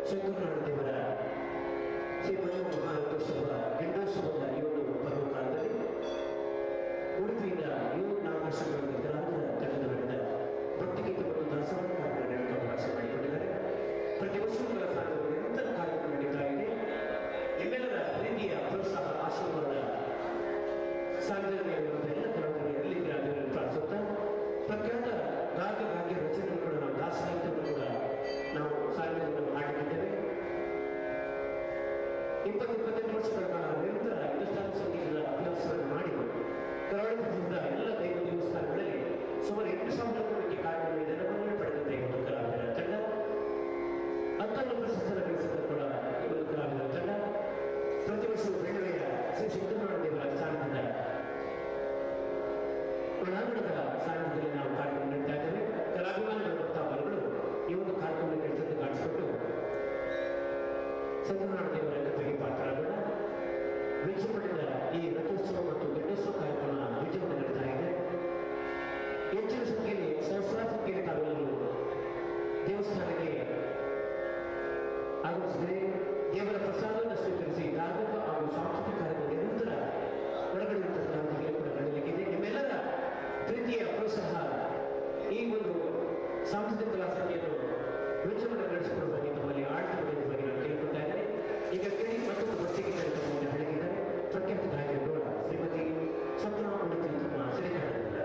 ಶಂಕರನಾರಾಯಣ ದೇವರ ಶ್ರೀಮಂತ ಮಹಾರಥೋತ್ಸವ ಗೆಂಡೋತ್ಸವದ ಈ ಒಂದು ಪರ್ವಕಾಲದಲ್ಲಿ ಉಡುಪಿಯಿಂದ ನಾಮಕೃಷ್ಣ ಗ್ರಾಮದ ತಂಡದ ನಡೆದ ಭಕ್ತಿಗೀತೆಗಳು ದಾಸವಾಳ ಕಾರ್ಯಕ್ರಮಗಳನ್ನು ಅವಕಾಶ ಮಾಡಿಕೊಂಡಿದ್ದಾರೆ. ಪ್ರತಿ ವರ್ಷವೂ ಸಾಧಕರು ನಿರಂತರ ಕಾರ್ಯಕ್ರಮ ನಡೀತಾ ಇದೆ. ನಿಮ್ಮೆಲ್ಲರ ಪ್ರೀತಿಯ ಪ್ರೋತ್ಸಾಹ ಆಶೀರ್ವಾದ ಸಾಧನೆಗಳಿರುವಂಥ ಎಲ್ಲ ಕಲಾವಿದರಲ್ಲಿ ಅದನ್ನು ಪ್ರಾರ್ಥಿಸುತ್ತಾ ಪ್ರಖ್ಯಾತ ಗಾಯಕ ರಚನೆಗಳು ಕೂಡ ನಾವು ದಾಸ ಸಾಹಿತ್ಯವನ್ನು ಕೂಡ ನಾವು ಸಾಧನೆಯನ್ನು ಮಾಡಿಕೊಂಡಿದ್ದೇವೆ. 20-25 ವರ್ಷಗಳ ಕಾಲ ನಿರಂತರ ಹಿಂದೂಸ್ತಾನಿ ಸಂಗೀತದ ಅಭ್ಯಾಸವನ್ನು ಮಾಡಿ ಕರಾವಳಿ ಪ್ರದೇಶದ ಎಲ್ಲ ದೈವ ದೇವಸ್ಥಾನಗಳಲ್ಲಿ ಸುಮಾರು 8,000 ಕೋಟಿ ಕಾರ್ಯಕ್ರಮ ಇದನ್ನು ಪಡೆದಂತೆ ಒಂದು ಕಲಾವಿದರ ತಂಡ. 10 ಪ್ರಶಸ್ತಿಯನ್ನು ಗಳಿಸಿದ ಕೂಡ ಈ ಒಂದು ಕಲಾವಿದರ ತಂಡ ಪ್ರತಿ ವರ್ಷವೂ ಬೆಳವೆಯ ಶ್ರೀ ಶಂಕರನಾರಾಯಣ ದೇವರ ಸ್ಥಾನದಿಂದ ಒಳಾಂಗಣದ ಸಾನ್ನಿಧ್ಯದಲ್ಲಿ ನಾವು ಕಾರ್ಯಕ್ರಮ ನೀಡ್ತಾ ಇದ್ದೇವೆ. ಕಲಾಭಿಮಾನಿಗಳ ಭಕ್ತಾಭಾರಿಗಳು ಈ ಒಂದು ಕಾರ್ಯಕ್ರಮದಲ್ಲಿ ನಡೆಸಲು ಕಾಣಿಸಿಕೊಂಡು ಶಂಕರನಾರಾಯಣ ದೇವರ ಕಥೆಗೆ ಪಾತ್ರರಾಗೋಣ. ವೀಕ್ಷಣೆ ಪಡೆದ ಈ ರಥೋತ್ಸವ ಮತ್ತು ಗೆಂಡೋತ್ಸವ ಕಾರ್ಯಕ್ರಮ ವಿಜಯವನ್ನು ನಡೀತಾ ಇದೆ. ಹೆಚ್ಚಿನ ಸಂಖ್ಯೆಯಲ್ಲಿ ಸಹಸ್ರಾರು ಸಂಖ್ಯೆಯಲ್ಲಿ ತಾವೆಲ್ಲರೂ ದೇವಸ್ಥಾನಕ್ಕೆ ಆಗಮಿಸಿದರೆ ದೇವರ ಪ್ರಸಾದವನ್ನು ಸ್ವೀಕರಿಸಿ ಧಾರ್ಮಿಕ ಹಾಗೂ ಸಾಂಸ್ಕೃತಿಕ ಕಾರ್ಯಕ್ರಮ ನಿರಂತರ ಒಳಗಡೆ ಕೂಡ ನಡೆಯಲಿಕ್ಕಿದೆ. ನಿಮ್ಮೆಲ್ಲರ ಪ್ರೀತಿಯ ಪ್ರೋತ್ಸಾಹ ಈ ಒಂದು ಸಾಂಸ್ಕೃತಿಕ ಕಲಾ ಸಂಖ್ಯೆಯನ್ನು ವಿಜಯವನ್ನು ನಡೆಸಿಕೊಳ್ಳುವುದಾಗಿ ತಮ್ಮಲ್ಲಿ ಆಡಳಿತ ಬಗ್ಗೆ ನಾನು ಕೇಳಿಕೊಳ್ತಾ ಇದ್ದಾರೆ. ಈಗ ಕೇಳಿ ಮತ್ತೊಂದು ಭಕ್ತಿಗೆ ಕಾರ್ಯಕ್ರಮವನ್ನು ಬೆಳಗಿದ್ದಾರೆ ಪ್ರಖ್ಯಾತ ಗಾಯಕರು ಶ್ರೀಮತಿ ಸ್ವಪ್ನ ಉಡುಪಿ ತಮ್ಮ ಶ್ರೀಕರಣದಿಂದ.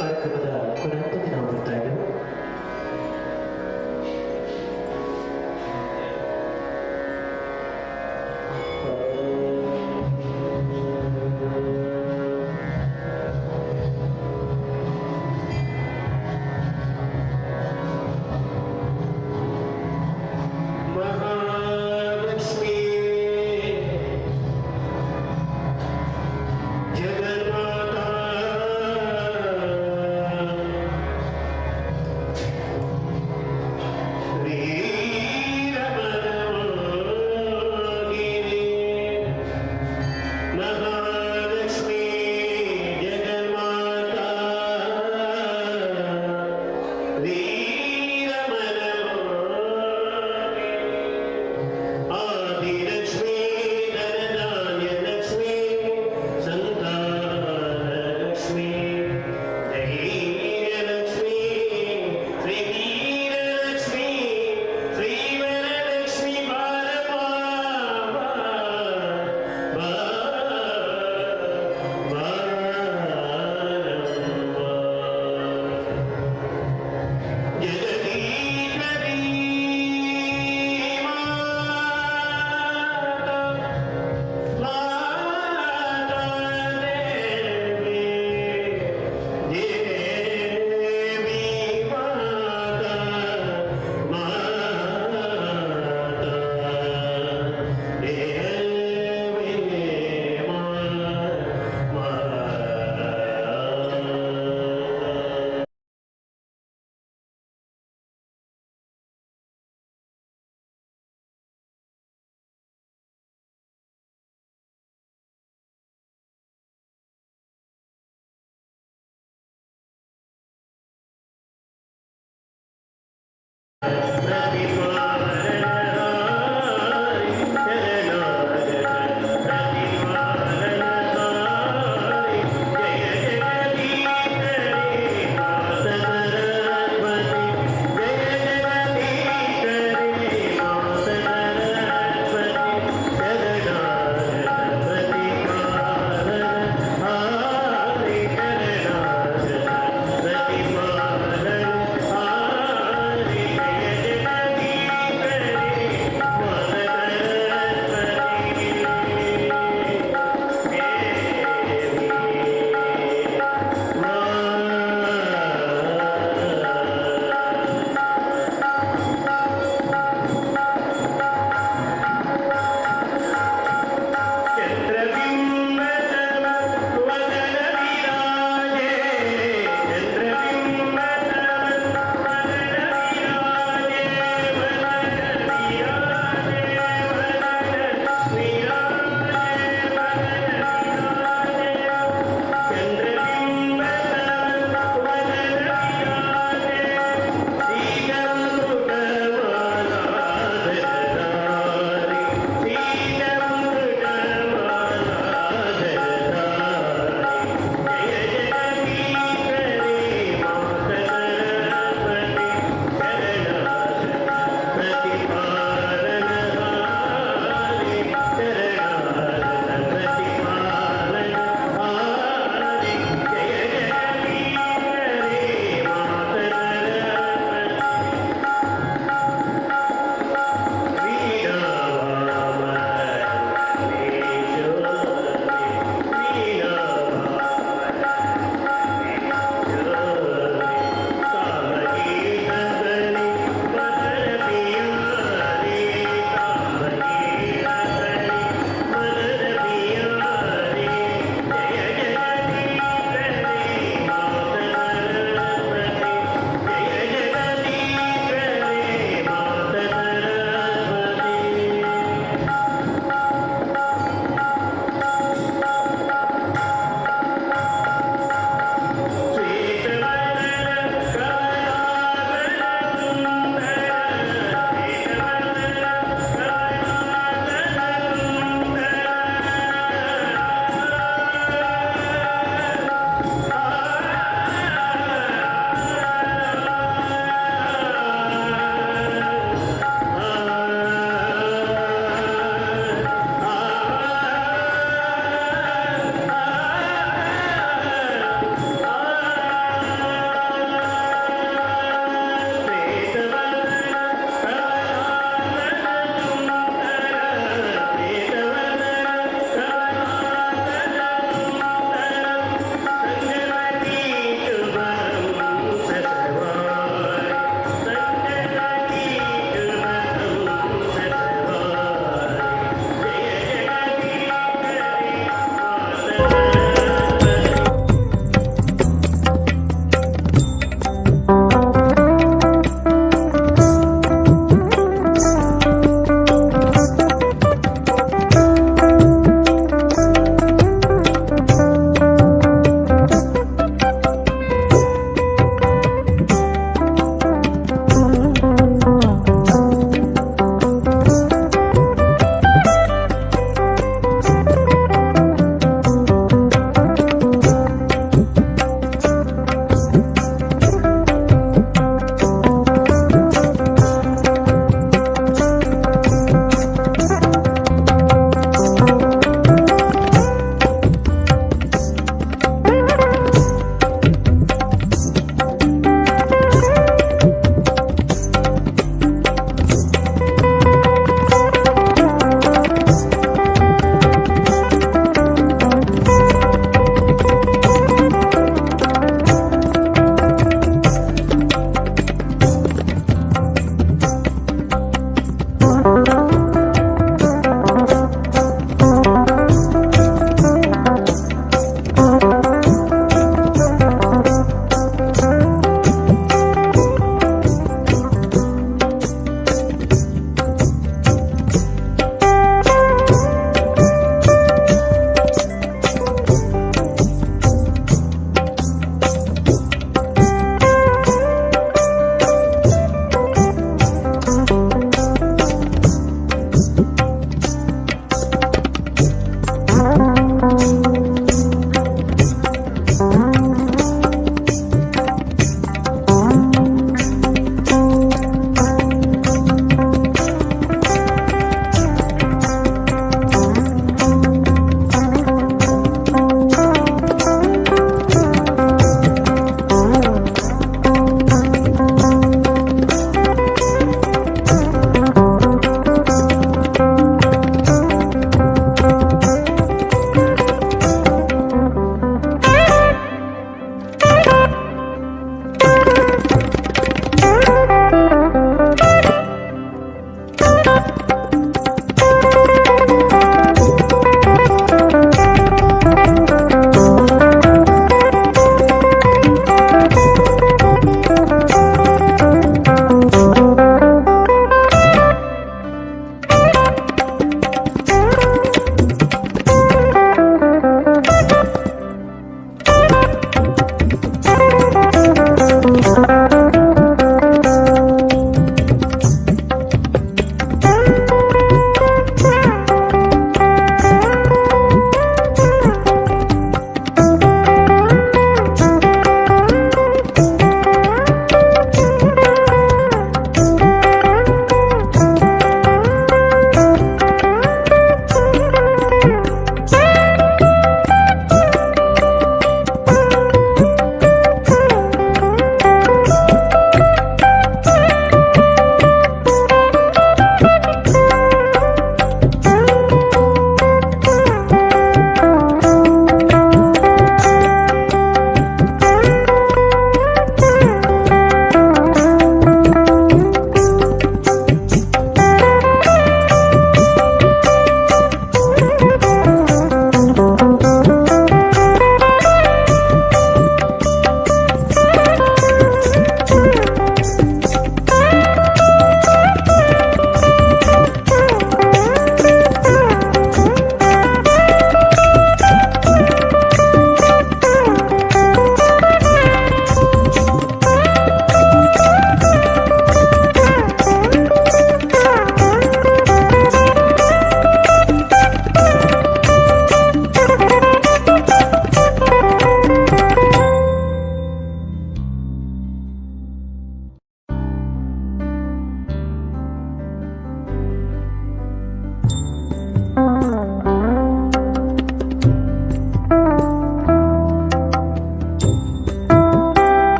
ಕಾರ್ಯಕ್ರಮದ ಕೊನೆ ಹಂತಕ್ಕೆ ನಾವು ಬರ್ತಾ ಇದ್ದೇವೆ.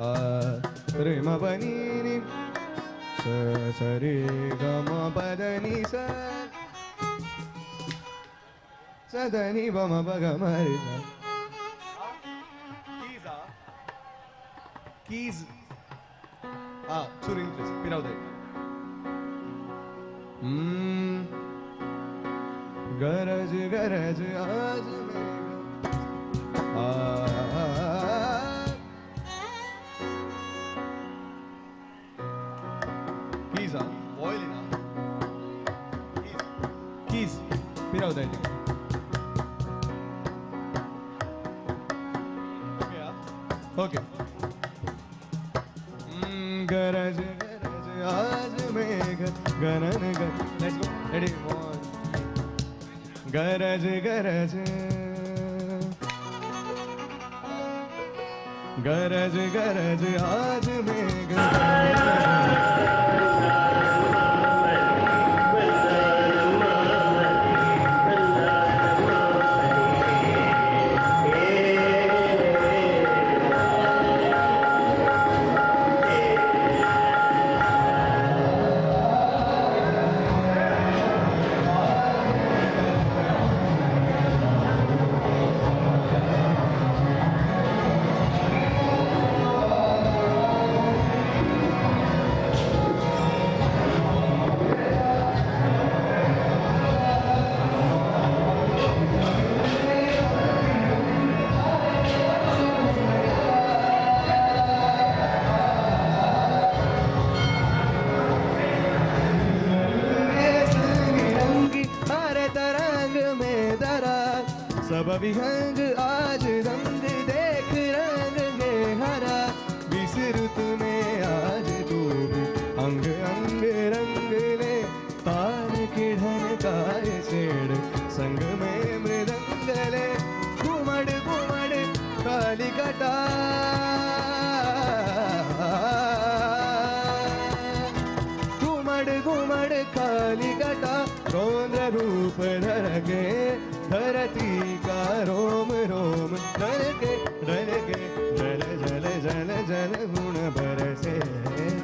ಆ ರೇ ಮ ಪ ನೀ ನಿ ಸ ಸ ರೇ ಗ ಮ ಪ ದ ನಿ ಸ ಸ ದ ನಿ ಪ ಮ ಪ ಗ ಮ ರೆ ಸ ಕೀಸ್ ಚೂರು ಇಂಗ್ಲಿಷ್ ಪಿರೌದೈ गरज गरज आज keys violin keys पिरावदाय ओके गरज गरज आज मेघ गणन गण लेट्स गो रेडी गरज गरज गरज गरज आज मेघ सब विहंग आज रंग देख रंग में हरा विसर तुम्हें आज तू भी अंग अंग रंग ले तार की ढनकार छेड़ संग में मृदंग ले घुमड़ घुमड़ काली कटा घुमड़ घुमड़ काली कटा रौद्र रूप धर के धरती का रोम रोम डर के जल जल जल जल गुण बरसे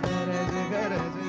गरज गरज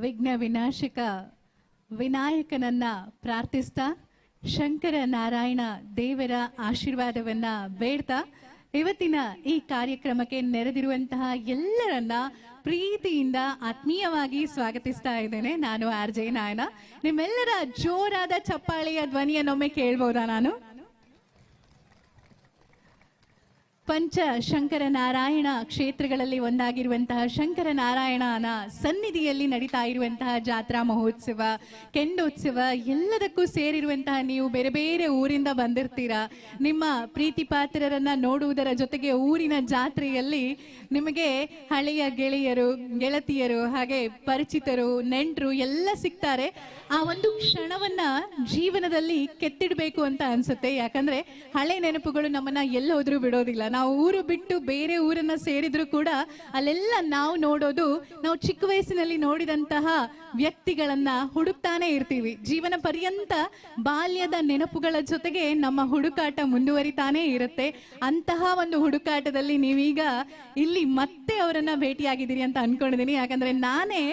ವಿಘ್ನ ವಿನಾಶಕ ವಿನಾಯಕನನ್ನ ಪ್ರಾರ್ಥಿಸ್ತಾ ಶಂಕರ ನಾರಾಯಣ ದೇವರ ಆಶೀರ್ವಾದವನ್ನ ಬೇಡ್ತಾ ಇವತ್ತಿನ ಈ ಕಾರ್ಯಕ್ರಮಕ್ಕೆ ನೆರೆದಿರುವಂತಹ ಎಲ್ಲರನ್ನ ಪ್ರೀತಿಯಿಂದ ಆತ್ಮೀಯವಾಗಿ ಸ್ವಾಗತಿಸ್ತಾ ಇದ್ದೇನೆ. ನಾನು RJ ನಾಯನ. ನಿಮ್ಮೆಲ್ಲರ ಜೋರಾದ ಚಪ್ಪಾಳೆಯ ಧ್ವನಿಯನ್ನೊಮ್ಮೆ ಕೇಳ್ಬೋದಾ ನಾನು? ಪಂಚ ಶಂಕರ ನಾರಾಯಣ ಕ್ಷೇತ್ರಗಳಲ್ಲಿ ಒಂದಾಗಿರುವಂತಹ ಶಂಕರ ನಾರಾಯಣನ ಸನ್ನಿಧಿಯಲ್ಲಿ ನಡೀತಾ ಇರುವಂತಹ ಜಾತ್ರಾ ಮಹೋತ್ಸವ, ಕೆಂಡೋತ್ಸವ ಎಲ್ಲದಕ್ಕೂ ಸೇರಿರುವಂತಹ ನೀವು ಬೇರೆ ಬೇರೆ ಊರಿಂದ ಬಂದಿರ್ತೀರಾ. ನಿಮ್ಮ ಪ್ರೀತಿ ಪಾತ್ರರನ್ನ ನೋಡುವುದರ ಜೊತೆಗೆ ಊರಿನ ಜಾತ್ರೆಯಲ್ಲಿ ನಿಮಗೆ ಹಳೆಯ ಗೆಳೆಯರು, ಗೆಳತಿಯರು, ಹಾಗೆ ಪರಿಚಿತರು, ನೆಂಟರು ಎಲ್ಲ ಸಿಗ್ತಾರೆ. ಆ ಒಂದು ಕ್ಷಣವನ್ನ ಜೀವನದಲ್ಲಿ ಕೆತ್ತಿಡ್ಬೇಕು ಅಂತ ಅನ್ಸುತ್ತೆ. ಯಾಕಂದ್ರೆ ಹಳೆ ನೆನಪುಗಳು ನಮ್ಮನ್ನ ಎಲ್ಲೋದ್ರೂ ಬಿಡೋದಿಲ್ಲ. ನಾವು ಊರು ಬಿಟ್ಟು ಬೇರೆ ಊರನ್ನ ಸೇರಿದ್ರು ಕೂಡ ಅಲ್ಲೆಲ್ಲ ನಾವು ನೋಡೋದು ನಾವು ಚಿಕ್ಕ ವಯಸ್ಸಿನಲ್ಲಿ ನೋಡಿದಂತಹ ವ್ಯಕ್ತಿಗಳನ್ನ ಹುಡುಕ್ತಾನೆ ಇರ್ತೀವಿ. ಜೀವನ ಪರ್ಯಂತ ಬಾಲ್ಯದ ನೆನಪುಗಳ ಜೊತೆಗೆ ನಮ್ಮ ಹುಡುಕಾಟ ಮುಂದುವರಿತಾನೆ ಇರುತ್ತೆ. ಅಂತಹ ಒಂದು ಹುಡುಕಾಟದಲ್ಲಿ ನೀವೀಗ ಇಲ್ಲಿ ಮತ್ತೆ ಅವರನ್ನ ಭೇಟಿಯಾಗಿದ್ದೀರಿ ಅಂತ ಅನ್ಕೊಂಡಿದ್ದೀನಿ. ಯಾಕಂದ್ರೆ ನಾನೇ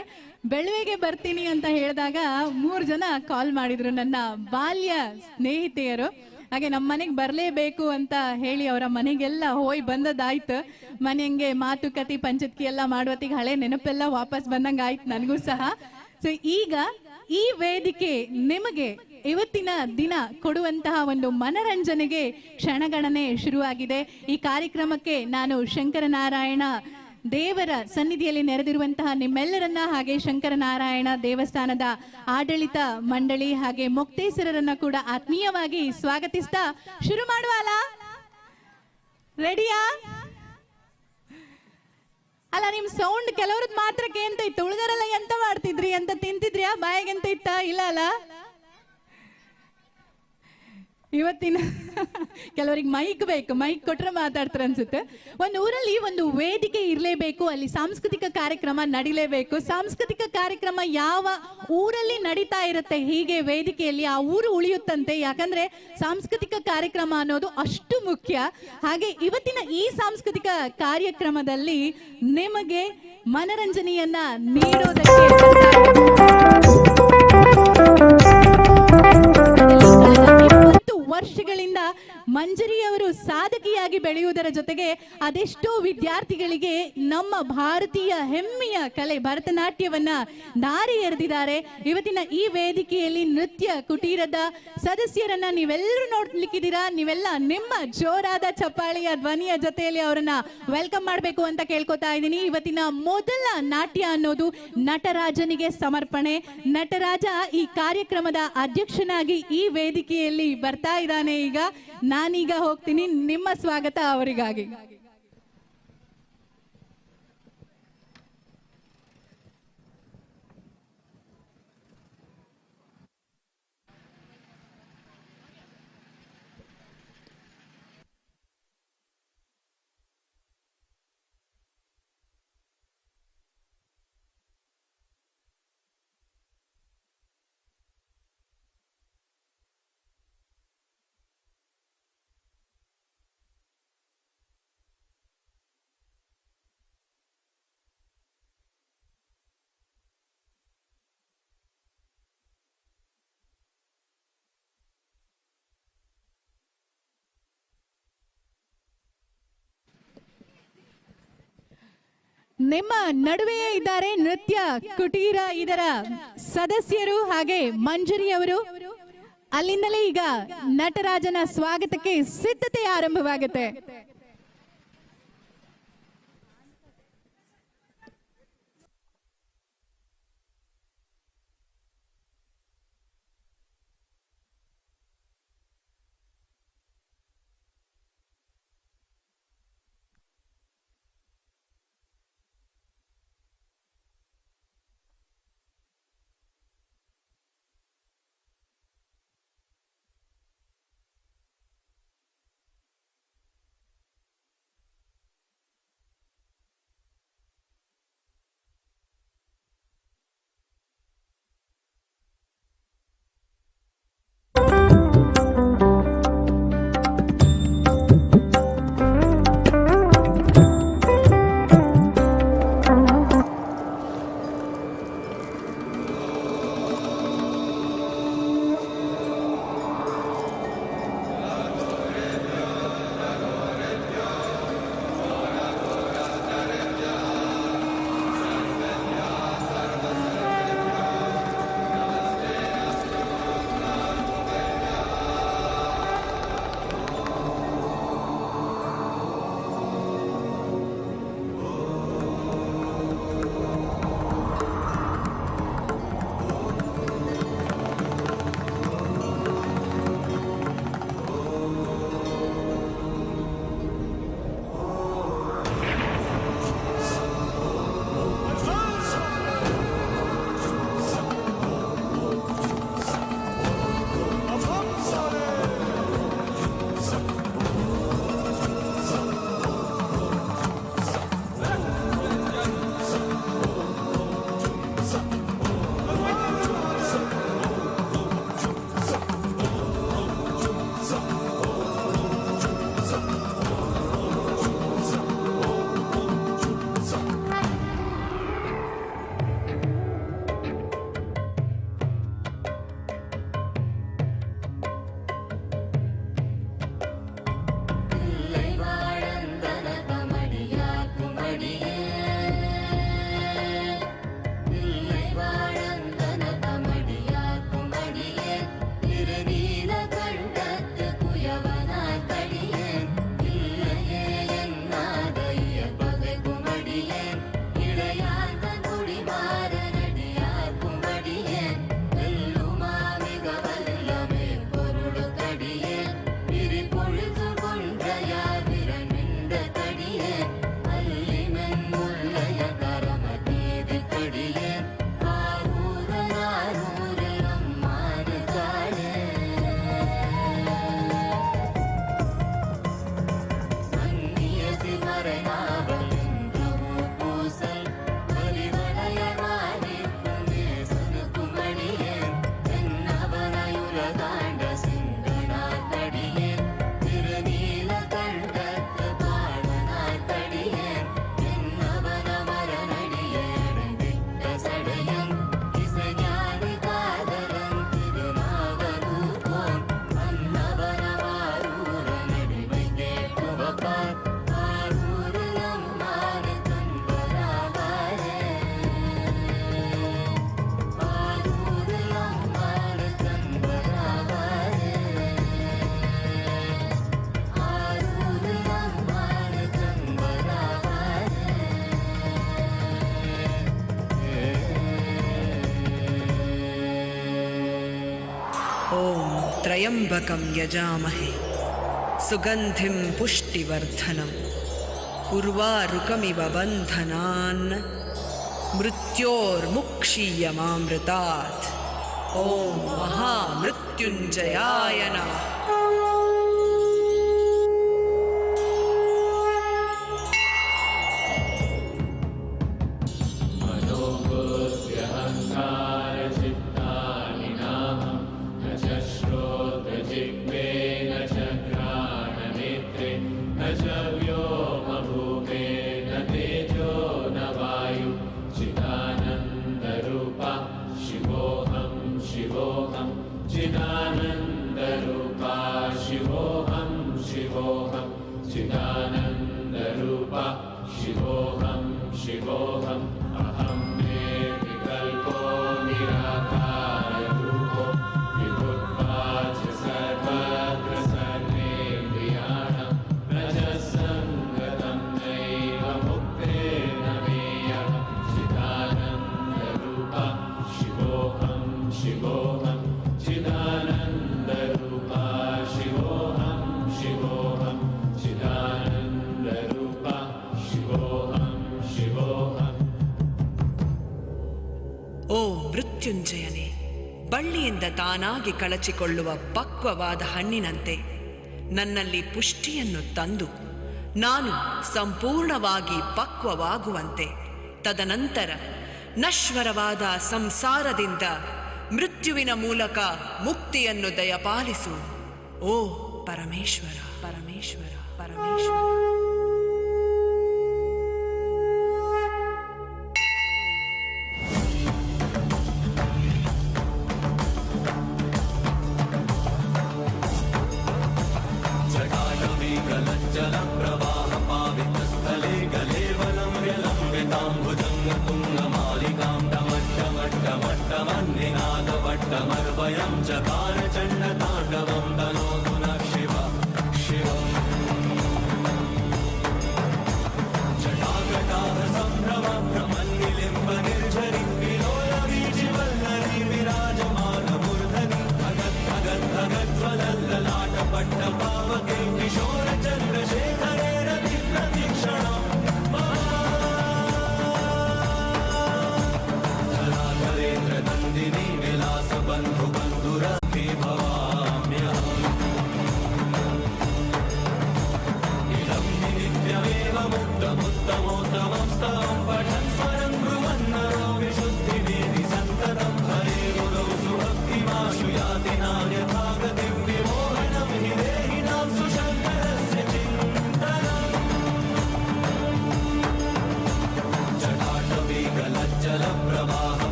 ಬೆಳವೆಗೆ ಬರ್ತೀನಿ ಅಂತ ಹೇಳಿದಾಗ 3 ಜನ ಕಾಲ್ ಮಾಡಿದ್ರು, ನನ್ನ ಬಾಲ್ಯ ಸ್ನೇಹಿತೆಯರು. ಹಾಗೆ ನಮ್ಮ ಮನೆಗೆ ಬರಲೇಬೇಕು ಅಂತ ಹೇಳಿ ಅವರ ಮನೆಗೆಲ್ಲ ಹೋಗಿ ಬಂದದ್ದಾಯ್ತು. ಮನೆಗೆ ಮಾತುಕತೆ ಪಂಚತ್ಕಿ ಎಲ್ಲ ಮಾಡುವತ್ತಿಗೆ ಹಳೆ ನೆನಪೆಲ್ಲ ವಾಪಸ್ ಬಂದಂಗೆ ಆಯ್ತು ನನಗೂ ಸಹ. ಸೊ ಈಗ ಈ ವೇದಿಕೆ ನಿಮಗೆ ಇವತ್ತಿನ ದಿನ ಕೊಡುವಂತಹ ಒಂದು ಮನರಂಜನೆಗೆ ಕ್ಷಣಗಣನೆ ಶುರುವಾಗಿದೆ. ಈ ಕಾರ್ಯಕ್ರಮಕ್ಕೆ ನಾನು ಶಂಕರನಾರಾಯಣ ದೇವರ ಸನ್ನಿಧಿಯಲ್ಲಿ ನೆರೆದಿರುವಂತಹ ನಿಮ್ಮೆಲ್ಲರನ್ನ, ಹಾಗೆ ಶಂಕರನಾರಾಯಣ ದೇವಸ್ಥಾನದ ಆಡಳಿತ ಮಂಡಳಿ ಹಾಗೆ ಮೊಕ್ತೇಸರರನ್ನ ಕೂಡ ಆತ್ಮೀಯವಾಗಿ ಸ್ವಾಗತಿಸ್ತಾ ಶುರು ಮಾಡುವಲ್ಲ. ರೆಡಿಯಾ? ಅಲ್ಲ, ನಿಮ್ ಸೌಂಡ್ ಕೆಲವ್ರದ್ ಮಾತ್ರ ಕೇಂತ ಇತ್ತು. ಉಳಿದರೆಲ್ಲ ಎಂತ ಮಾಡ್ತಿದ್ರಿ? ಅಂತ ತಿಂತಿದ್ರಿಯಾ? ಬಾಯಿಗೆ ಎಂತ ಇತ್ತ? ಇಲ್ಲ ಅಲ್ಲ. ಇವತ್ತಿನ ಕೆಲವರಿಗೆ ಮೈಕ್ ಬೇಕು, ಮೈಕ್ ಕೊಟ್ರೆ ಮಾತಾಡ್ತಾರೆ ಅನ್ಸುತ್ತೆ. ಒಂದು ಊರಲ್ಲಿ ಒಂದು ವೇದಿಕೆ ಇರಲೇಬೇಕು, ಅಲ್ಲಿ ಸಾಂಸ್ಕೃತಿಕ ಕಾರ್ಯಕ್ರಮ ನಡಿಲೇಬೇಕು. ಸಾಂಸ್ಕೃತಿಕ ಕಾರ್ಯಕ್ರಮ ಯಾವ ಊರಲ್ಲಿ ನಡೀತಾ ಇರುತ್ತೆ ಹೀಗೆ ವೇದಿಕೆಯಲ್ಲಿ ಆ ಊರು ಉಳಿಯುತ್ತಂತೆ. ಯಾಕಂದ್ರೆ ಸಾಂಸ್ಕೃತಿಕ ಕಾರ್ಯಕ್ರಮ ಅನ್ನೋದು ಅಷ್ಟು ಮುಖ್ಯ. ಹಾಗೆ ಇವತ್ತಿನ ಈ ಸಾಂಸ್ಕೃತಿಕ ಕಾರ್ಯಕ್ರಮದಲ್ಲಿ ನಿಮಗೆ ಮನರಂಜನೆಯನ್ನ ನೀಡೋದಕ್ಕೆ ವರ್ಷಗಳಿಂದ ಮಂಜರಿಯವರು ಸಾಧಕಿಯಾಗಿ ಬೆಳೆಯುವುದರ ಜೊತೆಗೆ ಅದೆಷ್ಟೋ ವಿದ್ಯಾರ್ಥಿಗಳಿಗೆ ನಮ್ಮ ಭಾರತೀಯ ಹೆಮ್ಮೆಯ ಕಲೆ ಭರತನಾಟ್ಯವನ್ನ ದಾರಿ ಎರೆದಿದ್ದಾರೆ. ಇವತ್ತಿನ ಈ ವೇದಿಕೆಯಲ್ಲಿ ನೃತ್ಯ ಕುಟೀರದ ಸದಸ್ಯರನ್ನ ನೀವೆಲ್ಲರೂ ನೋಡ್ಲಿಕ್ಕಿದ್ದೀರಾ. ನೀವೆಲ್ಲ ನಿಮ್ಮ ಜೋರಾದ ಚಪ್ಪಾಳೆಯ ಧ್ವನಿಯ ಜೊತೆಯಲ್ಲಿ ಅವರನ್ನ ವೆಲ್ಕಮ್ ಮಾಡಬೇಕು ಅಂತ ಕೇಳ್ಕೊತಾ ಇದ್ದೀನಿ. ಇವತ್ತಿನ ಮೊದಲ ನಾಟ್ಯ ಅನ್ನೋದು ನಟರಾಜನಿಗೆ ಸಮರ್ಪಣೆ. ನಟರಾಜ ಈ ಕಾರ್ಯಕ್ರಮದ ಅಧ್ಯಕ್ಷನಾಗಿ ಈ ವೇದಿಕೆಯಲ್ಲಿ ಬರ್ತಾ ಇದ್ದಾನೆ. ಈಗ ನಾನೀಗ ಹೋಗ್ತೀನಿ. ನಿಮ್ಮ ಸ್ವಾಗತ ಅವರಿಗಾಗಿ. ನಿಮ್ಮ ನಡುವೆಯೇ ಇದ್ದಾರೆ ನೃತ್ಯ ಕುಟೀರ ಇದರ ಸದಸ್ಯರು ಹಾಗೆ ಮಂಜರಿಯವರು. ಅಲ್ಲಿಂದಲೇ ಈಗ ನಟರಾಜನ ಸ್ವಾಗತಕ್ಕೆ ಸಿದ್ಧತೆ ಆರಂಭವಾಗುತ್ತೆ. त्र्यम्बकं यजामहे सुगन्धिं पुष्टिवर्धनम् उर्वारुकमिव बन्धनान् मृत्योर्मुक्षीयमामृतात् ॐ महामृत्युञ्जयाय नमः। ಮೃತ್ಯುಂಜಯನೇ, ಬಳ್ಳಿಯಿಂದ ತಾನಾಗಿ ಕಳಚಿಕೊಳ್ಳುವ ಪಕ್ವವಾದ ಹಣ್ಣಿನಂತೆ ನನ್ನಲ್ಲಿ ಪುಷ್ಟಿಯನ್ನು ತಂದು ನಾನು ಸಂಪೂರ್ಣವಾಗಿ ಪಕ್ವವಾಗುವಂತೆ, ತದನಂತರ ನಶ್ವರವಾದ ಸಂಸಾರದಿಂದ ಮೃತ್ಯುವಿನ ಮೂಲಕ ಮುಕ್ತಿಯನ್ನು ದಯಪಾಲಿಸು. ಓ ಪರಮೇಶ್ವರ, ಪರಮೇಶ್ವರ, ಪರಮೇಶ್ವರ.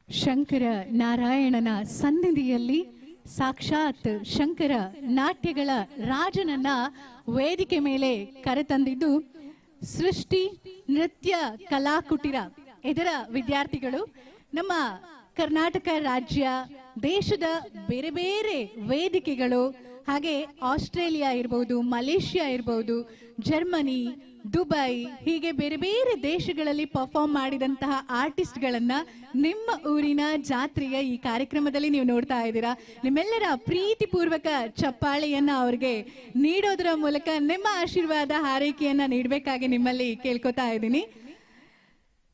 ಶಂಕರ ನಾರಾಯಣನ ಸನ್ನಿಧಿಯಲ್ಲಿ ಸಾಕ್ಷಾತ್ ಶಂಕರ ನಾಟ್ಯಗಳ ರಾಜನನ್ನ ವೇದಿಕೆ ಮೇಲೆ ಕರೆತಂದಿದ್ದು ಸೃಷ್ಟಿ ನೃತ್ಯ ಕಲಾಕುಟಿರ ಇದರ ವಿದ್ಯಾರ್ಥಿಗಳು. ನಮ್ಮ ಕರ್ನಾಟಕ ರಾಜ್ಯ, ದೇಶದ ಬೇರೆ ಬೇರೆ ವೇದಿಕೆಗಳು, ಹಾಗೆ ಆಸ್ಟ್ರೇಲಿಯಾ ಇರ್ಬೋದು, ಮಲೇಷ್ಯಾ ಇರ್ಬೋದು, ಜರ್ಮನಿ, ದುಬೈ, ಹೀಗೆ ಬೇರೆ ಬೇರೆ ದೇಶಗಳಲ್ಲಿ ಪರ್ಫಾರ್ಮ್ ಮಾಡಿದಂತಹ ಆರ್ಟಿಸ್ಟ್ಗಳನ್ನ ನಿಮ್ಮ ಊರಿನ ಜಾತ್ರೆಯ ಈ ಕಾರ್ಯಕ್ರಮದಲ್ಲಿ ನೀವು ನೋಡ್ತಾ ಇದ್ದೀರಾ. ನಿಮ್ಮೆಲ್ಲರ ಪ್ರೀತಿಪೂರ್ವಕ ಚಪ್ಪಾಳೆಯನ್ನ ಅವ್ರಿಗೆ ನೀಡೋದ್ರ ಮೂಲಕ ನಿಮ್ಮ ಆಶೀರ್ವಾದ ಹಾರೈಕೆಯನ್ನ ನೀಡಬೇಕಾಗಿ ನಿಮ್ಮಲ್ಲಿ ಕೇಳ್ಕೊತಾ ಇದ್ದೀನಿ.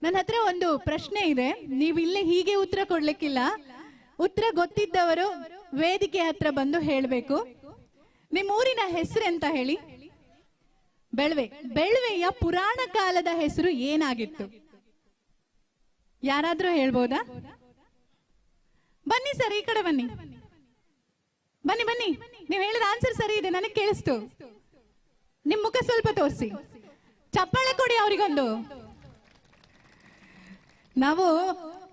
ನನ್ನ ಹತ್ರ ಒಂದು ಪ್ರಶ್ನೆ ಇದೆ, ನೀವು ಇಲ್ಲಿ ಹೀಗೆ ಉತ್ತರ ಕೊಡ್ಲಿಕ್ಕಿಲ್ಲ. ಉತ್ತರ ಗೊತ್ತಿದ್ದವರು ವೇದಿಕೆ ಹತ್ರ ಬಂದು ಹೇಳಬೇಕು. ನಿಮ್ಮ ಊರಿನ ಹೆಸರೆಂತ ಹೇಳಿ. ಬೆಳ್ವೆ. ಬೆಳ್ವೆಯ ಪುರಾಣ ಕಾಲದ ಹೆಸರು ಏನಾಗಿತ್ತು? ಯಾರಾದ್ರೂ ಹೇಳ್ಬೋದಾ? ಬನ್ನಿ ಸರ್, ಈ ಕಡೆ ಬನ್ನಿ. ಬನ್ನಿ ಬನ್ನಿ, ನೀವು ಹೇಳಿದ ಆನ್ಸರ್ ಸರಿ ಇದೆ, ನನಗೆ ಕೇಳಿಸ್ತು. ನಿಮ್ ಮುಖ ಸ್ವಲ್ಪ ತೋರಿಸಿ, ಚಪ್ಪಾಳೆ ಕೊಡಿ ಅವರಿಗೊಂದು. ನಾವು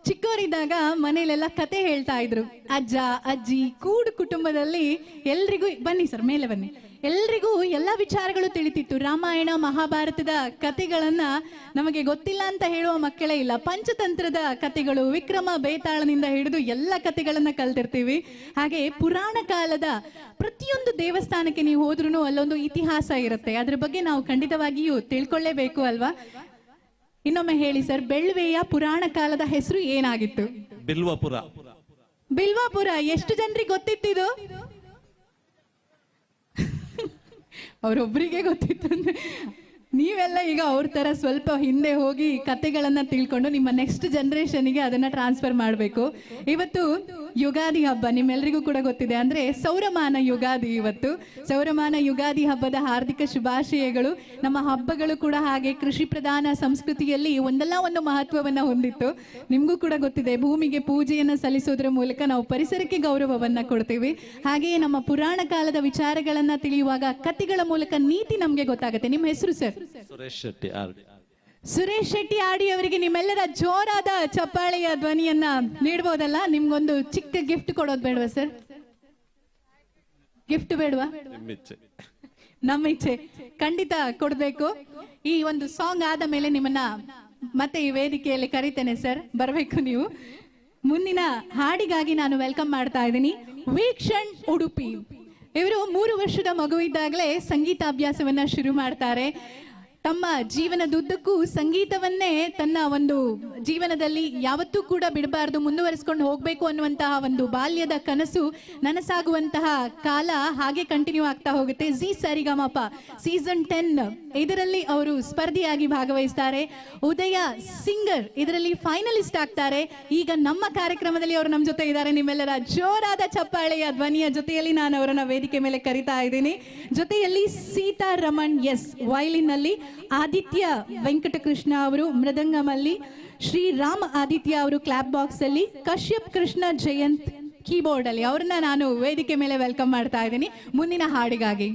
ಚಿಕ್ಕವರಿದ್ದಾಗ ಮನೇಲೆಲ್ಲ ಕತೆ ಹೇಳ್ತಾ ಇದ್ರು. ಅಜ್ಜ ಅಜ್ಜಿ ಕೂಡು ಕುಟುಂಬದಲ್ಲಿ ಎಲ್ರಿಗೂ, ಬನ್ನಿ ಸರ್ ಮೇಲೆ ಬನ್ನಿ, ಎಲ್ರಿಗೂ ಎಲ್ಲ ವಿಚಾರಗಳು ತಿಳಿತಿತ್ತು. ರಾಮಾಯಣ ಮಹಾಭಾರತದ ಕತೆಗಳನ್ನ ನಮಗೆ ಗೊತ್ತಿಲ್ಲ ಅಂತ ಹೇಳುವ ಮಕ್ಕಳೇ ಇಲ್ಲ. ಪಂಚತಂತ್ರದ ಕತೆಗಳು, ವಿಕ್ರಮ ಬೇತಾಳನಿಂದ ಹಿಡಿದು ಎಲ್ಲ ಕತೆಗಳನ್ನ ಕಲ್ತಿರ್ತೀವಿ. ಹಾಗೆ ಪುರಾಣ ಕಾಲದ ಪ್ರತಿಯೊಂದು ದೇವಸ್ಥಾನಕ್ಕೆ ನೀವು ಹೋದ್ರೂ ಅಲ್ಲೊಂದು ಇತಿಹಾಸ ಇರುತ್ತೆ. ಅದ್ರ ಬಗ್ಗೆ ನಾವು ಖಂಡಿತವಾಗಿಯೂ ತಿಳ್ಕೊಳ್ಳೇಬೇಕು ಅಲ್ವಾ? ಇನ್ನೊಮ್ಮೆ ಹೇಳಿ ಸರ್, ಬೆಳ್ವೆಯ ಪುರಾಣ ಕಾಲದ ಹೆಸರು ಏನಾಗಿತ್ತು? ಬಿಲ್ವಪುರ. ಬಿಲ್ವಾಪುರ. ಎಷ್ಟು ಜನರಿಗೆ ಗೊತ್ತಿತ್ತಿದು? ಅವರೊಬ್ಬರಿಗೆ ಗೊತ್ತಿತ್ತು ಅಂದ್ರೆ ನೀವೆಲ್ಲ ಈಗ ಅವ್ರ ತರ ಸ್ವಲ್ಪ ಹಿಂದೆ ಹೋಗಿ ಕತೆಗಳನ್ನ ತಿಳ್ಕೊಂಡು ನಿಮ್ಮ ನೆಕ್ಸ್ಟ್ ಜನರೇಷನ್ಗೆ ಅದನ್ನ ಟ್ರಾನ್ಸ್ಫರ್ ಮಾಡಬೇಕು. ಇವತ್ತು ಯುಗಾದಿ ಹಬ್ಬ ನಿಮ್ಮೆಲ್ಲರಿಗೂ ಕೂಡ ಗೊತ್ತಿದೆ, ಅಂದ್ರೆ ಸೌರಮಾನ ಯುಗಾದಿ. ಇವತ್ತು ಸೌರಮಾನ ಯುಗಾದಿ ಹಬ್ಬದ ಹಾರ್ದಿಕ ಶುಭಾಶಯಗಳು. ನಮ್ಮ ಹಬ್ಬಗಳು ಕೂಡ ಹಾಗೆ ಕೃಷಿ ಪ್ರಧಾನ ಸಂಸ್ಕೃತಿಯಲ್ಲಿ ಒಂದಲ್ಲ ಒಂದು ಮಹತ್ವವನ್ನ ಹೊಂದಿತ್ತು. ನಿಮ್ಗೂ ಕೂಡ ಗೊತ್ತಿದೆ, ಭೂಮಿಗೆ ಪೂಜೆಯನ್ನ ಸಲ್ಲಿಸೋದ್ರ ಮೂಲಕ ನಾವು ಪರಿಸರಕ್ಕೆ ಗೌರವವನ್ನ ಕೊಡ್ತೀವಿ. ಹಾಗೆಯೇ ನಮ್ಮ ಪುರಾಣ ಕಾಲದ ವಿಚಾರಗಳನ್ನ ತಿಳಿಯುವಾಗ ಕತೆಗಳ ಮೂಲಕ ನೀತಿ ನಮ್ಗೆ ಗೊತ್ತಾಗುತ್ತೆ. ನಿಮ್ಮ ಹೆಸರು ಸರ್? ಸುರೇಶ್ ಶೆಟ್ಟಿ ಆರ್ಡಿ. ಸುರೇಶ್ ಶೆಟ್ಟಿ ಆಡಿ ಅವರಿಗೆ ನಿಮ್ಮೆಲ್ಲರ ಜೋರಾದ ಚಪ್ಪಾಳೆಯ ಧ್ವನಿಯನ್ನ ನೀಡಬಹುದಲ್ಲ? ನಿಮ್ಗೊಂದು ಚಿಕ್ಕ ಗಿಫ್ಟ್ ಕೊಡೋದು ಬೇಡವಾ ಸರ್? ಗಿಫ್ಟ್ ಬೇಡವಾ? ನಮ್ಮ ಇಚ್ಛೆ ಖಂಡಿತ ಕೊಡ್ಬೇಕು. ಈ ಒಂದು ಸಾಂಗ್ ಆದ ಮೇಲೆ ನಿಮ್ಮನ್ನ ಮತ್ತೆ ಈ ವೇದಿಕೆಯಲ್ಲಿ ಕರಿತೇನೆ ಸರ್, ಬರಬೇಕು ನೀವು. ಮುಂದಿನ ಹಾಡಿಗಾಗಿ ನಾನು ವೆಲ್ಕಮ್ ಮಾಡ್ತಾ ಇದ್ದೀನಿ ವೀಕ್ಷಣ್ ಉಡುಪಿ. ಇವರು 3 ವರ್ಷದ ಮಗುವಿದ್ದಾಗಲೇ ಸಂಗೀತಾಭ್ಯಾಸವನ್ನ ಶುರು ಮಾಡ್ತಾರೆ. ತಮ್ಮ ಜೀವನದುದ್ದಕ್ಕೂ ಸಂಗೀತವನ್ನೇ ತನ್ನ ಒಂದು ಜೀವನದಲ್ಲಿ ಯಾವತ್ತೂ ಕೂಡ ಬಿಡಬಾರ್ದು, ಮುಂದುವರಿಸಿಕೊಂಡು ಹೋಗ್ಬೇಕು ಅನ್ನುವಂತಹ ಒಂದು ಬಾಲ್ಯದ ಕನಸು ನನಸಾಗುವಂತಹ ಕಾಲ ಹಾಗೆ ಕಂಟಿನ್ಯೂ ಆಗ್ತಾ ಹೋಗುತ್ತೆ. ಜಿ ಸರಿಗಮಪ ಸೀಸನ್ 10 ಇದರಲ್ಲಿ ಅವರು ಸ್ಪರ್ಧಿಯಾಗಿ ಭಾಗವಹಿಸ್ತಾರೆ. ಉದಯ ಸಿಂಗರ್ ಇದರಲ್ಲಿ ಫೈನಲಿಸ್ಟ್ ಆಗ್ತಾರೆ. ಈಗ ನಮ್ಮ ಕಾರ್ಯಕ್ರಮದಲ್ಲಿ ಅವರು ನಮ್ಮ ಜೊತೆ ಇದ್ದಾರೆ. ನಿಮ್ಮೆಲ್ಲರ ಜೋರಾದ ಚಪ್ಪಾಳೆಯ ಧ್ವನಿಯ ಜೊತೆಯಲ್ಲಿ ನಾನು ಅವರನ್ನ ವೇದಿಕೆ ಮೇಲೆ ಕರಿತಾ ಇದ್ದೀನಿ. ಜೊತೆಯಲ್ಲಿ ಸೀತಾರಮಣ್ ಎಸ್ ವಯಲಿನ್ ನಲ್ಲಿ, ಆದಿತ್ಯ ವೆಂಕಟಕೃಷ್ಣ ಅವರು ಮೃದಂಗಮಲ್ಲಿ, ಶ್ರೀರಾಮ್ ಆದಿತ್ಯ ಅವರು ಕ್ಲಾಪ್ ಬಾಕ್ಸ್ ಅಲ್ಲಿ, ಕಶ್ಯಪ್ ಕೃಷ್ಣ ಜಯಂತ್ ಕೀಬೋರ್ಡ್ ಅಲ್ಲಿ. ಅವ್ರನ್ನ ನಾನು ವೇದಿಕೆ ಮೇಲೆ ವೆಲ್ಕಮ್ ಮಾಡ್ತಾ ಇದ್ದೀನಿ ಮುಂದಿನ ಹಾಡಿಗಾಗಿ.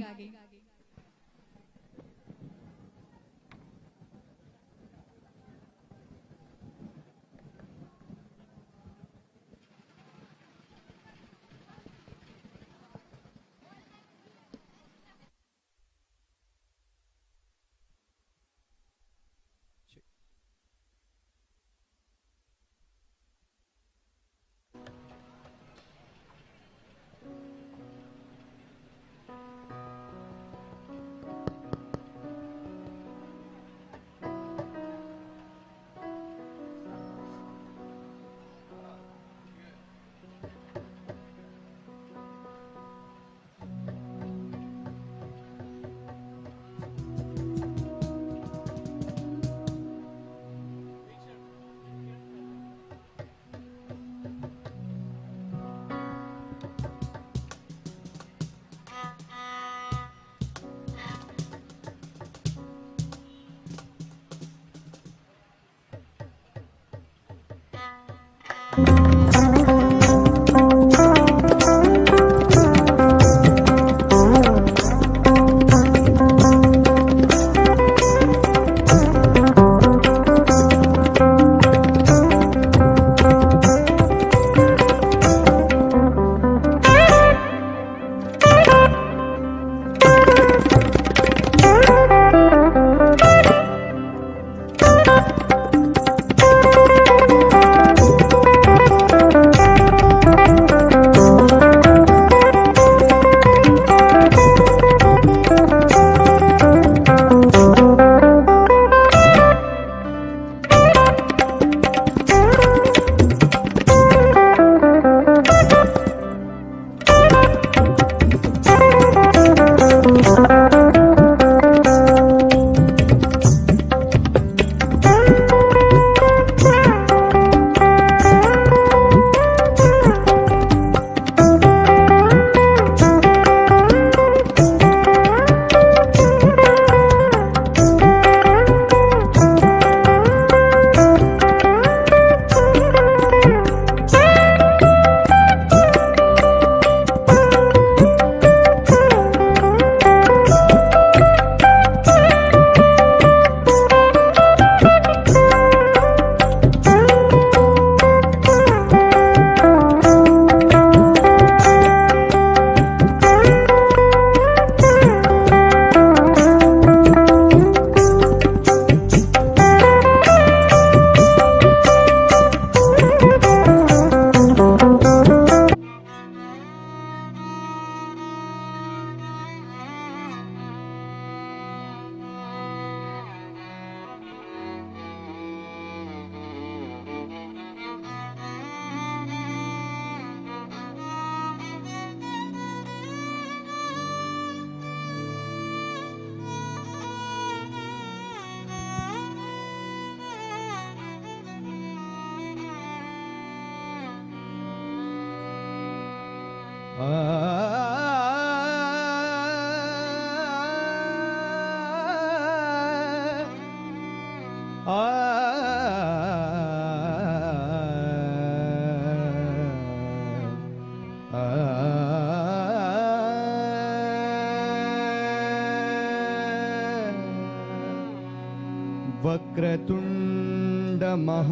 वक्रतुण्ड महाकाय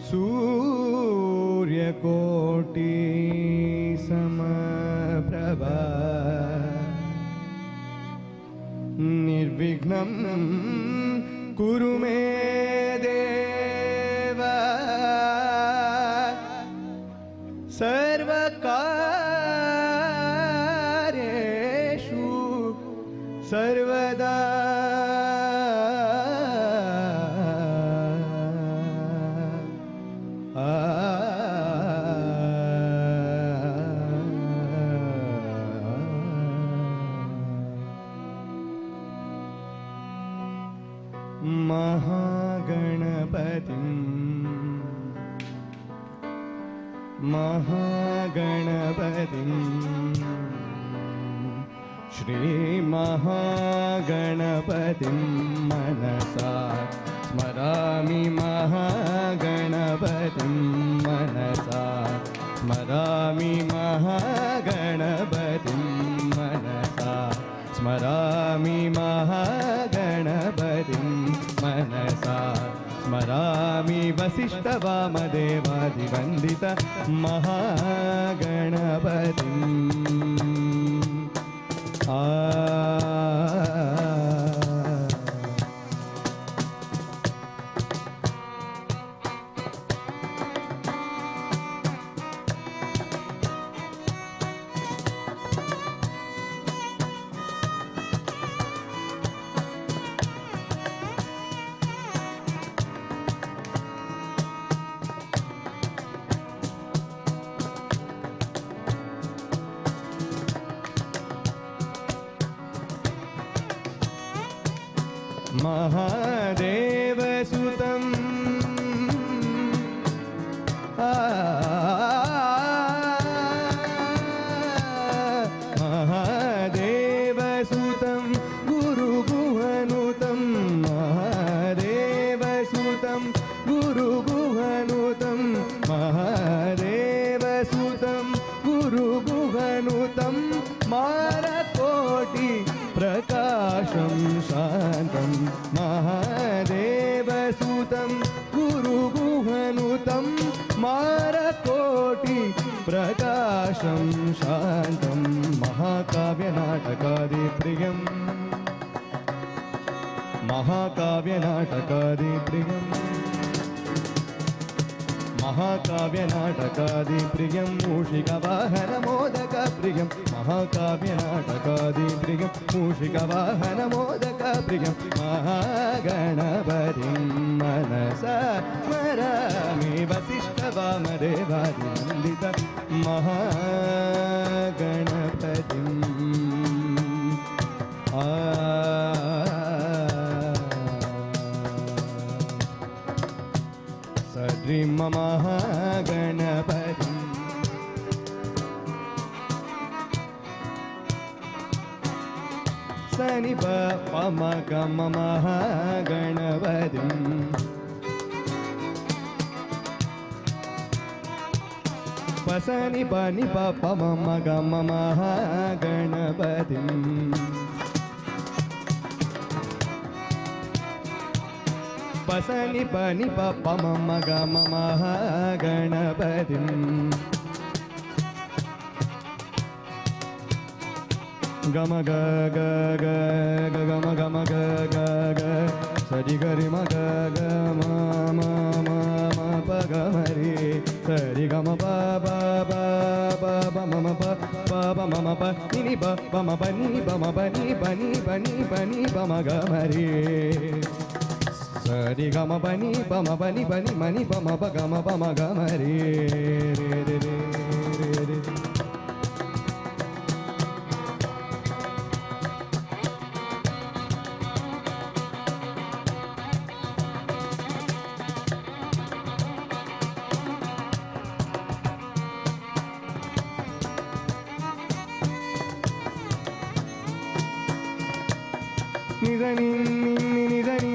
सूर्यकोटि समप्रभा निर्विघ्नं कुरु मे देव सर्वकार्येषु सर्वदा महागणपतिं श्रीमहागणपतिं मनसा स्मरामि महागणपतिं मनसा स्मरामि महागणपतिं मनसा स्मरामि महागणपतिं मनसा स्मरामि वसिष्ठवामदेवादिवन्दित महागणपतिम् महादेवसुतं महादेवसुतं गुरुगुहनुतं महादेवसुतं गुरुगुहनुतं महादेवसुतं गुरुगुहनुतं मारकोटि प्रकाशं शान्तं महादेवसुतं गुरुगुहनुतं मारकोटि प्रकाशं शान्तं महाकाव्यनाटकादिप्रियं महाकाव्यनाटकादिप्रियं महाकाव्यनाटकादिप्रियं मूषिकवाहनमोदकप्रियं महाकाव्यनाटकादिप्रियं मूषिकवाहनमोदकप्रियं महागणपतिं मनसा स्मरामि वसिष्ठवामदेवादिवन्दित महागणपतिम् सद्रिम महागणपतिम् सनि प म ग म महागणपतिम् पसनि प नि प प म ग म महागणपतिम् पसनि प नि प प म ग म महागणपतिम् गम ग ग ग ग गम गम ग ग ग सरि गरि म ग ग म म म म प ग म रे सरि गम प प प प प म म प प प म म प नि नि प प म प नि प म प नि प नि प नि प नि प म ग म रे सरि ग म प नि प म प नि प नि म नि प म प ग म प म ग म रे रे रे रे रे रे ನಿಧನಿ ನಿಧನಿ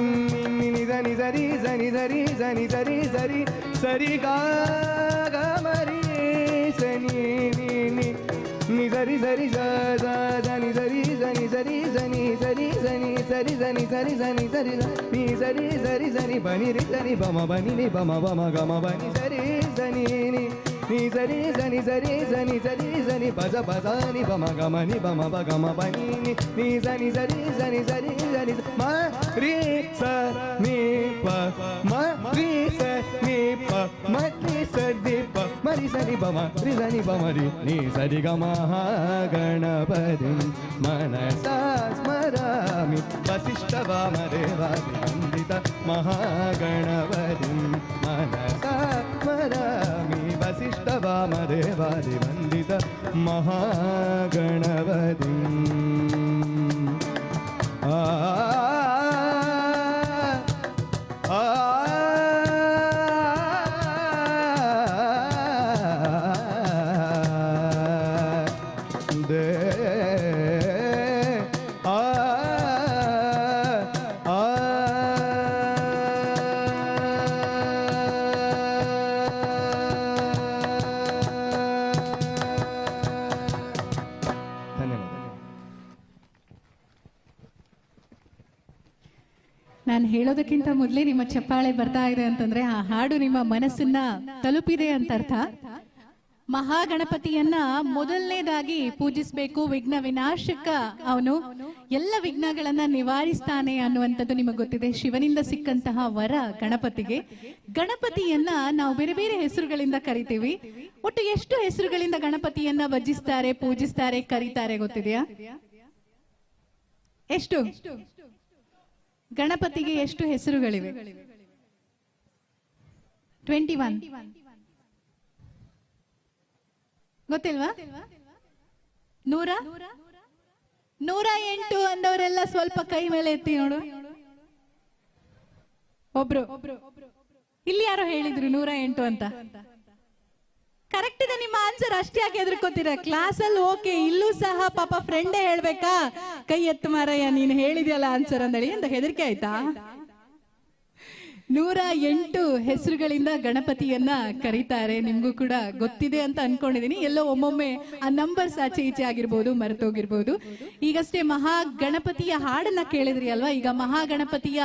ನಿಧನಿ ಸರಿ ಸನಿ ಸರಿ ಸನಿ ಸರಿ ಸರಿ ಸರಿ ಗ ಮರಿ ಸನಿ ನಿ ಸರಿ ಸರಿ ಸನಿ ಸರಿ ಸನಿ ಸರಿ ಸನಿ ಸರಿ ಸನಿ ಸರಿ ಸನಿ ಸರಿ ಸನಿ ಸರಿ ನೀ ಸರಿ ಸರಿ ಸನಿ ಬನಿ ರಿ ಸನಿ ಬಮ ಬನಿ ನಿ ಬಮ ಬಮ ಗಮ ಬನಿ ಸರಿ ಸನಿ ನೀ ಸರಿ ಸನಿ ಸರಿ ಸನಿ ಸರಿ ಸನಿ ಬಜ ಬಜ ನಿ ಬಮ ಗಮ ನಿ ಬಮ ಬ ಗಮ ಬನಿ ನೀ ಸನಿ ಸರಿ ಸನಿ ಸರಿ ಸನಿ ಮ ರಿ ಸ ನಿ ಪ ಮ ರಿ ಸ ನಿ ಪ ಮ ರಿ ಸ ದಿ ಪ ಮ ರಿ ಸನಿ ಬಮ ರಿ ಸನಿ ಬಮ ರಿ ನೀ ಸರಿ ಗಮ ಗಣಪತಿ ಮನಸಾ ಸ್ಮರಾಮಿ ವಸಿಷ್ಠ ವಾಮದೇವಾದಿ ವಂದಿತ ಮಹಾಗಣಪತಿ ಮನಸಾ ಸ್ಮರಾಮಿ ವಸಿಷ್ಠ ವಾಮದೇವಾದಿ ವಂದಿತ ಮಹಾಗಣಪತಿ ಆ ನಾನು ಹೇಳೋದಕ್ಕಿಂತ ಮೊದಲೇ ನಿಮ್ಮ ಚಪ್ಪಾಳೆ ಬರ್ತಾ ಇದೆ ಅಂತಂದ್ರೆ ಆ ಹಾಡು ನಿಮ್ಮ ಮನಸ್ಸನ್ನ ತಲುಪಿದೆ ಅಂತ ಅರ್ಥ. ಮಹಾಗಣಪತಿಯನ್ನ ಮೊದಲನೇದಾಗಿ ಪೂಜಿಸಬೇಕು. ವಿಘ್ನ ವಿನಾಶಕ ಅವನು, ಎಲ್ಲ ವಿಘ್ನಗಳನ್ನ ನಿವಾರಿಸ್ತಾನೆ ಅನ್ನುವಂಥದ್ದು ನಿಮಗೆ ಗೊತ್ತಿದೆ. ಶಿವನಿಂದ ಸಿಕ್ಕಂತಹ ವರ ಗಣಪತಿಗೆ. ಗಣಪತಿಯನ್ನ ನಾವು ಬೇರೆ ಬೇರೆ ಹೆಸರುಗಳಿಂದ ಕರಿತೀವಿ. ಒಟ್ಟು ಎಷ್ಟು ಹೆಸರುಗಳಿಂದ ಗಣಪತಿಯನ್ನ ಭಜಿಸ್ತಾರೆ, ಪೂಜಿಸ್ತಾರೆ, ಕರೀತಾರೆ ಗೊತ್ತಿದೆಯಾ? ಎಷ್ಟು? ಗಣಪತಿಗೆ ಎಷ್ಟು ಹೆಸರುಗಳಿವೆ? 21. ಗೊತ್ತಿಲ್ವಾ? 108 ಅಂದವರೆಲ್ಲ ಸ್ವಲ್ಪ ಕೈ ಮೇಲೆ ಎತ್ತಿ ನೋಡು. ಒಬ್ರು ಇಲ್ಲಿ ಯಾರೋ ಹೇಳಿದ್ರು 108 ಅಂತ. ಕರೆಕ್ಟ್ ಇದೆ ನಿಮ್ಮ ಆನ್ಸರ್. ಅಷ್ಟೇ ಯಾಕೆ ಹೆದರ್ಕೋತೀರ? ಕ್ಲಾಸಲ್ಲಿ ಓಕೆ, ಇಲ್ಲೂ ಸಹ ಪಾಪ ಫ್ರೆಂಡೇ ಹೇಳ್ಬೇಕಾ ಕೈ ಎತ್ತು ಮಾರಯ್ಯ ನೀನು ಹೇಳಿದ್ಯಲ್ಲ ಆನ್ಸರ್ ಅಂದಳಿ ಅಂತ ಹೆದರಿಕೆ ಆಯ್ತಾ? 108 ಹೆಸರುಗಳಿಂದ ಗಣಪತಿಯನ್ನ ಕರೀತಾರೆ. ನಿಮ್ಗೂ ಕೂಡ ಗೊತ್ತಿದೆ ಅಂತ ಅನ್ಕೊಂಡಿದೀನಿ. ಎಲ್ಲೋ ಒಮ್ಮೊಮ್ಮೆ ಆ ನಂಬರ್ಸ್ ಆಚೆ ಈಚೆ ಆಗಿರ್ಬೋದು, ಮರೆತೋಗಿರ್ಬೋದು. ಈಗಷ್ಟೇ ಮಹಾಗಣಪತಿಯ ಹಾಡನ್ನ ಕೇಳಿದ್ರಿ ಅಲ್ವಾ? ಈಗ ಮಹಾಗಣಪತಿಯ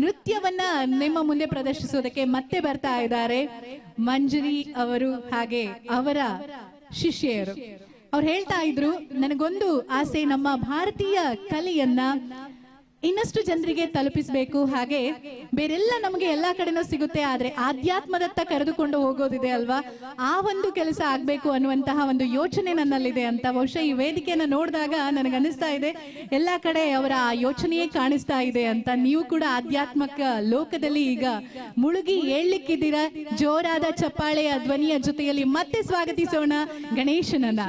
ನೃತ್ಯವನ್ನ ನಿಮ್ಮ ಮುಂದೆ ಪ್ರದರ್ಶಿಸೋದಕ್ಕೆ ಮತ್ತೆ ಬರ್ತಾ ಇದ್ದಾರೆ ಮಂಜರಿ ಅವರು, ಹಾಗೆ ಅವರ ಶಿಷ್ಯರು. ಅವ್ರು ಹೇಳ್ತಾ ಇದ್ರು, ನನಗೊಂದು ಆಸೆ, ನಮ್ಮ ಭಾರತೀಯ ಕಲೆಯನ್ನ ಇನ್ನಷ್ಟು ಜನರಿಗೆ ತಲುಪಿಸಬೇಕು. ಹಾಗೆ ಬೇರೆಲ್ಲ ನಮಗೆ ಎಲ್ಲಾ ಕಡೆನೂ ಸಿಗುತ್ತೆ, ಆದ್ರೆ ಆಧ್ಯಾತ್ಮದತ್ತ ಕರೆದುಕೊಂಡು ಹೋಗೋದಿದೆ ಅಲ್ವಾ, ಆ ಒಂದು ಕೆಲಸ ಆಗ್ಬೇಕು ಅನ್ನುವಂತಹ ಒಂದು ಯೋಚನೆ ನನ್ನಲ್ಲಿದೆ ಅಂತ. ಬಹುಶಃ ಈ ವೇದಿಕೆಯನ್ನ ನೋಡಿದಾಗ ನನಗನ್ನಿಸ್ತಾ ಇದೆ ಎಲ್ಲಾ ಕಡೆ ಅವರ ಆ ಯೋಚನೆಯೇ ಕಾಣಿಸ್ತಾ ಇದೆ ಅಂತ. ನೀವು ಕೂಡ ಆಧ್ಯಾತ್ಮಿಕ ಲೋಕದಲ್ಲಿ ಈಗ ಮುಳುಗಿ ಏಳ್ಲಿಕ್ಕಿದ್ದೀರಾ. ಜೋರಾದ ಚಪ್ಪಾಳೆಯ ಧ್ವನಿಯ ಜೊತೆಯಲ್ಲಿ ಮತ್ತೆ ಸ್ವಾಗತಿಸೋಣ ಗಣೇಶನನ್ನ.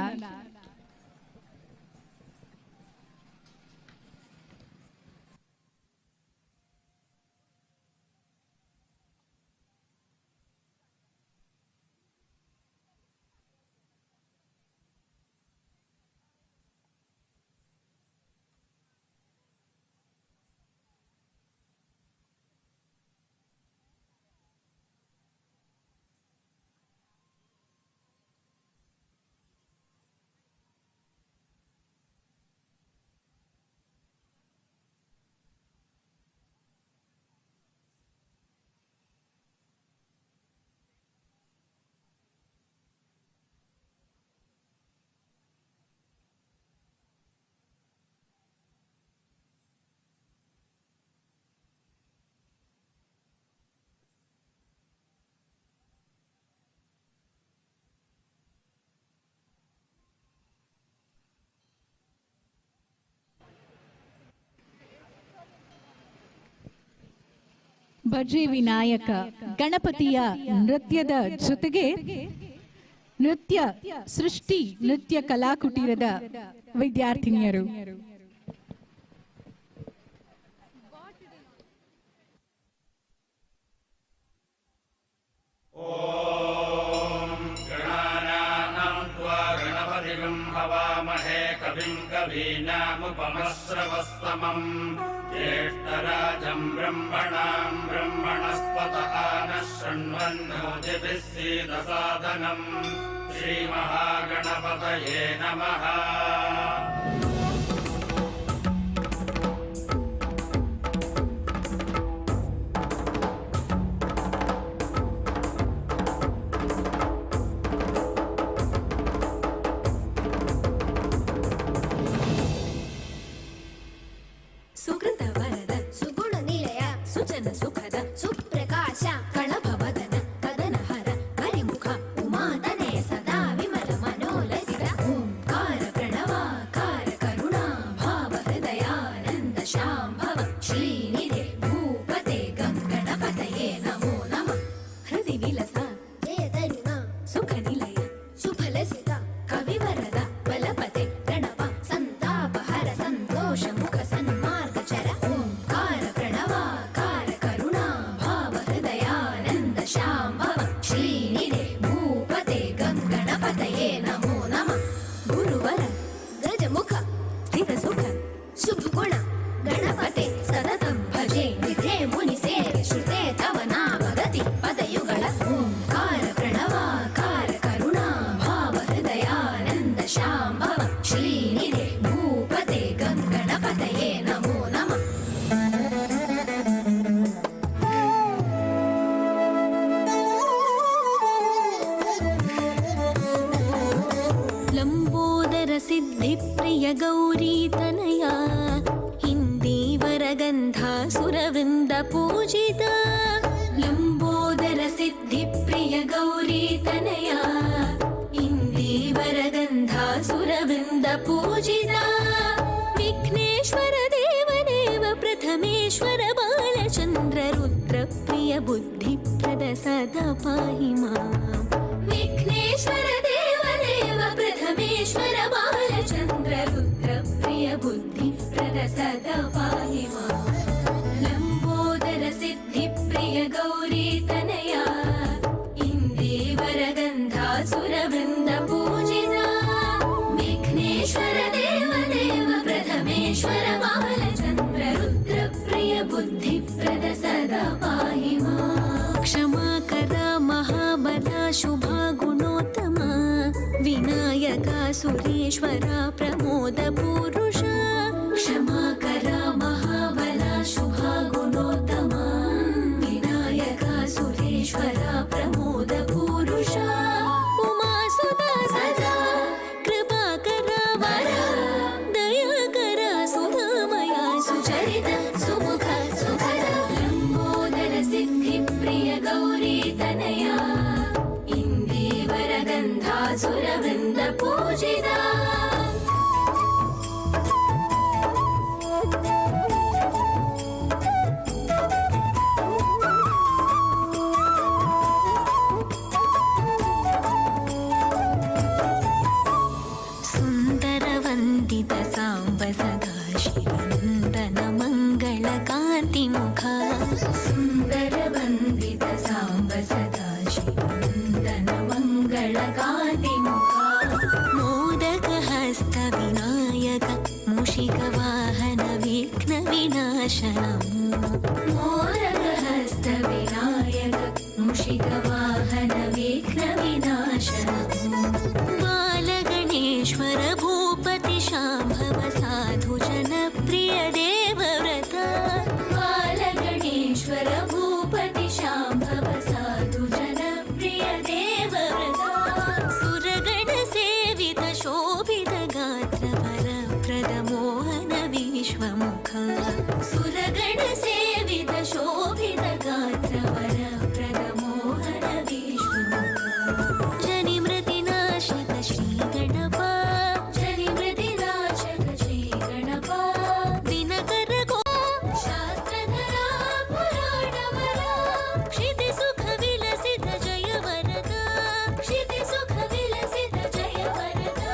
ಭಜೆ ವಿನಾಯಕ ಗಣಪತಿಯ ನೃತ್ಯದ ಜೊತೆಗೆ ನೃತ್ಯ ಸೃಷ್ಟಿ ನೃತ್ಯ ಕಲಾಕುಟೀರದ ವಿದ್ಯಾರ್ಥಿನಿಯರು. हवामहे कविं कवीनामुपमश्रवस्तमम् ज्येष्ठराजं ब्रह्मणां ब्रह्मणस्पत नः शृण्वन्नोतिभिः सीदसादनम् श्रीमहागणपतये नमः। ಸುಕೃತ ವರದ ಸುಗುಣ ನಿಲಯ ಸುಜನ ಸುಖದ ಸುಪ್ರಕಾಶ ಕಳಭವದನ ಕದನಹರ ಹರಿಮುಖ ಉಮಾತನಯ ಸದಾ ವಿಮಲ ಮನೋಲಸಿತ ಓಂಕಾರ ಪ್ರಣವಾಕಾರ ಕರುಣಾ ಭಾವ ಹೃದಯಾನಂದ ಶಾಂಭವ ಶ್ರೀನಿಧೆ ಭೂಪತೆ ಗಂಗಣಪತಯೇ ನಮೋ ನಮಃ। ಹೃದಿ ವಿಲಸ ಜಯ ತರುಣ ಸುಖ ನಿಲಯ ಶುಭಲಸಿತ ಕವಿವರದ ಬಲಪತೆ ಪ್ರಣವ ಸಂತಾಪಹರ ಸಂತೋಷ ಮುಖ ಸನ್ಮಾರ್ಗಚರ ಓಂಕಾರ ಪ್ರಣವಾಕಾರ ಕರುಣಾ ಭಾವ ಹೃದಯಾನಂದ ಶಾಂಭವ ಶ್ರೀನಿಧೆ ಭೂಪತೆ ಗಂಗಣಪತಯೇ ನಮೋ ನಮಃ। ಗುರುವರ ಗಜಮುಖ ಸ್ಥಿತ ಸುಖ ಶುಭ ಗುಣ ಗಣಪತೆ ಸತತಂ ಭಜೆ ನಿಧೆ ಮುನಿ ಸೇವೆ ಶ್ರುತೆ ತವ ನಾಮಗತಿ ಪದಯುಗಳ ಓಂಕಾರ ಪ್ರಣವಾಕಾರ ಕರುಣಾ ಭಾವ ಹೃದಯಾನಂದ ಶಾಂಭವ ಶ್ರೀನಿಧೆ ಭೂಪತೆ ಗಂಗಣಪತಯೇ ನಮೋ ನಮಃ। ಲಂಬೋದರ ಸಿದ್ಧಿ ಪ್ರಿಯ ಗೌರಿ ತನಯ ಹಿಂದೀವರ ಗಂಧಾಸುರವೃಂದ ಪೂಜಿತ ಲಂಬೋದರ ಸಿದ್ಧಿ ಪ್ರಿಯ ಗೌರಿ ತನಯ ಇಂದೀವರ ಗಂಧಾಸುರವೃಂದ ಪೂಜಿತ ವಿಘ್ನೇಶ್ವರ ದೇವದೇವ ಪ್ರಥಮೇಶ್ವರ ಬಾಲಚಂದ್ರ ರುದ್ರ ಪ್ರಿಯ ಬುದ್ಧಿ ಪ್ರದ ಸದಾ ಪಾಹಿ ಮಾಂ। ವಿಘ್ನೇಶ್ವರ ದೇವದೇವ ಪ್ರಥಮೇಶ್ವರ ಬಾಲಚಂದ್ರ ರುದ್ರ ಪ್ರಿಯ ಬುದ್ಧಿ ಪ್ರದ ಸದಾ ಪಾಹಿ ಮಾಂ। ಲಂಬೋದರ ಸಿದ್ಧಿ ಪ್ರಿಯ ಗೌರಿ ತನಯ ಇಂದೀವರ ಗಂಧಾಸುರವೃಂದ ಪೂಜಿತ ವಿಘ್ನೇಶ್ವರ ದೇವದೇವ ಪ್ರಥಮೇಶ್ವರ ಬಾಲಚಂದ್ರ ರುದ್ರ ಪ್ರಿಯ ಬುದ್ಧಿ ಪ್ರದ ಸದಾ ಪಾಹಿ ಮಾಂ। ಕ್ಷಮಾಕರ ಮಹಾಬಲ ಶುಭ ಗುಣೋತ್ತಮ ವಿನಾಯಕ ಸುರೇಶ್ವರ ಪ್ರಮೋದ ಪುರುಷ ಕ್ಷಮಾಕರ ಮಹಾಬಲ ಶುಭ ಗುಣೋತ್ತಮ ವಿನಾಯಕ ಸುರೇಶ್ವರ ಪ್ರಮೋದ ಪುರುಷ ಉಮಾಸುತ ಸದಾ ಕೃಪಾಕರ ವರ ದಯಾಕರ ಸುಧಾಮಯ ಸುಚರಿತ ಸುಮುಖ ಸುಖದ ಲಂಬೋದರ ಸಿದ್ಧಿ ಪ್ರಿಯ ಗೌರಿ ತನಯ ಇಂದೀವರ ಗಂಧಾಸುರವೃಂದ ಪೂಜಿತ ಸುಂದರ ವಂದಿತ ಸಾಂಬ ಸದಾ ಶಿವನಂದನ ಮಂಗಳ ಕಾಂತಿ ಮುಖ ಸುಂದರ ವಂದಿತ ಸಾಂಬ ಸದಾ ಶಿವನಂದನ ಮಂಗಳ ಕಾಂತಿ ಮುಖ ಮೋದಕ ಹಸ್ತ ವಿನಾಯಕ ಮೂಷಿಕ ವಾಹನ ವಿಘ್ನ ವಿನಾಶನ ಮೋದಕ ಹಸ್ತ ವಿನಾಯಕ ಮೂಷಿಕ ವಾಹನ ವಿಘ್ನ ವಿನಾಶನ ಬಾಲಗಣೇಶ್ವರ ಭೂಪತಿ ಶಾಂಭವ ಸಾಧು ಜನಪ್ರಿಯ ದೇವವ್ರತ ಬಾಲಗಣೇಶ್ವರ ಭೂಪತಿ ಶಾಂಭವ ಸಾಧು ಜನಪ್ರಿಯ ದೇವವ್ರತ ಸುರಗಣ ಸೇವಿತ ಶೋಭಿತ ಗಾತ್ರ ವರಪ್ರದ ಮೋಹನ ವಿಶ್ವಮುಖ ಸುರಗಣ ಸೇವಿತ ಶೋಭಿತ ಗಾತ್ರ ವರಪ್ರದ ಮೋಹನ ವಿಶ್ವಮುಖ ಜನಿಮೃತಿ ನಾಶಕ ಶ್ರೀ ಗಣಪ ಜನಿಮೃತಿ ನಾಶಕ ಶ್ರೀ ಗಣಪ ದಿನಕರ ಗೋ ಶಾಸ್ತ್ರಧರ ಪುರಾಣವರ ಕ್ಷಿತಿ ಸುಖ ವಿಲಸಿತ ಜಯ ವರದ ಕ್ಷಿತಿ ಸುಖ ವಿಲಸಿತ ಜಯ ವರದ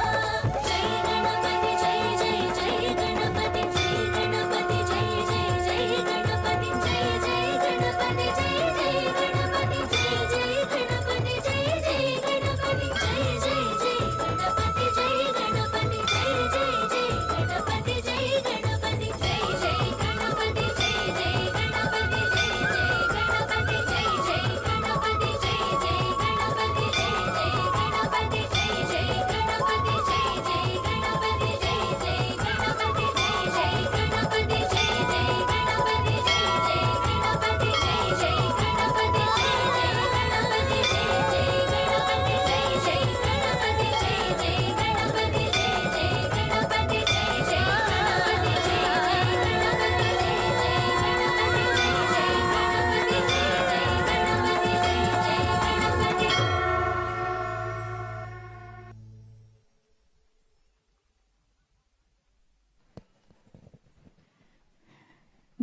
ಜಯ ಗಣಪತಿ ಜಯ ಜಯ ಜಯ ಗಣಪತಿ ಜಯ ಗಣಪತಿ ಜಯ ಜಯ ಜಯ ಗಣಪತಿ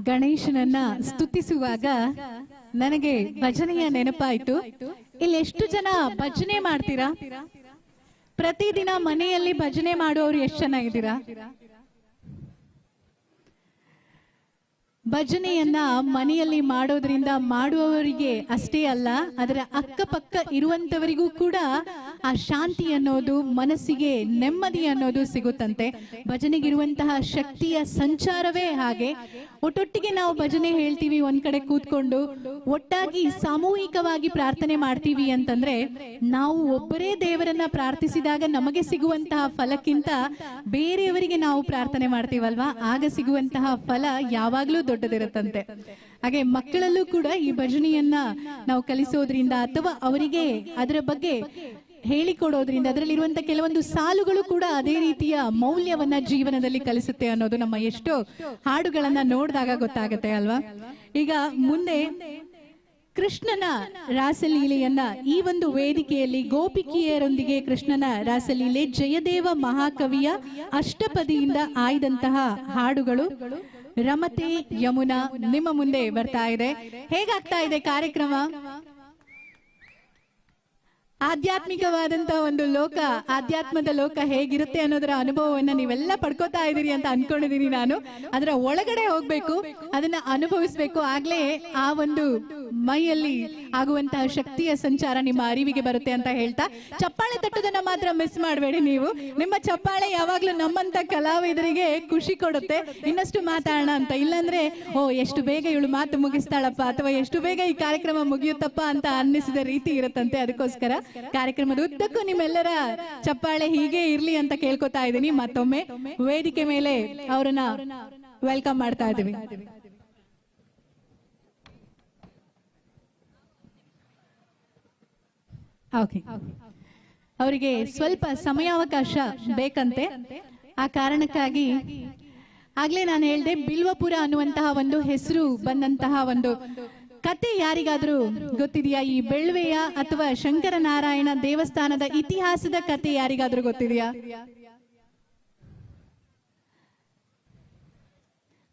ಗಣೇಶನನ್ನ ಸ್ತುತಿಸುವಾಗ ನನಗೆ ಭಜನೆಯ ನೆನಪಾಯ್ತು. ಇಲ್ಲಿ ಎಷ್ಟು ಜನ ಭಜನೆ ಮಾಡ್ತೀರಾ? ಪ್ರತಿದಿನ ಮನೆಯಲ್ಲಿ ಭಜನೆ ಮಾಡುವವರು ಎಷ್ಟು ಜನ ಇದ್ದೀರಾ? ಭಜನೆಯನ್ನ ಮನೆಯಲ್ಲಿ ಮಾಡೋದ್ರಿಂದ ಮಾಡುವವರಿಗೆ ಅಷ್ಟೇ ಅಲ್ಲ, ಅದರ ಅಕ್ಕಪಕ್ಕ ಇರುವಂತವರಿಗೂ ಕೂಡ ಆ ಶಾಂತಿ ಅನ್ನೋದು, ಮನಸ್ಸಿಗೆ ನೆಮ್ಮದಿ ಅನ್ನೋದು ಸಿಗುತ್ತಂತೆ. ಭಜನೆಗಿರುವಂತಹ ಶಕ್ತಿಯ ಸಂಚಾರವೇ ಹಾಗೆ. ಒಟ್ಟೊಟ್ಟಿಗೆ ನಾವು ಭಜನೆ ಹೇಳ್ತೀವಿ ಒಂದ್ ಕಡೆ ಕೂತ್ಕೊಂಡು, ಒಟ್ಟಾಗಿ ಸಾಮೂಹಿಕವಾಗಿ ಪ್ರಾರ್ಥನೆ ಮಾಡ್ತೀವಿ ಅಂತಂದ್ರೆ, ನಾವು ಒಬ್ಬರೇ ದೇವರನ್ನ ಪ್ರಾರ್ಥಿಸಿದಾಗ ನಮಗೆ ಸಿಗುವಂತಹ ಫಲಕ್ಕಿಂತ ಬೇರೆಯವರಿಗೆ ನಾವು ಪ್ರಾರ್ಥನೆ ಮಾಡ್ತೀವಲ್ವಾ, ಆಗ ಸಿಗುವಂತಹ ಫಲ ಯಾವಾಗ್ಲೂ ದೊಡ್ಡದಿರುತ್ತಂತೆ. ಹಾಗೆ ಮಕ್ಕಳಲ್ಲೂ ಕೂಡ ಈ ಭಜನೆಯನ್ನ ನಾವು ಕಲಿಸೋದ್ರಿಂದ ಅಥವಾ ಅವರಿಗೆ ಅದರ ಬಗ್ಗೆ ಹೇಳಿಕೊಡೋದ್ರಿಂದ ಅದರಲ್ಲಿರುವಂತ ಕೆಲವೊಂದು ಸಾಲುಗಳು ಕೂಡ ಅದೇ ರೀತಿಯ ಮೌಲ್ಯವನ್ನ ಜೀವನದಲ್ಲಿ ಕಲಿಸುತ್ತೆ ಅನ್ನೋದು ನಮ್ಮ ಎಷ್ಟೋ ಹಾಡುಗಳನ್ನ ನೋಡಿದಾಗ ಗೊತ್ತಾಗುತ್ತೆ ಅಲ್ವಾ. ಈಗ ಮುಂದೆ ಕೃಷ್ಣನ ರಾಸಲೀಲೆಯನ್ನ ಈ ಒಂದು ವೇದಿಕೆಯಲ್ಲಿ ಗೋಪಿಕಿಯರೊಂದಿಗೆ ಕೃಷ್ಣನ ರಾಸಲೀಲೆ ಜಯದೇವ ಮಹಾಕವಿಯ ಅಷ್ಟಪದಿಯಿಂದ ಆಯ್ದಂತಹ ಹಾಡುಗಳು ರಮತೆ ಯಮುನಾ ನಿಮ್ಮ ಮುಂದೆ ಬರ್ತಾ ಇದೆ. ಹೇಗಾಗ್ತಾ ಇದೆ ಕಾರ್ಯಕ್ರಮ? ಆಧ್ಯಾತ್ಮಿಕವಾದಂತಹ ಒಂದು ಲೋಕ, ಆಧ್ಯಾತ್ಮದ ಲೋಕ ಹೇಗಿರುತ್ತೆ ಅನ್ನೋದರ ಅನುಭವವನ್ನ ನೀವೆಲ್ಲ ಪಡ್ಕೋತಾ ಇದ್ದೀರಿ ಅಂತ ಅನ್ಕೊಂಡಿದೀನಿ ನಾನು. ಅದರ ಒಳಗಡೆ ಹೋಗ್ಬೇಕು, ಅದನ್ನ ಅನುಭವಿಸ್ಬೇಕು, ಆಗ್ಲೇ ಆ ಒಂದು ಮೈಯಲ್ಲಿ ಆಗುವಂತಹ ಶಕ್ತಿಯ ಸಂಚಾರ ನಿಮ್ಮ ಅರಿವಿಗೆ ಬರುತ್ತೆ ಅಂತ ಹೇಳ್ತಾ, ಚಪ್ಪಾಳೆ ತಟ್ಟೋದನ್ನ ಮಾತ್ರ ಮಿಸ್ ಮಾಡಬೇಡಿ ನೀವು. ನಿಮ್ಮ ಚಪ್ಪಾಳೆ ಯಾವಾಗ್ಲೂ ನಮ್ಮಂತ ಕಲಾವಿದರಿಗೆ ಖುಷಿ ಕೊಡುತ್ತೆ, ಇನ್ನಷ್ಟು ಮಾತಾಡೋಣ ಅಂತ. ಇಲ್ಲಾಂದ್ರೆ ಓ ಎಷ್ಟು ಬೇಗ ಇವಳು ಮಾತು ಮುಗಿಸ್ತಾಳಪ್ಪ ಅಥವಾ ಎಷ್ಟು ಬೇಗ ಈ ಕಾರ್ಯಕ್ರಮ ಮುಗಿಯುತ್ತಪ್ಪ ಅಂತ ಅನ್ನಿಸಿದ ರೀತಿ ಇರುತ್ತಂತೆ. ಅದಕ್ಕೋಸ್ಕರ ಕಾರ್ಯಕ್ರಮದ ಉದ್ದಕ್ಕೂ ನಿಮ್ಮೆಲ್ಲರ ಚಪ್ಪಾಳೆ ಹೀಗೆ ಇರ್ಲಿ ಅಂತ ಕೇಳ್ಕೊತಾ ಇದ್ದೀನಿ. ಮತ್ತೊಮ್ಮೆ ವೇದಿಕೆ ಮೇಲೆ ಅವರನ್ನ ವೆಲ್ಕಮ್ ಮಾಡ್ತಾ ಇದ್ದೀವಿ. ಅವರಿಗೆ ಸ್ವಲ್ಪ ಸಮಯಾವಕಾಶ ಬೇಕಂತೆ. ಆ ಕಾರಣಕ್ಕಾಗಿ ಆಗ್ಲೇ ನಾನು ಹೇಳ್ದೆ, ಬಿಲ್ವಪುರ ಅನ್ನುವಂತಹ ಒಂದು ಹೆಸರು ಬಂದಂತಹ ಒಂದು ಕತೆ ಯಾರಿಗಾದ್ರೂ ಗೊತ್ತಿದೆಯಾ? ಈ ಬೆಳ್ವೆಯ ಅಥವಾ ಶಂಕರನಾರಾಯಣ ದೇವಸ್ಥಾನದ ಇತಿಹಾಸದ ಕತೆ ಯಾರಿಗಾದ್ರೂ ಗೊತ್ತಿದೆಯಾ?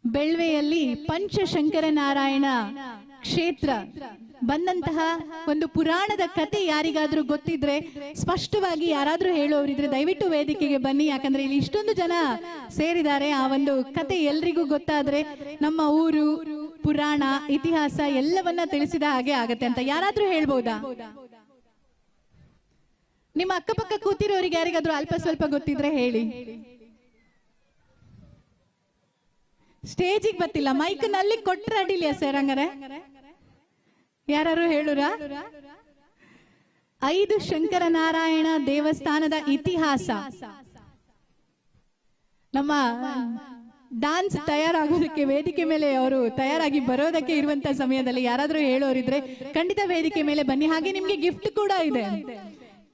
ಬೆಳ್ವೆಯಲ್ಲಿ ಪಂಚಶಂಕರನಾರಾಯಣ ಕ್ಷೇತ್ರ ಬಂದಂತಹ ಒಂದು ಪುರಾಣದ ಕತೆ ಯಾರಿಗಾದ್ರೂ ಗೊತ್ತಿದ್ರೆ, ಸ್ಪಷ್ಟವಾಗಿ ಯಾರಾದ್ರೂ ಹೇಳೋರಿದ್ರೆ ದಯವಿಟ್ಟು ವೇದಿಕೆಗೆ ಬನ್ನಿ. ಯಾಕಂದ್ರೆ ಇಲ್ಲಿ ಇಷ್ಟೊಂದು ಜನ ಸೇರಿದ್ದಾರೆ. ಆ ಒಂದು ಕತೆ ಎಲ್ರಿಗೂ ಗೊತ್ತಾದ್ರೆ ನಮ್ಮ ಊರು, ಪುರಾಣ, ಇತಿಹಾಸ ಎಲ್ಲವನ್ನ ತಿಳಿಸಿದ ಹಾಗೆ ಆಗತ್ತೆ ಅಂತ ಯಾರಾದ್ರೂ ಹೇಳ್ಬೋದಾ? ನಿಮ್ಮ ಅಕ್ಕಪಕ್ಕ ಕೂತಿರೋರಿಗೆ ಯಾರಿಗಾದ್ರೂ ಅಲ್ಪ ಸ್ವಲ್ಪ ಗೊತ್ತಿದ್ರೆ ಹೇಳಿ. ಸ್ಟೇಜಿಗೆ ಬರ್ತಿಲ್ಲ, ಮೈಕ್ ನಲ್ಲಿ ಕೊಟ್ರೆ ಅಡಿಲಿಯಾ ಸರ್? ಹಂಗಾರೆ ಯಾರು ಹೇಳುರಾ? 5 ಶಂಕರನಾರಾಯಣ ದೇವಸ್ಥಾನದ ಇತಿಹಾಸ. ನಮ್ಮ ಡಾನ್ಸ್ ತಯಾರಾಗೋದಕ್ಕೆ ವೇದಿಕೆ ಮೇಲೆ ಅವರು ತಯಾರಾಗಿ ಬರೋದಕ್ಕೆ ಇರುವಂತ ಸಮಯದಲ್ಲಿ ಯಾರಾದ್ರೂ ಹೇಳೋರಿದ್ರೆ ಖಂಡಿತ ವೇದಿಕೆ ಮೇಲೆ ಬನ್ನಿ. ಹಾಗೆ ನಿಮ್ಗೆ ಗಿಫ್ಟ್ ಕೂಡ ಇದೆ.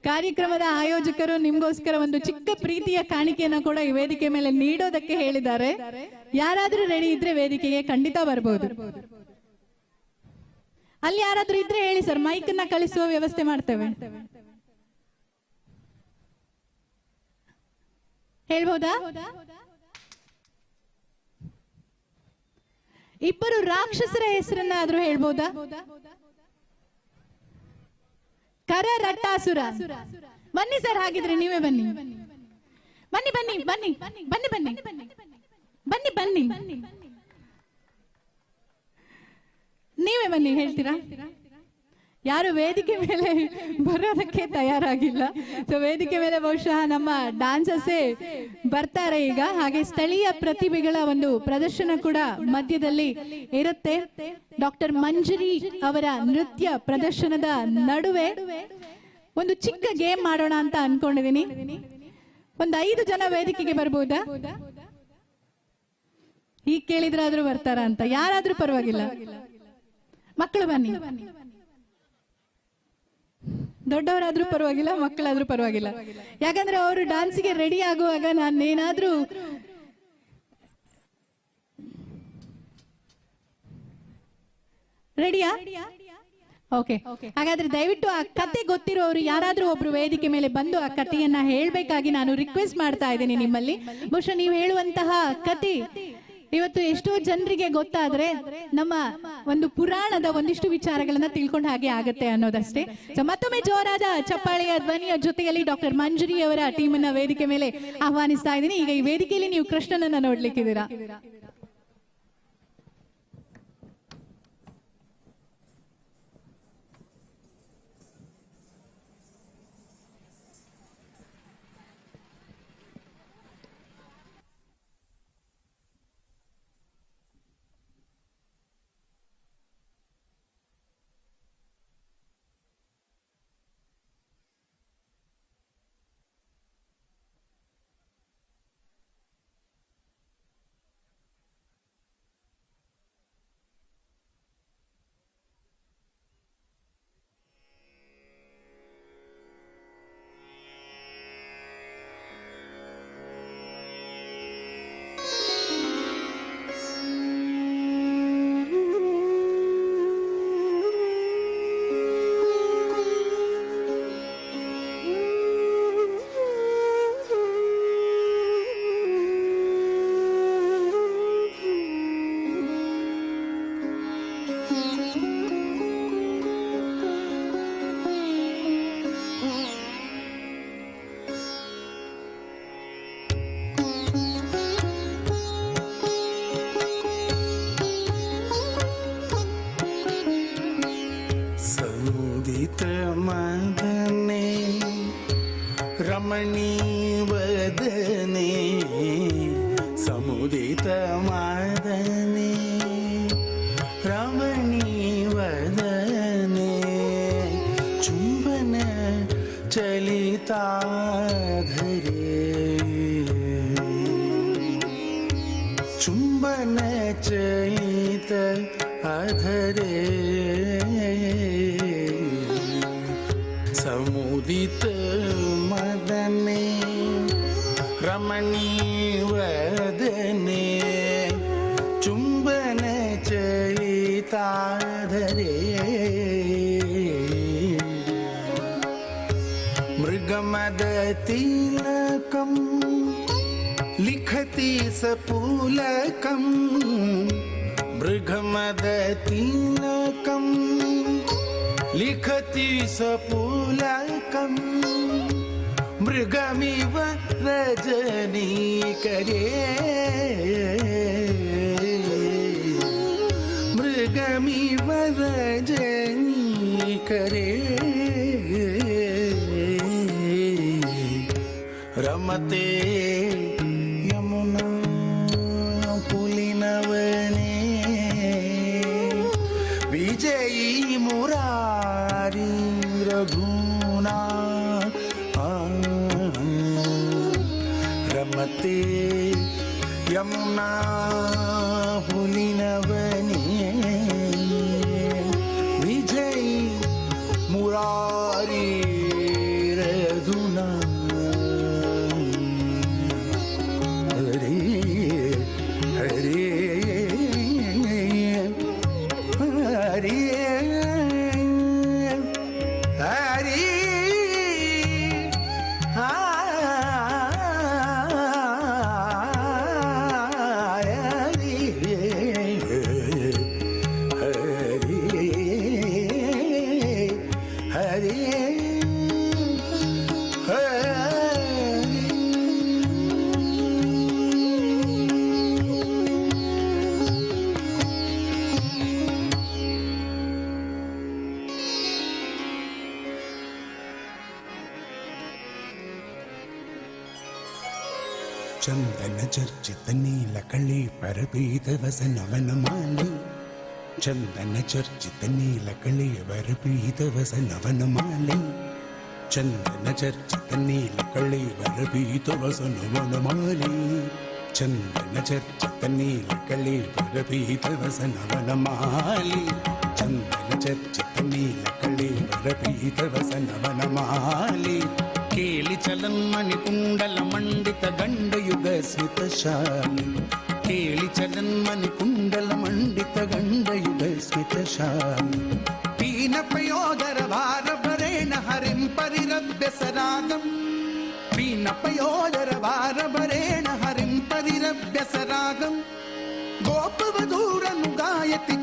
ಕಾರ್ಯಕ್ರಮದ ಆಯೋಜಕರು ನಿಮ್ಗೋಸ್ಕರ ಒಂದು ಚಿಕ್ಕ ಪ್ರೀತಿಯ ಕಾಣಿಕೆಯನ್ನ ಕೂಡ ಈ ವೇದಿಕೆ ಮೇಲೆ ನೀಡೋದಕ್ಕೆ ಹೇಳಿದ್ದಾರೆ. ಯಾರಾದ್ರೂ ರೆಡಿ ಇದ್ರೆ ವೇದಿಕೆಗೆ ಖಂಡಿತ ಬರ್ಬೋದು. ಅಲ್ಲಿ ಯಾರಾದ್ರೂ ಇದ್ರೆ ಹೇಳಿ ಸರ್, ಮೈಕ್ ನ ಕಳಿಸುವ ವ್ಯವಸ್ಥೆ ಮಾಡ್ತೇವೆ. ಹೇಳ್ಬೋದಾ? ಇಬ್ಬರು ರಾಕ್ಷಸರ ಹೆಸರನ್ನ ಆದ್ರೂ ಹೇಳ್ಬೋದಾ? ಕರರಟ್ಟಾಸುರ. ಬನ್ನಿ ಸರ್, ಹಾಗಿದ್ರೆ ನೀವೇ ಬನ್ನಿ. ಬನ್ನಿ ಬನ್ನಿ ಬನ್ನಿ ಬನ್ನಿ ಬನ್ನಿ ಬನ್ನಿ ಬನ್ನಿ ನೀವೇ ಬನ್ನಿ. ಹೇಳ್ತೀರಾ? ಯಾರು ವೇದಿಕೆ ಮೇಲೆ ಬರೋದಕ್ಕೆ ತಯಾರಾಗಿಲ್ಲ. ಸೊ ವೇದಿಕೆ ಮೇಲೆ ಬಹುಶಃ ನಮ್ಮ ಡಾನ್ಸರ್ಸೇ ಬರ್ತಾರೆ ಈಗ. ಹಾಗೆ ಸ್ಥಳೀಯ ಪ್ರತಿಭೆಗಳ ಒಂದು ಪ್ರದರ್ಶನ ಕೂಡ ಮಧ್ಯದಲ್ಲಿ ಇರುತ್ತೆ. ಡಾಕ್ಟರ್ ಮಂಜರಿ ಅವರ ನೃತ್ಯ ಪ್ರದರ್ಶನದ ನಡುವೆ ಒಂದು ಚಿಕ್ಕ ಗೇಮ್ ಮಾಡೋಣ ಅಂತ ಅನ್ಕೊಂಡಿದೀನಿ. ಒಂದು 5 ಜನ ವೇದಿಕೆಗೆ ಬರ್ಬೋದಾ? ಈಗ ಕೇಳಿದ್ರಾದ್ರೂ ಬರ್ತಾರ ಅಂತ. ಯಾರಾದ್ರೂ ಪರವಾಗಿಲ್ಲ, ಮಕ್ಕಳು ಬನ್ನಿ. ದೊಡ್ಡವರಾದ್ರೂ ಪರವಾಗಿಲ್ಲ, ಮಕ್ಕಳಾದ್ರೂ ಪರವಾಗಿಲ್ಲ. ಯಾಕಂದ್ರೆ ಅವರು ಡಾನ್ಸ್ಗೆ ರೆಡಿ ಆಗುವಾಗ ನಾನೇನಾದ್ರೂ ರೆಡಿಯಾ? ಓಕೆ, ಹಾಗಾದ್ರೆ ದಯವಿಟ್ಟು ಆ ಕತೆ ಗೊತ್ತಿರೋರು ಯಾರಾದ್ರೂ ಒಬ್ರು ವೇದಿಕೆ ಮೇಲೆ ಬಂದು ಆ ಕಥೆಯನ್ನ ಹೇಳ್ಬೇಕಾಗಿ ನಾನು ರಿಕ್ವೆಸ್ಟ್ ಮಾಡ್ತಾ ಇದ್ದೀನಿ ನಿಮ್ಮಲ್ಲಿ. ಬಹುಶಃ ನೀವು ಹೇಳುವಂತಹ ಕತೆ ಇವತ್ತು ಎಷ್ಟೋ ಜನರಿಗೆ ಗೊತ್ತಾದ್ರೆ ನಮ್ಮ ಒಂದು ಪುರಾಣದ ಒಂದಿಷ್ಟು ವಿಚಾರಗಳನ್ನ ತಿಳ್ಕೊಂಡ ಹಾಗೆ ಆಗತ್ತೆ ಅನ್ನೋದಷ್ಟೇ. ಸೊ ಮತ್ತೊಮ್ಮೆ ಜೋರಾದ ಚಪ್ಪಾಳೆಯ ಧ್ವನಿಯ ಜೊತೆಯಲ್ಲಿ ಡಾಕ್ಟರ್ ಮಂಜರಿ ಅವರ ಟೀಮ್ ಅನ್ನ ವೇದಿಕೆ ಮೇಲೆ ಆಹ್ವಾನಿಸ್ತಾ ಇದ್ದೀನಿ. ಈಗ ಈ ವೇದಿಕೆಯಲ್ಲಿ ನೀವು ಕೃಷ್ಣನನ್ನ ನೋಡ್ಲಿಕ್ಕಿದ್ದೀರಾ. मदने रमणी वदने समुदित मदने रमणी वदने चुंबन चलिता धरे चुंबन चलित अधरे समुदित मदने रमणी वदने चुंबन चलिताधरे मृगमदतिलकं लिखति सपुलकं मृगमदतिलकं लिखति सपुलकं मृगमिव रजनीकरे मृगमिव रजनीकरे रमते यमुना पुलिनवने विजयी मुरारी रघुना रमते यमुना पुलिनवने विजयी मुरारी रघुना हरे हरे हरे हरे चंदन चर्चित नीलकळि परपीत वसनवनमाली चंदन चर्चित नीलकळि परपीत वसनवनमाली चंदन चर्चित नीलकळि परपीत वसनवनमाली चंदन चर्चित नीलकळि परपीत वसनवनमाली चंदन चर्चित नीलकळि परपीत वसनवनमाली केली चलन्मणि कुंडल मंडित गंडयुग स्मितशाली केली चलन्मणि कुंडल मंडित गंडयुग स्मितशाली पीन पयोदर भार भरेण हरिं परिरभ्य सरागं पीन पयोदर भार भरेण हरिं परिरभ्य सरागं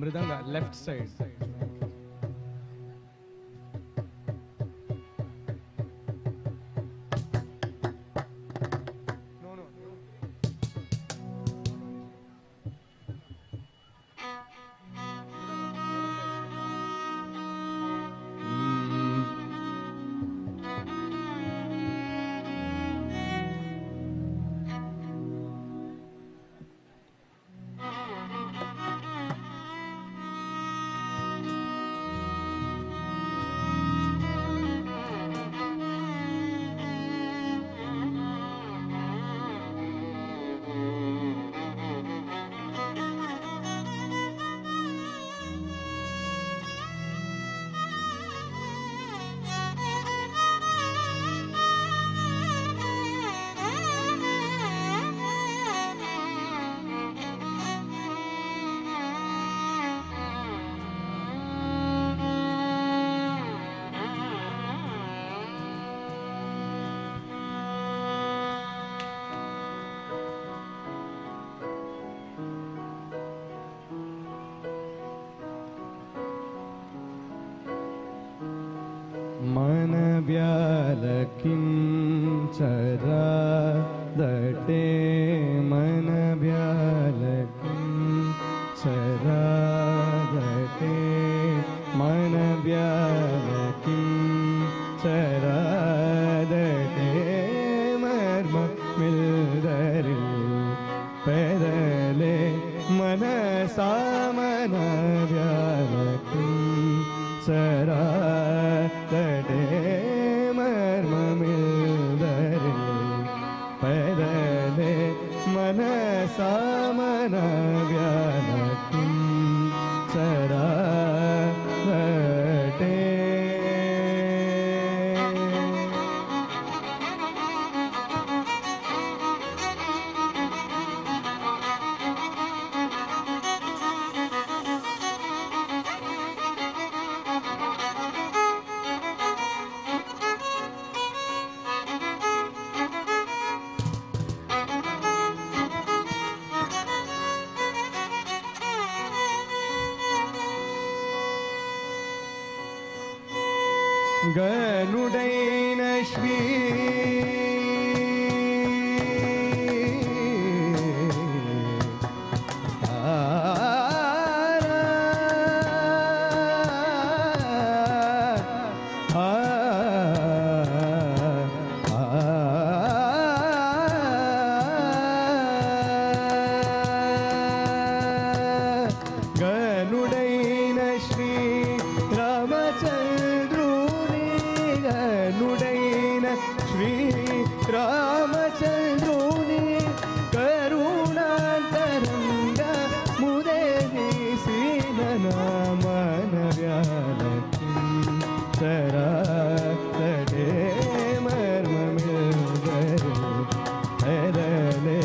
ಮೃದಂಗ ಲೆಫ್ಟ್ ಸೈಡ್. मनव्यालकिंचरा दटे मनव्यालकिंचरा दटे मनव्यालकिंचरा दटे मर्म मिल्दरिल पैदले मनसा मनव्यालकिंचरा दटे मर्ममिल्दरिल पैदले मनसा मनव्यालकिंचरा दटे. ಗನುಡೈನ ಶ್ರೀ ಗನುಡೈನ ಶ್ರೀ ರಾಮಚಂದ್ರುನಿ ಗನುಡೈನ ಶ್ರೀ ರಾಮಚಂದ್ರುನಿ ಕರುಣಾಂತರಂಗ ಮುದೇಸಿ मनव्यालकिंचरा दटे मर्ममिल्दरिल पैदले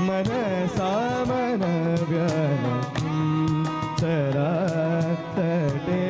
मनसा मनव्यालकिंचरा दटे.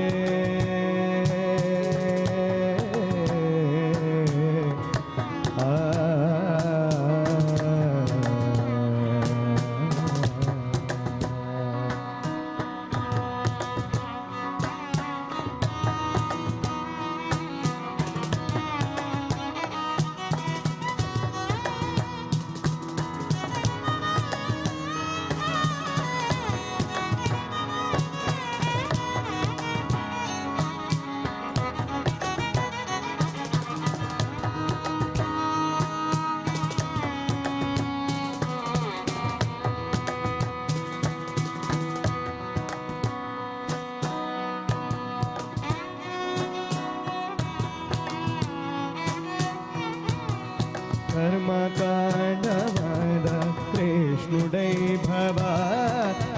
कर्मकांडमद कृष्णुडै भवा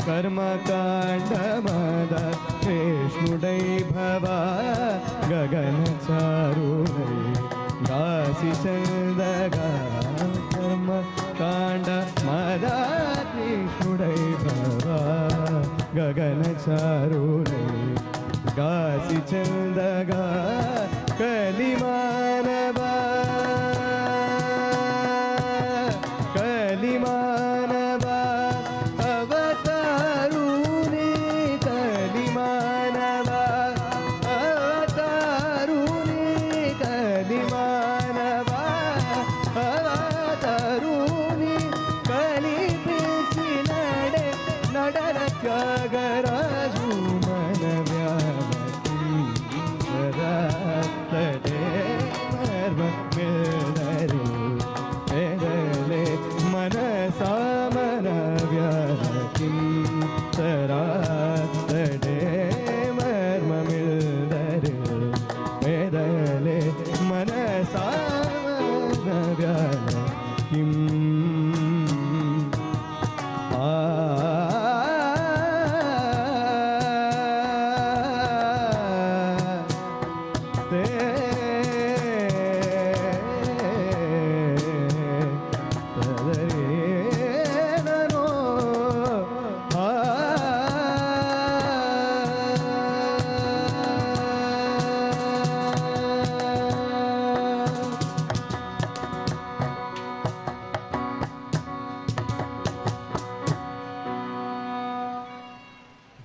कर्मकांडमद कृष्णुडै भवा गगन चारुडै दासी चंदगा कर्मकांड मद कृष्णुडै भवा गगन चारुडै दासी चंदगा कलिमानवा कलिमानवा अवतारुनी ನಾಗರಾಜು ಮನವ್ಯಾಮತಿ ರಾತ್ತಡೆ ಮರ್ಮ ಮೇಲರು ಎದಲೆ ಮನಸಾಮನ ವ್ಯಾಮತಿ ರಾತ್ತಡೆ ಮರ್ಮ ಮೇಲರು ಎದಲೆ ಮನಸಾಮನ ವ್ಯಾಮತಿ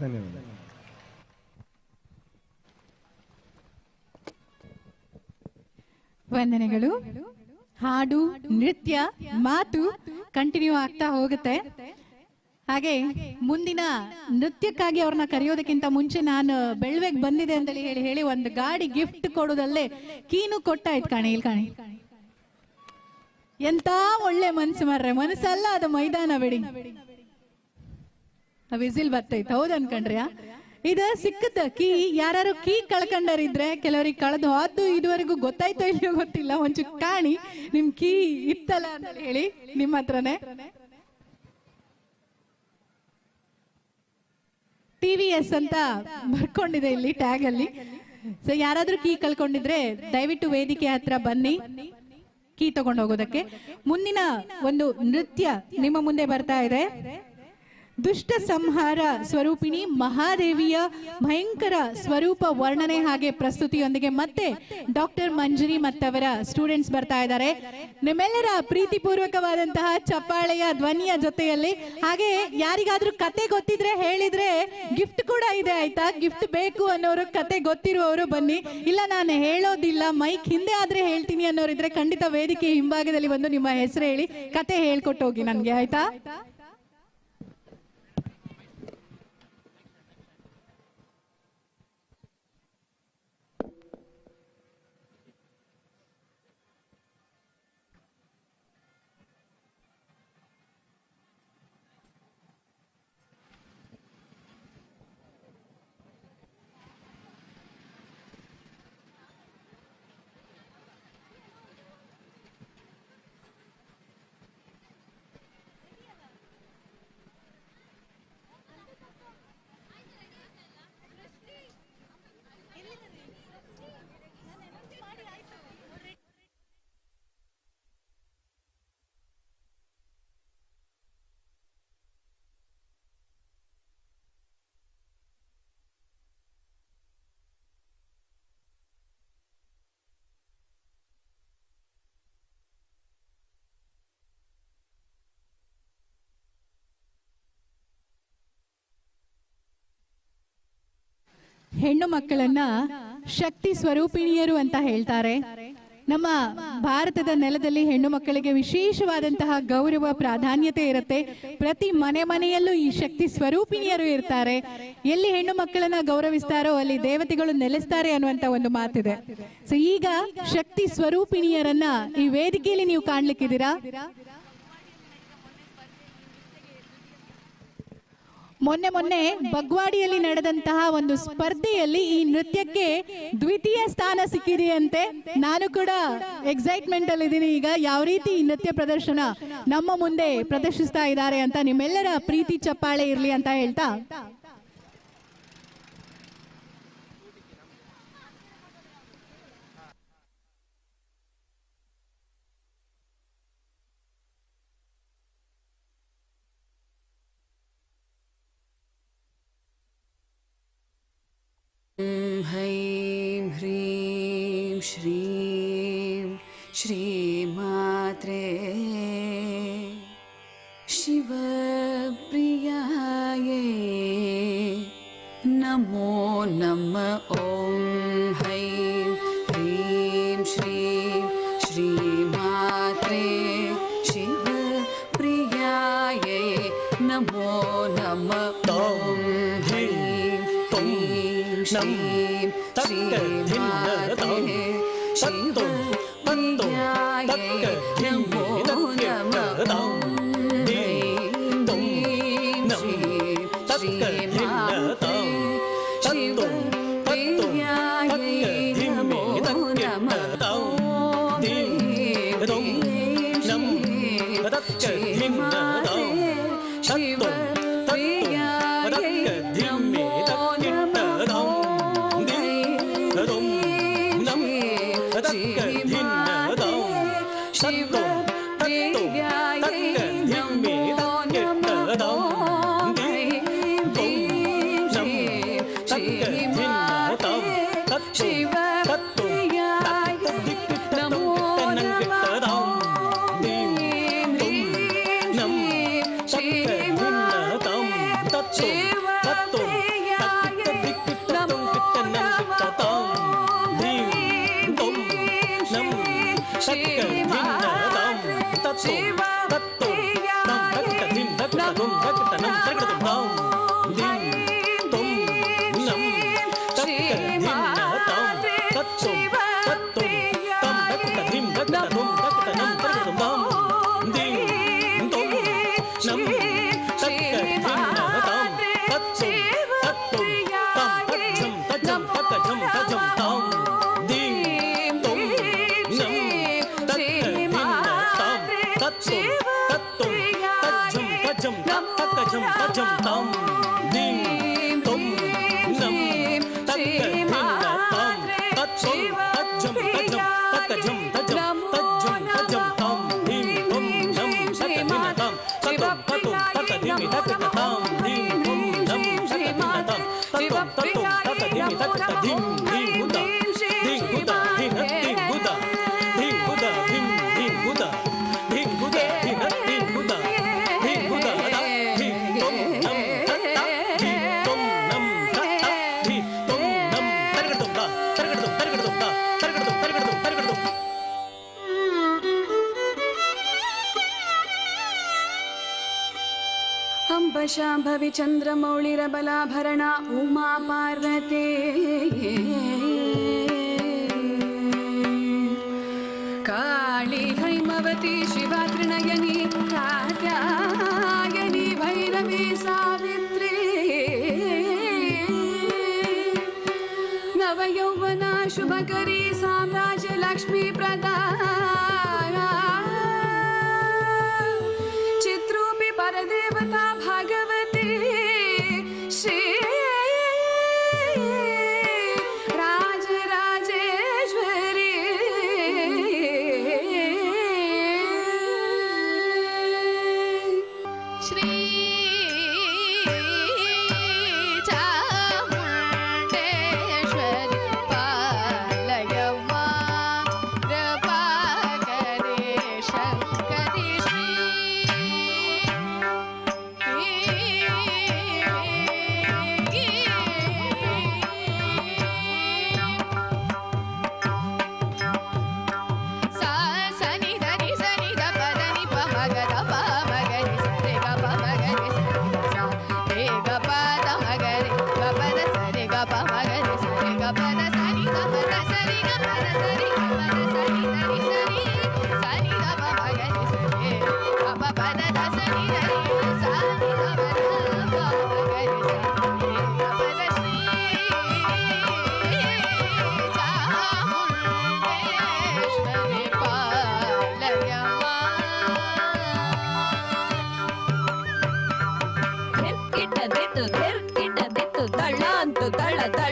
ಧನ್ಯವಾದ. ವಂದನೆಗಳು. ಹಾಡು, ನೃತ್ಯ, ಮಾತು ಕಂಟಿನ್ಯೂ ಆಗ್ತಾ ಹೋಗುತ್ತೆ. ಹಾಗೆ ಮುಂದಿನ ನೃತ್ಯಕ್ಕಾಗಿ ಅವ್ರನ್ನ ಕರೆಯೋದಕ್ಕಿಂತ ಮುಂಚೆ ನಾನು ಬೆಳ್ವೆಗ್ ಬಂದಿದೆ ಅಂತ ಹೇಳಿ ಒಂದು ಗಾಡಿ ಗಿಫ್ಟ್ ಕೊಡೋದಲ್ಲೇ ಕೀನು ಕೊಟ್ಟಾಯ್ತು ಕಾಣಿ. ಇಲ್ಲಿ ಕಾಣಿ, ಎಂತ ಒಳ್ಳೆ ಮನ್ಸು ಮಾರ್ರೆ. ಮನಸ್ಸಲ್ಲ, ಅದು ಮೈದಾನ ಬಿಡಿ. ವಿಸಿಲ್ ಬರ್ತೈತೆ, ಹೌದು ಅನ್ಕೊಂಡ್ರಿಯಾ? ಇದು ಸಿಕ್ಕದ ಕೀ. ಯಾರು ಕೀ ಕಳ್ಕೊಂಡರಿದ್ರೆ ಕೆಲವರಿಗೆ ಕಳೆದು ಹೋದ್ದು ಇದುವರೆಗೂ ಗೊತ್ತಾಯ್ತೋ ಇಲ್ಲೋ ಗೊತ್ತಿಲ್ಲ. ಒಂಚೂರು ಕಾಣಿ, ನಿಮ್ ಕೀ ಇತ್ತಲ್ಲ ಅಂತ ಹೇಳಿ ನಿಮ್ಮ ಹತ್ರನೇ. TVS ಅಂತ ಬರ್ಕೊಂಡಿದೆ ಇಲ್ಲಿ ಟ್ಯಾಗ್ ಅಲ್ಲಿ. ಸೊ ಯಾರಾದ್ರೂ ಕೀ ಕಳ್ಕೊಂಡಿದ್ರೆ ದಯವಿಟ್ಟು ವೇದಿಕೆ ಹತ್ರ ಬನ್ನಿ ಕೀ ತಗೊಂಡು ಹೋಗೋದಕ್ಕೆ. ಮುಂದಿನ ಒಂದು ನೃತ್ಯ ನಿಮ್ಮ ಮುಂದೆ ಬರ್ತಾ ಇದೆ. ದುಷ್ಟ ಸಂಹಾರ ಸ್ವರೂಪಿಣಿ ಮಹಾದೇವಿಯ ಭಯಂಕರ ಸ್ವರೂಪ ವರ್ಣನೆ ಹಾಗೆ ಪ್ರಸ್ತುತಿಯೊಂದಿಗೆ ಮತ್ತೆ ಡಾಕ್ಟರ್ ಮಂಜರಿ ಮತ್ತವರ ಸ್ಟೂಡೆಂಟ್ಸ್ ಬರ್ತಾ ಇದ್ದಾರೆ. ನಿಮ್ಮೆಲ್ಲರ ಪ್ರೀತಿಪೂರ್ವಕವಾದಂತಹ ಚಪ್ಪಾಳೆಯ ಧ್ವನಿಯ ಜೊತೆಯಲ್ಲಿ. ಹಾಗೆ ಯಾರಿಗಾದ್ರೂ ಕತೆ ಗೊತ್ತಿದ್ರೆ ಹೇಳಿದ್ರೆ ಗಿಫ್ಟ್ ಕೂಡ ಇದೆ, ಆಯ್ತಾ? ಗಿಫ್ಟ್ ಬೇಕು ಅನ್ನೋರು, ಕತೆ ಗೊತ್ತಿರುವವರು ಬನ್ನಿ. ಇಲ್ಲ ನಾನು ಹೇಳೋದಿಲ್ಲ, ಮೈಕ್ ಹಿಂದೆ ಆದ್ರೆ ಹೇಳ್ತೀನಿ ಅನ್ನೋರಿದ್ರೆ ಖಂಡಿತ ವೇದಿಕೆ ಹಿಂಭಾಗದಲ್ಲಿ ಬಂದು ನಿಮ್ಮ ಹೆಸರು ಹೇಳಿ ಕತೆ ಹೇಳ್ಕೊಟ್ಟು ಹೋಗಿ ನನ್ಗೆ, ಆಯ್ತಾ? ಹೆಣ್ಣು ಮಕ್ಕಳನ್ನ ಶಕ್ತಿ ಸ್ವರೂಪಿಣಿಯರು ಅಂತ ಹೇಳ್ತಾರೆ. ನಮ್ಮ ಭಾರತದ ನೆಲದಲ್ಲಿ ಹೆಣ್ಣು ಮಕ್ಕಳಿಗೆ ವಿಶೇಷವಾದಂತಹ ಗೌರವ ಪ್ರಾಧಾನ್ಯತೆ ಇರುತ್ತೆ. ಪ್ರತಿ ಮನೆಯಲ್ಲೂ ಈ ಶಕ್ತಿ ಸ್ವರೂಪಿಣಿಯರು ಇರ್ತಾರೆ. ಎಲ್ಲಿ ಹೆಣ್ಣು ಮಕ್ಕಳನ್ನ ಗೌರವಿಸ್ತಾರೋ ಅಲ್ಲಿ ದೇವತೆಗಳು ನೆಲೆಸ್ತಾರೆ ಅನ್ನುವಂತ ಒಂದು ಮಾತಿದೆ. ಸೊ ಈಗ ಶಕ್ತಿ ಸ್ವರೂಪಿಣಿಯರನ್ನ ಈ ವೇದಿಕೆಯಲ್ಲಿ ನೀವು ಕಾಣ್ಲಿಕ್ಕಿದ್ದೀರಾ. ಮೊನ್ನೆ ಬಗ್ವಾಡಿಯಲ್ಲಿ ನಡೆದಂತಹ ಒಂದು ಸ್ಪರ್ಧೆಯಲ್ಲಿ ಈ ನೃತ್ಯಕ್ಕೆ ದ್ವಿತೀಯ ಸ್ಥಾನ ಸಿಕ್ಕಿದೆಯಂತೆ. ನಾನು ಕೂಡ ಎಕ್ಸೈಟ್ಮೆಂಟ್ ಅಲ್ಲಿ ಇದ್ದೀನಿ. ಈಗ ಯಾವ ರೀತಿ ಈ ನೃತ್ಯ ಪ್ರದರ್ಶನ ನಮ್ಮ ಮುಂದೆ ಪ್ರದರ್ಶಿಸ್ತಾ ಇದ್ದಾರೆ ಅಂತ ನಿಮ್ಮೆಲ್ಲರ ಪ್ರೀತಿ ಚಪ್ಪಾಳೆ ಇರ್ಲಿ ಅಂತ ಹೇಳ್ತಾ ಹೈಂ ಹ್ರೀಂ ಶ್ರೀಂ ಶ್ರೀಮಾತ್ರೇ ಶಿವಪ್ರಿಯಾಯೇ ನಮೋ ನಮಃ. ಓಂ ಹೈಂ ಹ್ರೀಂ ಶ್ರೀಂ ಶ್ರೀಮಾತ್ರೇ ಶಿವಪ್ರಿಯಾಯೇ ನಮೋ ನಮಃ. ಓಂ श्रीं श्रीमात्रे शिवप्रियायै नमो नमः श्रीमात्रे शिवप्रियायै नमो नमः श्रीमात्रे शिवप्रियायै नमो शाम्भवी चन्द्रमौळिरबलाभरणा उमा पार्वते काली हैमवती शिवा त्रिनयनी कात्यायनी भैरवी सावित्री नवयौवना शुभकरी साम्राज्य लक्ष्मी प्रदा चित्रूपी परदेवता भगवती श्री राजराजेश्वरी श्री चामुण्डेश्वरी पालयम्मा कृपाकरे शङ्करी ಧಳಾಂತು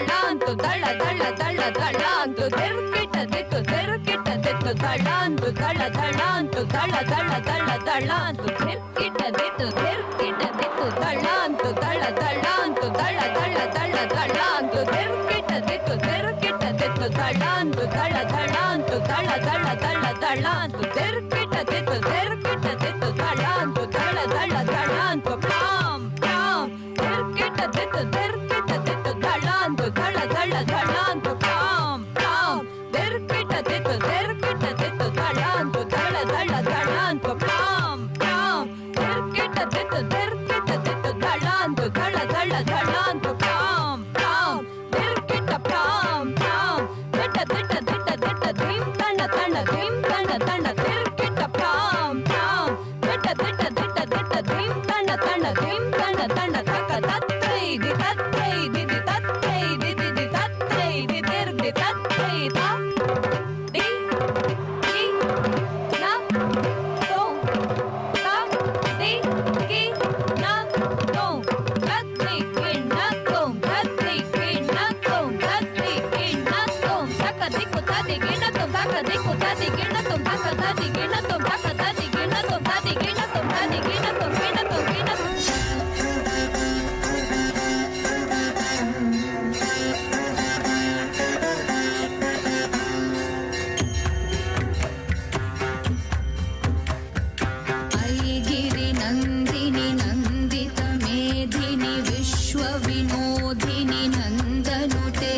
विनोदिनि नन्दनुते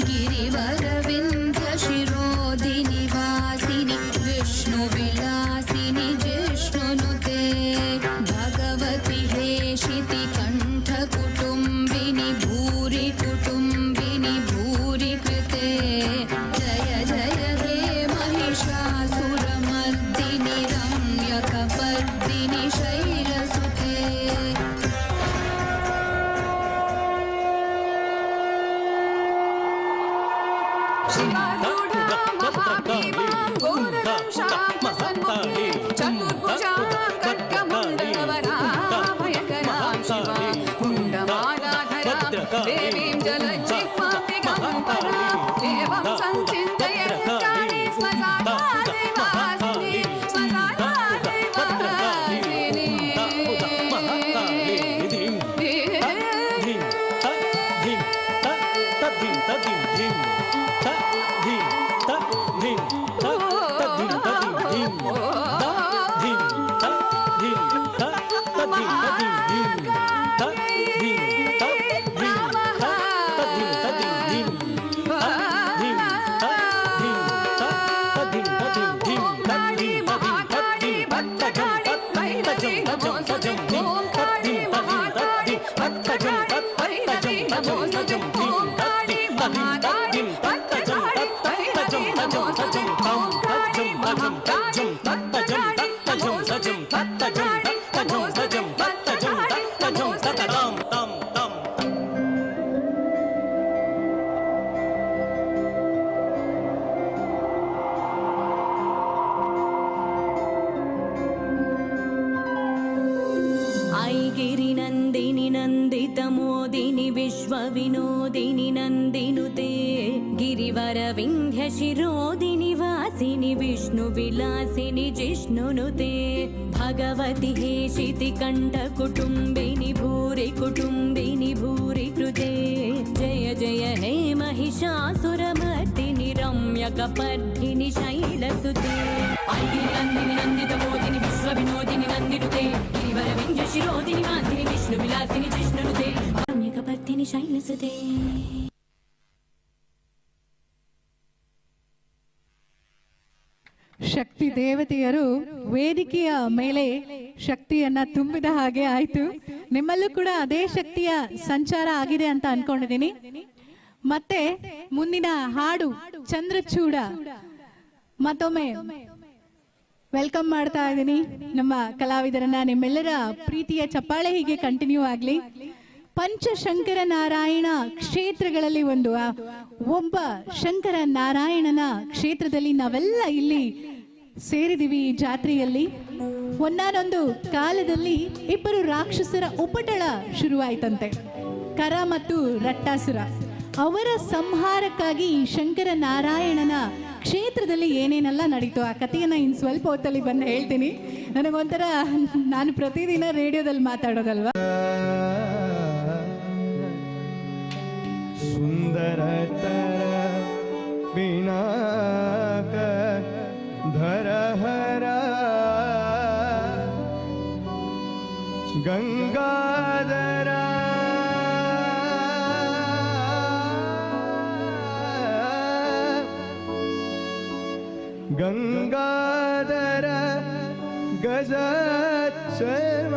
गिरिवरविन्ध्य शिरोदिनि वासिनि विष्णुविलासिनि जिष्णुनुते भगवति हेशिति कण्ठकुटुम्बिनि भूरि कुटुम्बिनि भूरि कृते जय जय हे महिषासुरमर्दिनि रम्यकपर्दिनि शैलसुते शिवारूढा महाभीमां घोरदंशामसन्मुखी चतुर्भुजां खड्गमण्डलवराभयकरां शिवां कुण्डमालाधरां देवीं जलजिह्वां दिगम्बरां एवं सञ्चिन्तय काली स्मसानादिवासिनी स्मसानादिवासिनी गिरिनन्दिनि नन्दितमोदिनि विश्वविनोदिनि नन्दिनुते गिरिवरविन्ध्यशिरोदिनि वासिनि विष्णुविलासिनि जिष्णुनुते भगवति हेशिति कण्ठकुटुम्बिनि भूरि कुटुम्बिनि भूरि कृते जय जय हे महिषासुरमर्दिनि रम्यकपर्दिनि शैलसुते गिरिनन्दिनि नन्दितमोदिनि विश्वविनोदिनि नन्दिनुते गिरिवरविन्ध्यशिरोदिनि वासिनि विष्णुविलासिनि जिष्णुनुते रम्यकपर्दिनि शैलसुते ಶಕ್ತಿ ದೇವತೆಯರು ವೇದಿಕೆಯ ಮೇಲೆ ಶಕ್ತಿಯನ್ನ ತುಂಬಿದ ಹಾಗೆ ಆಯ್ತು. ನಿಮ್ಮಲ್ಲೂ ಕೂಡ ಅದೇ ಶಕ್ತಿಯ ಸಂಚಾರ ಆಗಿದೆ ಅಂತ ಅನ್ಕೊಂಡಿದ್ದೀನಿ. ಮತ್ತೆ ಮುಂದಿನ ಹಾಡು ಚಂದ್ರಚೂಡ ಮತ್ತೊಮ್ಮೆ ವೆಲ್ಕಮ್ ಮಾಡ್ತಾ ಇದ್ದೀನಿ ನಮ್ಮ ಕಲಾವಿದರನ್ನ. ನಿಮ್ಮೆಲ್ಲರ ಪ್ರೀತಿಯ ಚಪ್ಪಾಳೆ ಹೀಗೆ ಕಂಟಿನ್ಯೂ ಆಗ್ಲಿ. ಪಂಚಶಂಕರ ನಾರಾಯಣ ಕ್ಷೇತ್ರಗಳಲ್ಲಿ ಒಬ್ಬ ಶಂಕರ ನಾರಾಯಣನ ಕ್ಷೇತ್ರದಲ್ಲಿ ನಾವೆಲ್ಲ ಇಲ್ಲಿ ಸೇರಿದೀವಿ. ಈ ಜಾತ್ರೆಯಲ್ಲಿ ಒಂದಾನೊಂದು ಕಾಲದಲ್ಲಿ ಇಬ್ಬರು ರಾಕ್ಷಸರ ಉಪಟಳ ಶುರುವಾಯ್ತಂತೆ, ಕರ ಮತ್ತು ರಟ್ಟಾಸುರ. ಅವರ ಸಂಹಾರಕ್ಕಾಗಿ ಈ ಶಂಕರ ನಾರಾಯಣನ ಕ್ಷೇತ್ರದಲ್ಲಿ ಏನೇನೆಲ್ಲ ನಡೀತು ಆ ಕಥೆಯನ್ನ ಇನ್ನು ಸ್ವಲ್ಪ ಹೊತ್ತಲ್ಲಿ ಬಂದು ಹೇಳ್ತೀನಿ. ನನಗೊಂಥರ ನಾನು ಪ್ರತಿದಿನ ರೇಡಿಯೋದಲ್ಲಿ ಮಾತಾಡೋದಲ್ವಾ. ಸುಂದರತರ ಪಿನಾಕ ಧರಹರ ಗಂಗಾಧರ ಗಂಗಾಧರ ಗಜ ಚರ್ಮಾಭರಧರ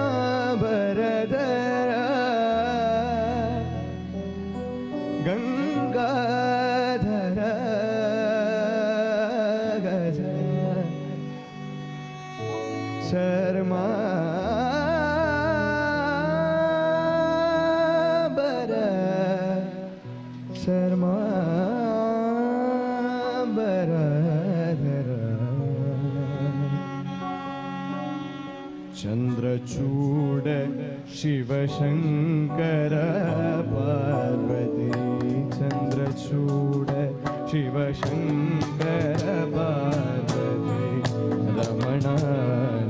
ಗಂಗಾಧರ ಗಜ ಶರ್ಮಾಭರ ಶರ್ಮಾಭರಧರ ಚಂದ್ರಚೂಡ ಶಿವಶಂಕರ ಪಾರ್ವತಿ ಚಂದ್ರಚೂಡ ಶಿವಶಂಕರ ಪಾರ್ವತಿ ರಮಣ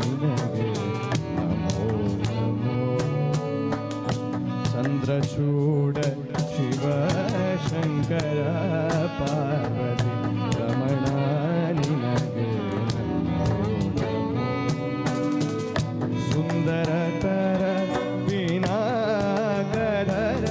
ನಿನಗೆ ನಮೋ ನಮೋ. ಚಂದ್ರಚೂಡ ಶಿವಶಂಕರ ಪಾರ್ವತಿ ರಮಣ ನಿನಗೆ ನಮೋ ನಮೋ. ಸುಂದರತರ ವಿನಾಗಧರ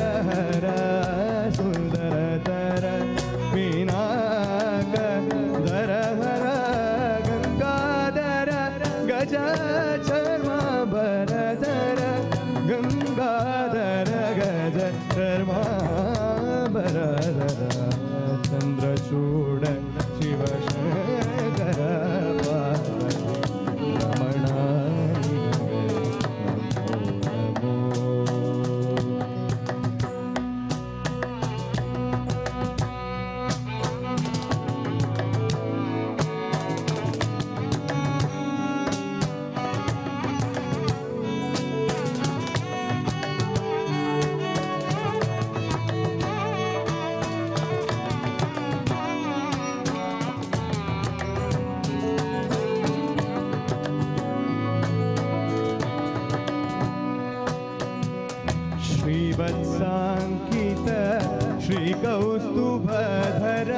श्रीकौस्तुभधर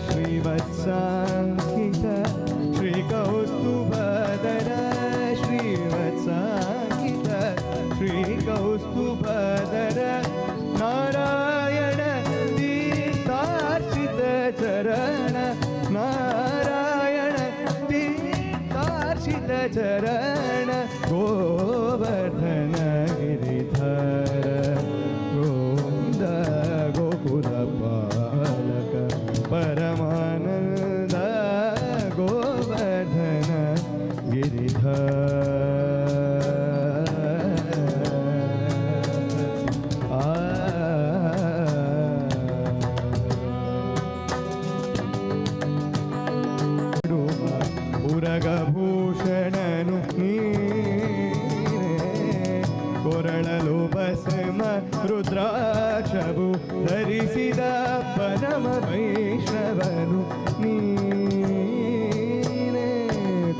श्रीवत्साङ्कित श्रीकौस्तुभधर श्रीवत्साङ्कित श्रीकौस्तुभधर नारायण तीर्थार्चित चरण नारायण तीर्थार्चित चरण गोवर्धन गिरिधर गोविन्द गोकुलपालक परमानन्द गोवर्धन गिरिधर ಉರಗಭೂಷಣನು ಕೊರಳಲು ಭಸ್ಮ ರುದ್ರಾಕ್ಷವು ಧರಿಸಿದ ಪರಮ ವೈಷ್ಣವನು ನೀನೇ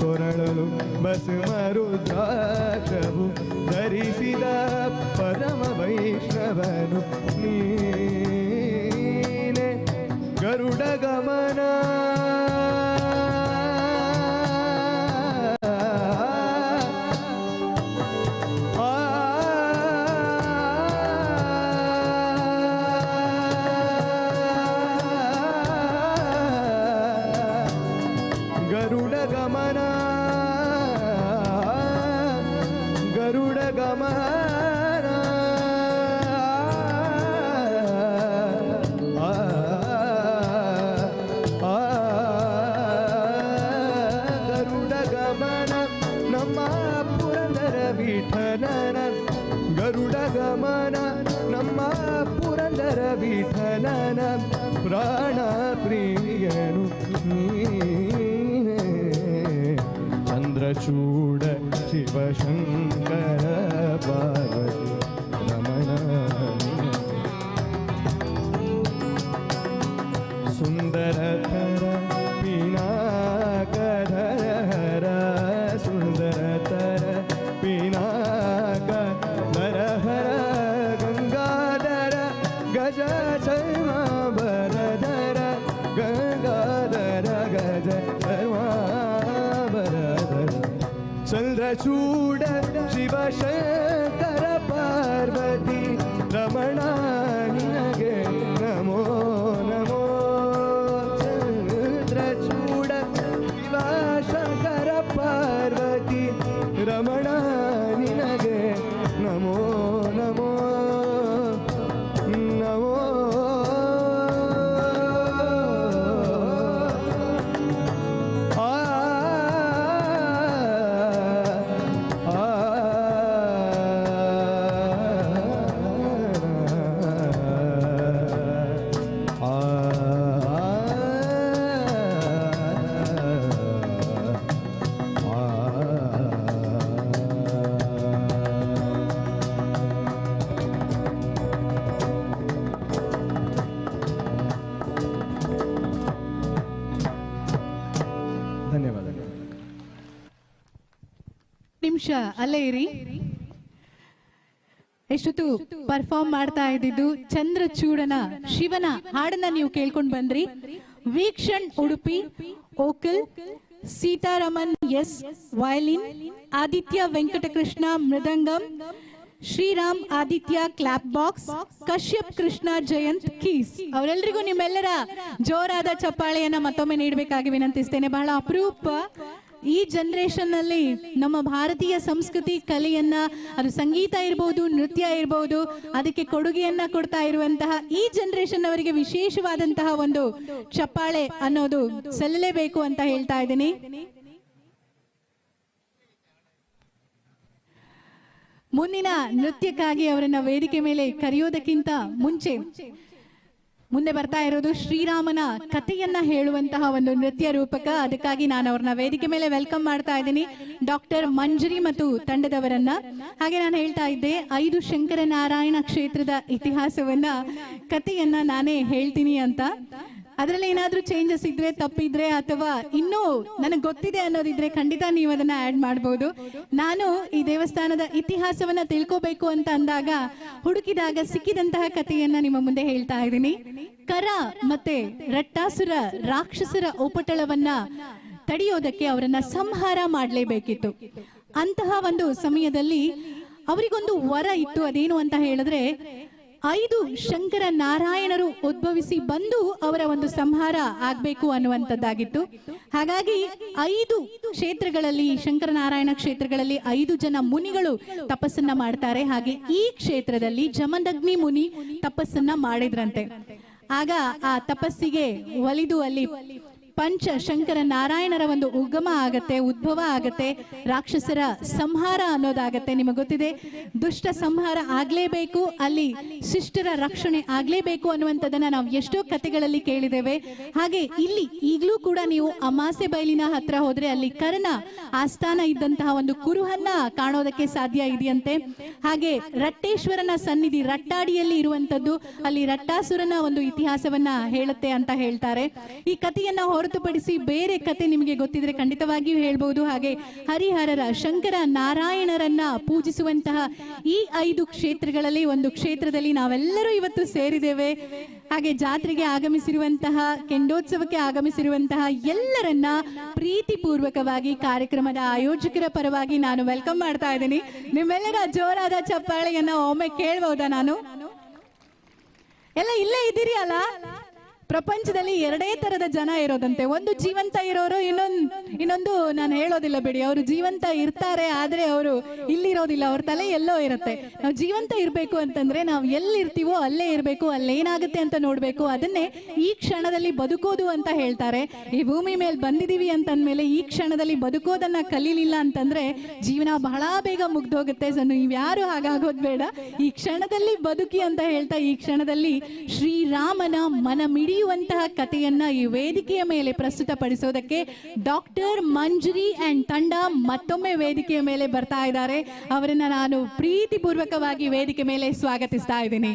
ಕೊರಳಲು ಭಸ್ಮ ರುದ್ರಾಕ್ಷವು ಧರಿಸಿದ ಪರಮ ವೈಷ್ಣವನು ನೀನೇ ಗರುಡ ಗಮನ ಗರುಡ ಗಮನ ಗರುಡ ಗಮನ ಗರುಡ ಗಮನ ನಮ್ಮ ಪುರಂದರ ವಿಠಲನ ಗರುಡ ಗಮನ ನಮ್ಮ ಪುರಂದರ ವಿಠಲನ ಪ್ರಾಣ ಪ್ರಿಯನು ನೀನೇ ಚಂದ್ರಚೂಡ ಶಿವಶಂಕರ ಪಾರ್ವತಿ ರಮಣ ಸುಂದರತರ ಪಿನಾಕಧರ ಸುಂದರತರ ಪಿನಾಕಧರ ಗಂಗಾಧರ ಗಜ ಚರ್ಮಾಭರಧರ ಗಂಗಾಧರ ಗಜ ಚರ್ಮಾಭರಧರ ಚಂದ್ರಚೂಡ ಶಿವಶಂಕರ ಪಾರ್ವತಿ ರಮಣ ನಿನಗೆ ನಮೋ ನಮೋ ಚಂದ್ರಚೂಡ ಶಿವಶಂಕರ ಪಾರ್ವತಿ ರಮಣ ನಿನಗೆ ನಮೋ ನಮೋ ನಮೋ ಧನ್ಯವಾದಗಳು. ನಿಮಿಷ ಅಲ್ಲೇ ಇರಿ. ಎಷ್ಟೊತ್ತು ಪರ್ಫಾರ್ಮ್ ಮಾಡ್ತಾ ಇದ್ದಿದ್ದು ಚಂದ್ರಚೂಡನ ಶಿವನ ಹಾಡನ್ನ ನೀವು ಕೇಳ್ಕೊಂಡ್ ಬಂದ್ರಿ. Veekshan Udupi vocal, Seetharaman S violin, Aditya Venkatakrishna mridangam, Sriram Aditya clap box, Kashyap Krishna Jayanth keys. ಅವರೆಲ್ಲರಿಗೂ ನಿಮ್ಮೆಲ್ಲರ ಜೋರಾದ ಚಪ್ಪಾಳೆಯನ್ನ ಮತ್ತೊಮ್ಮೆ ನೀಡಬೇಕಾಗಿ ವಿನಂತಿಸ್ತೇನೆ. ಬಹಳ ಅಪರೂಪ ಈ ಜನರೇಷನ್ ನಲ್ಲಿ ನಮ್ಮ ಭಾರತೀಯ ಸಂಸ್ಕೃತಿ ಕಲೆಯನ್ನ, ಅದು ಸಂಗೀತ ಇರಬಹುದು, ನೃತ್ಯ ಇರಬಹುದು, ಅದಕ್ಕೆ ಕೊಡುಗೆಯನ್ನ ಕೊಡ್ತಾ ಇರುವಂತಹ ಈ ಜನರೇಷನ್ ಅವರಿಗೆ ವಿಶೇಷವಾದಂತಹ ಒಂದು ಚಪ್ಪಾಳೆ ಅನ್ನೋದು ಸಲ್ಲಲೇಬೇಕು ಅಂತ ಹೇಳ್ತಾ ಇದ್ದೀನಿ. ಮುಂದಿನ ನೃತ್ಯಕ್ಕಾಗಿ ಅವರನ್ನ ವೇದಿಕೆ ಮೇಲೆ ಕರೆಯೋದಕ್ಕಿಂತ ಮುಂಚೆ ಮುಂದೆ ಬರ್ತಾ ಇರೋದು ಶ್ರೀರಾಮನ ಕಥೆಯನ್ನ ಹೇಳುವಂತಹ ಒಂದು ನೃತ್ಯ ರೂಪಕ. ಅದಕ್ಕಾಗಿ ನಾನು ಅವ್ರನ್ನ ವೇದಿಕೆ ಮೇಲೆ ವೆಲ್ಕಮ್ ಮಾಡ್ತಾ ಇದ್ದೀನಿ, ಡಾಕ್ಟರ್ ಮಂಜರಿ ಮತ್ತು ತಂಡದವರನ್ನ. ಹಾಗೆ ನಾನು ಹೇಳ್ತಾ ಇದ್ದೆ 5 ಶಂಕರನಾರಾಯಣ ಕ್ಷೇತ್ರದ ಇತಿಹಾಸವನ್ನ, ಕಥೆಯನ್ನ ನಾನೇ ಹೇಳ್ತೀನಿ ಅಂತ. ಅದರಲ್ಲಿ ಏನಾದ್ರೂ ಚೇಂಜಸ್ ಇದ್ರೆ, ತಪ್ಪಿದ್ರೆ, ಅಥವಾ ಇನ್ನೂ ನನಗೆ ಗೊತ್ತಿದೆ ಅನ್ನೋದಿದ್ರೆ ಖಂಡಿತ ನೀವು ಅದನ್ನ ಆಡ್ ಮಾಡಬಹುದು. ನಾನು ಈ ದೇವಸ್ಥಾನದ ಇತಿಹಾಸವನ್ನ ತಿಳ್ಕೋಬೇಕು ಅಂತ ಅಂದಾಗ, ಹುಡುಕಿದಾಗ ಸಿಕ್ಕಿದಂತಹ ಕಥೆಯನ್ನ ನಿಮ್ಮ ಮುಂದೆ ಹೇಳ್ತಾ ಇದ್ದೀನಿ. ಕರ ಮತ್ತೆ ರಟ್ಟಾಸುರ ರಾಕ್ಷಸರ ಉಪಟಳವನ್ನ ತಡೆಯೋದಕ್ಕೆ ಅವರನ್ನ ಸಂಹಾರ ಮಾಡಲೇಬೇಕಿತ್ತು. ಅಂತಹ ಒಂದು ಸಮಯದಲ್ಲಿ ಅವರಿಗೊಂದು ವರ ಇತ್ತು. ಅದೇನು ಅಂತ ಹೇಳಿದ್ರೆ, 5 ಶಂಕರ ನಾರಾಯಣರು ಉದ್ಭವಿಸಿ ಬಂದು ಅವರ ಒಂದು ಸಂಹಾರ ಆಗ್ಬೇಕು ಅನ್ನುವಂಥದ್ದಾಗಿತ್ತು. ಹಾಗಾಗಿ 5 ಕ್ಷೇತ್ರಗಳಲ್ಲಿ, ಶಂಕರನಾರಾಯಣ ಕ್ಷೇತ್ರಗಳಲ್ಲಿ 5 ಜನ ಮುನಿಗಳು ತಪಸ್ಸನ್ನ ಮಾಡ್ತಾರೆ. ಹಾಗೆ ಈ ಕ್ಷೇತ್ರದಲ್ಲಿ ಜಮದಗ್ನಿ ಮುನಿ ತಪಸ್ಸನ್ನ ಮಾಡಿದ್ರಂತೆ. ಆಗ ಆ ತಪಸ್ಸಿಗೆ ಒಲಿದು ಅಲ್ಲಿ ಪಂಚ ಶಂಕರ ನಾರಾಯಣರ ಒಂದು ಉಗಮ ಆಗತ್ತೆ, ಉದ್ಭವ ಆಗತ್ತೆ, ರಾಕ್ಷಸರ ಸಂಹಾರ ಅನ್ನೋದಾಗತ್ತೆ. ನಿಮಗೆ ಗೊತ್ತಿದೆ, ದುಷ್ಟ ಸಂಹಾರ ಆಗ್ಲೇಬೇಕು, ಅಲ್ಲಿ ಶಿಷ್ಟರ ರಕ್ಷಣೆ ಆಗ್ಲೇಬೇಕು ಅನ್ನುವಂಥದ್ದನ್ನ ನಾವು ಎಷ್ಟೋ ಕಥೆಗಳಲ್ಲಿ ಕೇಳಿದ್ದೇವೆ. ಹಾಗೆ ಇಲ್ಲಿ ಈಗಲೂ ಕೂಡ ನೀವು ಅಮಾಸೆ ಬಯಲಿನ ಹತ್ರ ಹೋದ್ರೆ ಅಲ್ಲಿ ಕರ್ಣ ಆಸ್ಥಾನ ಇದ್ದಂತಹ ಒಂದು ಕುರುಹನ್ನ ಕಾಣೋದಕ್ಕೆ ಸಾಧ್ಯ ಇದೆಯಂತೆ. ಹಾಗೆ ರಟ್ಟೇಶ್ವರನ ಸನ್ನಿಧಿ ರಟ್ಟಾಡಿಯಲ್ಲಿ ಇರುವಂತದ್ದು, ಅಲ್ಲಿ ರಟ್ಟಾಸುರನ ಒಂದು ಇತಿಹಾಸವನ್ನ ಹೇಳುತ್ತೆ ಅಂತ ಹೇಳ್ತಾರೆ. ಈ ಕಥೆಯನ್ನ ಹೊರತುಪಡಿಸಿ ಬೇರೆ ಕತೆ ನಿಮಗೆ ಗೊತ್ತಿದ್ರೆ ಖಂಡಿತವಾಗಿಯೂ ಹೇಳ್ಬಹುದು. ಹಾಗೆ ಹರಿಹರರ, ಶಂಕರ ನಾರಾಯಣರನ್ನ ಪೂಜಿಸುವಂತಹ ಈ 5 ಕ್ಷೇತ್ರಗಳಲ್ಲಿ ಒಂದು ಕ್ಷೇತ್ರದಲ್ಲಿ ನಾವೆಲ್ಲರೂ ಇವತ್ತು ಸೇರಿದ್ದೇವೆ. ಹಾಗೆ ಜಾತ್ರೆಗೆ ಆಗಮಿಸಿರುವಂತಹ, ಕೆಂಡೋತ್ಸವಕ್ಕೆ ಆಗಮಿಸಿರುವಂತಹ ಎಲ್ಲರನ್ನ ಪ್ರೀತಿಪೂರ್ವಕವಾಗಿ ಕಾರ್ಯಕ್ರಮದ ಆಯೋಜಕರ ಪರವಾಗಿ ನಾನು ವೆಲ್ಕಮ್ ಮಾಡ್ತಾ ಇದ್ದೀನಿ. ನಿಮ್ಮೆಲ್ಲರ ಜೋರಾದ ಚಪ್ಪಾಳೆಯನ್ನ ಒಮ್ಮೆ ಕೇಳ್ಬಹುದಾ? ನಾನು ಎಲ್ಲ ಇಲ್ಲೇ ಇದ್ದೀರಿ ಅಲ್ಲ? ಪ್ರಪಂಚದಲ್ಲಿ 2 ತರದ ಜನ ಇರೋದಂತೆ. ಒಂದು ಜೀವಂತ ಇರೋರು, ಇನ್ನೊಂದು ನಾನು ಹೇಳೋದಿಲ್ಲ ಬಿಡಿ, ಅವರು ಜೀವಂತ ಇರ್ತಾರೆ ಆದ್ರೆ ಅವರು ಇಲ್ಲಿರೋದಿಲ್ಲ, ಅವ್ರ ತಲೆ ಎಲ್ಲೋ ಇರುತ್ತೆ. ನಾವು ಜೀವಂತ ಇರಬೇಕು ಅಂತಂದ್ರೆ ನಾವು ಎಲ್ಲಿರ್ತೀವೋ ಅಲ್ಲೇ ಇರಬೇಕು, ಅಲ್ಲೇನಾಗುತ್ತೆ ಅಂತ ನೋಡ್ಬೇಕು. ಅದನ್ನೇ ಈ ಕ್ಷಣದಲ್ಲಿ ಬದುಕೋದು ಅಂತ ಹೇಳ್ತಾರೆ. ಈ ಭೂಮಿ ಮೇಲೆ ಬಂದಿದೀವಿ ಅಂತಂದ್ಮೇಲೆ ಈ ಕ್ಷಣದಲ್ಲಿ ಬದುಕೋದನ್ನ ಕಲೀಲಿಲ್ಲ ಅಂತಂದ್ರೆ ಜೀವನ ಬಹಳ ಬೇಗ ಮುಗ್ದೋಗುತ್ತೆ. ಸೊ ನೀವ್ಯಾರು ಹಾಗಾಗೋದ್ ಬೇಡ, ಈ ಕ್ಷಣದಲ್ಲಿ ಬದುಕಿ ಅಂತ ಹೇಳ್ತಾ, ಈ ಕ್ಷಣದಲ್ಲಿ ಶ್ರೀರಾಮನ ಮನ ಮಿಡಿಯುವಂತಹ ಕಥೆಯನ್ನ ಈ ವೇದಿಕೆಯ ಮೇಲೆ ಪ್ರಸ್ತುತಪಡಿಸೋದಕ್ಕೆ ಡಾಕ್ಟರ್ ಮಂಜರಿ ಅಂಡ್ ತಂಡ ಮತ್ತೊಮ್ಮೆ ವೇದಿಕೆಯ ಮೇಲೆ ಬರ್ತಾ ಇದ್ದಾರೆ. ಅವರನ್ನ ನಾನು ಪ್ರೀತಿಪೂರ್ವಕವಾಗಿ ವೇದಿಕೆ ಮೇಲೆ ಸ್ವಾಗತಿಸ್ತಾ ಇದ್ದೀನಿ.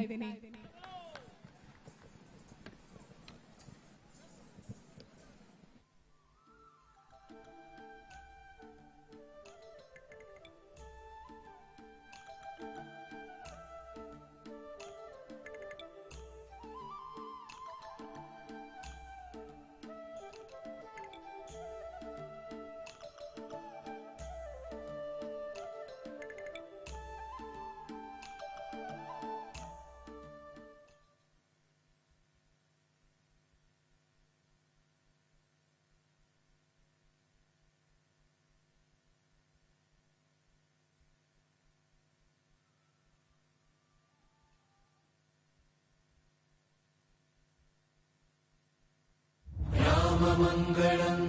राममङ्गलम्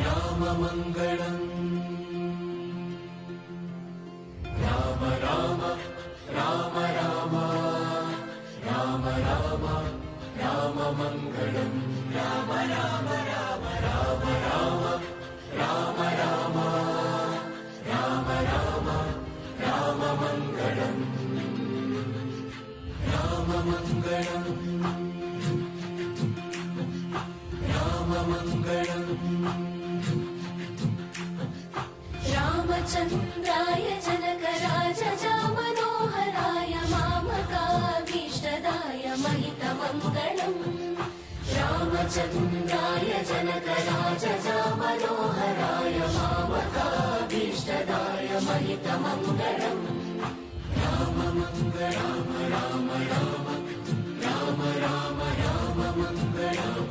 राममङ्गलम् राम राम राम राम राम राम राममङ्गलम् राम राम राम राम राम राम राम राम राम राममङ्गलम् राममङ्गलम् रामचन्द्राय जनकराजजामनोहराय मामकाभीष्टदाय महितमङ्गलम् रामचन्द्राय जनकराजजामनोहराय मामकाभीष्टदाय महितमङ्गलम् राममङ्गलम् राम राम राम राम राममङ्गलम्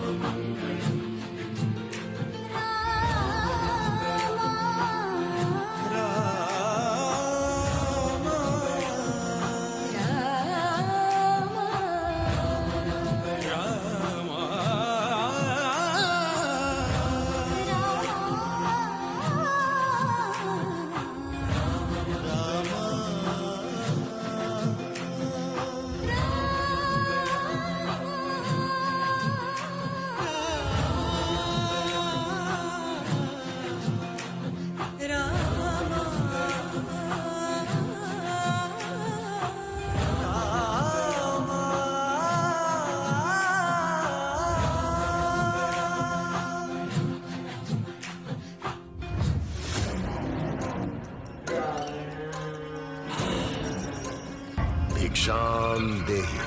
राम भिक्षाम देहि।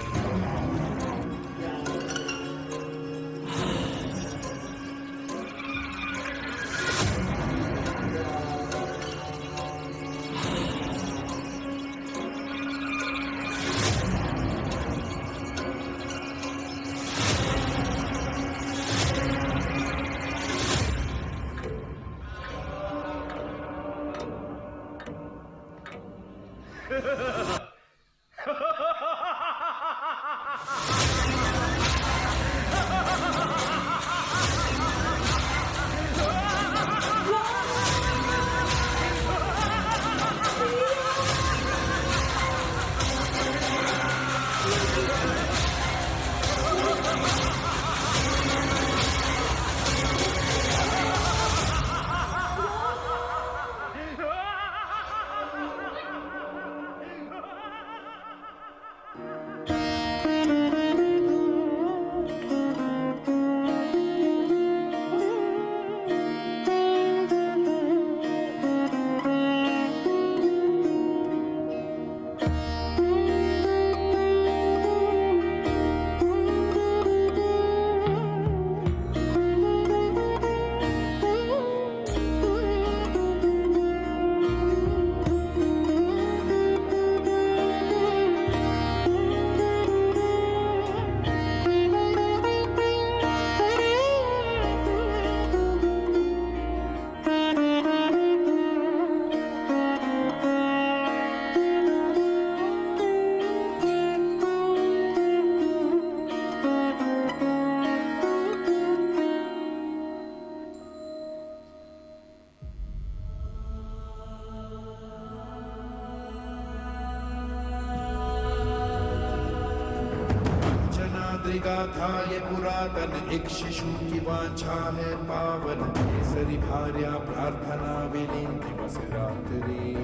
गाथा ये पुरातन एक शिशु की वांछा है पावन केसरी भार्या प्रार्थना विलीन दिवस रात्रि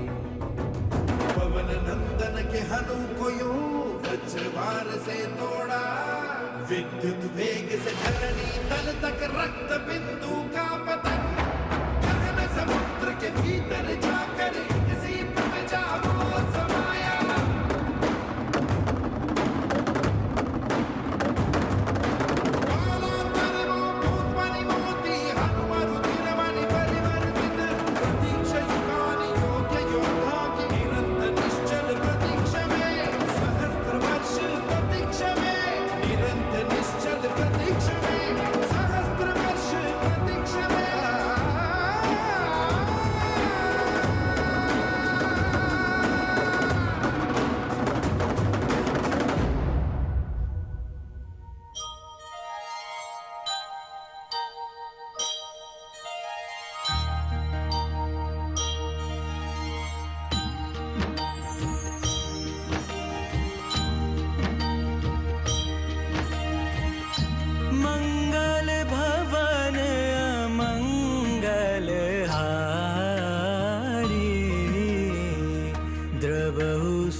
पवन नंदन के हनु को यूं वज्रवार से तोड़ा विद्युत वेग से धरणी तल तक रक्त बिंदु का पतन गहन समुद्र के भीतर जाकर किसी पे जाओ समाया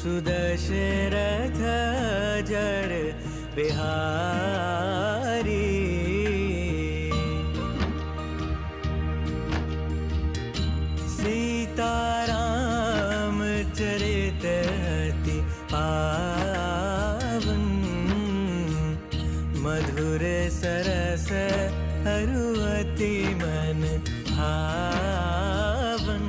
सुदशरथ जड़ बिहारी सीताराम चरित अति पावन मधुर सरस अरु अति मन भावन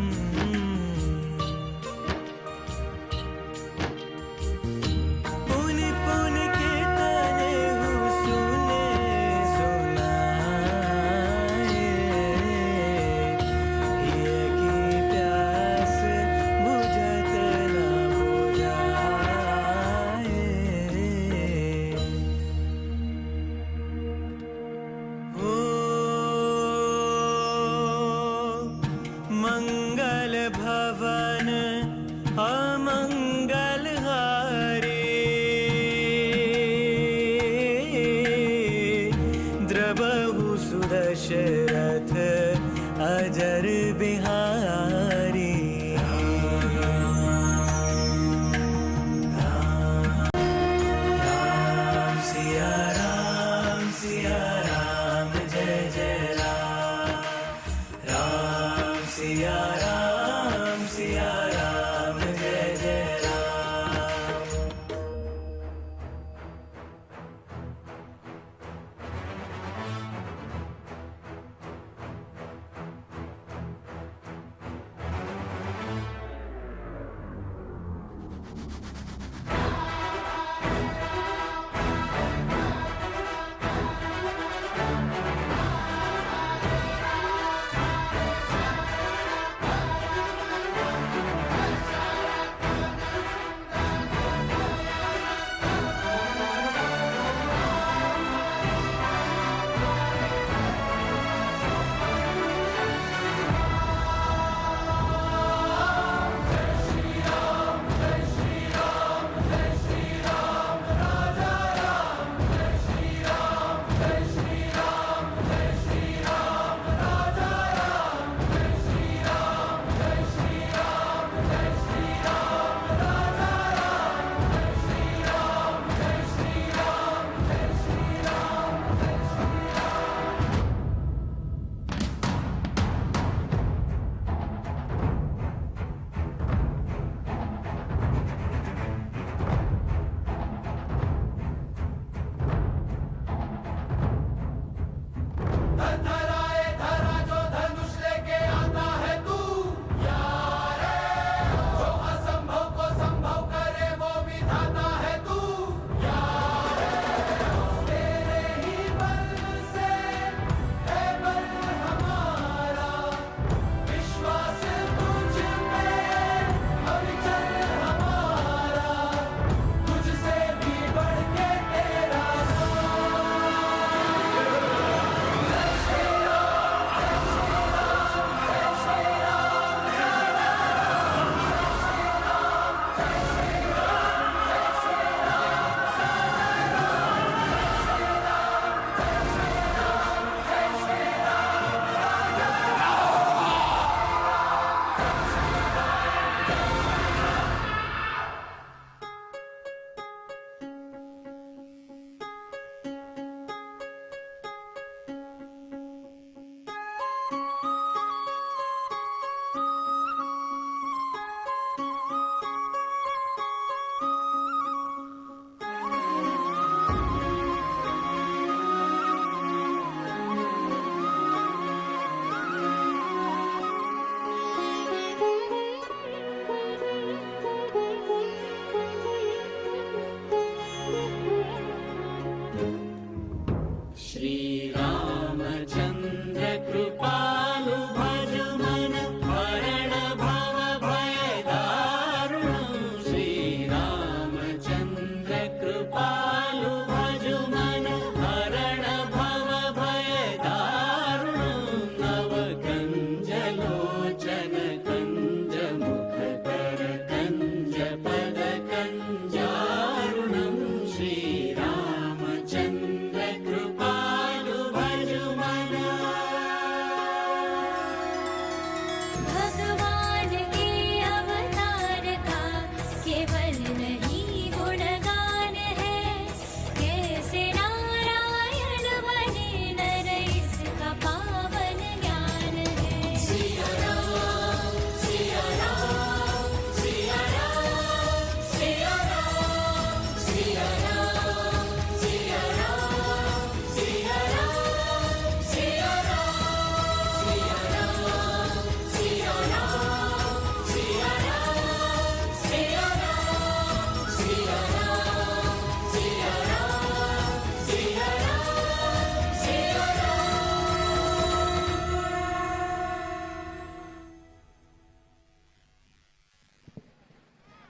मंगल भवन अमंगल हारी द्रबहु सुदशरथ अजर बिहारी राम सिया राम जय जय राम सिया राम जय जय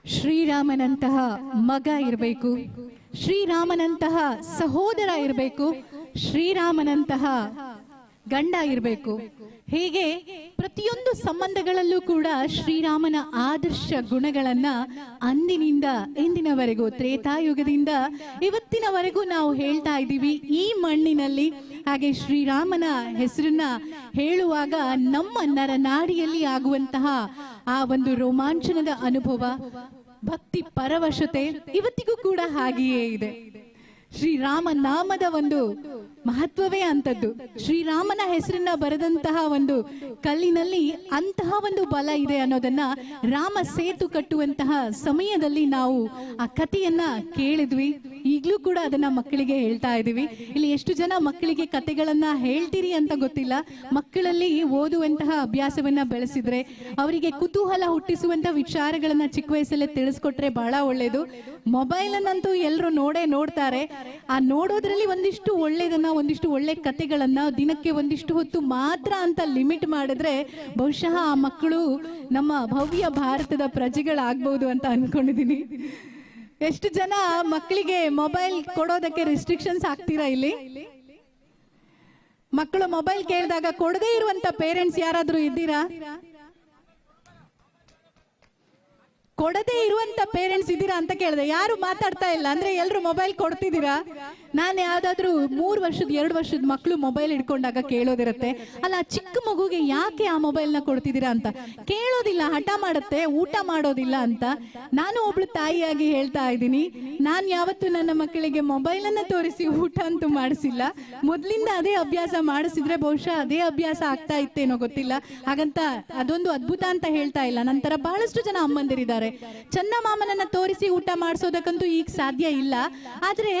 ಶ್ರೀರಾಮನಂತಹ ಮಗ ಇರಬೇಕು, ಶ್ರೀರಾಮನಂತಹ ಸಹೋದರ ಇರಬೇಕು, ಶ್ರೀರಾಮನಂತಹ ಗಂಡ ಇರಬೇಕು. ಹೀಗೆ ಪ್ರತಿಯೊಂದು ಸಂಬಂಧಗಳಲ್ಲೂ ಕೂಡ ಶ್ರೀರಾಮನ ಆದರ್ಶ ಗುಣಗಳನ್ನ ಅಂದಿನಿಂದ ಇಂದಿನವರೆಗೂ, ತ್ರೇತಾಯುಗದಿಂದ ಇವತ್ತಿನವರೆಗೂ ನಾವು ಹೇಳ್ತಾ ಇದ್ದೀವಿ ಈ ಮಣ್ಣಿನಲ್ಲಿ. ಹಾಗೆ ಶ್ರೀರಾಮನ ಹೆಸರನ್ನ ಹೇಳುವಾಗ ನಮ್ಮ ನರನಾಡಿಯಲ್ಲಿ ಆಗುವಂತಹ ಆ ಒಂದು ರೋಮಾಂಚನದ ಅನುಭವ, ಭಕ್ತಿ ಪರವಶತೆ ಇವತ್ತಿಗೂ ಕೂಡ ಹಾಗೆಯೇ ಇದೆ. ಶ್ರೀರಾಮ ನಾಮದ ಒಂದು ಮಹತ್ವವೇ ಅಂತದ್ದು. ಶ್ರೀರಾಮನ ಹೆಸರನ್ನ ಬರೆದಂತಹ ಒಂದು ಕಲ್ಲಿನಲ್ಲಿ ಅಂತಹ ಒಂದು ಬಲ ಇದೆ ಅನ್ನೋದನ್ನ ರಾಮ ಸೇತು ಕಟ್ಟುವಂತಹ ಸಮಯದಲ್ಲಿ ನಾವು ಆ ಕಥೆಯನ್ನ ಕೇಳಿದ್ವಿ. ಈಗಲೂ ಕೂಡ ಅದನ್ನ ಮಕ್ಕಳಿಗೆ ಹೇಳ್ತಾ ಇದೀವಿ. ಇಲ್ಲಿ ಎಷ್ಟು ಜನ ಮಕ್ಕಳಿಗೆ ಕಥೆಗಳನ್ನ ಹೇಳ್ತೀರಿ ಅಂತ ಗೊತ್ತಿಲ್ಲ. ಮಕ್ಕಳಲ್ಲಿ ಓದುವಂತಹ ಅಭ್ಯಾಸವನ್ನ ಬೆಳೆಸಿದ್ರೆ, ಅವರಿಗೆ ಕುತೂಹಲ ಹುಟ್ಟಿಸುವಂತಹ ವಿಚಾರಗಳನ್ನ ಚಿಕ್ಕ ವಯಸ್ಸಲ್ಲೇ ತಿಳಿಸ್ಕೊಟ್ರೆ ಬಹಳ ಒಳ್ಳೇದು. ಮೊಬೈಲ್ ಅನ್ನಂತೂ ಎಲ್ಲರೂ ನೋಡ್ತಾರೆ. ಆ ನೋಡೋದ್ರಲ್ಲಿ ಒಂದಿಷ್ಟು ಒಳ್ಳೇದನ್ನ, ಒಂದಿಷ್ಟು ಒಳ್ಳೆ ಕಥೆಗಳನ್ನ ದಿನಕ್ಕೆ ಒಂದಿಷ್ಟು ಹೊತ್ತು ಮಾತ್ರ ಅಂತ ಲಿಮಿಟ್ ಮಾಡಿದ್ರೆ ಬಹುಶಃ ಆ ಮಕ್ಕಳು ನಮ್ಮ ಭವ್ಯ ಭಾರತದ ಪ್ರಜೆಗಳಾಗ್ಬಹುದು ಅಂತ ಅನ್ಕೊಂಡಿದೀನಿ. ಎಷ್ಟು ಜನ ಮಕ್ಕಳಿಗೆ ಮೊಬೈಲ್ ಕೊಡೋದಕ್ಕೆ ರೆಸ್ಟ್ರಿಕ್ಷನ್ಸ್ ಹಾಕ್ತೀರಾ? ಇಲ್ಲಿ ಮಕ್ಕಳು ಮೊಬೈಲ್ ಕೇಳಿದಾಗ ಕೊಡದೇ ಇರುವಂತ ಪೇರೆಂಟ್ಸ್ ಯಾರಾದ್ರೂ ಇದ್ದೀರಾ? ಕೊಡದೇ ಇರುವಂತ ಪೇರೆಂಟ್ಸ್ ಇದ್ದೀರಾ ಅಂತ ಕೇಳಿದೆ. ಯಾರು ಮಾತಾಡ್ತಾ ಇಲ್ಲ ಅಂದ್ರೆ ಎಲ್ರು ಮೊಬೈಲ್ ಕೊಡ್ತಿದ್ದೀರಾ? ನಾನು ಯಾವ್ದಾದ್ರು 3 ವರ್ಷದ 2 ವರ್ಷದ ಮಕ್ಕಳು ಮೊಬೈಲ್ ಹಿಡ್ಕೊಂಡಾಗ ಕೇಳೋದಿರುತ್ತೆ, ಅಲ್ಲ ಚಿಕ್ಕ ಮಗುಗೆ ಯಾಕೆ ಆ ಮೊಬೈಲ್ನ ಕೊಡ್ತಿದ್ದೀರಾ ಅಂತ. ಕೇಳೋದಿಲ್ಲ, ಹಠ ಮಾಡುತ್ತೆ, ಊಟ ಮಾಡೋದಿಲ್ಲ ಅಂತ. ನಾನು ಒಬ್ಳು ತಾಯಿಯಾಗಿ ಹೇಳ್ತಾ ಇದ್ದೀನಿ, ನಾನು ಯಾವತ್ತು ನನ್ನ ಮಕ್ಕಳಿಗೆ ಮೊಬೈಲ್ ಅನ್ನ ತೋರಿಸಿ ಊಟ ಅಂತೂ ಮಾಡಿಸಿಲ್ಲ. ಮೊದ್ಲಿಂದ ಅದೇ ಅಭ್ಯಾಸ ಮಾಡಿಸಿದ್ರೆ ಬಹುಶಃ ಅದೇ ಅಭ್ಯಾಸ ಆಗ್ತಾ ಇತ್ತೇನೋ ಗೊತ್ತಿಲ್ಲ. ಹಾಗಂತ ಅದೊಂದು ಅದ್ಭುತ ಅಂತ ಹೇಳ್ತಾ ಇಲ್ಲ. ನಂತರ ಬಹಳಷ್ಟು ಜನ ಅಮ್ಮಂದಿರಿದ್ದಾರೆ, ಚನ್ನಮಾಮನನ್ನ ತೋರಿಸಿ ಊಟ ಮಾಡಿಸೋದಕ್ಕಂತೂ ಈಗ ಸಾಧ್ಯ ಇಲ್ಲ. ಆದ್ರೆ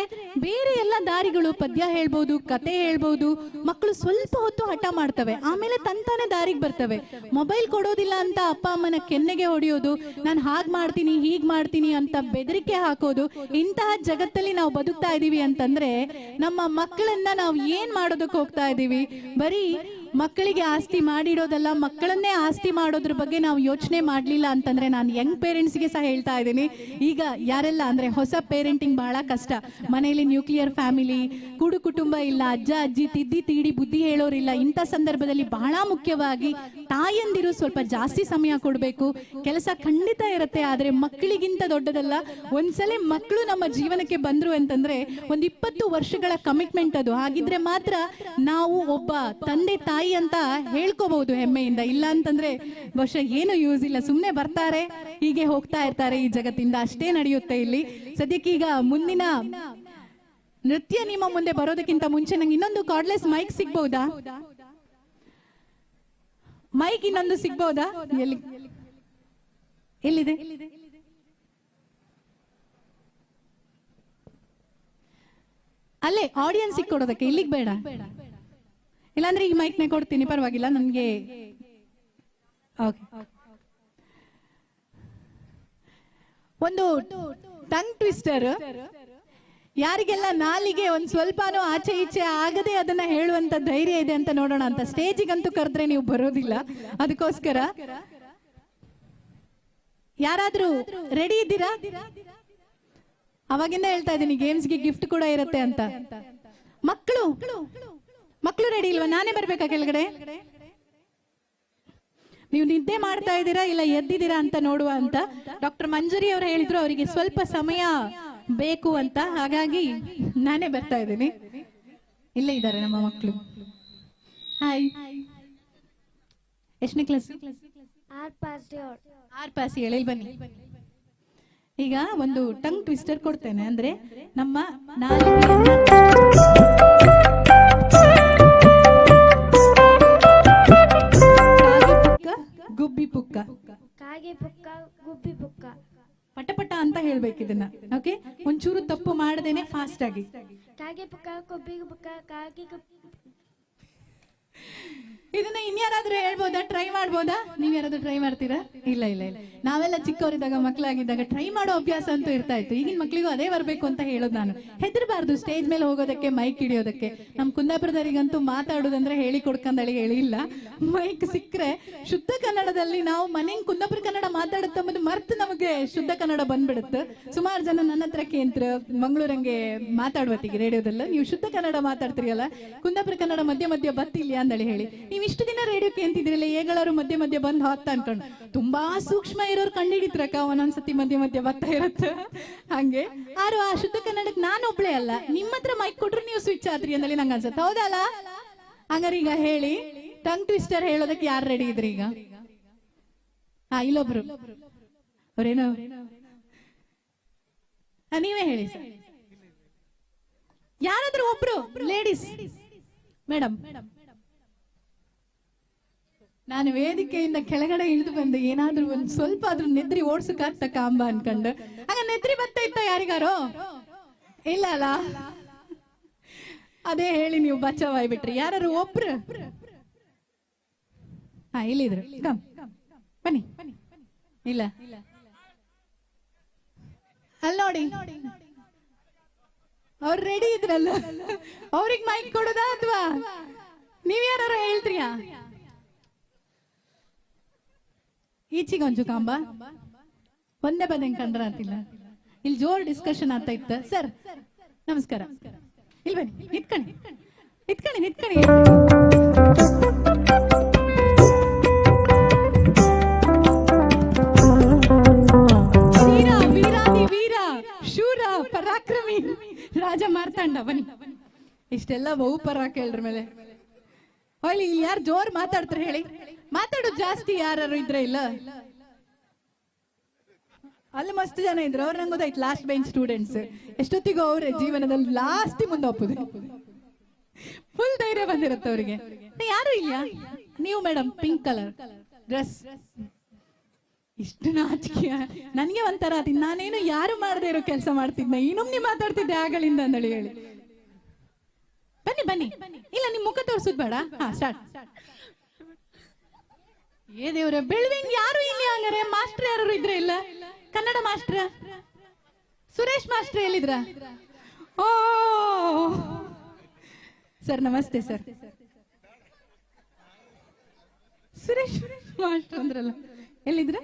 ಬೇರೆ ಎಲ್ಲ ದಾರಿಗಳು, ಪದ್ಯ ಹೇಳ್ಬೋದು, ಕತೆ ಹೇಳ್ಬೋದು, ಮಕ್ಕಳು ಸ್ವಲ್ಪ ಹೊತ್ತು ಹಠ ಮಾಡ್ತವೆ, ಆಮೇಲೆ ತಂತಾನೆ ದಾರಿಗೆ ಬರ್ತವೆ. ಮೊಬೈಲ್ ಕೊಡೋದಿಲ್ಲ ಅಂತ ಅಪ್ಪ ಅಮ್ಮನ ಕೆನ್ನೆಗೆ ಹೊಡೆಯೋದು, ನಾನು ಹಾಗ್ ಮಾಡ್ತೀನಿ ಹೀಗ್ ಮಾಡ್ತೀನಿ ಅಂತ ಬೆದರಿಕೆ ಹಾಕೋದು, ಇಂತಹ ಜಗತ್ತಲ್ಲಿ ನಾವು ಬದುಕ್ತಾ ಇದೀವಿ ಅಂತಂದ್ರೆ ನಮ್ಮ ಮಕ್ಕಳನ್ನ ನಾವು ಏನ್ ಮಾಡೋದಕ್ಕೆ ಹೋಗ್ತಾ ಇದೀವಿ? ಬರೀ ಮಕ್ಕಳಿಗೆ ಆಸ್ತಿ ಮಾಡಿಡೋದಲ್ಲ, ಮಕ್ಕಳನ್ನೇ ಆಸ್ತಿ ಮಾಡೋದ್ರ ಬಗ್ಗೆ ನಾವು ಯೋಚನೆ ಮಾಡ್ಲಿಲ್ಲ ಅಂತಂದ್ರೆ, ನಾನು ಯಂಗ್ ಪೇರೆಂಟ್ಸ್ಗೆ ಸಹ ಹೇಳ್ತಾ ಇದ್ದೀನಿ, ಈಗ ಯಾರೆಲ್ಲ ಅಂದ್ರೆ ಹೊಸ ಪೇರೆಂಟಿಂಗ್ ಬಹಳ ಕಷ್ಟ. ಮನೆಯಲ್ಲಿ ನ್ಯೂಕ್ಲಿಯರ್ ಫ್ಯಾಮಿಲಿ, ಕೂಡು ಕುಟುಂಬ ಇಲ್ಲ, ಅಜ್ಜ ಅಜ್ಜಿ ತಿದ್ದಿ ತೀಡಿ ಬುದ್ಧಿ ಹೇಳೋರಿಲ್ಲ. ಇಂಥ ಸಂದರ್ಭದಲ್ಲಿ ಬಹಳ ಮುಖ್ಯವಾಗಿ ತಾಯಂದಿರು ಸ್ವಲ್ಪ ಜಾಸ್ತಿ ಸಮಯ ಕೊಡಬೇಕು. ಕೆಲಸ ಖಂಡಿತ ಇರುತ್ತೆ, ಆದ್ರೆ ಮಕ್ಕಳಿಗಿಂತ ದೊಡ್ಡದಲ್ಲ. ಒಂದ್ಸಲ ಮಕ್ಕಳು ನಮ್ಮ ಜೀವನಕ್ಕೆ ಬಂದ್ರು ಅಂತಂದ್ರೆ ಒಂದ್ 20 ವರ್ಷಗಳ ಕಮಿಟ್ಮೆಂಟ್ ಅದು. ಹಾಗಿದ್ರೆ ಮಾತ್ರ ನಾವು ಒಬ್ಬ ತಂದೆ ತಾಯಿ ಅಂತ ಹೇಳ್ಕೋಬಹುದು ಹೆಮ್ಮೆಯಿಂದ. ಇಲ್ಲ ಅಂತಂದ್ರೆ ಬಹುಶಃ ಏನು ಯೂಸ್ ಇಲ್ಲ, ಸುಮ್ನೆ ಬರ್ತಾರೆ, ಹೀಗೆ ಹೋಗ್ತಾ ಇರ್ತಾರೆ ಈ ಜಗತ್ತಿಂದ. ಅಷ್ಟೇ ನಡೆಯುತ್ತೆ ಇಲ್ಲಿ. ಸದ್ಯಕ್ಕೀಗ ಮುಂದಿನ ನೃತ್ಯ ನಿಮ್ಮ ಮುಂದೆ ಬರೋದಕ್ಕಿಂತ ಮುಂಚೆ ನಂಗೆ ಇನ್ನೊಂದು ಕಾರ್ಡ್ಲೆಸ್ ಮೈಕ್ ಸಿಗ್ಬಹುದಾ? ಮೈಕ್ ಇನ್ನೊಂದು ಸಿಗ್ಬಹುದಾ? ಎಲ್ಲಿದೆ? ಅಲ್ಲೇ ಆಡಿಯನ್ಸ್ ಕೊಡೋದಕ್ಕೆ, ಇಲ್ಲಿಗೆ ಬೇಡ. ಇಲ್ಲಾಂದ್ರೆ ಈ ಮೈಕ್ನೇ ಕೊಡ್ತೀನಿ, ಪರವಾಗಿಲ್ಲ ನನ್ಗೆ. ಒಂದು ಟಂಗ್ ಟ್ವಿಸ್ಟರ್. ಯಾರಿಗೆಲ್ಲ ನಾಲಿಗೆ ಒಂದ್ ಸ್ವಲ್ಪನೂ ಆಚೆ ಈಚೆ ಆಗದೆ ಅದನ್ನ ಹೇಳುವಂತ ಧೈರ್ಯ ಇದೆ ಅಂತ ನೋಡೋಣ ಅಂತ. ಸ್ಟೇಜಿಗಂತೂ ಕರೆದ್ರೆ ನೀವು ಬರೋದಿಲ್ಲ, ಅದಕ್ಕೋಸ್ಕರ ಯಾರಾದ್ರೂ ರೆಡಿ ಇದ್ದೀರಾ? ಅವಾಗಿಂದ ಹೇಳ್ತಾ ಇದ್ದೀನಿ ಗೇಮ್ಸ್ಗೆ ಗಿಫ್ಟ್ ಕೂಡ ಇರುತ್ತೆ ಅಂತ. ಮಕ್ಕಳು ರೆಡಿ ಇಲ್ವಾ? ನಾನೇ ಬರ್ಬೇಕಾ ಕೆಳಗಡೆ? ನೀವು ನಿದ್ದೆ ಮಾಡ್ತಾ ಇದ್ದೀರಾ ಇಲ್ಲ ಎದ್ದಿದ್ದೀರಾ ಅಂತ ನೋಡುವ ಅಂತ. ಡಾಕ್ಟರ್ ಮಂಜರಿ ಅವರು ಹೇಳಿದ್ರು ಅವರಿಗೆ ಸ್ವಲ್ಪ ಸಮಯ ಬೇಕು ಅಂತ, ಹಾಗಾಗಿ ನಾನೇ ಬರ್ತಾ ಇದ್ದೀನಿ. ಇಲ್ಲೇ ಇದ್ದಾರೆ ನಮ್ಮ ಮಕ್ಕಳು. ಹಾಯ್, ಎಷ್ಟನೇ ಕ್ಲಾಸ್? R pass. ಹೇಳಿ ಬನ್ನಿ. ಈಗ ಒಂದು ಟಂಗ್ ಟ್ವಿಸ್ಟರ್ ಕೊಡ್ತೇನೆ, ಅಂದ್ರೆ ನಮ್ಮ ಗುಬ್ಬಿ ಪುಕ್ಕ, ಕಾಗೆ ಪುಕ್ಕ, ಗುಬ್ಬಿ ಪುಕ್ಕ. ಪಟಪಟ ಅಂತ ಹೇಳ್ಬೇಕು ಇದನ್ನ. ಓಕೆ, ಒಂಚೂರು ತಪ್ಪು ಮಾಡದೇನೆ ಫಾಸ್ಟ್ ಆಗಿ. ಕಾಗೆ ಪುಕ್ಕ, ಗುಬ್ಬಿ ಪುಕ್ಕ, ಕಾಗೆ ಇದನ್ನ ಇನ್ಯಾರಾದ್ರೂ ಹೇಳ್ಬೋದಾ, ಟ್ರೈ ಮಾಡ್ಬೋದಾ? ನೀವ್ ಯಾರಾದ್ರೂ ಟ್ರೈ ಮಾಡ್ತೀರಾ? ಇಲ್ಲ ಇಲ್ಲ ಇಲ್ಲ, ನಾವೆಲ್ಲ ಚಿಕ್ಕವರಿದ್ದಾಗ ಮಕ್ಕಳಾಗಿದ್ದಾಗ ಟ್ರೈ ಮಾಡೋ ಅಭ್ಯಾಸ ಅಂತೂ ಇರ್ತಾ ಇತ್ತು. ಈಗಿನ ಮಕ್ಳಿಗೂ ಅದೇ ಬರ್ಬೇಕು ಅಂತ ಹೇಳೋದು ನಾನು. ಹೆದರ್ಬಾರ್ದು ಸ್ಟೇಜ್ ಮೇಲೆ ಹೋಗೋದಕ್ಕೆ, ಮೈಕ್ ಹಿಡಿಯೋದಕ್ಕೆ. ನಮ್ ಕುಂದಾಪುರದವರಿಗಂತೂ ಮಾತಾಡೋದಂದ್ರೆ ಹೇಳಿ ಕೊಡ್ಕಂದಳಿ ಹೇಳಿಲ್ಲ. ಮೈಕ್ ಸಿಕ್ಕರೆ ಶುದ್ಧ ಕನ್ನಡದಲ್ಲಿ ನಾವು ಮನೆಗೆ ಕುಂದಾಪುರ ಕನ್ನಡ ಮಾತಾಡುತ್ತಂಬುದು ಮರ್ತು ನಮಗೆ ಶುದ್ಧ ಕನ್ನಡ ಬಂದ್ಬಿಡುತ್ತೆ. ಸುಮಾರು ಜನ ನನ್ನ ಹತ್ರ ಕೇಂದ್ರ ಮಂಗಳೂರಂಗೆ ಮಾತಾಡುವತ್ತಿಗೆ ರೇಡಿಯೋದಲ್ಲ, ನೀವು ಶುದ್ಧ ಕನ್ನಡ ಮಾತಾಡ್ತೀರಲ್ಲ, ಕುಂದಾಪುರ ಕನ್ನಡ ಮಧ್ಯ ಮಧ್ಯ ಬತ್ತಿಲ್ಲ ಅಂದಳಿ ಹೇಳಿ. ನೀವು ಇಷ್ಟು ದಿನ ರೇಡಿಯೋಕ್ಕೆ ಅಂತಿದ್ರಲ್ಲ, ಹೇಗಳವರು ಮಧ್ಯ ಮಧ್ಯ ಬಂದು ಹೋಗ್ತಾ ಅನ್ಕೊಂಡು ತುಂಬಾ ಸೂಕ್ಷ್ಮ ಇರೋರು ಕಂಡಿಡಿತ್ರಕ್ಕ ಒಂದೊಂದ್ಸತಿ ಮಧ್ಯ ಮಧ್ಯ ಬರ್ತಾ ಇರುತ್ತೆ. ಹಂಗೆ ಆರು ಆ ಶುದ್ಧ ಕನ್ನಡಕ್ಕೆ ನಾನು ಒಬ್ಳೆ ಅಲ್ಲ, ನಿಮ್ಮ ಹತ್ರ ಮೈಕ್ ಕೊಟ್ರು ನೀವು ಸ್ವಿಚ್ ಆದ್ರಿ ಅಂದಲ್ಲಿ ನಂಗೆ ಅನ್ಸುತ್ತೆ, ಹೌದಲ್ಲ? ಹಂಗಾರೆ ಈಗ ಹೇಳಿ, ಟಂಗ್ ಟ್ವಿಸ್ಟರ್ ಹೇಳೋದಕ್ಕೆ ಯಾರು ರೆಡಿ ಇದ್ರಿ ಈಗ? ಇಲ್ಲೊಬ್ರು ಅವ್ರೇನೋ, ನೀವೇ ಹೇಳಿ ಸರ್. ಯಾರಾದ್ರೂ ಒಬ್ರು ಲೇಡೀಸ್ ಮೇಡಮ್. ನಾನು ವೇದಿಕೆಯಿಂದ ಕೆಳಗಡೆ ಇಳಿದು ಬಂದೆ, ಏನಾದ್ರೂ ಒಂದ್ ಸ್ವಲ್ಪ ಆದ್ರೂ ನೆದ್ರಿ ಓಡ್ಸಕ್ಕಾಗ್ತ ಕಾಂಬ ಅನ್ಕೊಂಡು. ಆಗ ನೆದ್ರಿ ಬರ್ತಾ ಇತ್ತ ಯಾರಿಗಾರು? ಇಲ್ಲ ಅಲ್ಲ, ಅದೇ ಹೇಳಿ ನೀವು ಬಚಾವಾಯ್ಬಿಟ್ರಿ. ಯಾರು ಒಬ್ರು ಇಲ್ಲಿದ್ರು, ಬನ್ನಿ. ಇಲ್ಲ ಅಲ್ಲಿ ನೋಡಿ, ಅವ್ರು ರೆಡಿ ಇದ್ರಲ್ಲ, ಅವ್ರಿಗೆ ಮೈಕ್ ಕೊಡೋದಾ ಅಥವಾ ನೀವ್ ಯಾರು ಹೇಳ್ತೀಯಾ? ಈಚಿಗೊಂಚು ಕಾಂಬ ಒಂದೇ ಬದಂಗ್ ಕಂಡ್ರ ಅಂತಿಲ್ಲ. ಇಲ್ಲಿ ಜೋರ್ ಡಿಸ್ಕಷನ್ ಆಗ್ತಾ ಇತ್ತ. ಸರ್ ನಮಸ್ಕಾರ, ಇಲ್ಲಿ ಬನ್ನಿ, ನಿತ್ಕಣಿ. ವೀರ ಶೂರ ಪರಾಕ್ರಮಿ ರಾಜ ಮಾರ್ತಾಂಡ, ಬನ್ನಿ. ಇಷ್ಟೆಲ್ಲ ಬಹು ಪರಾಕ್ ಹೇಳ್ರ ಮೇಲೆ ಇಲ್ಲಿ ಯಾರು ಜೋರ್ ಮಾತಾಡ್ತಾರೆ ಹೇಳಿ? ಮಾತಾಡೋದು ಜಾಸ್ತಿ ಯಾರು ಇದ್ರೆ ಇಲ್ಲ? ಅಲ್ಲಿ ಮಸ್ತ್ ಜನ ಇದ್ರು, ಅವ್ರು ನಂಗೆ ಗೊತ್ತಾಯ್ತು, ಲಾಸ್ಟ್ ಬೆಂಚ್ ಸ್ಟೂಡೆಂಟ್ಸ್. ಎಷ್ಟೊತ್ತಿಗೂ ಅವ್ರೆ ಜೀವನದಲ್ಲಿ ಲಾಸ್ಟ್ ಮುಂದೆ ಒಪ್ಪುದು, ಫುಲ್ ಧೈರ್ಯ ಬಂದಿರುತ್ತೆ ಅವ್ರಿಗೆ. ಯಾರು ಇಲ್ಲ. ನೀವು ಮೇಡಮ್ ಪಿಂಕ್ ಕಲರ್ ಡ್ರೆಸ್, ಇಷ್ಟು ನಾಚಿಕೆ ನನ್ಗೆ ಒಂಥರ ಆತಿ. ನಾನೇನು ಯಾರು ಮಾಡದೇ ಇರೋ ಕೆಲಸ ಮಾಡ್ತಿದ್ನ, ಇನ್ನೊಮ್ಮೆ ಮಾತಾಡ್ತಿದ್ದೆ ಆಗಳಿಂದ ಅಂದಳಿ ಹೇಳಿ. ಬನ್ನಿ. ಇಲ್ಲ ನಿಮ್ ಮುಖ ತೋರ್ಸುದ್ ಬೇಡ. ಸ್ಟಾರ್ಟ್. ಏ ದೇವ್ರ, ಬೆಳವಿಂಗ್ ಯಾರು ಇಲ್ಲಿ? ಹಂಗಾರೆ ಮಾಸ್ಟರ್ ಯಾರು ಇದ್ರೆ ಇಲ್ಲ? ಕನ್ನಡ ಮಾಸ್ಟರ್ ಸುರೇಶ್ ಮಾಸ್ಟರ್ ಎಲ್ಲಿದ್ರ? ಓ ಸರ್ ನಮಸ್ತೆ ಸರ್. ಸುರೇಶ್ ಮಾಸ್ಟರ್ ಅಂದ್ರಲ್ಲ, ಎಲ್ಲಿದ್ರ?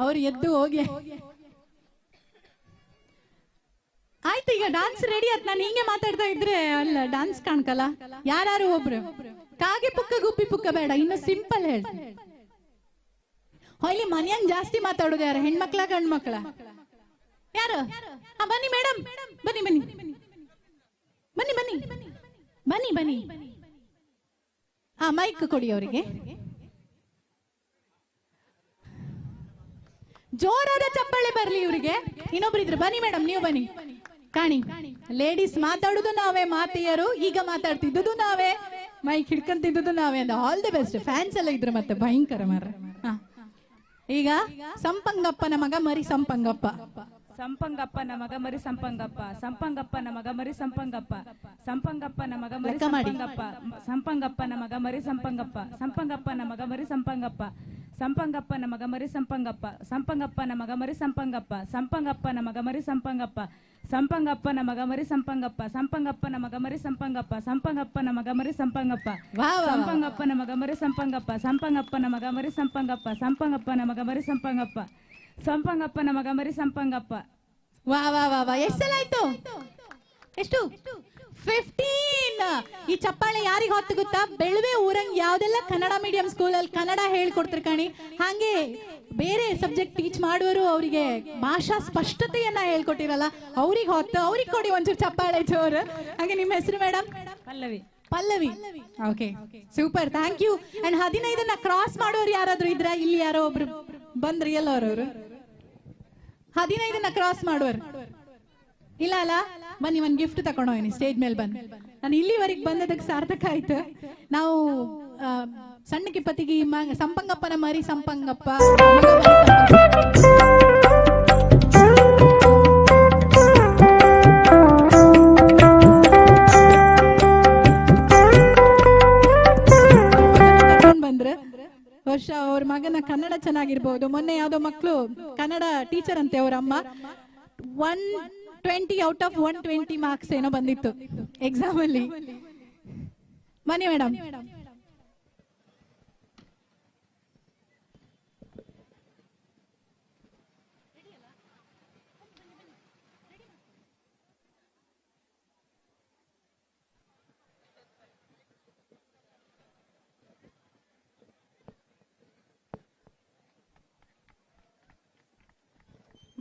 ಅವ್ರು ಎದ್ದು ಹೋಗಿ ಆಯ್ತು. ಈಗ ಡಾನ್ಸ್ ರೆಡಿ ಆಯ್ತು. ನಾನು ಹಿಂಗೆ ಮಾತಾಡ್ತಾ ಇದ್ರೆ ಅಲ್ಲ ಡಾನ್ಸ್ ಕಾಣ್ಕಲ್ಲ. ಯಾರು ಒಬ್ರು ಕಾಗೆ ಪುಕ್ಕ ಗುಬ್ಬಿ ಪುಕ್ಕ ಬೇಡ, ಇನ್ನು ಸಿಂಪಲ್ ಹೇಳ್ತೀನಿ. ಇಲ್ಲಿ ಮನೆಯಂಗ್ ಜಾಸ್ತಿ ಮಾತಾಡೋದು ಯಾರು? ಹೆಣ್ಮಕ್ಳ ಗಂಡ್ಮಕ್ಳ? ಯಾರು? ಬನ್ನಿ ಮೇಡಮ್, ಬನ್ನಿ. ಮೈಕ್ ಕೊಡಿ ಅವರಿಗೆ. ಜೋರಾದ ಚಪ್ಪಾಳೆ ಬರ್ಲಿ ಇವ್ರಿಗೆ. ಇನ್ನೊಬ್ರು ಇದ್ರು, ಬನ್ನಿ ಮೇಡಮ್, ನೀವು ಬನ್ನಿ. ಕಾಣಿ, ಲೇಡೀಸ್ ಮಾತಾಡುದು ನಾವೇ, ಮಾತೆಯರು ಈಗ ಮಾತಾಡ್ತಿದ್ದು ನಾವೇ, ಮೈಕ್ ಹಿಡ್ಕೊಂತಿದ್ದು ನಾವೇ ಅಂತ. All the best. ಫ್ಯಾನ್ಸ್ ಎಲ್ಲ ಇದ್ರು ಮತ್ತೆ ಭಯಂಕರ ಮಾರ. ಈಗ ಸಂಪಂಗಪ್ಪನ ಮಗ ಮರಿ ಸಂಪಂಗಪ್ಪ. ಸಂಪಂಗಪ್ಪನ ಮಗ ಮರಿ ಸಂಪಂಗಪ್ಪ, ಸಂಪಂಗಪ್ಪನ ಮಗ ಮರಿ ಸಂಪಂಗಪ್ಪ, ಸಂಪಂಗಪ್ಪನ ಮಗ ಮರಿ ಸಂಪಂಗಪ್ಪ, ಸಂಪಂಗಪ್ಪನ ಮಗ ಮರಿ ಸಂಪಂಗಪ್ಪ, ಸಂಪಂಗಪ್ಪನ ಮಗ ಮರಿ ಸಂಪಂಗಪ್ಪ, ಸಂಪಂಗಪ್ಪನ ಮಗ ಮರಿ ಸಂಪಂಗಪ್ಪ, ಸಂಪಂಗಪ್ಪನ ಮಗ ಮರಿ ಸಂಪಂಗಪ್ಪ, ಸಂಪಂಗಪ್ಪನ ಮಗ ಮರಿ ಸಂಪಂಗಪ್ಪ, ಸಂಪಂಗಪ್ಪನ ಮಗ ಮರಿ ಸಂಪಂಗಪ್ಪ, ಸಂಪಂಗಪ್ಪನ ಮಗ ಮರಿ ಸಂಪಂಗಪ್ಪ, ಸಂಪಂಗಪ್ಪನ ಮಗ ಮರಿ ಸಂಪಂಗಪ್ಪ, ಸಂಪಂಗಪ್ಪನ ಮಗ ಮರಿ ಸಂಪಂಗಪ್ಪ, ಸಂಪಂಗಪ್ಪನ ಮಗ ಮರಿ ಸಂಪಂಗಪ್ಪ, ಸಂಪಂಗಪ್ಪನ ಮಗ ಮರಿ ಸಂಪಂಗಪ್ಪ, ಸಂಪಂಗಪ್ಪನ ಮಗ ಮರಿ ಸಂಪಂಗಪ್ಪ. ವಾ ವಾ ವಾ ವಾ, ಎಷ್ಟು ಸಲ ಆಯ್ತು? ಎಷ್ಟು? 15. ಈ ಚಪ್ಪಾಳೆ ಯಾರಿಗೆ ಹೊತ್ತು ಗೊತ್ತಾ? ಬೆಳವೆ ಊರಂಗ್ ಯಾವ್ದೆಲ್ಲ ಕನ್ನಡ ಮೀಡಿಯಂ ಸ್ಕೂಲಲ್ಲಿ ಕನ್ನಡ ಹೇಳ್ಕೊಡ್ತಾರೆ ಕಾಣಿ, ಹಾಗೆ ಬೇರೆ ಸಬ್ಜೆಕ್ಟ್ ಟೀಚ್ ಮಾಡುವರು ಅವರಿಗೆ ಭಾಷಾ ಸ್ಪಷ್ಟತೆಯನ್ನ ಹೇಳ್ಕೊಟ್ಟಿರಲ್ಲ, ಅವ್ರಿಗೆ ಹೊತ್ತು, ಅವ್ರಿಗೆ ಕೊಡಿ ಒಂಚೂರು ಚಪ್ಪಾಳೆ ಜೋರು. ಹಾಗೆ ನಿಮ್ಮ ಹೆಸರು madam? Pallavi. Okay, super, thank you. And 15 cross ಮಾಡೋರು ಯಾರಾದ್ರೂ ಇದ್ರ? ಇಲ್ಲಿ ಯಾರೋ ಒಬ್ರು ಬಂದ್ರಿ, ಎಲ್ಲವರು 15 ಕ್ರಾಸ್ ಮಾಡೋರು ಇಲ್ಲ ಅಲ್ಲ? ಬನ್ನಿ, ಒಂದ್ ಗಿಫ್ಟ್ ತಗೊಂಡೋಗಿನಿ ಸ್ಟೇಜ್ ಮೇಲೆ ಬಂದು. ನಾನು ಇಲ್ಲಿವರೆಗೆ ಬಂದದಕ್ಕೆ ಸಾರ್ಥಕ ಆಯ್ತು. ನಾವು ಸಣ್ಣ ಕಿಪ್ಪತ್ತಿಗೆ ಸಂಪಂಗಪ್ಪನ ಮರಿ ಸಂಪಂಗಪ್ಪ ಬಂದ್ರು. ವರ್ಷ ಅವ್ರ ಮಗನ ಕನ್ನಡ ಚೆನ್ನಾಗಿರ್ಬೋದು. ಮೊನ್ನೆ ಯಾವ್ದೋ ಮಕ್ಕಳು ಕನ್ನಡ ಟೀಚರ್ ಅಂತೆ ಅವ್ರ ಅಮ್ಮ 120 ಔಟ್ ಆಫ್ 120 ಮಾರ್ಕ್ಸ್ ಏನೋ ಬಂದಿತ್ತು ಎಕ್ಸಾಮ್ ಅಲ್ಲಿ. ಬನ್ನಿ ಮೇಡಮ್.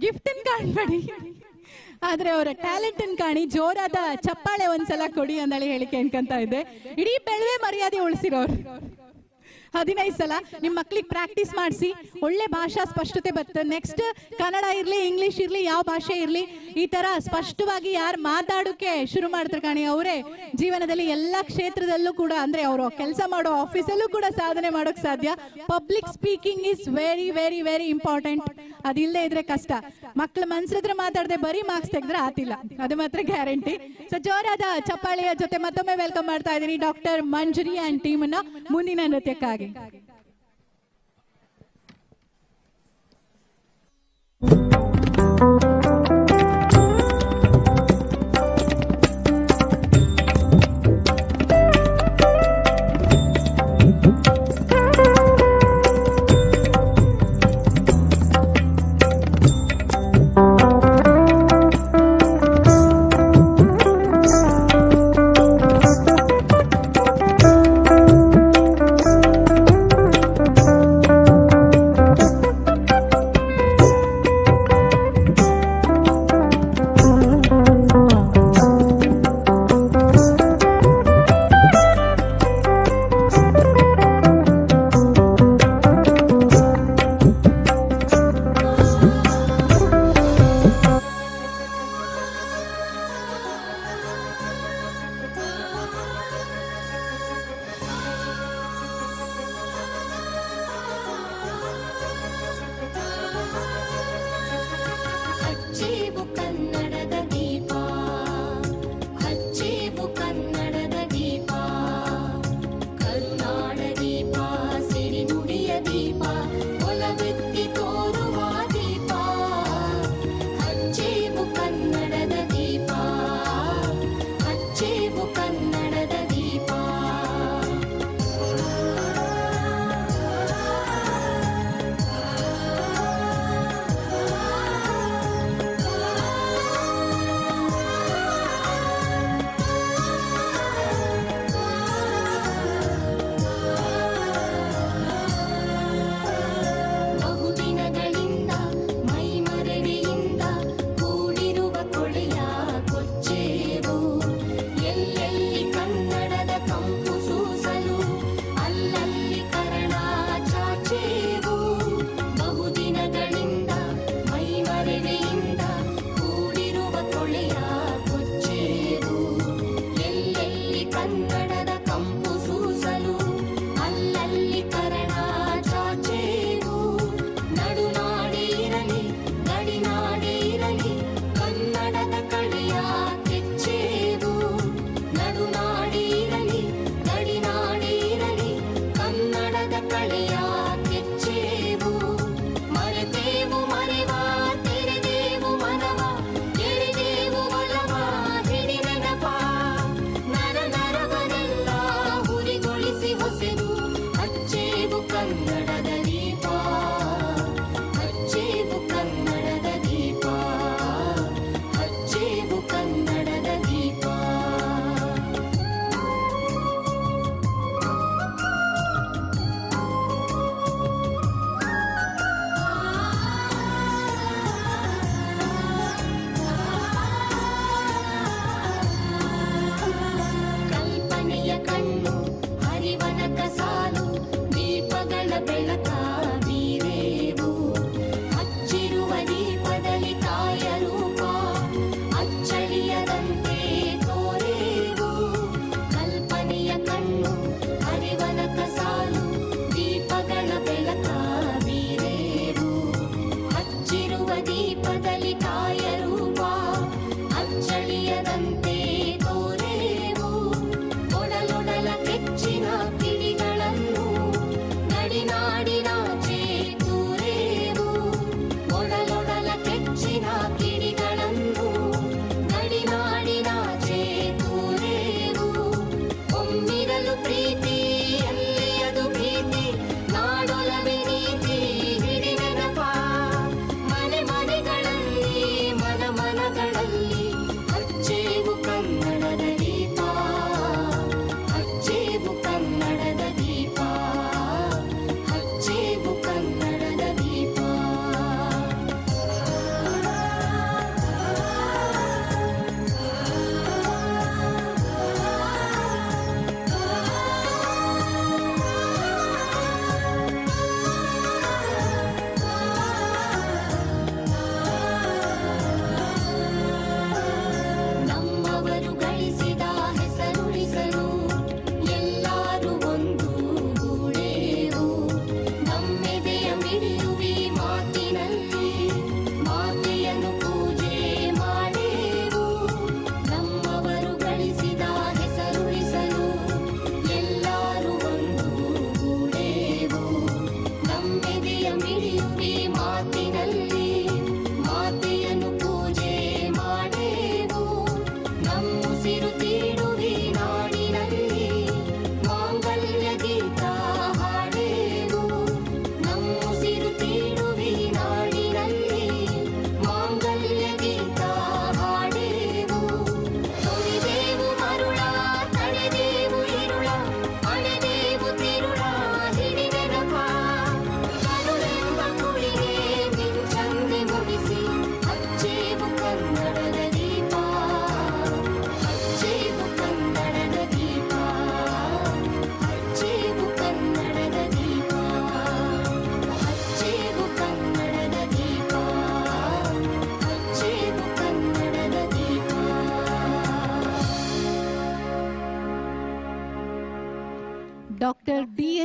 ಗಿಫ್ಟ್ ಕಾಣ್ಬೇಡಿ, ಆದ್ರೆ ಅವರ ಟ್ಯಾಲೆಂಟ್ ಕಾಣಿ. ಜೋರಾದ ಚಪ್ಪಾಳೆ ಒಂದ್ಸಲ ಕೊಡಿ ಅಂದೇಳಿ ಹೇಳಿ ಕೇಳ್ಕೊಂತ ಇದ್ದೆ. ಇಡೀ ಬೆಳವೆ ಮರ್ಯಾದೆ ಉಳಿಸಿರೋರು. 15 ಸಲ ನಿಮ್ಮ ಮಕ್ಳಿಗೆ ಪ್ರಾಕ್ಟೀಸ್ ಮಾಡಿಸಿ, ಒಳ್ಳೆ ಭಾಷಾ ಸ್ಪಷ್ಟತೆ ಬರ್ತದೆ. ನೆಕ್ಸ್ಟ್ ಕನ್ನಡ ಇರ್ಲಿ, ಇಂಗ್ಲಿಷ್ ಇರ್ಲಿ, ಯಾವ ಭಾಷೆ ಇರ್ಲಿ, ಈ ತರ ಸ್ಪಷ್ಟವಾಗಿ ಯಾರು ಮಾತಾಡೋಕೆ ಶುರು ಮಾಡ್ತಾರೆ ಕಾಣಿ, ಅವರೇ ಜೀವನದಲ್ಲಿ ಎಲ್ಲಾ ಕ್ಷೇತ್ರದಲ್ಲೂ ಕೂಡ, ಅಂದ್ರೆ ಅವರು ಕೆಲಸ ಮಾಡೋ ಆಫೀಸಲ್ಲೂ ಕೂಡ ಸಾಧನೆ ಮಾಡೋಕ್ ಸಾಧ್ಯ. Public speaking is very very very important. ಅದಿಲ್ಲದೆ ಇದ್ರೆ ಕಷ್ಟ. ಮಕ್ಳು ಮನ್ಸಿದ್ರೆ ಮಾತಾಡದೆ ಬರೀ ಮಾರ್ಕ್ಸ್ ತೆಗೆದ್ರೆ ಆತಿಲ್ಲ, ಅದು ಮಾತ್ರ ಗ್ಯಾರಂಟಿ. ಸೊ ಜೋರಾದ ಚಪ್ಪಾಳೆಯ ಜೊತೆ ಮತ್ತೊಮ್ಮೆ ವೆಲ್ಕಮ್ ಮಾಡ್ತಾ ಇದ್ದೀನಿ ಡಾಕ್ಟರ್ ಮಂಜರಿ ಅಂಡ್ ಟೀಮ್ ಅನ್ನ ಮುಂದಿನ ನೃತ್ಯಕ್ಕಾಗಿ.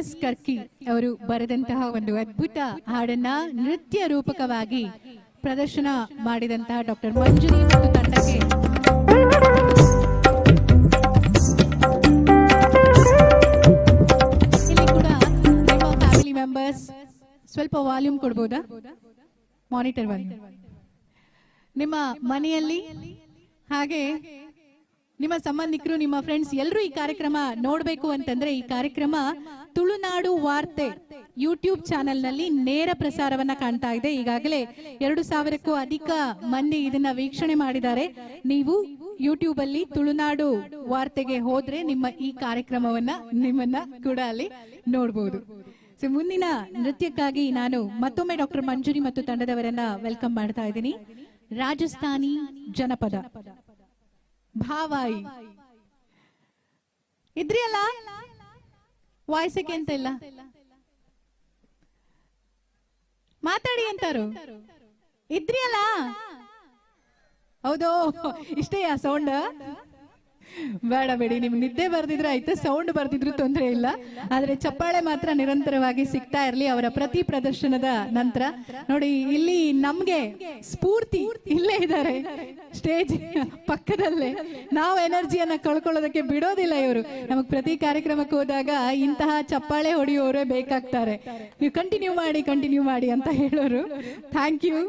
ಎಸ್ ಕರ್ಕಿ ಅವರು ಬರೆದಂತಹ ಒಂದು ಅದ್ಭುತ ಹಾಡನ್ನ ನೃತ್ಯ ರೂಪಕವಾಗಿ ಪ್ರದರ್ಶನ ಮಾಡಿದಂತಹ ಡಾಕ್ಟರ್ ಮಂಜುರಿ ಮತ್ತು ತಂಡಕ್ಕೆ ಇಲ್ಲಿ ಕೂಡ ನಿಮ್ಮ ಫ್ಯಾಮಿಲಿ ಮೆಂಬರ್ಸ್ ಸ್ವಲ್ಪ ವಾಲ್ಯೂಮ್ ಕೊಡ್ಬೋದಾ? Monitor volume. ನಿಮ್ಮ ಮನೆಯಲ್ಲಿ ಹಾಗೆ ನಿಮ್ಮ ಸಂಬಂಧಿಕರು, ನಿಮ್ಮ ಫ್ರೆಂಡ್ಸ್ ಎಲ್ಲರೂ ಈ ಕಾರ್ಯಕ್ರಮ ನೋಡಬೇಕು ಅಂತಂದ್ರೆ ಈ ಕಾರ್ಯಕ್ರಮ ತುಳುನಾಡು ವಾರ್ತೆ ಯೂಟ್ಯೂಬ್ ಚಾನೆಲ್ ನಲ್ಲಿ ನೇರ ಪ್ರಸಾರವನ್ನ ಕಾಣ್ತಾ ಇದೆ. ಈಗಾಗಲೇ 2,000ಕ್ಕೂ ಅಧಿಕ ಮಂದಿ ಇದನ್ನ ವೀಕ್ಷಣೆ ಮಾಡಿದ್ದಾರೆ. ನೀವು ಯೂಟ್ಯೂಬ್ ಅಲ್ಲಿ ತುಳುನಾಡು ವಾರ್ತೆಗೆ ಹೋದ್ರೆ ನಿಮ್ಮ ಈ ಕಾರ್ಯಕ್ರಮವನ್ನ ನಿಮ್ಮನ್ನ ಕೂಡ ಅಲ್ಲಿ ನೋಡಬಹುದು. ಸೊ ಮುಂದಿನ ನೃತ್ಯಕ್ಕಾಗಿ ನಾನು ಮತ್ತೊಮ್ಮೆ ಡಾಕ್ಟರ್ ಮಂಜುರಿ ಮತ್ತು ತಂಡದವರನ್ನ ವೆಲ್ಕಮ್ ಮಾಡ್ತಾ ಇದ್ದೀನಿ. ರಾಜಸ್ಥಾನಿ ಜನಪದ ಭಾವಾಯಿ ಇದ್ರಿ ಅಲ್ಲ, ವಾಯ್ಸಕ್ಕೆ ಅಂತ ಇಲ್ಲ, ಮಾತಾಡಿ ಅಂತಾರು ಇದ್ರಿ ಅಲ್ಲ. ಹೌದು, ಇಷ್ಟೇ ಸೌಂಡ್ ಬೇಡ ಬೇಡಿ, ನಿಮ್ಗೆ ನಿದ್ದೆ ಬರ್ದಿದ್ರೆ ಆಯ್ತು, ಸೌಂಡ್ ಬರ್ದಿದ್ರು ತೊಂದರೆ ಇಲ್ಲ, ಆದ್ರೆ ಚಪ್ಪಾಳೆ ಮಾತ್ರ ನಿರಂತರವಾಗಿ ಸಿಗ್ತಾ ಇರ್ಲಿ ಅವರ ಪ್ರತಿ ಪ್ರದರ್ಶನದ ನಂತರ. ನೋಡಿ ಇಲ್ಲಿ ನಮ್ಗೆ ಸ್ಫೂರ್ತಿ ಇಲ್ಲೇ ಇದ್ದಾರೆ ಸ್ಟೇಜ್ ಪಕ್ಕದಲ್ಲೇ. ನಾವು ಎನರ್ಜಿಯನ್ನ ಕಳ್ಕೊಳ್ಳೋದಕ್ಕೆ ಬಿಡೋದಿಲ್ಲ ಇವರು. ನಮಗ್ ಪ್ರತಿ ಕಾರ್ಯಕ್ರಮಕ್ಕೆ ಹೋದಾಗ ಇಂತಹ ಚಪ್ಪಾಳೆ ಹೊಡೆಯುವವರೇ ಬೇಕಾಗ್ತಾರೆ. ನೀವು ಕಂಟಿನ್ಯೂ ಮಾಡಿ ಅಂತ ಹೇಳೋರು. Thank you.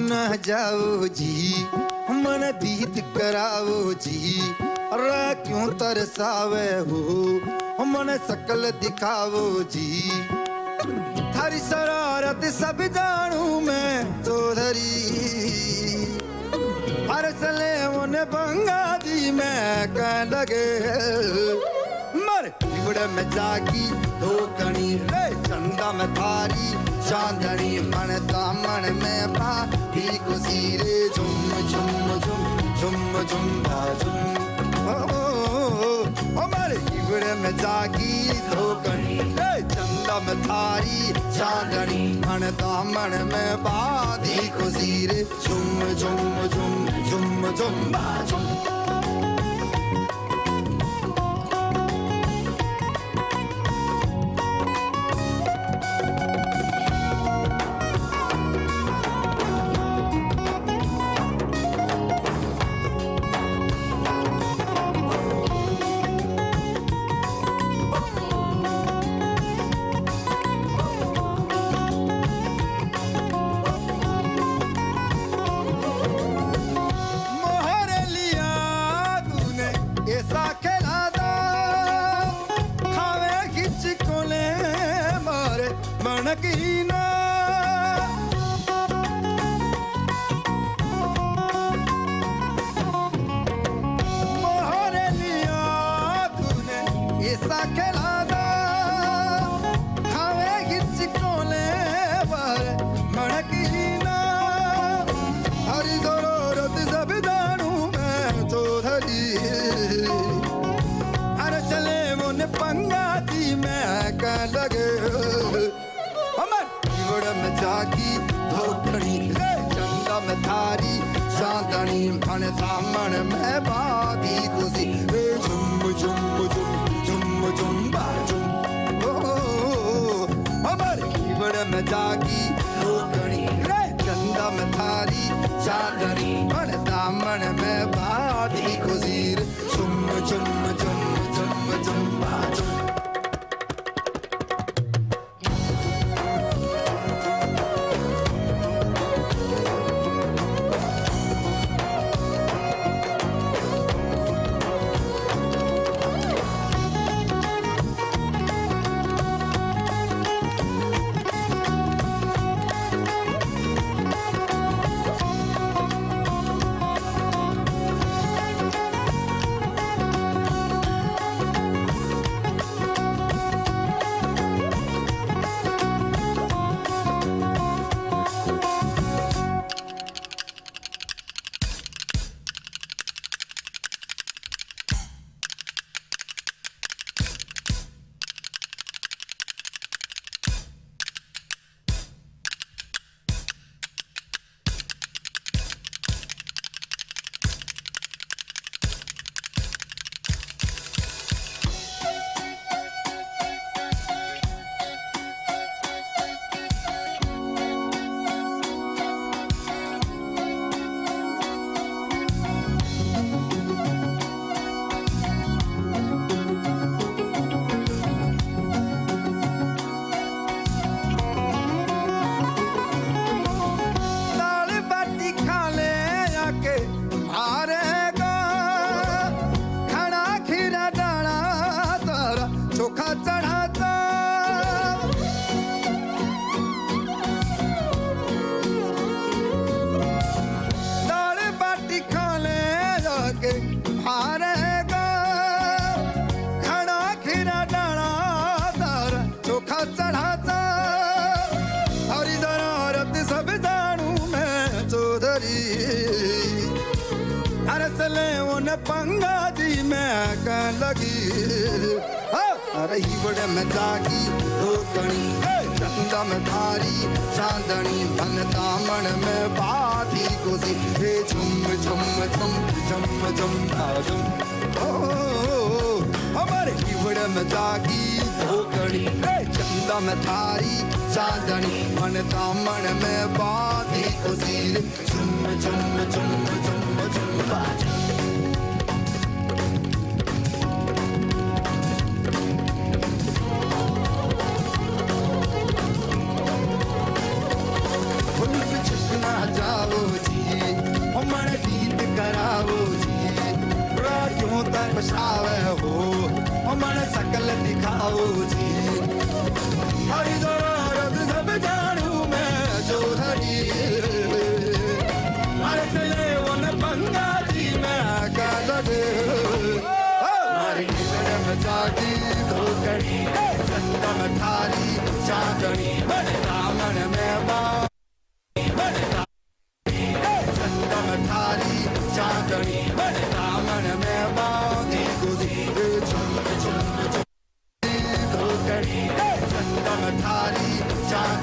ना जाओ जी, मन दीद कराओ जी, अरे क्यों तरसावे हो, मन सकल दिखाओ जी। थारी शरारत सब जानू मैं तो धरी, अरसले उन्हें बंगा दी मैं कह लगे मर बिगड़ में जागी दो कणी रे चंदा में थारी चांदनी मन दामन में पा भी खुशी रे झुम झुम झुम झुम झुम झुम ओ मर बिगड़ में जागी दो कणी रे चंदा चंदा में थारी चांदनी मन दामन में बाधी खुशी रे झुम झुम झुम झुम झुम बाजुम थारी चांदनी मन दामन में बाधी खुशी रे झुम झुम झुम झुम झुम बाजुम अमर कीवड़ में जागी धोकड़ी रे चंदा में थारी चांदनी मन दामन में बाधी खुशी रे झुम झुम झुम झुम झुम बाजुम पंगा जी मैं कह लगी अरे बड़े में जागी धोकनी चंदा में थारी चांदनी मन दामन में बाधी खुशी हे झुम झुम झुम झुम झुम झुम हमारे बड़े में जागी धोकनी चंदा में थारी चांदनी मन दामन में बाधी खुशी झुम झुम झुम झुम झुम बाजुम जाओ जी मन गीत कराओ जी क्यों तपसावे हो मन सकल दिखाओ जी हरि दौलत सब जानू मैं जो धरी हर से वन पंगा जी मैं का लगे हमारी में जागी धोकड़ी चंदा में थारी चांदनी मन दामन में थारी चांदनी मन दामन में बाधी खुशी झुम झुम धोकड़ी चंदा में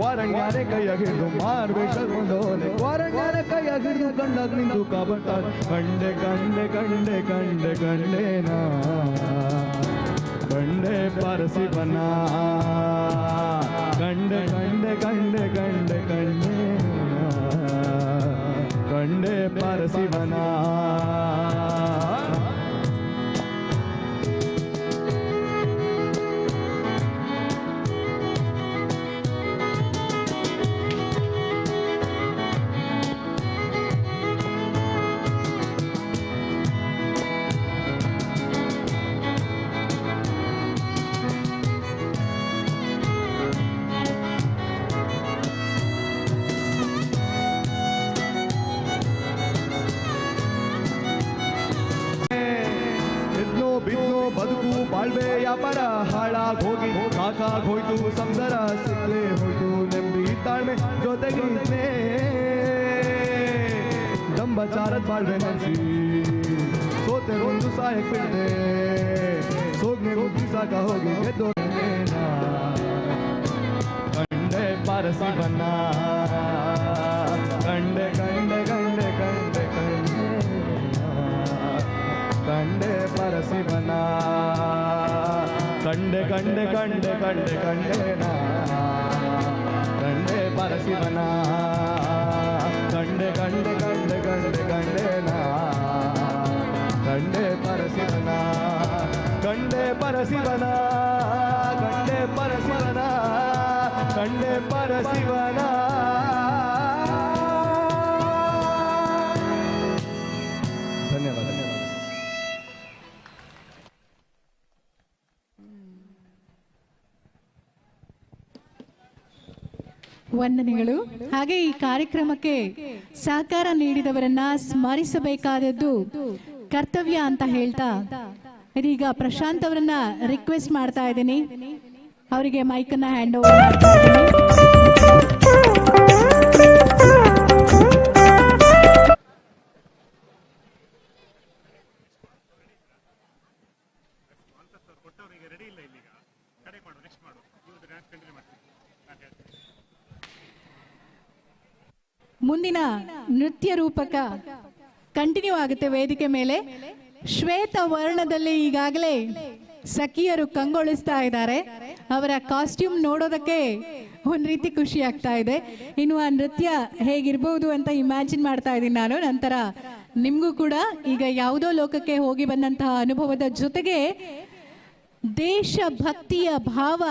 ವಾರಣ್ಯಾರೆ ಕೈಯ ಹಿಡಿದು ಮಾರ್ಬೇಷ ಕೊಂಡೋನೆ ವಾರಣ್ಯಾರೆ ಕೈಯ ಹಿಡಿದು ಕಂಡಾಗ ನಿಂತು ಕಾಬರ್ತಾನೆ ಕಂಡೆ ಕಂಡೆ ಕಂಡೆ ಕಂಡೆ ಕಂಡೇನಾ ಕಂಡೆ ಪರಸಿವನ ಕಂಡೆ ಕಂಡೆ ಕಂಡೆ ಕಂಡೆ ಕಂಡೆ ಕಂಡೆ ಪರಸಿವನ ಬದುಕು ಬಾಳ್ವೆ ವ್ಯಾಪಾರ ಹಾಳಾಗೋಗಿ ಸಾಕಾಗೋಯ್ತು ಸಂಸಾರ ಸಿಕ್ಕಲೇ ಹೋಯ್ತು ನೆಮ್ಮದಿ ತಾಳ್ಮೆ ಜೊತೆಗಿದ್ದೆ ದಂಬಚಾರದ ಬಾಳ್ವೆ ನೆನೆಸಿ ಸೋತೆ ಒಂದು ಸಹಾಯಕ್ಕೆ ಬಿಡ್ದೆ ಸೋಗ್ನೆ ಹೋಗಿ ಸಾಕ ಹೋಗಿ ಗೆದ್ದೋಣ ಕಂಡೆ ಪಾರಸಿ ಬನ್ನ ಕಂಡೆ ಕಂಡೆ ಕಂಡೆ ಕಂಡೆ ಕಂಡೆ ಕಂಡೆ ಪರಸಿವನ ಕಂಡೆ ಕಂಡೆ ಕಂಡೆ ಕಂಡೆ ಕಂಡೇನಾ ಕಂಡೆ ಪರಸಿವನ ಕಂಡೆ ಕಂಡೆ ಕಂಡೆ ಕಂಡೆ ಕಂಡೇನಾ ಕಂಡೆ ಪರಸಿವನ ಕಂಡೆ ಪರಸಿವನ ಕಂಡೆ ಪರಸಿವನ ಕಂಡೆ ಪರಸಿವನ ಧನ್ಯವಾದ. ವಂದನೆಗಳು. ಹಾಗೆ ಈ ಕಾರ್ಯಕ್ರಮಕ್ಕೆ ಸಹಕಾರ ನೀಡಿದವರನ್ನ ಸ್ಮರಿಸಬೇಕಾದದ್ದು ಕರ್ತವ್ಯ ಅಂತ ಹೇಳ್ತಾ ಇದೀಗ ಪ್ರಶಾಂತ್ ಅವರನ್ನ ರಿಕ್ವೆಸ್ಟ್ ಮಾಡ್ತಾ ಇದ್ದೀನಿ, ಅವರಿಗೆ ಮೈಕನ್ನ ಹ್ಯಾಂಡ್ ಓವರ್ ಮಾಡ್ತಾ ಇದ್ದೀನಿ. ಮುಂದಿನ ನೃತ್ಯ ರೂಪಕ ಕಂಟಿನ್ಯೂ ಆಗುತ್ತೆ ವೇದಿಕೆ ಮೇಲೆ. ಶ್ವೇತ ವರ್ಣದಲ್ಲಿ ಈಗಾಗಲೇ ಸಖಿಯರು ಕಂಗೊಳಿಸ್ತಾ ಇದ್ದಾರೆ. ಅವರ ಕಾಸ್ಟ್ಯೂಮ್ ನೋಡೋದಕ್ಕೆ ಒಂದ್ ರೀತಿ ಖುಷಿ ಆಗ್ತಾ ಇದೆ. ಇನ್ನು ಆ ನೃತ್ಯ ಹೇಗಿರ್ಬೋದು ಅಂತ ಇಮ್ಯಾಜಿನ್ ಮಾಡ್ತಾ ಇದ್ದೀನಿ ನಾನು. ನಂತರ ನಿಮ್ಗೂ ಕೂಡ ಈಗ ಯಾವುದೋ ಲೋಕಕ್ಕೆ ಹೋಗಿ ಬಂದಂತಹ ಅನುಭವದ ಜೊತೆಗೆ ದೇಶಭಕ್ತಿಯ ಭಾವ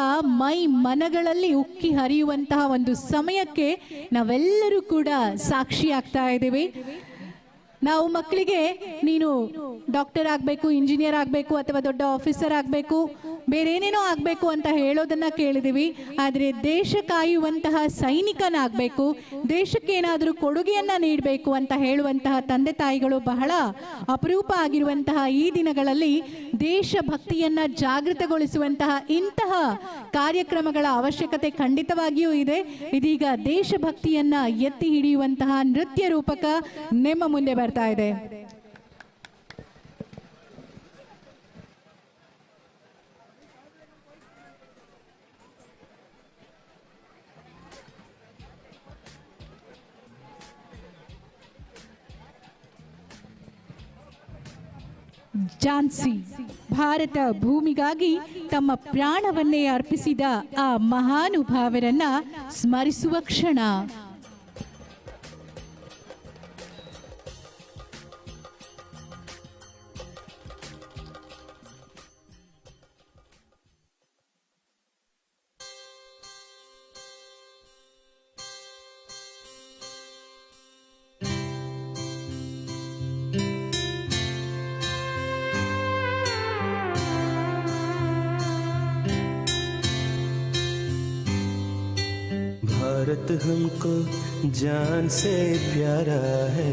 ಮೈ ಮನಗಳಲ್ಲಿ ಉಕ್ಕಿ ಹರಿಯುವಂತಹ ಒಂದು ಸಮಯಕ್ಕೆ ನಾವೆಲ್ಲರೂ ಕೂಡ ಸಾಕ್ಷಿ ಆಗ್ತಾ ಇದ್ದೀವಿ. ನಾವು ಮಕ್ಕಳಿಗೆ ನೀನು ಡಾಕ್ಟರ್ ಆಗಬೇಕು, ಇಂಜಿನಿಯರ್ ಆಗಬೇಕು, ಅಥವಾ ದೊಡ್ಡ ಆಫೀಸರ್ ಆಗಬೇಕು, ಬೇರೇನೇನೋ ಆಗಬೇಕು ಅಂತ ಹೇಳೋದನ್ನ ಕೇಳಿದೀವಿ. ಆದರೆ ದೇಶ ಕಾಯುವಂತಹ ಸೈನಿಕನಾಗಬೇಕು, ದೇಶಕ್ಕೆ ಏನಾದರೂ ಕೊಡುಗೆಯನ್ನ ನೀಡಬೇಕು ಅಂತ ಹೇಳುವಂತಹ ತಂದೆ ತಾಯಿಗಳು ಬಹಳ ಅಪರೂಪ ಆಗಿರುವಂತಹ ಈ ದಿನಗಳಲ್ಲಿ ದೇಶಭಕ್ತಿಯನ್ನ ಜಾಗೃತಗೊಳಿಸುವಂತಹ ಇಂತಹ ಕಾರ್ಯಕ್ರಮಗಳ ಅವಶ್ಯಕತೆ ಖಂಡಿತವಾಗಿಯೂ ಇದೆ. ಇದೀಗ ದೇಶಭಕ್ತಿಯನ್ನ ಎತ್ತಿ ಹಿಡಿಯುವಂತಹ ನೃತ್ಯ ರೂಪಕ ನಿಮ್ಮ ಮುಂದೆ ಬರ್ತಾ ಇದೆ. ಝಾನ್ಸಿ ಭಾರತ ಭೂಮಿಗಾಗಿ ತಮ್ಮ ಪ್ರಾಣವನ್ನೇ ಅರ್ಪಿಸಿದ ಆ ಮಹಾನುಭಾವರನ್ನ ಸ್ಮರಿಸುವ ಕ್ಷಣ. भारत हमको जान से प्यारा है,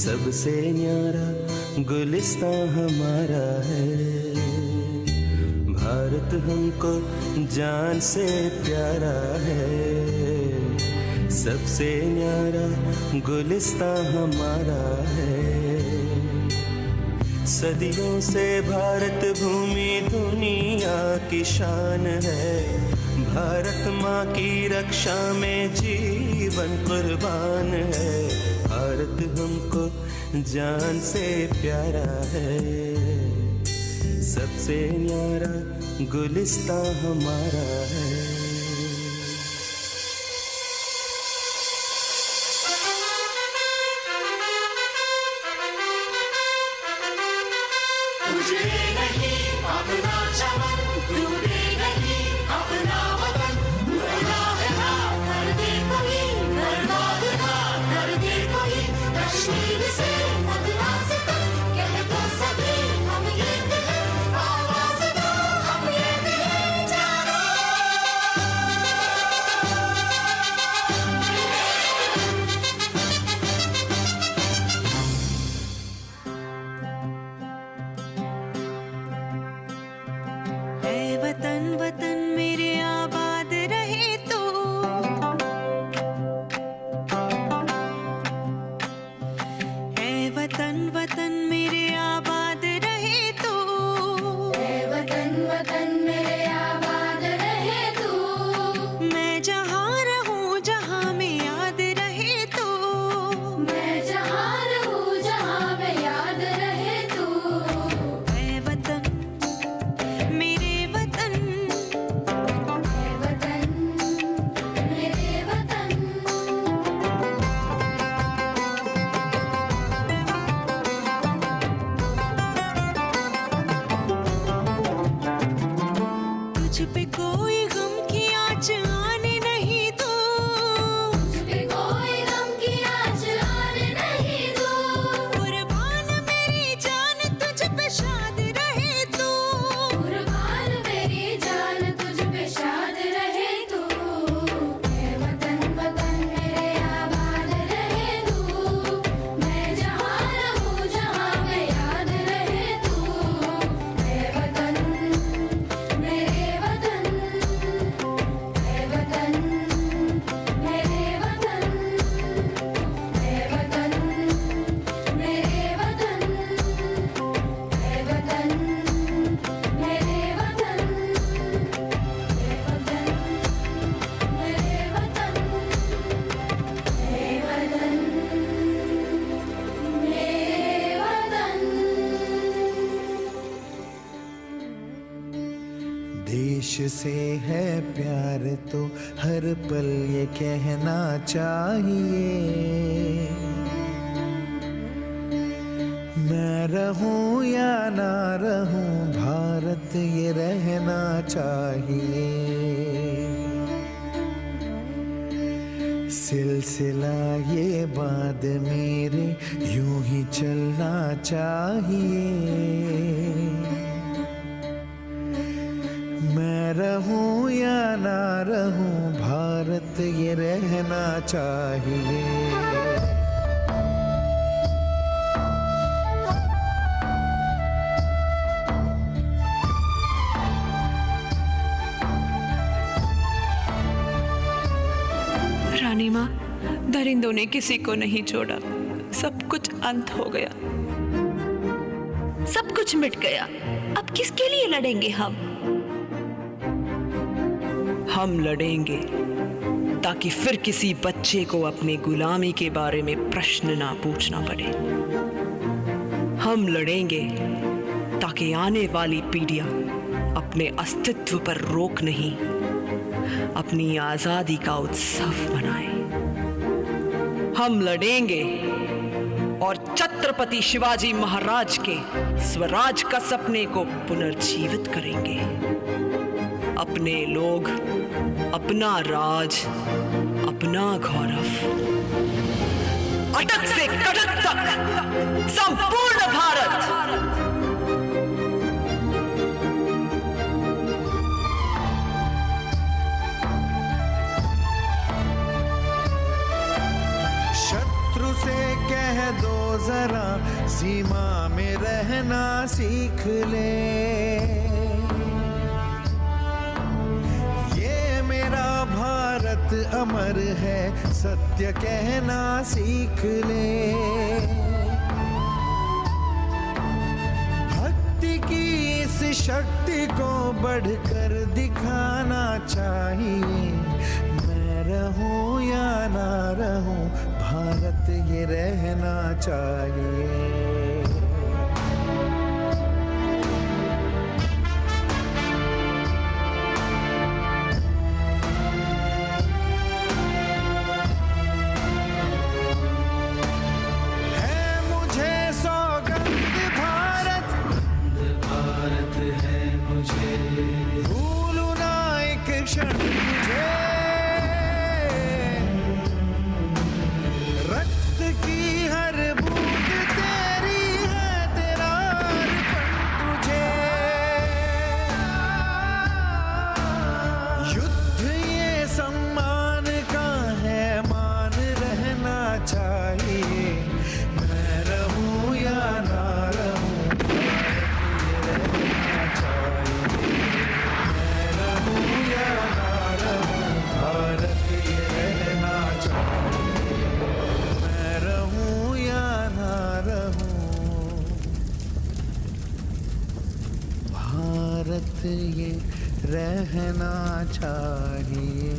सबसे न्यारा गुलिस्तां हमारा है। भारत हमको जान से प्यारा है, सबसे न्यारा गुलिस्तां हमारा है। सदियों से भारत भूमि दुनिया की शान है, भारत माँ की रक्षा में जीवन कुर्बान है। भारत हमको जान से प्यारा है, सबसे न्यारा गुलिस्तां हमारा है। देश से है प्यार तो हर पल ये कहना चाहिए, मैं रहूं या ना रहूं भारत ये रहना चाहिए। सिलसिला ये बाद मेरे यूं ही चलना चाहिए, मैं रहूं या ना रहूं भारत ये रहना चाहिए। रानी माँ, दरिंदों ने किसी को नहीं छोड़ा, सब कुछ अंत हो गया, सब कुछ मिट गया। अब किसके लिए लड़ेंगे हम? हम लड़ेंगे ताकि फिर किसी बच्चे को अपने गुलामी के बारे में प्रश्न ना पूछना पड़े। हम लड़ेंगे ताकि आने वाली पीढ़ियां अपने अस्तित्व पर रोक नहीं, अपनी आजादी का उत्सव मनाएं। हम लड़ेंगे और छत्रपति शिवाजी महाराज के स्वराज का सपने को पुनर्जीवित करेंगे। अपने लोग, अपना राज, अपना गौरव, अटक से कटक तक संपूर्ण भारत। शत्रु से कह दो जरा सीमा में रहना सीख ले, भारत अमर है सत्य कहना सीख ले। भक्ति की इस शक्ति को बढ़कर दिखाना चाहिए। मैं रहूं या ना रहूं, भारत ये रहना चाहिए। रक्त की हर बूंद तेरी है, तेरा अर्पण तुझे। युद्ध ये सम्मान का है, मान रहना चाहिए। मैं रहूं या ना रहूं, रहना चाहिए। मैं रहूं या ना रहूं, भारत ये रहना चाहिए। मैं रहूं या ना रहूं, भारत ये रहना चाहिए।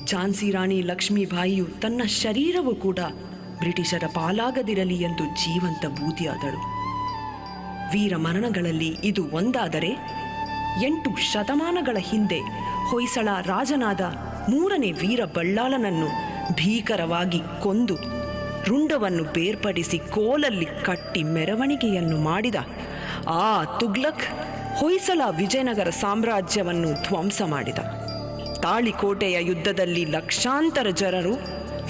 ಝಾನ್ಸಿ ರಾಣಿ ಲಕ್ಷ್ಮೀಬಾಯಿಯು ತನ್ನ ಶರೀರವೂ ಕೂಡ ಬ್ರಿಟಿಷರ ಪಾಲಾಗದಿರಲಿ ಎಂದು ಜೀವಂತ ಬೂದಿಯಾದಳು. ವೀರ ಮರಣಗಳಲ್ಲಿ ಇದು ಒಂದಾದರೆ 8 ಶತಮಾನಗಳ ಹಿಂದೆ ಹೊಯ್ಸಳ ರಾಜನಾದ 3ನೇ ವೀರ ಬಳ್ಳಾಲನನ್ನು ಭೀಕರವಾಗಿ ಕೊಂದು ರುಂಡವನ್ನು ಬೇರ್ಪಡಿಸಿ ಕೋಲಲ್ಲಿ ಕಟ್ಟಿ ಮೆರವಣಿಗೆಯನ್ನು ಮಾಡಿದ ಆ ತುಗ್ಲಕ್ ಹೊಯ್ಸಳ ವಿಜಯನಗರ ಸಾಮ್ರಾಜ್ಯವನ್ನು ಧ್ವಂಸ ಮಾಡಿದ. ತಾಳಿಕೋಟೆಯ ಯುದ್ಧದಲ್ಲಿ ಲಕ್ಷಾಂತರ ಜನರು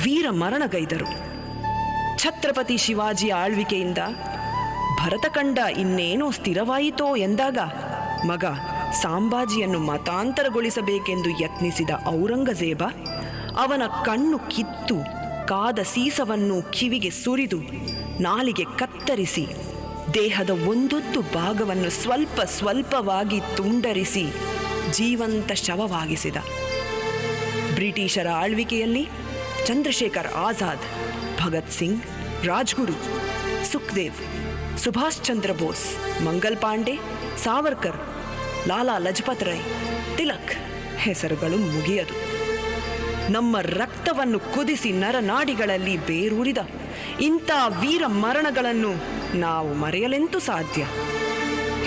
ವೀರ ಮರಣಗೈದರು. ಛತ್ರಪತಿ ಶಿವಾಜಿಯ ಆಳ್ವಿಕೆಯಿಂದ ಭರತಖಂಡ ಇನ್ನೇನೋ ಸ್ಥಿರವಾಯಿತೋ ಎಂದಾಗ ಮಗ ಸಾಂಬಾಜಿಯನ್ನು ಮತಾಂತರಗೊಳಿಸಬೇಕೆಂದು ಯತ್ನಿಸಿದ ಔರಂಗಜೇಬ ಅವನ ಕಣ್ಣು ಕಿತ್ತು ಕಾದ ಸೀಸವನ್ನು ಕಿವಿಗೆ ಸುರಿದು ನಾಲಿಗೆ ಕತ್ತರಿಸಿ ದೇಹದ ಒಂದೊಂದು ಭಾಗವನ್ನು ಸ್ವಲ್ಪ ಸ್ವಲ್ಪವಾಗಿ ತುಂಡರಿಸಿ ಜೀವಂತ ಶವವಾಗಿಸಿದ. ಬ್ರಿಟಿಷರ ಆಳ್ವಿಕೆಯಲ್ಲಿ ಚಂದ್ರಶೇಖರ್ ಆಜಾದ್, ಭಗತ್ ಸಿಂಗ್, ರಾಜ್ಗುರು, ಸುಖ್ದೇವ್, ಸುಭಾಷ್ ಚಂದ್ರ ಬೋಸ್, ಮಂಗಲ್ ಪಾಂಡೆ, ಸಾವರ್ಕರ್, ಲಾಲಾ ಲಜಪತ್ ರಾಯ್, ತಿಲಕ್ ಹೆಸರುಗಳು ಮುಗಿಯದು. ನಮ್ಮ ರಕ್ತವನ್ನು ಕುದಿಸಿ ನರನಾಡಿಗಳಲ್ಲಿ ಬೇರೂರಿದ ಇಂಥ ವೀರ ಮರಣಗಳನ್ನು ನಾವು ಮರೆಯಲೆಂತೂ ಸಾಧ್ಯ?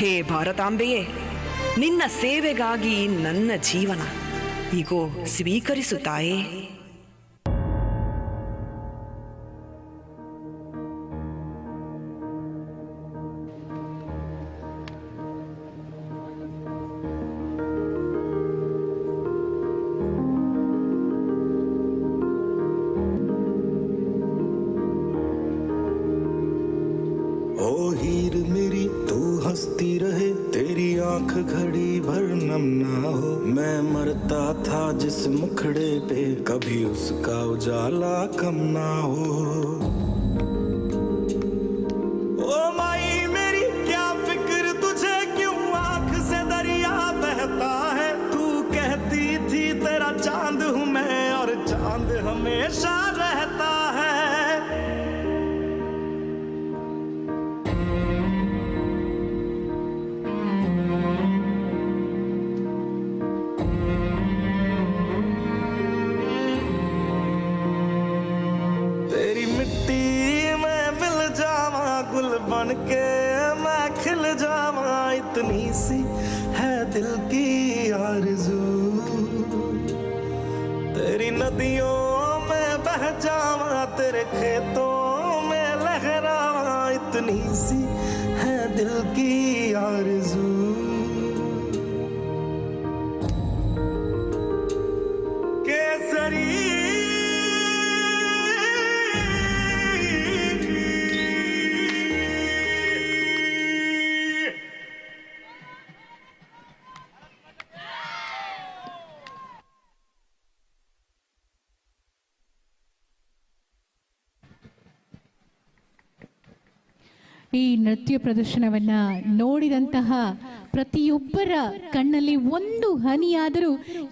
ಹೇ ಭಾರತಾಂಬೆಯೇ, ನಿನ್ನ ಸೇವೆಗಾಗಿ ನನ್ನ ಜೀವನ ಈಗೋ ಸ್ವೀಕರಿಸುತ್ತಾಯೇ. ओ हीर मेरी तू हंसती रहे, तेरी आंख घड़ी भर नम ना हो। मैं मरता था जिस मुखड़े पे, कभी उसका उजाला कम ना हो। ओ माई मेरी क्या फिक्र तुझे, क्यों आंख से दरिया बहता है। तू कहती थी तेरा चांद हूँ मैं, और चांद हमेशा रहता है। बन के मैं खिल जावा, इतनी सी है दिल की आरज़ू। तेरी नदियों में बह जावा, तेरे खेतों में लहरावा, इतनी सी है दिल की आरज़ू। केसरी ಈ ನೃತ್ಯ ಪ್ರದರ್ಶನವನ್ನ ನೋಡಿದಂತಹ ಪ್ರತಿಯೊಬ್ಬರ ಕಣ್ಣಲ್ಲಿ ಒಂದು ಹನಿಯಾದರೂ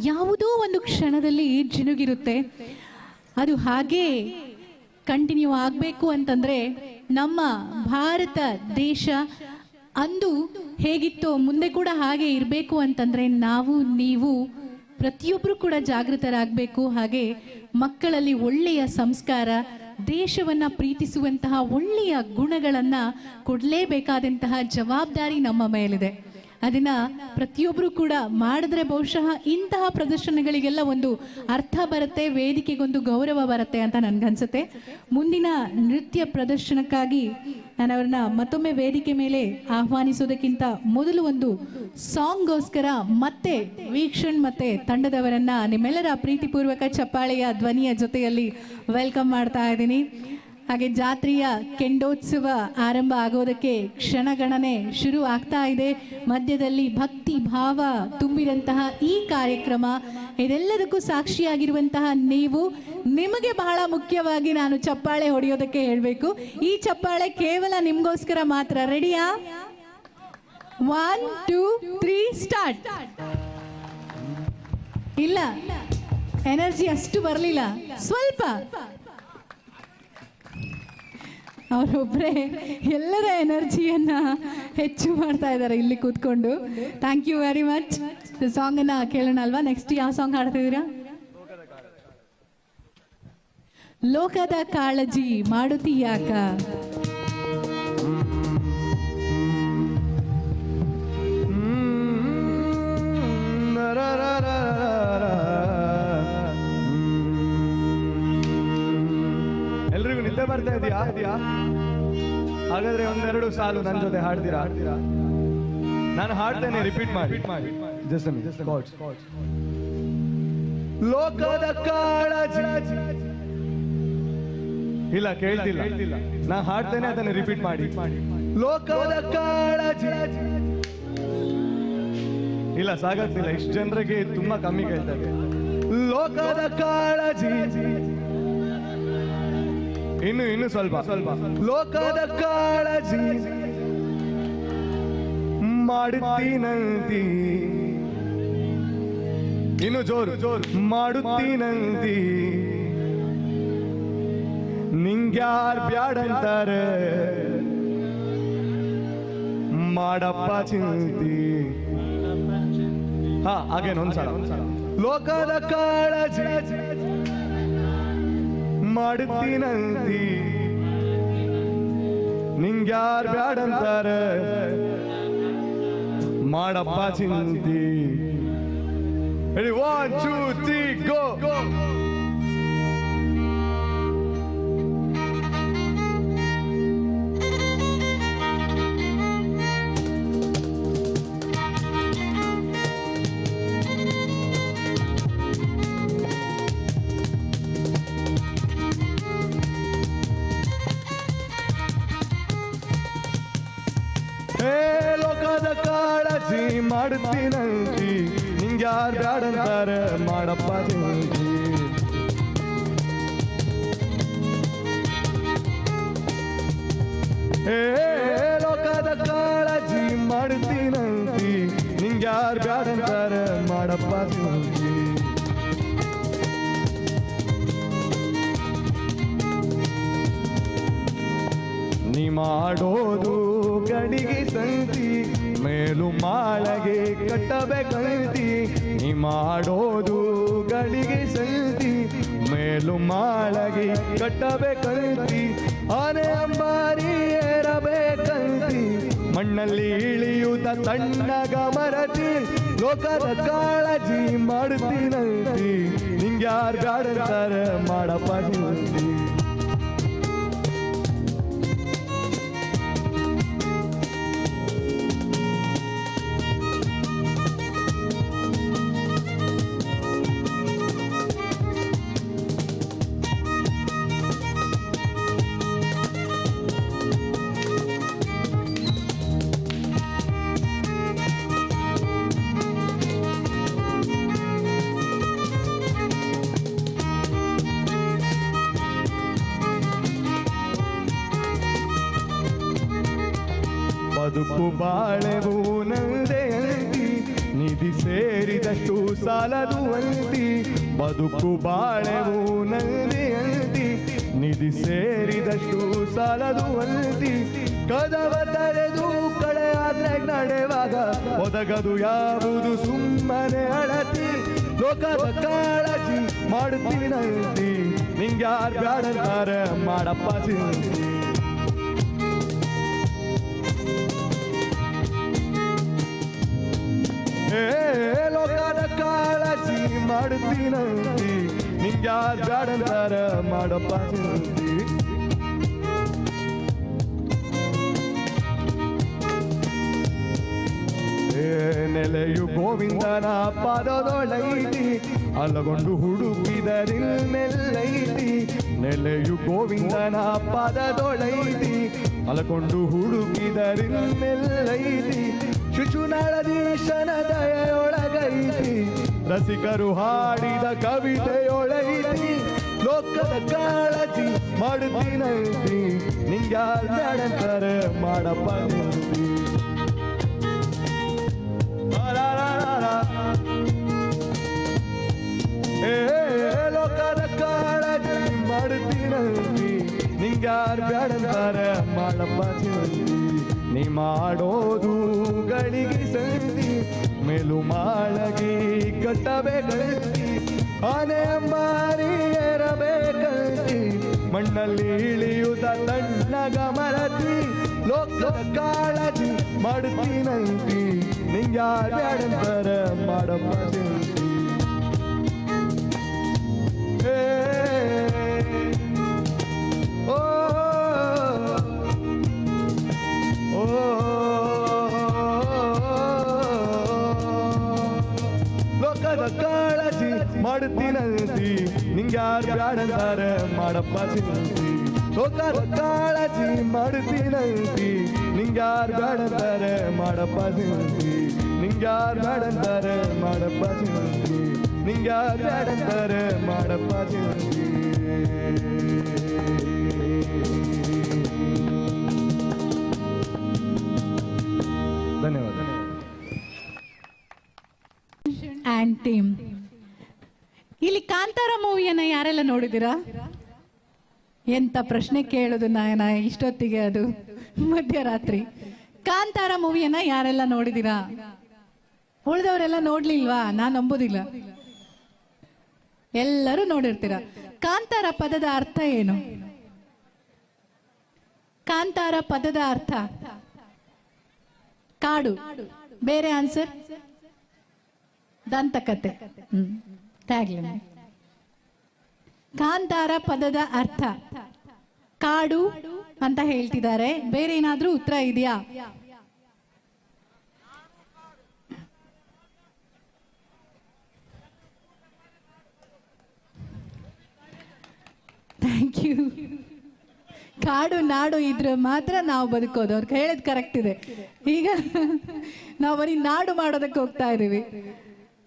ಯಾವುದೋ ಒಂದು ಕ್ಷಣದಲ್ಲಿ ಜಿನುಗಿರುತ್ತೆ. ಅದು ಹಾಗೇ ಕಂಟಿನ್ಯೂ ಆಗಬೇಕು ಅಂತಂದರೆ ನಮ್ಮ ಭಾರತ ದೇಶ ಅಂದು ಹೇಗಿತ್ತೋ ಮುಂದೆ ಕೂಡ ಹಾಗೆ ಇರಬೇಕು ಅಂತಂದರೆ ನೀವು ಪ್ರತಿಯೊಬ್ಬರು ಕೂಡ ಜಾಗೃತರಾಗಬೇಕು. ಹಾಗೆ ಮಕ್ಕಳಲ್ಲಿ ಒಳ್ಳೆಯ ಸಂಸ್ಕಾರ, ದೇಶವನ್ನು ಪ್ರೀತಿಸುವಂತಹ ಒಳ್ಳೆಯ ಗುಣಗಳನ್ನು ಕೊಡಲೇಬೇಕಾದಂತಹ ಜವಾಬ್ದಾರಿ ನಮ್ಮ ಮೇಲಿದೆ. ಅದನ್ನ ಪ್ರತಿಯೊಬ್ಬರು ಕೂಡ ಮಾಡಿದ್ರೆ ಬಹುಶಃ ಇಂತಹ ಪ್ರದರ್ಶನಗಳಿಗೆಲ್ಲ ಒಂದು ಅರ್ಥ ಬರುತ್ತೆ, ವೇದಿಕೆಗೊಂದು ಗೌರವ ಬರುತ್ತೆ ಅಂತ ನನ್ಗನ್ಸುತ್ತೆ. ಮುಂದಿನ ನೃತ್ಯ ಪ್ರದರ್ಶನಕ್ಕಾಗಿ ನಾನು ಅವ್ರನ್ನ ಮತ್ತೊಮ್ಮೆ ವೇದಿಕೆ ಮೇಲೆ ಆಹ್ವಾನಿಸೋದಕ್ಕಿಂತ ಮೊದಲು ಒಂದು ಸಾಂಗ್ಗೋಸ್ಕರ ಮತ್ತೆ ವೀಕ್ಷಣ್ ಮತ್ತೆ ತಂಡದವರನ್ನ ನಿಮ್ಮೆಲ್ಲರ ಪ್ರೀತಿಪೂರ್ವಕ ಚಪ್ಪಾಳೆಯ ಧ್ವನಿಯ ಜೊತೆಯಲ್ಲಿ ವೆಲ್ಕಮ್ ಮಾಡ್ತಾ ಇದ್ದೀನಿ. ಹಾಗೆ ಜಾತ್ರೆಯ ಕೆಂಡೋತ್ಸವ ಆರಂಭ ಆಗೋದಕ್ಕೆ ಕ್ಷಣಗಣನೆ ಶುರು ಆಗ್ತಾ ಇದೆ. ಮಧ್ಯದಲ್ಲಿ ಭಕ್ತಿ ಭಾವ ತುಂಬಿದಂತಹ ಈ ಕಾರ್ಯಕ್ರಮ, ಇದೆಲ್ಲದಕ್ಕೂ ಸಾಕ್ಷಿಯಾಗಿರುವಂತಹ ನಿಮಗೆ ಬಹಳ ಮುಖ್ಯವಾಗಿ ನಾನು ಚಪ್ಪಾಳೆ ಹೊಡೆಯೋದಕ್ಕೆ ಹೇಳಬೇಕು. ಈ ಚಪ್ಪಾಳೆ ಕೇವಲ ನಿಮಗೋಸ್ಕರ ಮಾತ್ರ. ರೆಡಿಯಾ? 1 2 3 ಸ್ಟಾರ್ಟ್. ಇಲ್ಲ, ಎನರ್ಜಿ ಅಷ್ಟು ಬರಲಿಲ್ಲ, ಸ್ವಲ್ಪ. ಅವರೊಬ್ಬರೇ ಎಲ್ಲರ ಎನರ್ಜಿಯನ್ನ ಹೆಚ್ಚು ಮಾಡ್ತಾ ಇದ್ದಾರೆ ಇಲ್ಲಿ ಕೂತ್ಕೊಂಡು. Thank you very much. Song ಅನ್ನ ಕೇಳೋಣ ಅಲ್ವಾ? ನೆಕ್ಸ್ಟ್ ಯಾವ ಸಾಂಗ್ ಹಾಡ್ತಿದ್ದೀರಾ? ಲೋಕದ ಕಾಳಜಿ ಮಾಡುತ್ತೀಯಾಕ. ಎಲ್ರಿಗೂ ನಿದ್ದೆ ಬರ್ತಾ ಇದೆಯಾ? ಹಾಗಾದ್ರೆ ಒಂದೆರಡು ಸಾಲು ನನ್ನ ಜೊತೆ ಹಾಡ್ತೀರಾ? ನಾನು ಹಾಡ್ತೇನೆ, ರಿಪೀಟ್ ಮಾಡಿ. ಲೋಕದ ಕಾಳಜಿ. ಇಲ್ಲ, ಕೇಳ್ತಿಲ್ಲ. ನಾ ಹಾಡ್ತೇನೆ, ಅದನ್ನು ರಿಪೀಟ್ ಮಾಡಿ. ಲೋಕದ ಕಾಳಜಿ. ಇಲ್ಲ, ಸಾಗತ್ತಿಲ್ಲ, ಇಷ್ಟು ಜನರಿಗೆ ತುಂಬಾ ಕಮ್ಮಿ ಕೇಳ್ತಾರೆ. ಲೋಕದ ಕಾಳಜಿ. ಇನ್ನು ಸ್ವಲ್ಪ. ಲೋಕದ ಕಾಳಜಿ ಮಾಡುತ್ತೀನಂತಿ. ಇನ್ನು ಜೋರು. ಮಾಡುತ್ತೀನಂತಿ. ನಿಂಗ್ಯಾರ್ ಬ್ಯಾಡಂತಾರೆ ಮಾಡಪ್ಪ ಚಿಂತಿ. ಹಾಗೇನು ಒಂದ್ಸಲ. ಲೋಕದ ಕಾಳಜಿ ಮಾಡುತ್ತೀನಂತಿ. ನಿಂಗ್ಯಾರ್ ಬ್ಯಾಡಂತಾರೆ ಮಾಡಪ್ಪ ಚಿಂತಿ. Ready, 1 2 3 go. ಲೋಕದ ಕಾಳಜಿ ಮಾಡುತ್ತೀನಂತಿ. ನಿಂಗ್ಯಾರ್ ಬ್ಯಾಡಂತಾರ ಮಾಡಪ್ಪ ಚಿಂತಿ. ಲೋಕದ ಕಾಳಜಿ ಮಾಡುತ್ತೀನಂತಿ. ನಿಂಗ್ಯಾರ್ ಬ್ಯಾಡಂತಾರ ಮಾಡಪ್ಪ ಚಿಂತಿ. ನೀ ಮಾಡೋದು ಗಡಿಗೆ ಸಂತಿ, ಮೇಲು ಮಾಳಗೆ ಕಟ್ಟಬೇಕಂತಿ. ನೀ ಮಾಡೋದು ಗಡಿಗೆ ಸಂತಿ, ಮೇಲು ಮಾಳಗೆ ಕಟ್ಟಬೇಕಂತಿ. ಆನೆ ಅಂಬಾರಿ ಏರಬೇಕಂತಿ, ಮಣ್ಣಲ್ಲಿ ಇಳಿಯುತ್ತ ತಣ್ಣಗ ಮರತಿ. ಲೋಕದ ಕಾಳಜಿ ಮಾಡುತ್ತೀನಂತಿ. ನಿಂಗ್ಯಾರ್ ಬ್ಯಾಡಂತಾರ ಮಾಡಪ್ಪ ಚಿಂತಿ. ಬದುಕು ಬಾಳೆವು ನಂದೆ ಅಂತಿ, ನಿಧಿ ಸೇರಿದಷ್ಟು ಸಾಲದು ಅಂತಿ. ಬದುಕು ಬಾಳೆವು ನಂದಿಯಂತಿ ನಿಧಿ ಸೇರಿದಷ್ಟು ಸಾಲದು ಅಂತಿ ಕದವ ತರೆದು ಕಳೆಯಾದ್ರೆ ನಡೆವಾಗ ಒದಗದು ಯಾವುದು ಸುಮ್ಮನೆ ಅಳತಿ ಲೋಕದ ಕಾಳಜಿ ಮಾಡುತ್ತೀನಂತಿ ನಿಂಗ್ಯಾರು ಬ್ಯಾಡಂತಾರೆ ಮಾಡಪ್ಪ ಚಿಂತಿ ಲೋಕದ ಕಾಳಜಿ ಮಾಡುತ್ತೀನಂತಿ ನಿಂಗ್ಯಾರು ಬ್ಯಾಡಂತಾರ ಮಾಡಪ್ಪ ಚಿಂತಿ ನೆಲೆಯು ಗೋವಿಂದನ ಪಾದದೊಳೈತಿ ಅಲಗೊಂಡು ಹುಡುಕಿದರಿಲ್ಲೆಲ್ಲೈತಿ ನೆಲೆಯು ಗೋವಿಂದನ ಪಾದದೊಳೈತಿ ಅಲಗೊಂಡು ಹುಡುಕಿದರಿಲ್ಲೆಲ್ಲೈತಿ ಶಿಶುನಾಳದೀಶನ ದಯೆಯೊಳಗೈತಿ ರಸಿಕರು ಹಾಡಿದ ಕವಿತೆಯೊಳೈತಿ ಲೋಕದ ಕಾಳಜಿ ಮಾಡುತ್ತೀನೈತಿ ನಿಂಗ್ಯಾರು ಬ್ಯಾಡಂತಾರೆ ಮಾಡಪ್ಪ ನಿಂತಿ ಲೋಕದ ಕಾಳಜಿ ಮಾಡುತ್ತೀನಂತಿ ನಿಂಗ್ಯಾರು ಬ್ಯಾಡಂತಾರೆ ಮಾಡಪ್ಪ ಚಿಂತಿ ನೀ ಮಾಡೋದು ಗಳಿಗೆ ಸಂತಿ ಮೇಲು ಮಾಳಗಿ ಕಟ್ಟಬೇಕಂತಿ ಆನೆ ಅಂಬಾರಿ ಏರಬೇಕಂತಿ ಮಣ್ಣಲ್ಲಿ ಇಳಿಯುತ್ತ ತಣ್ಣಗ ಮರತಿ ಲೋಕದ ಕಾಳಜಿ ಮಾಡುತ್ತೀನಂತಿ ನಿಂಗ್ಯಾರು ಬ್ಯಾಡಂತಾರ ಮಾಡಪ್ಪ ಚಿಂತಿ ಲೋಕದ ಕಾಳಜಿ ಮಾಡುತ್ತೀನಂತಿ ನಿಂಗ್ಯಾರು ಬ್ಯಾಡಂತಾರ ಮಾಡಪ್ಪ ಚಿಂತಿ ಲೋಕದ ಕಾಳಜಿ ಮಾಡುತ್ತೀನಂತಿ ನಿಂಗ್ಯಾರು ಬ್ಯಾಡಂತಾರ ಮಾಡಪ್ಪ ಚಿಂತಿ ನಿಂಗ್ಯಾರು ಬ್ಯಾಡಂತಾರ ಮಾಡಪ್ಪ ಚಿಂತಿ ನಿಂಗ್ಯಾರು ಬ್ಯಾಡಂತಾರ ಮಾಡಪ್ಪ ಚಿಂತಿ ಧನ್ಯವಾದ ಆ್ಯಂಡ್ ಟೀಮ್. ಇಲ್ಲಿ ಕಾಂತಾರ ಮೂವಿಯನ್ನ ಯಾರೆಲ್ಲ ನೋಡಿದಿರಾ? ಎಂತ ಪ್ರಶ್ನೆ ಕೇಳೋದು ನಾಯನ ಇಷ್ಟೊತ್ತಿಗೆ, ಅದು ಮಧ್ಯರಾತ್ರಿ. ಕಾಂತಾರ ಮೂವಿಯನ್ನ ಯಾರೆಲ್ಲ ನೋಡಿದಿರಾ? ಉಳಿದವರೆಲ್ಲ ನೋಡ್ಲಿಲ್ವಾ? ನಾನು ನಂಬೋದಿಲ್ಲ, ಎಲ್ಲರೂ ನೋಡಿರ್ತೀರ. ಕಾಂತಾರ ಪದದ ಅರ್ಥ ಏನು? ಕಾಂತಾರ ಪದದ ಅರ್ಥ ಕಾಡು. ಬೇರೆ ಆನ್ಸರ್? ದಂತಕತೆ. ಟ್ಯಾಗ್ಲೈನ್. ಕಾಂತಾರ ಪದದ ಅರ್ಥ ಕಾಡು ಅಂತ ಹೇಳ್ತಿದ್ದಾರೆ. ಬೇರೆ ಏನಾದ್ರೂ ಉತ್ತರ ಇದೆಯಾ? Thank you. ಕಾಡು ನಾಡು ಇದ್ರೆ ಮಾತ್ರ ನಾವು ಬದುಕೋದು. ಅವ್ರು ಹೇಳಿದ್ ಕರೆಕ್ಟ್ ಇದೆ. ಈಗ ನಾವು ಬರೀ ನಾಡು ಮಾಡೋದಕ್ಕೆ ಹೋಗ್ತಾ ಇದೀವಿ.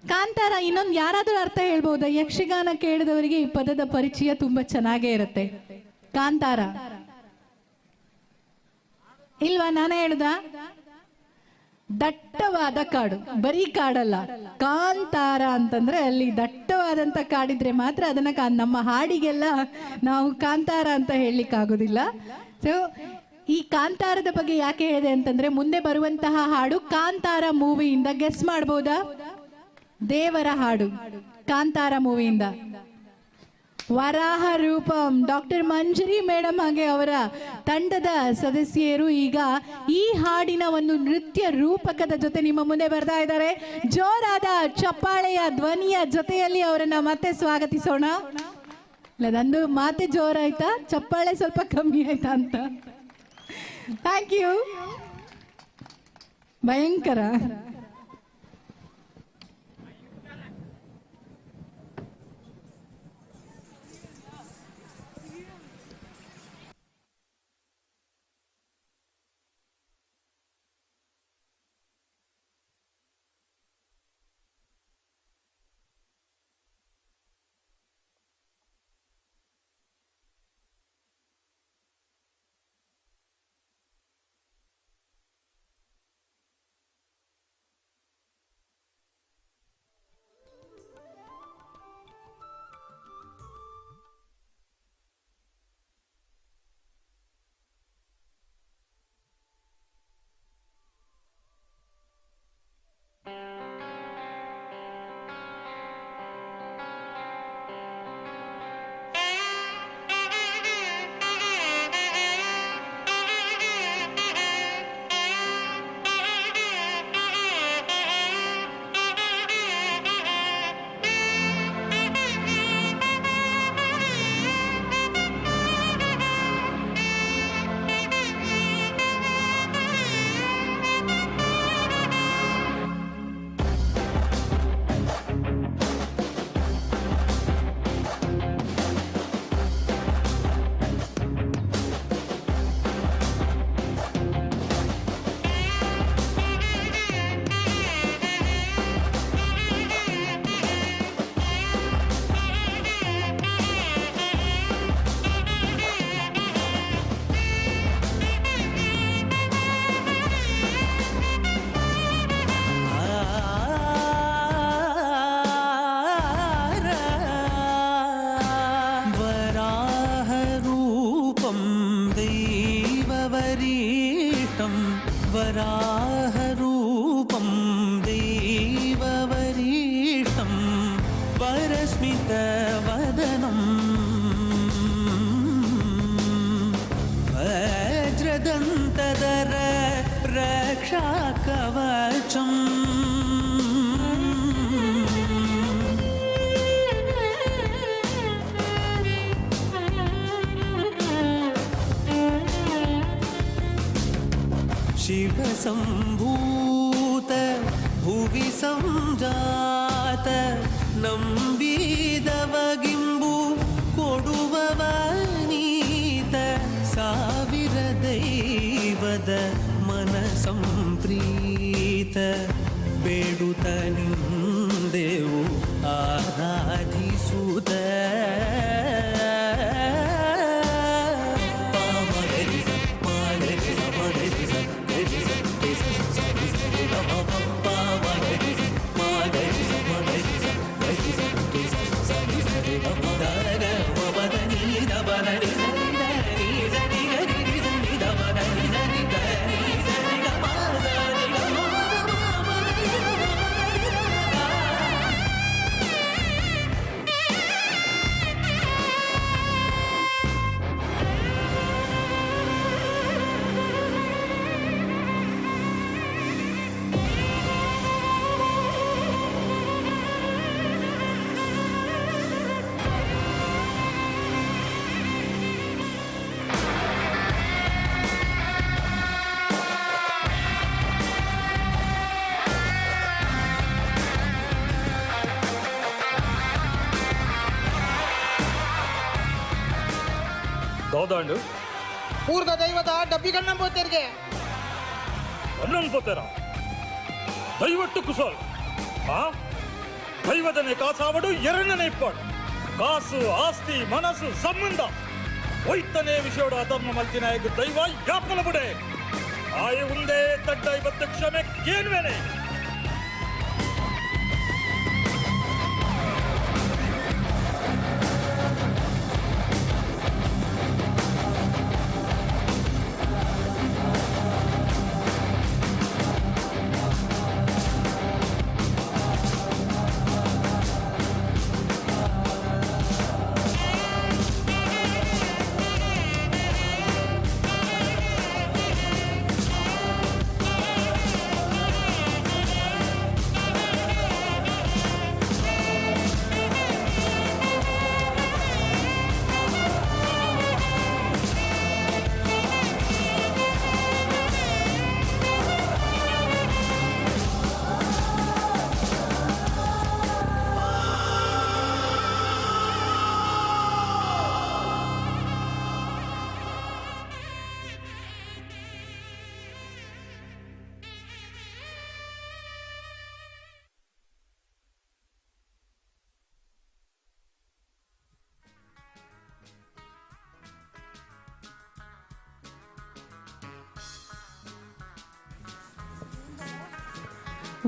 ಕಾಂತಾರ ಇನ್ನೊಂದು ಯಾರಾದ್ರೂ ಅರ್ಥ ಹೇಳ್ಬಹುದಾ? ಯಕ್ಷಗಾನ ಕೇಳಿದವರಿಗೆ ಈ ಪದದ ಪರಿಚಯ ತುಂಬಾ ಚೆನ್ನಾಗೇ ಇರುತ್ತೆ. ಕಾಂತಾರ ಇಲ್ವಾ? ನಾನೇ ಹೇಳುದ? ದಟ್ಟವಾದ ಕಾಡು, ಬರೀ ಕಾಡಲ್ಲ. ಕಾಂತಾರ ಅಂತಂದ್ರೆ ಅಲ್ಲಿ ದಟ್ಟವಾದಂತ ಕಾಡಿದ್ರೆ ಮಾತ್ರ ಅದನ್ನ ನಮ್ಮ ಹಾಡಿಗೆಲ್ಲ ನಾವು ಕಾಂತಾರ ಅಂತ ಹೇಳಲಿಕ್ಕೆ ಆಗೋದಿಲ್ಲ. ಸೊ ಈ ಕಾಂತಾರದ ಬಗ್ಗೆ ಯಾಕೆ ಹೇಳಿದೆ ಅಂತಂದ್ರೆ, ಮುಂದೆ ಬರುವಂತಹ ಹಾಡು ಕಾಂತಾರ ಮೂವಿಯಿಂದ ಗೆಸ್ ಮಾಡ್ಬೋದಾ? ದೇವರ ಹಾಡು ಕಾಂತಾರ ಮೂವಿಯಿಂದ. ವರಾಹ ರೂಪಂ ಡಾಕ್ಟರ್ ಮಂಜರಿ ಮೇಡಮ್ ಹಾಗೆ ಅವರ ತಂಡದ ಸದಸ್ಯರು ಈಗ ಈ ಹಾಡಿನ ಒಂದು ನೃತ್ಯ ರೂಪಕದ ಜೊತೆ ನಿಮ್ಮ ಮುಂದೆ ಬರ್ತಾ ಇದ್ದಾರೆ. ಜೋರಾದ ಚಪ್ಪಾಳೆಯ ಧ್ವನಿಯ ಜೊತೆಯಲ್ಲಿ ಅವರನ್ನ ಮತ್ತೆ ಸ್ವಾಗತಿಸೋಣ. ಇಲ್ಲ, ನಂದು ಮಾತೆ ಜೋರಾಯ್ತಾ, ಚಪ್ಪಾಳೆ ಸ್ವಲ್ಪ ಕಮ್ಮಿ ಆಯ್ತಾ ಅಂತ. Thank you. ಭಯಂಕರ. वराहरूपं देववरीष्ठं वरस्मितवदनं वज्रदन्तधर रक्षाकवचम् शिवसम्भूत भुवि संजात ನಂಬಿದವಗಿಂಬು ಕೊಡುವವನೀತ ಸಾವಿರ ದೈವದ ಮನ ಸಂಪ್ರೀತ ಬೇಡುತ್ತ ನಿಂದೆವು ಆರಾಧಿಸುತ್ತ ಹೌದಾಂಡು ಪೂರ್ವ ದೈವದ ಡಬ್ಬಿಗಣ್ಣಂ ಪೋತೆರ್ಗೆ ಅಣ್ಣಂ ಪೋತೆರ ದೈವಟ್ಟು ಕುಸಲ್ ದೈವದನೆ ಕಾಸಾವಡು ಎರಡನೇ ಇಪ್ಪಾಡು ಕಾಸು ಆಸ್ತಿ ಮನಸ್ಸು ಸಂಬಂಧ ಒಯ್ತನೇ ವಿಷಯೋಡು ಅಧರ್ಮ ಮಲ್ತಿನಾಯಕ ದೈವ ಯಾಪನ ಬುಡೆ ಆಯ ಉಂದೇ ತಡ್ಡ 50 ಕ್ಷಮೆ ಕೇನ್ವೇನೆ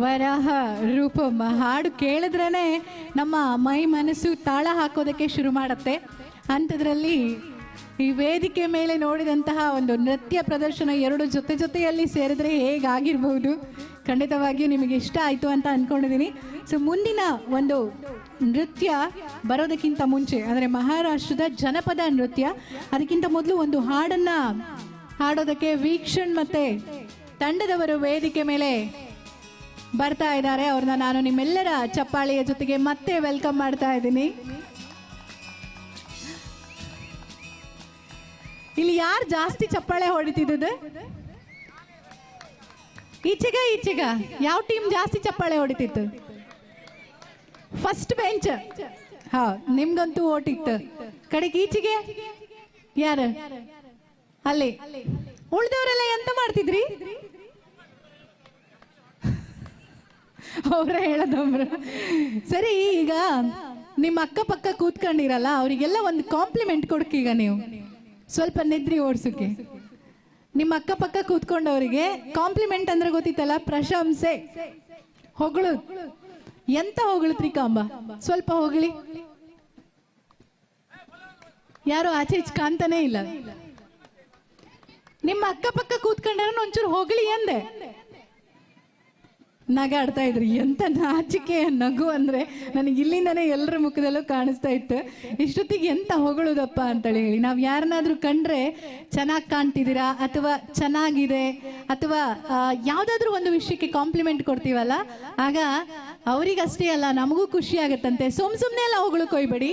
ವರಾಹ ರೂಪಮ್ಮ ಹಾಡು ಕೇಳಿದ್ರೇ ನಮ್ಮ ಮೈ ಮನಸ್ಸು ತಾಳ ಹಾಕೋದಕ್ಕೆ ಶುರು ಮಾಡುತ್ತೆ. ಅಂಥದ್ರಲ್ಲಿ ಈ ವೇದಿಕೆ ಮೇಲೆ ನೋಡಿದಂತಹ ಒಂದು ನೃತ್ಯ ಪ್ರದರ್ಶನ ಎರಡು ಜೊತೆಯಲ್ಲಿ ಸೇರಿದ್ರೆ ಹೇಗಾಗಿರ್ಬೋದು. ಖಂಡಿತವಾಗಿಯೂ ನಿಮಗೆ ಇಷ್ಟ ಆಯಿತು ಅಂತ ಅಂದ್ಕೊಂಡಿದ್ದೀನಿ. ಸೊ ಮುಂದಿನ ಒಂದು ನೃತ್ಯ ಬರೋದಕ್ಕಿಂತ ಮುಂಚೆ ಅಂದರೆ ಮಹಾರಾಷ್ಟ್ರದ ಜನಪದ ನೃತ್ಯ, ಅದಕ್ಕಿಂತ ಮೊದಲು ಒಂದು ಹಾಡನ್ನು ಹಾಡೋದಕ್ಕೆ ವೀಕ್ಷಣ್ ಮತ್ತು ತಂಡದವರು ವೇದಿಕೆ ಮೇಲೆ ಬರ್ತಾ ಇದ್ದಾರೆ. ಅವ್ರನ್ನ ನಾನು ನಿಮ್ಮೆಲ್ಲರ ಚಪ್ಪಾಳೆಯ ಜೊತೆಗೆ ಮತ್ತೆ ವೆಲ್ಕಮ್ ಮಾಡ್ತಾ ಇದ್ದೀನಿ. ಇಲ್ಲಿ ಯಾರು ಜಾಸ್ತಿ ಚಪ್ಪಾಳೆ ಹೊಡಿತಿದ್ದು? ಈಚೆಗ ಯಾವ ಟೀಮ್ ಜಾಸ್ತಿ ಚಪ್ಪಾಳೆ ಹೊಡಿತಿತ್ತು? First bench. ಹಾ, ನಿಮ್ಗಂತೂ ಓಟಿತ್ತು. ಕಡೆಗೆ ಈಚೆಗೆ ಯಾರು? ಅಲ್ಲಿ ಉಳಿದವರೆಲ್ಲ ಎಂತ ಮಾಡ್ತಿದ್ರಿ? ಅವರೇ ಹೇಳದವ್ರು. ಸರಿ, ಈಗ ನಿಮ್ಮ ಅಕ್ಕಪಕ್ಕ ಕೂತ್ಕೊಂಡಿರಲ್ಲ, ಅವರಿಗೆಲ್ಲ ಒಂದು ಕಾಂಪ್ಲಿಮೆಂಟ್ ಕೊಡ್ಕೀಗ. ನೀವು ಸ್ವಲ್ಪ ನಿದ್ರಿ ಓಡಿಸೋಕೆ ನಿಮ್ಮ ಅಕ್ಕಪಕ್ಕ ಕೂತ್ಕೊಂಡವರಿಗೆ ಕಾಂಪ್ಲಿಮೆಂಟ್ ಅಂದ್ರೆ ಗೊತ್ತಿತ್ತಲ್ಲ, ಪ್ರಶಂಸೆ, ಹೊಗಳು. ಎಂತ ಹೊಗಳ್ತ್ರಿ ಕಾಂಬ? ಸ್ವಲ್ಪ ಹೊಗಳಿ. ಯಾರು ಆಚೆ ಕಾಣ್ತಾನೆ ಇಲ್ಲ. ನಿಮ್ಮ ಅಕ್ಕಪಕ್ಕ ಕೂತ್ಕೊಂಡ್ರೆ ಒಂಚೂರು ಹೊಗಳಿ ಅಂದೆ. ನಗಾಡ್ತಾ ಇದ್ರಿ. ಎಂತ ನಾಚಿಕೆಯ ನಗು ಅಂದ್ರೆ ನನಗೆ ಇಲ್ಲಿಂದನೇ ಎಲ್ಲರ ಮುಖದಲ್ಲೂ ಕಾಣಿಸ್ತಾ ಇತ್ತು. ಇಷ್ಟೊತ್ತಿಗೆ ಎಂತ ಹೊಗಳುದಪ್ಪ ಅಂತೇಳಿ ಹೇಳಿ. ನಾವು ಯಾರನ್ನಾದ್ರೂ ಕಂಡ್ರೆ ಚೆನ್ನಾಗಿ ಕಾಣ್ತಿದ್ದೀರಾ ಅಥವಾ ಚೆನ್ನಾಗಿದೆ ಅಥವಾ ಯಾವುದಾದ್ರೂ ಒಂದು ವಿಷಯಕ್ಕೆ ಕಾಂಪ್ಲಿಮೆಂಟ್ ಕೊಡ್ತೀವಲ್ಲ, ಆಗ ಅವರಿಗಷ್ಟೇ ಅಲ್ಲ ನಮಗೂ ಖುಷಿ ಆಗತ್ತಂತೆ. ಸುಮ್ಮನೆ ಎಲ್ಲ ಹೊಗಳು ಕೊಯ್ಬೇಡಿ,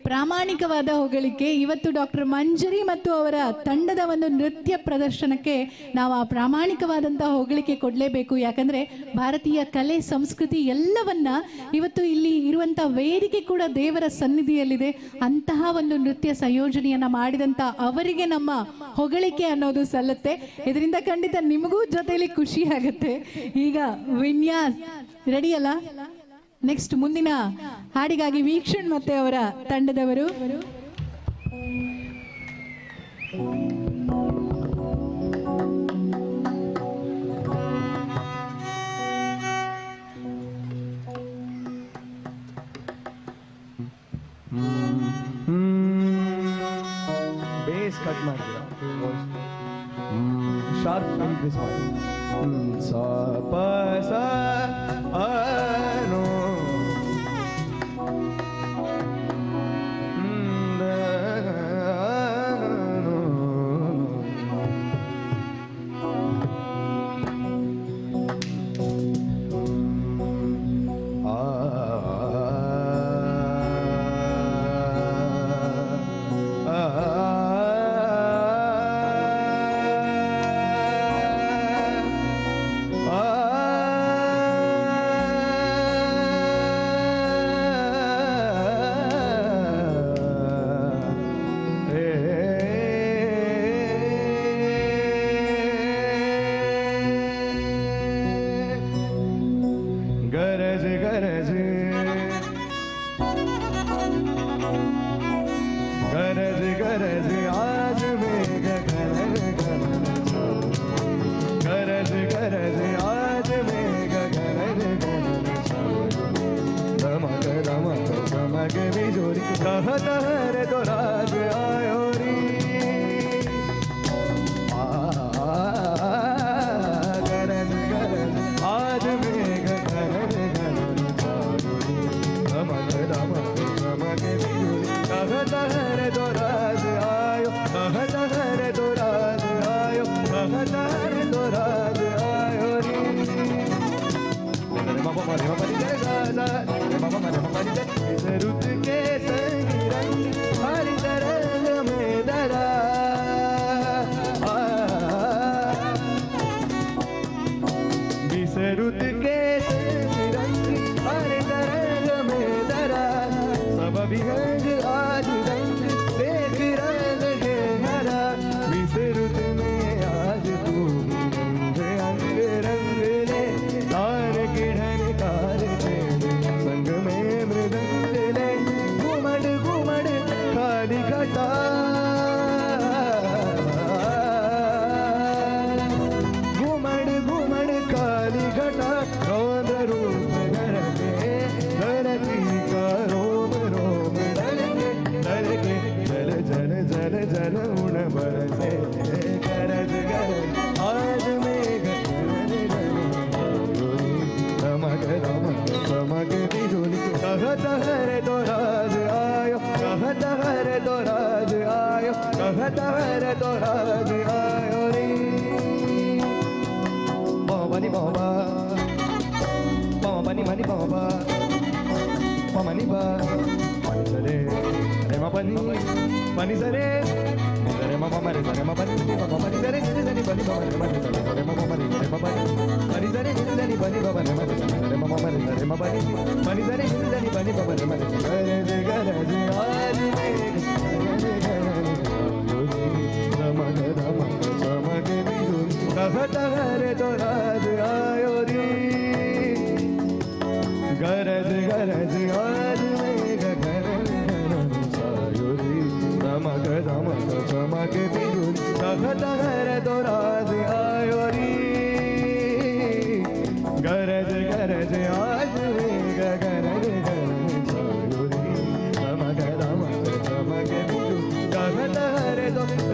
ಪ್ರಾಮಾಣಿಕವಾದ ಹೊಗಳಿಕೆ. ಇವತ್ತು ಡಾಕ್ಟರ್ ಮಂಜರಿ ಮತ್ತು ಅವರ ತಂಡದ ಒಂದು ನೃತ್ಯ ಪ್ರದರ್ಶನಕ್ಕೆ ನಾವು ಆ ಪ್ರಾಮಾಣಿಕವಾದಂಥ ಹೊಗಳಿಕೆ ಕೊಡಲೇಬೇಕು. ಯಾಕಂದರೆ ಭಾರತೀಯ ಕಲೆ ಸಂಸ್ಕೃತಿ ಎಲ್ಲವನ್ನ ಇವತ್ತು ಇಲ್ಲಿ ಇರುವಂಥ ವೇದಿಕೆ ಕೂಡ ದೇವರ ಸನ್ನಿಧಿಯಲ್ಲಿದೆ. ಅಂತಹ ಒಂದು ನೃತ್ಯ ಸಂಯೋಜನೆಯನ್ನು ಮಾಡಿದಂಥ ಅವರಿಗೆ ನಮ್ಮ ಹೊಗಳಿಕೆ ಅನ್ನೋದು ಸಲ್ಲುತ್ತೆ. ಇದರಿಂದ ಖಂಡಿತ ನಿಮಗೂ ಜೊತೆಯಲ್ಲಿ ಖುಷಿ ಆಗುತ್ತೆ. ಈಗ ವಿನ್ಯಾಸ್ ರೆಡಿ ಅಲ್ಲ? ನೆಕ್ಸ್ಟ್ ಮುಂದಿನ ಹಾಡಿಗಾಗಿ ವೀಕ್ಷಣ್ ಮತ್ತೆ ಅವರ ತಂಡದವರು. ಬೇಸ್ ಕಟ್ ಮಾಡ್ತೀರಾ? ಶಾರ್ಪ್ ಇನ್ಕ್ರೀಸ್ ಮಾಡಿ. ಸ ಪ ಸ ಆ ನೋ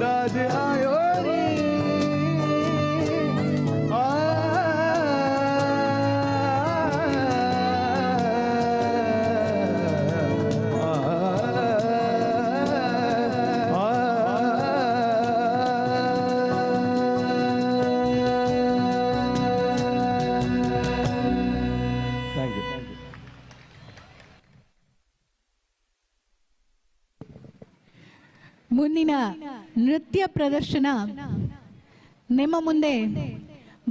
राज आयो रे ಮುಂದಿನ ನೃತ್ಯ ಪ್ರದರ್ಶನ ನಿಮ್ಮ ಮುಂದೆ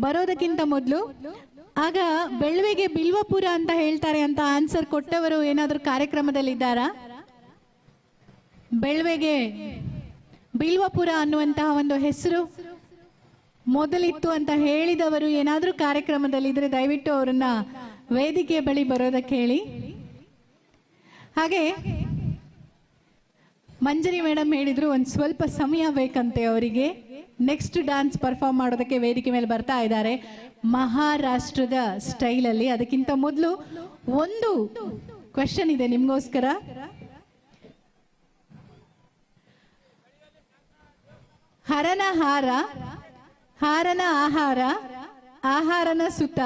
ಬರೋದಕ್ಕಿಂತ ಮೊದಲು ಆಗ ಬೆಳ್ವೆಗೆ ಬಿಲ್ವಪುರ ಅಂತ ಹೇಳ್ತಾರೆ ಅಂತ ಆನ್ಸರ್ ಕೊಟ್ಟವರು ಏನಾದರೂ ಕಾರ್ಯಕ್ರಮದಲ್ಲಿ ಇದ್ದಾರಾ? ಬೆಳ್ವೆಗೆ ಬಿಲ್ವಪುರ ಅನ್ನುವಂತಹ ಒಂದು ಹೆಸರು ಮೊದಲಿತ್ತು ಅಂತ ಹೇಳಿದವರು ಏನಾದರೂ ಕಾರ್ಯಕ್ರಮದಲ್ಲಿ ಇದ್ರೆ ದಯವಿಟ್ಟು ಅವರನ್ನ ವೇದಿಕೆಯ ಬಳಿ ಬರೋದಕ್ಕೆ ಹೇಳಿ. ಹಾಗೆ ಮಂಜರಿ ಮೇಡಮ್ ಹೇಳಿದ್ರು ಒಂದು ಸ್ವಲ್ಪ ಸಮಯ ಬೇಕಂತೆ ಅವರಿಗೆ ನೆಕ್ಸ್ಟ್ ಡ್ಯಾನ್ಸ್ ಪರ್ಫಾರ್ಮ್ ಮಾಡೋದಕ್ಕೆ ವೇದಿಕೆ ಮೇಲೆ ಬರ್ತಾ ಇದ್ದಾರೆ ಮಹಾರಾಷ್ಟ್ರದ ಸ್ಟೈಲಲ್ಲಿ. ಅದಕ್ಕಿಂತ ಮೊದಲು ಒಂದು ಕ್ವೆಶ್ಚನ್ ಇದೆ ನಿಮ್ಗೋಸ್ಕರ. ಹರನ ಹಾರ, ಹಾರನ ಆಹಾರ, ಆಹಾರನ ಸುತ,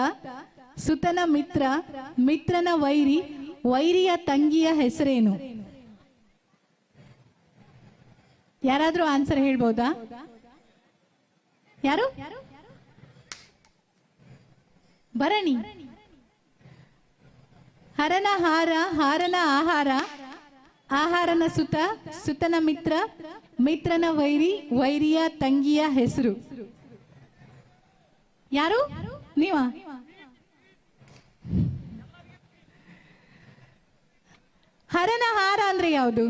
ಸುತನ ಮಿತ್ರ, ಮಿತ್ರನ ವೈರಿ, ವೈರಿಯ ತಂಗಿಯ ಹೆಸರೇನು? ಯಾರಾದ್ರೂ ಆನ್ಸರ್ ಹೇಳ್ಬೋದಾ? ಯಾರು? ಭರಣಿ. ಹರನ ಹಾರ, ಹಾರನ ಆಹಾರ, ಆಹಾರನ ಸುತ, ಸುತನ ಮಿತ್ರ, ಮಿತ್ರನ ವೈರಿ, ವೈರಿಯ ತಂಗಿಯ ಹೆಸರು. ಯಾರು? ನೀವ? ಹರನ ಹಾರ ಅಂದ್ರೆ ಯಾವುದು?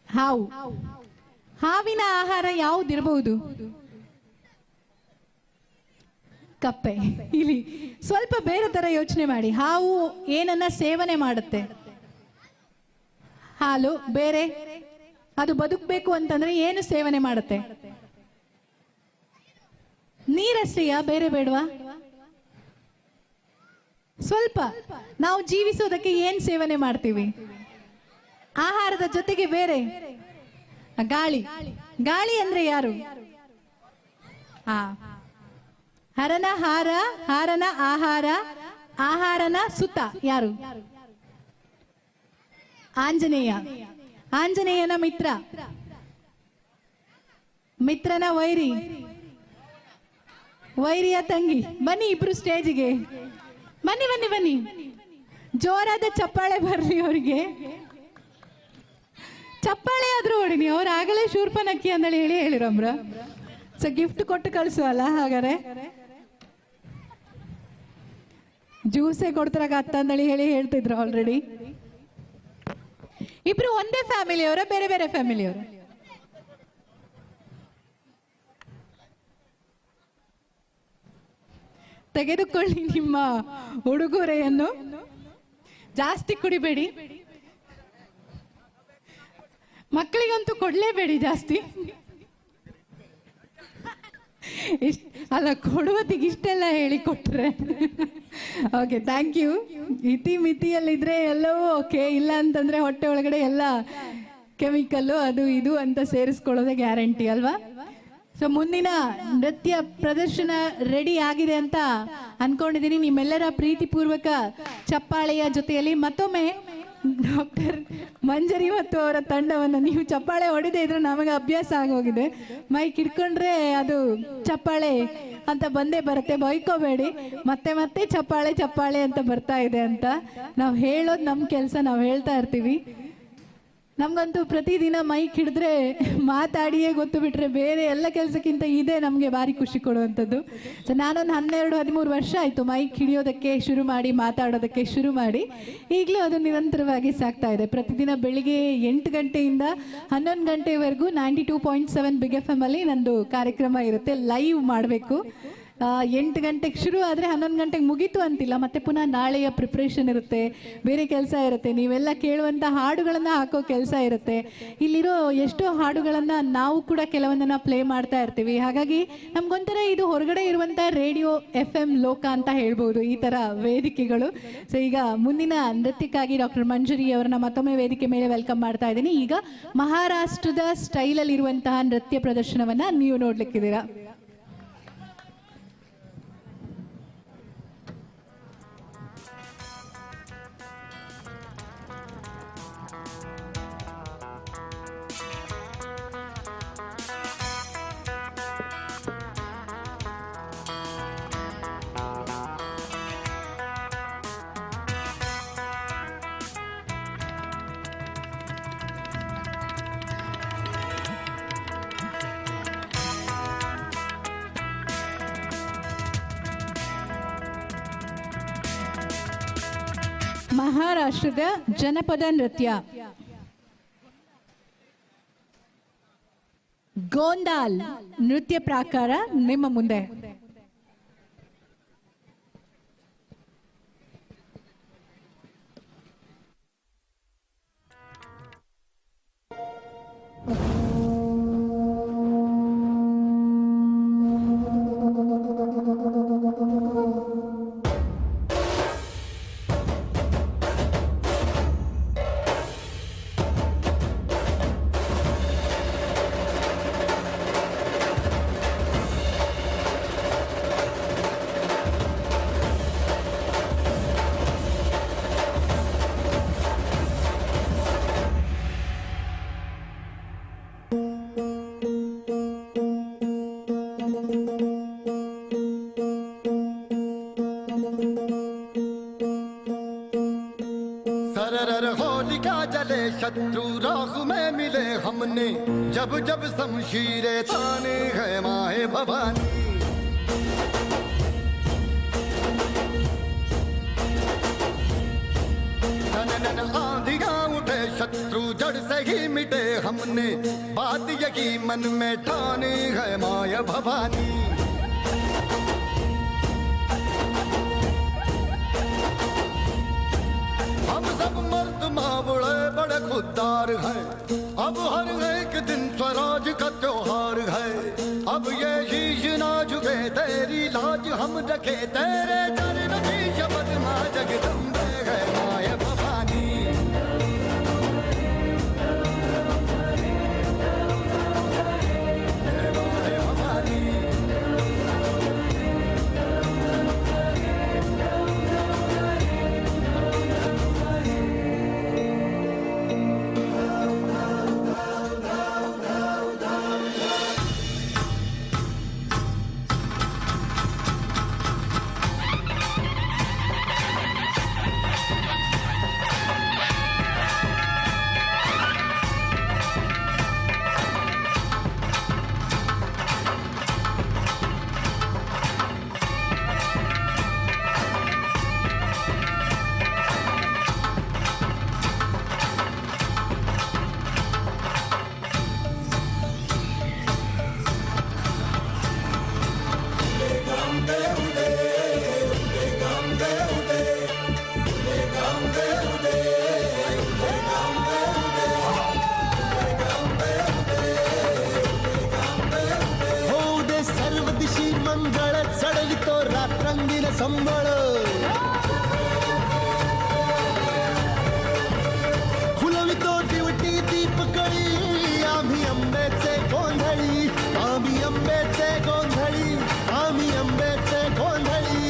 ಹಾವು. ಹಾವಿನ ಆಹಾರ ಯಾವುದಿರಬಹುದು? ಕಪ್ಪೆ. ಇಲ್ಲಿ ಸ್ವಲ್ಪ ಬೇರೆ ತರ ಯೋಚನೆ ಮಾಡಿ. ಹಾವು ಏನನ್ನ ಸೇವನೆ ಮಾಡುತ್ತೆ? ಹಾಲು. ಬೇರೆ? ಅದು ಬದುಕಬೇಕು ಅಂತಂದ್ರೆ ಏನು ಸೇವನೆ ಮಾಡುತ್ತೆ? ನೀರಷ್ಟೇಯಾ? ಬೇರೆ ಬೇಡವಾ? ಸ್ವಲ್ಪ. ನಾವು ಜೀವಿಸೋದಕ್ಕೆ ಏನ್ ಸೇವನೆ ಮಾಡ್ತೀವಿ? ಆಹಾರದ ಜೊತೆಗೆ ಬೇರೆ? ಗಾಳಿ. ಗಾಳಿ ಅಂದ್ರೆ ಯಾರು? ಹರನ ಹಾರ, ಹಾರನ ಆಹಾರ, ಆಹಾರನ ಸುತ ಯಾರು? ಆಂಜನೇಯ. ಆಂಜನೇಯನ ಮಿತ್ರ, ಮಿತ್ರನ ವೈರಿ, ವೈರಿಯ ತಂಗಿ. ಬನ್ನಿ ಇಬ್ರು ಸ್ಟೇಜಿಗೆ ಬನ್ನಿ ಬನ್ನಿ ಬನ್ನಿ. ಜೋರಾದ ಚಪ್ಪಾಳೆ ಬರ್ಲಿ ಅವರಿಗೆ. ಚಪ್ಪಾಳೆ ಆದ್ರೂ ಹೊಡಿನಿ. ಅವ್ರು ಆಗಲೇ ಶೂರ್ಪನಕ್ಕಿ ಅಂದೇಳಿ ಹೇಳಿರಮ್ರ. ಸೊ ಗಿಫ್ಟ್ ಕೊಟ್ಟು ಕಳಿಸುವಲ್ಲ. ಹಾಗಾದ್ರೆ ಜ್ಯೂಸೇ ಕೊಡ್ತಾರಾಗ ಅತ್ತ ಅಂದೇಳಿ ಹೇಳ್ತಿದ್ರು ಆಲ್ರೆಡಿ. ಇಬ್ರು ಒಂದೇ ಫ್ಯಾಮಿಲಿಯವರ ಬೇರೆ ಬೇರೆ ಫ್ಯಾಮಿಲಿಯವರು? ತೆಗೆದುಕೊಳ್ಳಿ ನಿಮ್ಮ ಉಡುಗೊರೆಯನ್ನು. ಜಾಸ್ತಿ ಕುಡಿಬೇಡಿ, ಮಕ್ಕಳಿಗಂತೂ ಕೊಡ್ಲೇಬೇಡಿ ಜಾಸ್ತಿ. ಅಲ್ಲ, ಕೊಡುವತ್ತಿಗೆ ಇಷ್ಟೆಲ್ಲ ಹೇಳಿ ಕೊಟ್ರೆ ಓಕೆ, ಥ್ಯಾಂಕ್ ಯು. ಇತಿ ಮಿತಿಯಲ್ಲಿದ್ರೆ ಎಲ್ಲವೂ ಓಕೆ, ಇಲ್ಲ ಅಂತಂದ್ರೆ ಹೊಟ್ಟೆ ಒಳಗಡೆ ಎಲ್ಲ ಕೆಮಿಕಲ್ಲು ಅದು ಇದು ಅಂತ ಸೇರಿಸ್ಕೊಳ್ಳೋದೇ ಗ್ಯಾರಂಟಿ ಅಲ್ವಾ? ಸೊ ಮುಂದಿನ ನೃತ್ಯ ಪ್ರದರ್ಶನ ರೆಡಿ ಆಗಿದೆ ಅಂತ ಅನ್ಕೊಂಡಿದ್ದೀನಿ. ನಿಮ್ಮೆಲ್ಲರ ಪ್ರೀತಿಪೂರ್ವಕ ಚಪ್ಪಾಳೆಯ ಜೊತೆಯಲ್ಲಿ ಮತ್ತೊಮ್ಮೆ ಡಾಕ್ಟರ್ ಮಂಜರಿ ಮತ್ತು ಅವರ ತಂಡವನ್ನು, ನೀವು ಚಪ್ಪಾಳೆ ಹೊಡಿದೇ ಇದ್ರೆ ನಮಗೆ ಅಭ್ಯಾಸ ಆಗೋಗಿದೆ. ಮೈಕ್ ಹಿಡ್ಕೊಂಡ್ರೆ ಅದು ಚಪ್ಪಾಳೆ ಅಂತ ಬಂದೇ ಬರುತ್ತೆ, ಬೈಕೋಬೇಡಿ. ಮತ್ತೆ ಮತ್ತೆ ಚಪ್ಪಾಳೆ ಚಪ್ಪಾಳೆ ಅಂತ ಬರ್ತಾ ಇದೆ ಅಂತ ನಾವು ಹೇಳೋದು ನಮ್ಮ ಕೆಲಸ, ನಾವು ಹೇಳ್ತಾ ಇರ್ತೀವಿ. ನಮಗಂತೂ ಪ್ರತಿದಿನ ಮೈಕ್ ಹಿಡಿದ್ರೆ ಮಾತಾಡಿಯೇ ಗೊತ್ತು ಬಿಟ್ರೆ ಬೇರೆ ಎಲ್ಲ ಕೆಲಸಕ್ಕಿಂತ ಇದೇ ನಮಗೆ ಭಾರಿ ಖುಷಿ ಕೊಡುವಂಥದ್ದು. ಸೊ ನಾನೊಂದು 12-13 ವರ್ಷ ಆಯಿತು ಮೈಕ್ ಹಿಡಿಯೋದಕ್ಕೆ ಶುರು ಮಾಡಿ, ಮಾತಾಡೋದಕ್ಕೆ ಶುರು ಮಾಡಿ. ಈಗಲೂ ಅದು ನಿರಂತರವಾಗಿ ಸಾಗ್ತಾ ಇದೆ. ಪ್ರತಿದಿನ ಬೆಳಿಗ್ಗೆ 8 ಗಂಟೆಯಿಂದ 11 ಗಂಟೆವರೆಗೂ 92.7 ಬಿಗ್ FM ಅಲ್ಲಿ ನಂದು ಕಾರ್ಯಕ್ರಮ ಇರುತ್ತೆ. ಲೈವ್ ಮಾಡಬೇಕು. 8 ಗಂಟೆಗೆ ಶುರು ಆದರೆ 11 ಗಂಟೆಗೆ ಮುಗೀತು ಅಂತಿಲ್ಲ. ಮತ್ತೆ ಪುನಃ ನಾಳೆಯ ಪ್ರಿಪ್ರೇಷನ್ ಇರುತ್ತೆ, ಬೇರೆ ಕೆಲಸ ಇರುತ್ತೆ, ನೀವೆಲ್ಲ ಕೇಳುವಂಥ ಹಾಡುಗಳನ್ನು ಹಾಕೋ ಕೆಲಸ ಇರುತ್ತೆ. ಇಲ್ಲಿರೋ ಎಷ್ಟೋ ಹಾಡುಗಳನ್ನು ನಾವು ಕೂಡ ಕೆಲವೊಂದನ್ನು ಪ್ಲೇ ಮಾಡ್ತಾ ಇರ್ತೀವಿ. ಹಾಗಾಗಿ ನಮಗೊಂಥರ ಇದು ಹೊರಗಡೆ ಇರುವಂಥ ರೇಡಿಯೋ FM ಲೋಕ ಅಂತ ಹೇಳ್ಬೋದು ಈ ಥರ ವೇದಿಕೆಗಳು. ಸೊ ಈಗ ಮುಂದಿನ ನೃತ್ಯಕ್ಕಾಗಿ ಡಾಕ್ಟರ್ ಮಂಜರಿ ಅವರನ್ನ ಮತ್ತೊಮ್ಮೆ ವೇದಿಕೆ ಮೇಲೆ ವೆಲ್ಕಮ್ ಮಾಡ್ತಾ ಇದ್ದೀನಿ. ಈಗ ಮಹಾರಾಷ್ಟ್ರದ ಸ್ಟೈಲಲ್ಲಿ ಇರುವಂತಹ ನೃತ್ಯ ಪ್ರದರ್ಶನವನ್ನು ನೀವು ನೋಡ್ಲಿಕ್ಕಿದ್ದೀರಾ. ಮಹಾರಾಷ್ಟ್ರದ ಜನಪದ ನೃತ್ಯ ಗೋಂದಾಲ್ ನೃತ್ಯ ಪ್ರಕಾರ ನಿಮ್ಮ ಮುಂದೆ. शत्रु राह में मिले हमने जब जब शमशीरें ताने है माए भवानी। नन आंधियां उठे शत्रु जड़ से ही मिटे हमने बात यही मन में ठाने है माया भवानी। हम सब मर्द मावड़े बड़े खुददार हैं, अब हर एक दिन स्वराज का त्योहार है। अब ये शीश ना झुके तेरी लाज हम रखे तेरे चरण की शपथ माँ जगदम्बे है माया भवानी। संबळ फुलवितो दिवटी दीपकळी आम्ही अंबेचे गोंधळी आम्ही अंबेचे गोंधळी आम्ही अंबेचे गोंधळी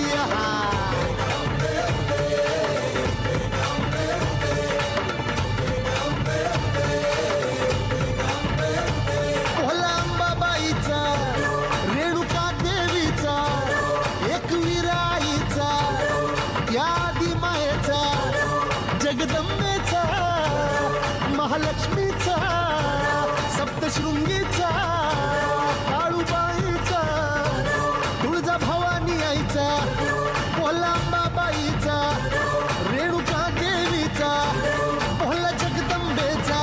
भोलांबाबाईचा रेणुका देवीचा एकविरा मायेचा जगदंबेचा महालक्ष्मीचा सप्तशृंगीचा काळूबाईचा तुळजा भवानी आईचा भोलांबाबाईचा रेणुका देवीचा भोला जगदंबेचा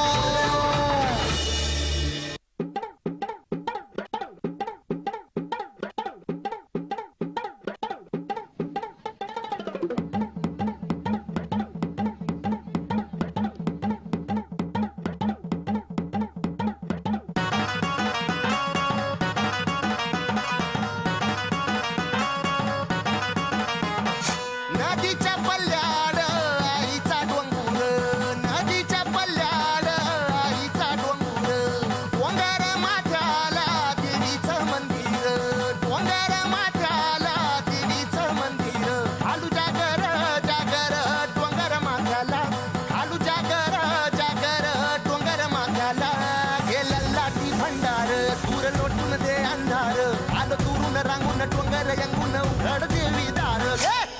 डोंगर यंगुन उघड देवी दार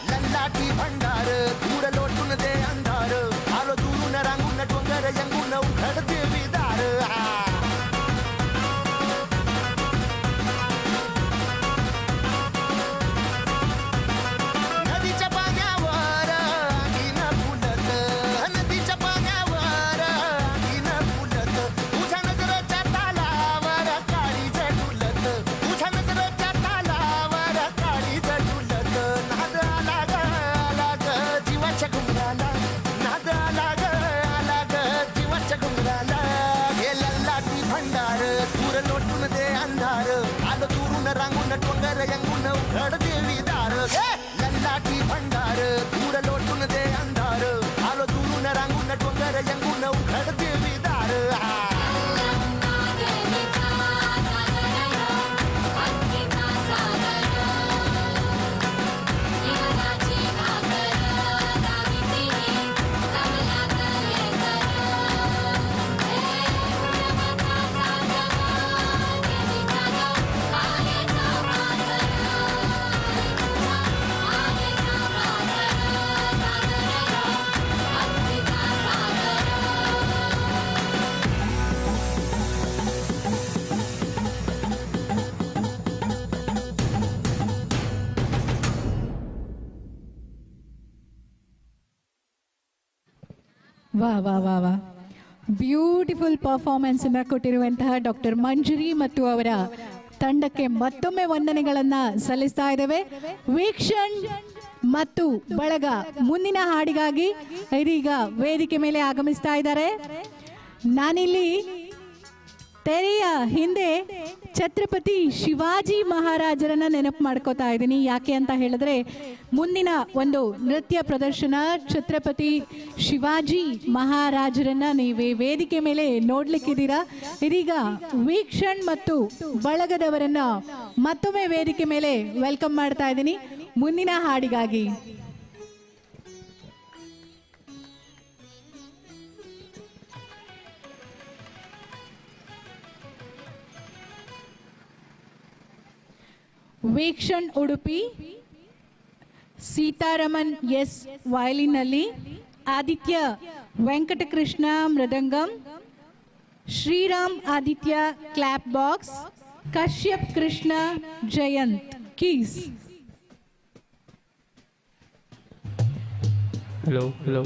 लल्लाटी भंडार दूर लोटून दे अंधार आलो दुरून रांगून डोंगर यंगुन उघड देवी दार नदीच्या पाण्यावर अंगीन फुलत उघड देवी दार लल्लाटी भंडार दूर लोटून दे अंधार आलो दुरून रांगून डोंगर यंगून उघड देवी दार ವಾ ವಾ ವಾ ವಾ ಬ್ಯೂಟಿಫುಲ್ ಪರ್ಫಾರ್ಮೆನ್ಸ್ ಅನ್ನ ಕೊಟ್ಟಿರುವಂತಹ ಡಾಕ್ಟರ್ ಮಂಜರಿ ಮತ್ತು ಅವರ ತಂಡಕ್ಕೆ ಮತ್ತೊಮ್ಮೆ ವಂದನೆಗಳನ್ನ ಸಲ್ಲಿಸ್ತಾ ಇದ್ದೇವೆ. ವೀಕ್ಷಣ್ ಮತ್ತು ಬಳಗ ಮುಂದಿನ ಹಾಡಿಗಾಗಿ ಇದೀಗ ವೇದಿಕೆ ಮೇಲೆ ಆಗಮಿಸ್ತಾ ಇದ್ದಾರೆ. ನಾನಿಲ್ಲಿ ತೆರೆಯ ಹಿಂದೆ ಛತ್ರಪತಿ ಶಿವಾಜಿ ಮಹಾರಾಜರನ್ನ ನೆನಪು ಮಾಡ್ಕೋತಾ ಇದ್ದೀನಿ. ಯಾಕೆ ಅಂತ ಹೇಳಿದ್ರೆ ಮುಂದಿನ ಒಂದು ನೃತ್ಯ ಪ್ರದರ್ಶನ ಛತ್ರಪತಿ ಶಿವಾಜಿ ಮಹಾರಾಜರನ್ನ ನೀವೇ ವೇದಿಕೆ ಮೇಲೆ ನೋಡ್ಲಿಕ್ಕಿದ್ದೀರಾ. ಇದೀಗ ವೀಕ್ಷಣ್ ಮತ್ತು ಬಳಗದವರನ್ನ ಮತ್ತೊಮ್ಮೆ ವೇದಿಕೆ ಮೇಲೆ ವೆಲ್ಕಮ್ ಮಾಡ್ತಾ ಇದ್ದೀನಿ ಮುಂದಿನ ಹಾಡಿಗಾಗಿ. ವೀಕ್ಷಣ್ ಉಡುಪಿ, ಸೀತಾರಮನ್ ಎಸ್ ವಯಲಿನ್ನಲ್ಲಿ, Aditya Venkatakrishna mridangam, Sriram Aditya clap box, Kashyap Krishna Jayanth keys. Hello hello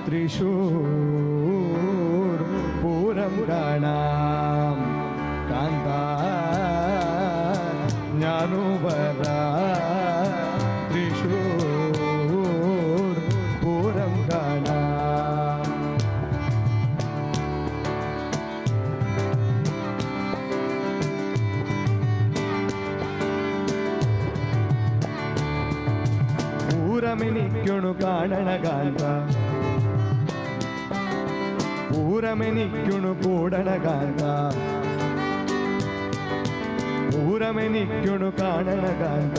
Thrissur Pooram गणाम कांता ज्ञानोबरा त्रिशूर पूरम गणाम पूरमिनिक्युणु काणनगांता ಊರಮೆನಿಕ್ಯುಣು ಕೂಡಣಗಾಂತ ಊರಮೆನಿಕ್ಯುಣು ಕಾಣಣಗಾಂತ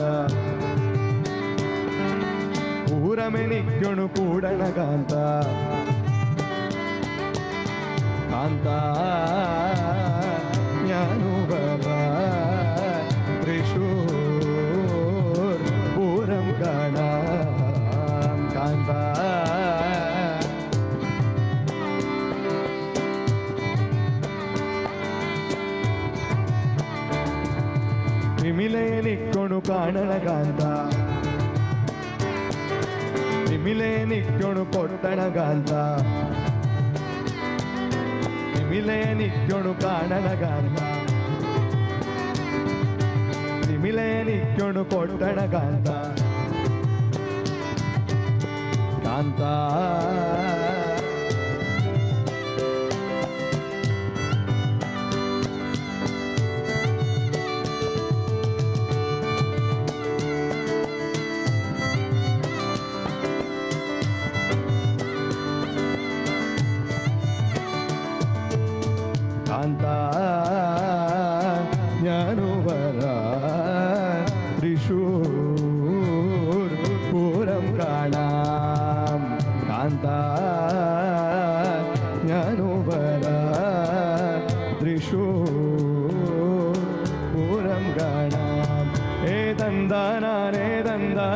ಊರಮೆನಿಕ್ಯುಣು ಕೂಡಣಗಾಂತ ಕಾಂತ ಜ್ಞಾನುಬರ ತ್ರಿಶೂರ್ ಪೂರಂ ಗಣ ಕಾಂತ ವಿಮಿಲೇನಿಕ್ಕೊಣು ಕಾಣಣಗಾಂತ ವಿಮಿಲೇನಿಕ್ಕೊಣು ಕೊಟ್ಟಣಗಾಂತ ವಿಮಿಲೇನಿಕ್ಕೊಣು ಕಾಣಣಗಾಂತ ವಿಮಿಲೇನಿಕ್ಕೊಣು ಕೊಟ್ಟಣಗಾಂತ ಕಾಂತ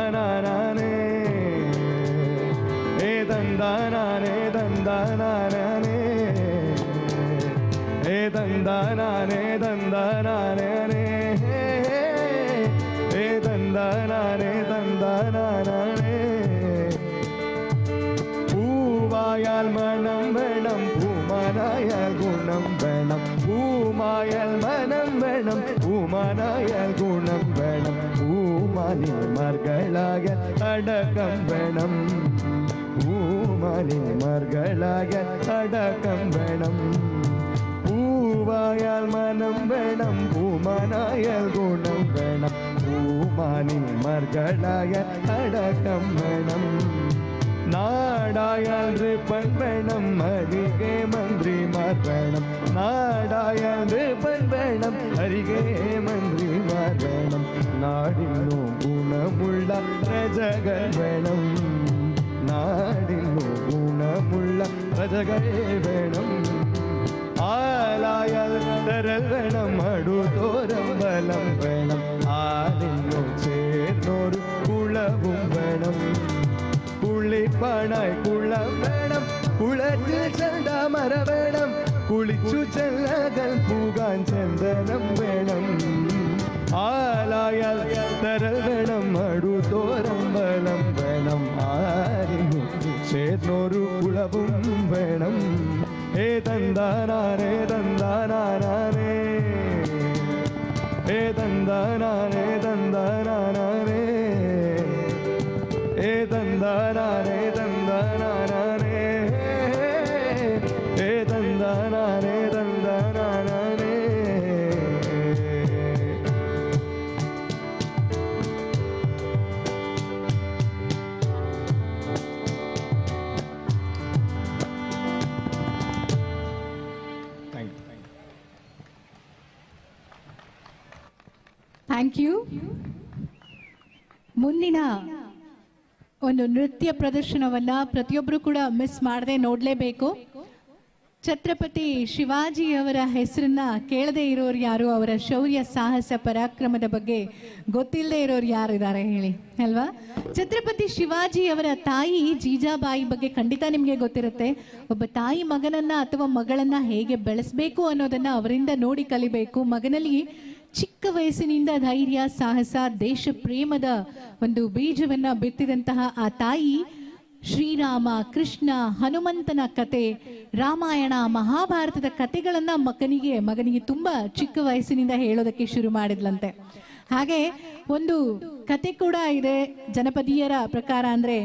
ದಂದಾನೇ ಏ ದಂದಾನೇ ದಂದಾನೇ ಏ ದಂದಾನೇ ದಂದಾನೇ ಏ ದಂದಾನೇ ದಂದಾನೇ பூவாயால் மனம் வேണം பூமானாயால் குணம் வேണം பூமாயால் மனம் வேണം பூமானாயால் குணம் வேണം பூமானிமார்களாக அடக்கம் வேണം பூமானிமார்களாக அடக்கம் வேണം பூவாயால் மனம் வேണം பூமானாயால் குணம் வேണം பூமானிமார்களாக அடக்கம் வேണം നാടായാൽ റിപ്പൺ വേണം അരികെ മന്ത്രിമാർ വേണം നാടായാൽ റിപ്പൺ വേണം അരികെ മന്ത്രിമാർ വേണം നാടിനു ഗുണമുള്ള പ്രജകൾ വേണം നാടിനു ഗുണമുള്ള പ്രജകൾ വേണം ആലായാൽ തരൽ വേണം അടുത്തോരമ്പലം വേണം ആലിനു ചേർന്നൊരു കുളവും വേണം കുളിപ്പാണായി കുളം വേണം കുളത്തിൽ ചെന്താമര വേണം കുളിച്ചു ചെല്ലകൾ പൂകാൻ ചന്ദനം വേണം ആലായാൽ തരൽ വേണം അടുത്തോരമ്പലം വേണം ആരിനു ചേർന്നൊരു കുളവും വേണം ഏ തന്താനാനേ തന്താനാനേ ഏ തന്താനാനേ തന്താനാനേ ഏ തന്താനാനേ തന്താനാനേ ഏ തന്താനാനേ തന്താനാനേ ಥ್ಯಾಂಕ್ ಯು. ಮುಂದಿನ ಒಂದು ನೃತ್ಯ ಪ್ರದರ್ಶನವನ್ನ ಪ್ರತಿಯೊಬ್ಬರು ಕೂಡ ಮಿಸ್ ಮಾಡದೆ ನೋಡಲೇಬೇಕು. ಛತ್ರಪತಿ ಶಿವಾಜಿಯವರ ಹೆಸರನ್ನ ಕೇಳದೆ ಇರೋರು ಯಾರು, ಅವರ ಶೌರ್ಯ ಸಾಹಸ ಪರಾಕ್ರಮದ ಬಗ್ಗೆ ಗೊತ್ತಿಲ್ಲದೆ ಇರೋರು ಯಾರಿದ್ದಾರೆ ಹೇಳಿ ಅಲ್ವಾ? ಛತ್ರಪತಿ ಶಿವಾಜಿಯವರ ತಾಯಿ ಜೀಜಾಬಾಯಿ ಬಗ್ಗೆ ಖಂಡಿತ ನಿಮಗೆ ಗೊತ್ತಿರುತ್ತೆ. ಒಬ್ಬ ತಾಯಿ ಮಗನನ್ನ ಅಥವಾ ಮಗಳನ್ನ ಹೇಗೆ ಬೆಳೆಸಬೇಕು ಅನ್ನೋದನ್ನ ಅವರಿಂದ ನೋಡಿ ಕಲಿಬೇಕು. ಮಗನಲ್ಲಿ ಚಿಕ್ಕ ವಯಸ್ಸಿನಿಂದ ಧೈರ್ಯ, ಸಾಹಸ, ದೇಶ ಪ್ರೇಮದ ಒಂದು ಬೀಜವನ್ನ ಬಿತ್ತಿದಂತಹ ಆ ತಾಯಿ ಶ್ರೀರಾಮ, ಕೃಷ್ಣ, ಹನುಮಂತನ ಕತೆ, ರಾಮಾಯಣ, ಮಹಾಭಾರತದ ಕತೆಗಳನ್ನ ಮಗನಿಗೆ ತುಂಬಾ ಚಿಕ್ಕ ವಯಸ್ಸಿನಿಂದ ಹೇಳೋದಕ್ಕೆ ಶುರು ಮಾಡಿದ್ಲಂತೆ. ಹಾಗೆ ಒಂದು ಕತೆ ಕೂಡ ಇದೆ ಜನಪದೀಯರ ಪ್ರಕಾರ. ಅಂದ್ರೆ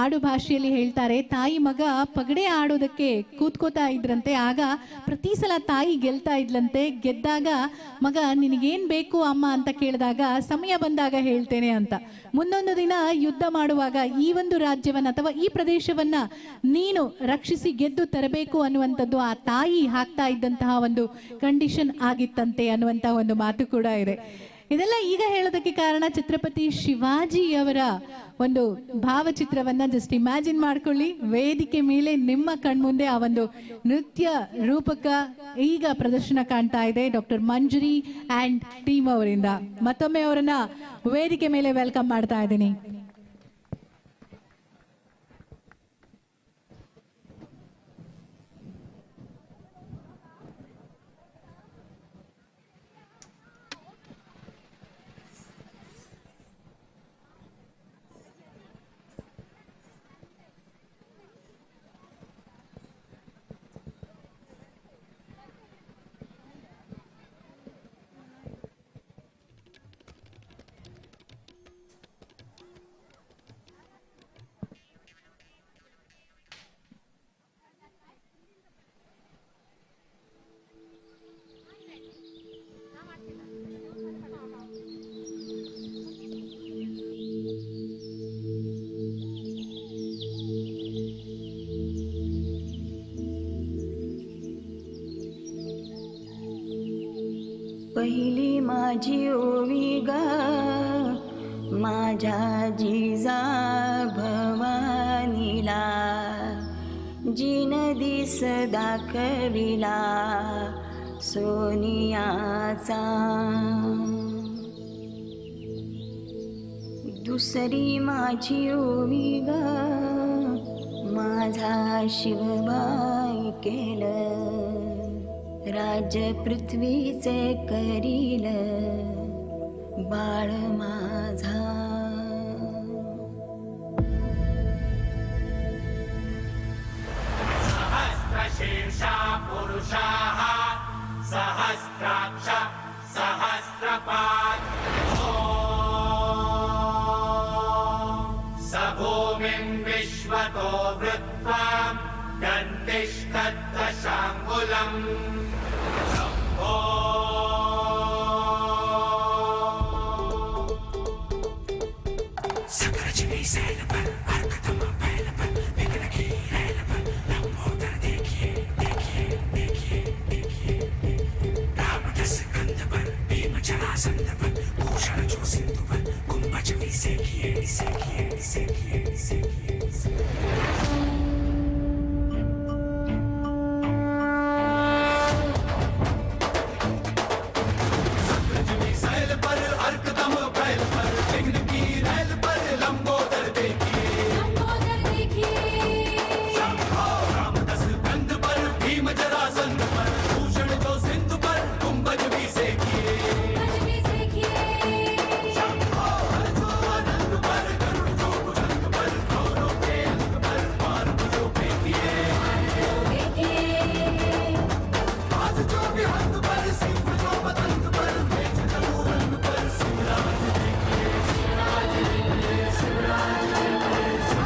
ಆಡು ಭಾಷೆಯಲ್ಲಿ ಹೇಳ್ತಾರೆ, ತಾಯಿ ಮಗ ಪಗಡೆ ಆಡೋದಕ್ಕೆ ಕೂತ್ಕೋತಾ ಇದ್ರಂತೆ. ಆಗ ಪ್ರತಿ ಸಲ ತಾಯಿ ಗೆಲ್ತಾ ಇದ್ಲಂತೆ. ಗೆದ್ದಾಗ ಮಗ ನಿನಗೇನ್ ಬೇಕು ಅಮ್ಮ ಅಂತ ಕೇಳಿದಾಗ ಸಮಯ ಬಂದಾಗ ಹೇಳ್ತೇನೆ ಅಂತ. ಮುಂದೊಂದು ದಿನ ಯುದ್ಧ ಮಾಡುವಾಗ ಈ ಒಂದು ರಾಜ್ಯವನ್ನ ಅಥವಾ ಈ ಪ್ರದೇಶವನ್ನ ನೀನು ರಕ್ಷಿಸಿ ಗೆದ್ದು ತರಬೇಕು ಅನ್ನುವಂಥದ್ದು ಆ ತಾಯಿ ಹಾಕ್ತಾ ಇದ್ದಂತಹ ಒಂದು ಕಂಡೀಷನ್ ಆಗಿತ್ತಂತೆ ಅನ್ನುವಂತಹ ಒಂದು ಮಾತು ಕೂಡ ಇದೆ. ಇದೆಲ್ಲ ಈಗ ಹೇಳೋದಕ್ಕೆ ಕಾರಣ ಛತ್ರಪತಿ ಶಿವಾಜಿಯವರ ಒಂದು ಭಾವಚಿತ್ರವನ್ನ ಜಸ್ಟ್ ಇಮ್ಯಾಜಿನ್ ಮಾಡ್ಕೊಳ್ಳಿ. ವೇದಿಕೆ ಮೇಲೆ ನಿಮ್ಮ ಕಣ್ಮುಂದೆ ಆ ಒಂದು ನೃತ್ಯ ರೂಪಕ ಈಗ ಪ್ರದರ್ಶನ ಕಾಣ್ತಾ ಇದೆ ಡಾಕ್ಟರ್ ಮಂಜುರಿ ಅಂಡ್ ಟೀಮ್ ಅವರಿಂದ. ಮತ್ತೊಮ್ಮೆ ಅವರನ್ನ ವೇದಿಕೆ ಮೇಲೆ ವೆಲ್ಕಮ್ ಮಾಡ್ತಾ ಇದ್ದೀನಿ. पहिली माझी ओवी ग माझ्या जिजा भवानीला, जिन दिस दाखविला सोनियाचा. दुसरी माझी ओवी ग माझा शिवबाई केलं राज्य पृथ्वीचे करील बाळ माझा सहस्रशीर्षा पुरुषाः सहस्राक्ष सहस्रपात् स भूमिं विश्वतो वृत्वा दन्तिष्ठद्दशाङ्गुलम् शम्भो सकरजनी सैल पर अर्कतम बैल पर विघ्न की रैल पर लंबोदर देखिए देखिए देखिए देखिए रामदस कंध पर भीम जरासंध पर भूषण जो सिंधु पर कुंभज विसेखिए विसेखिए विसेखिए विसेखिए सकरजनी सैल पर अर्कतम बैल पर विघ्न की रैल पर लंबोदर देखिए शंभो रामदस कंध पर भीम जरासंध पर भूषण जो सिंधु पर कुंभज विसेखिए शंभो जो आनंद पर गरुड़ जो भुजंग पर गौरव के अंग पर मार्ग जो फेंकिए बाज जो विहंग पर सिंह जो पतंग पर मेघ तनु रंग पर शिवराज देखिए शिवराज देखिए शिवराज देखिए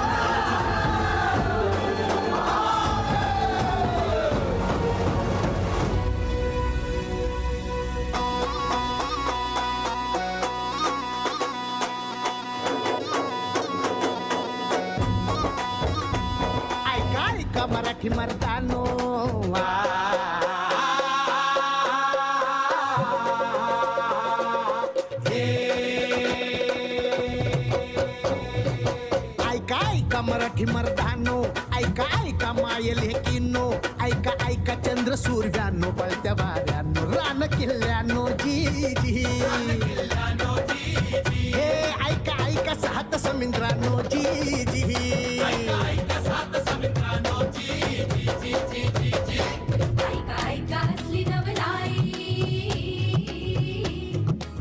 ऐका ऐका मराठी मर्दानो ऐका ऐका मराठी मर्दानो ऐका ऐका मायल हे किन्नो ऐका ऐका चंद्र सूर्यानो पळत्या वाऱ्यानो रान किल्ल्यानो जी जी हे ऐका ऐका सात समुद्रानो जी जी ऐका ऐका असली नवलाई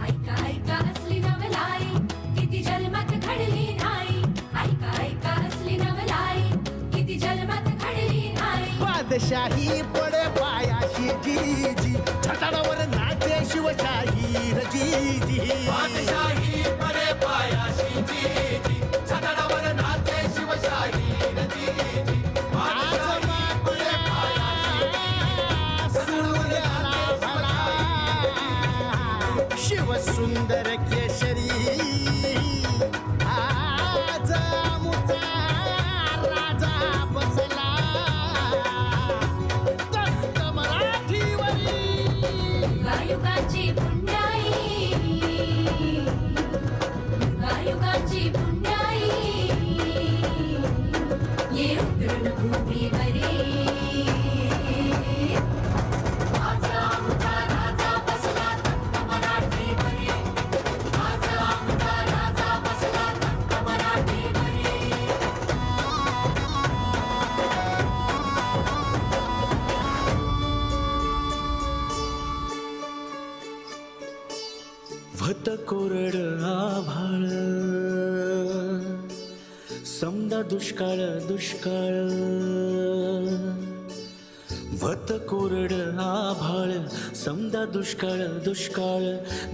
ऐका ऐका असली नवलाई किती जन्मात घडली नाही ऐका ऐका असली नवलाई किती जन्मात घडली नाही बादशाही पडे पायाशी जी जी छटाडावर नाचे शिवशाही र जी जी बादशाही परे पायाशी जी जी छतरावर नाचे शिवशाही र जी जी बादशाही परे शिव सुंदर केशरी आज मुचा राजा बसला तख्त मराठीवरी युगायुगाची पुण्याई युगायुगाची पुण्याई ये उतरून भूमीवरी माझा आमचा राजा बसला तख्त मराठीवरी माझा आमचा राजा बसला तख्त मराठीवरी भत कोरड आभाळ समदा दुष्काळ दुष्काळ भत कोरड आभाळ समदा दुष्काळ दुष्काळ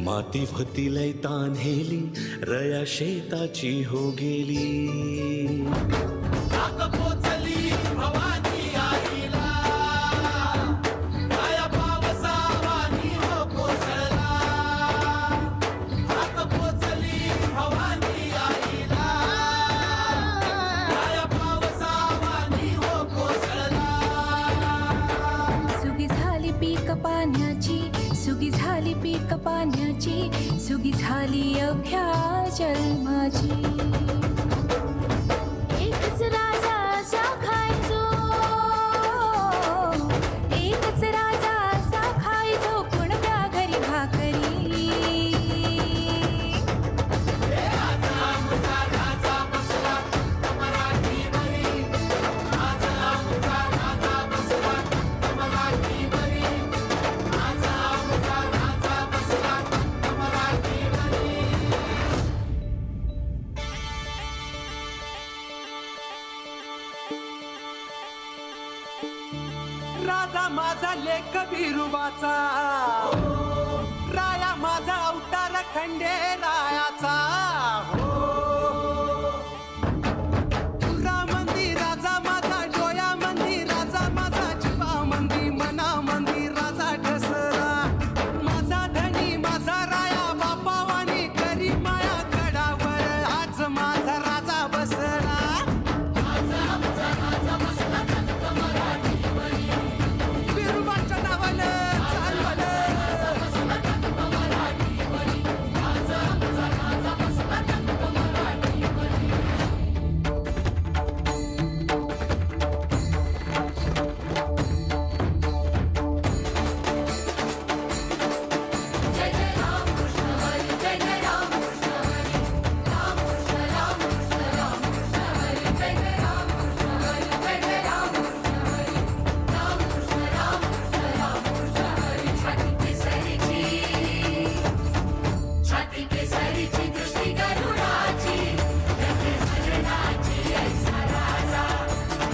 माती भती लय तान्हेली रया शेताची हो गेली ताक पोचली भवानी आईला काया पावसावानी हो कोसळला ताक पोचली भवानी आईला काया पावसावानी हो कोसळला सुगी झाली पीक पाण्याची सुगी झाली पीक पाण्याची सुगी झाली अवघ्या जन्माची एकच राजा माझा लेख बिरुबाचा, राया माझा अवतार खंडे रायाचा. रामंदी राजा माझा, डोया मंदी राजा माझा, जीवा मंदी मना मंदी राजा ठसला. माझा धनी माझा राया, बापावानी करी माया, गडावर आज माझा राजा बसला. बिरुबाच्या नावानं चालवलं. जय जय राम कृष्ण हरी, जय जय राम कृष्ण हरी, राम कृष्ण राम कृष्ण राम कृष्ण हरी, जय जय राम कृष्ण हरी, जय जय राम कृष्ण हरी, राम कृष्ण राम कृष्ण राम कृष्ण हरी. छाती केसरीची दृष्टी गरुडाची, गंगे झरणाची ऐसा राजा,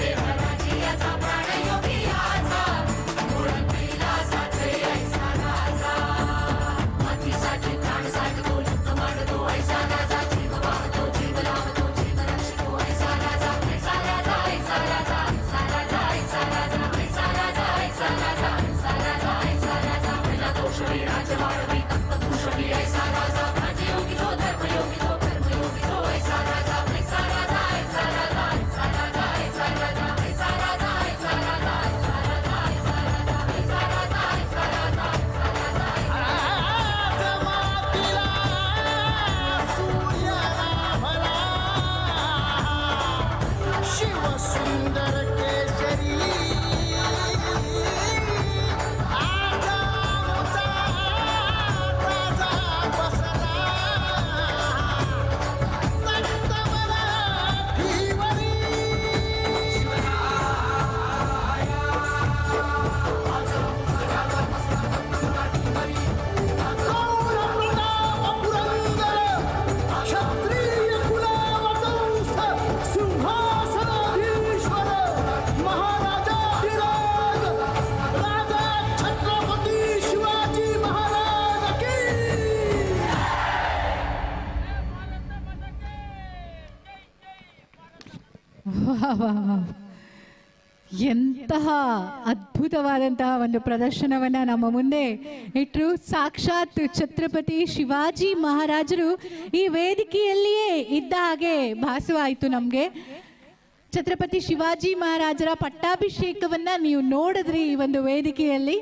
देवराजी याचा प्राण योगी याचा, मूळ कैलासाचे ऐसा राजा. मातीसाठी प्राण साधतो, युक्त मांडतो ऐसा राजा, जीव वाहतो, जीव लावतो, जीव रक्षतो ऐसा राजा, ऐसा राजा, ऐसा राजा, ऐसा राजा, ऐसा राजा, ऐसा राजा, ऐसा राजा, ऐसा राजा, ऐसा राजा. पहिला दोषवी राजवाडवी तत्वभूषवी ऐसा राजा, राजयोगी जो धर्मयोगी जो कर्मयोगी जो ऐसा राजा, ऐसा राजा, ऐसा राजा, ऐसा राजा, ऐसा राजा, ऐसा राजा, ऐसा राजा, ऐसा राजा, ऐसा राजा, ऐसा राजा, ऐसा राजा, ऐसा राजा. आज मातीला सूर्याला भला, शिव सुंदर केशरी. आज आमचा राजा बसला, तख्त मराठीवरी. गौरवप्रताप पुरंदर, क्षत्रिय कुलावतंस, सिंहासनाधीश्वर, महाराजाधिराज, राजा छत्रपती शिवाजी महाराज की. ಎಂತಹ ಅದ್ಭುತವಾದಂತಹ ಒಂದು ಪ್ರದರ್ಶನವನ್ನ ನಮ್ಮ ಮುಂದೆ ಇಟ್ಟರು. ಸಾಕ್ಷಾತ್ ಛತ್ರಪತಿ ಶಿವಾಜಿ ಮಹಾರಾಜರು ಈ ವೇದಿಕೆಯಲ್ಲಿಯೇ ಇದ್ದ ಹಾಗೆ ಭಾಸವಾಯಿತು ನಮಗೆ. ಛತ್ರಪತಿ ಶಿವಾಜಿ ಮಹಾರಾಜರ ಪಟ್ಟಾಭಿಷೇಕವನ್ನ ನೀವು ನೋಡಿದ್ರಿ ಈ ಒಂದು ವೇದಿಕೆಯಲ್ಲಿ.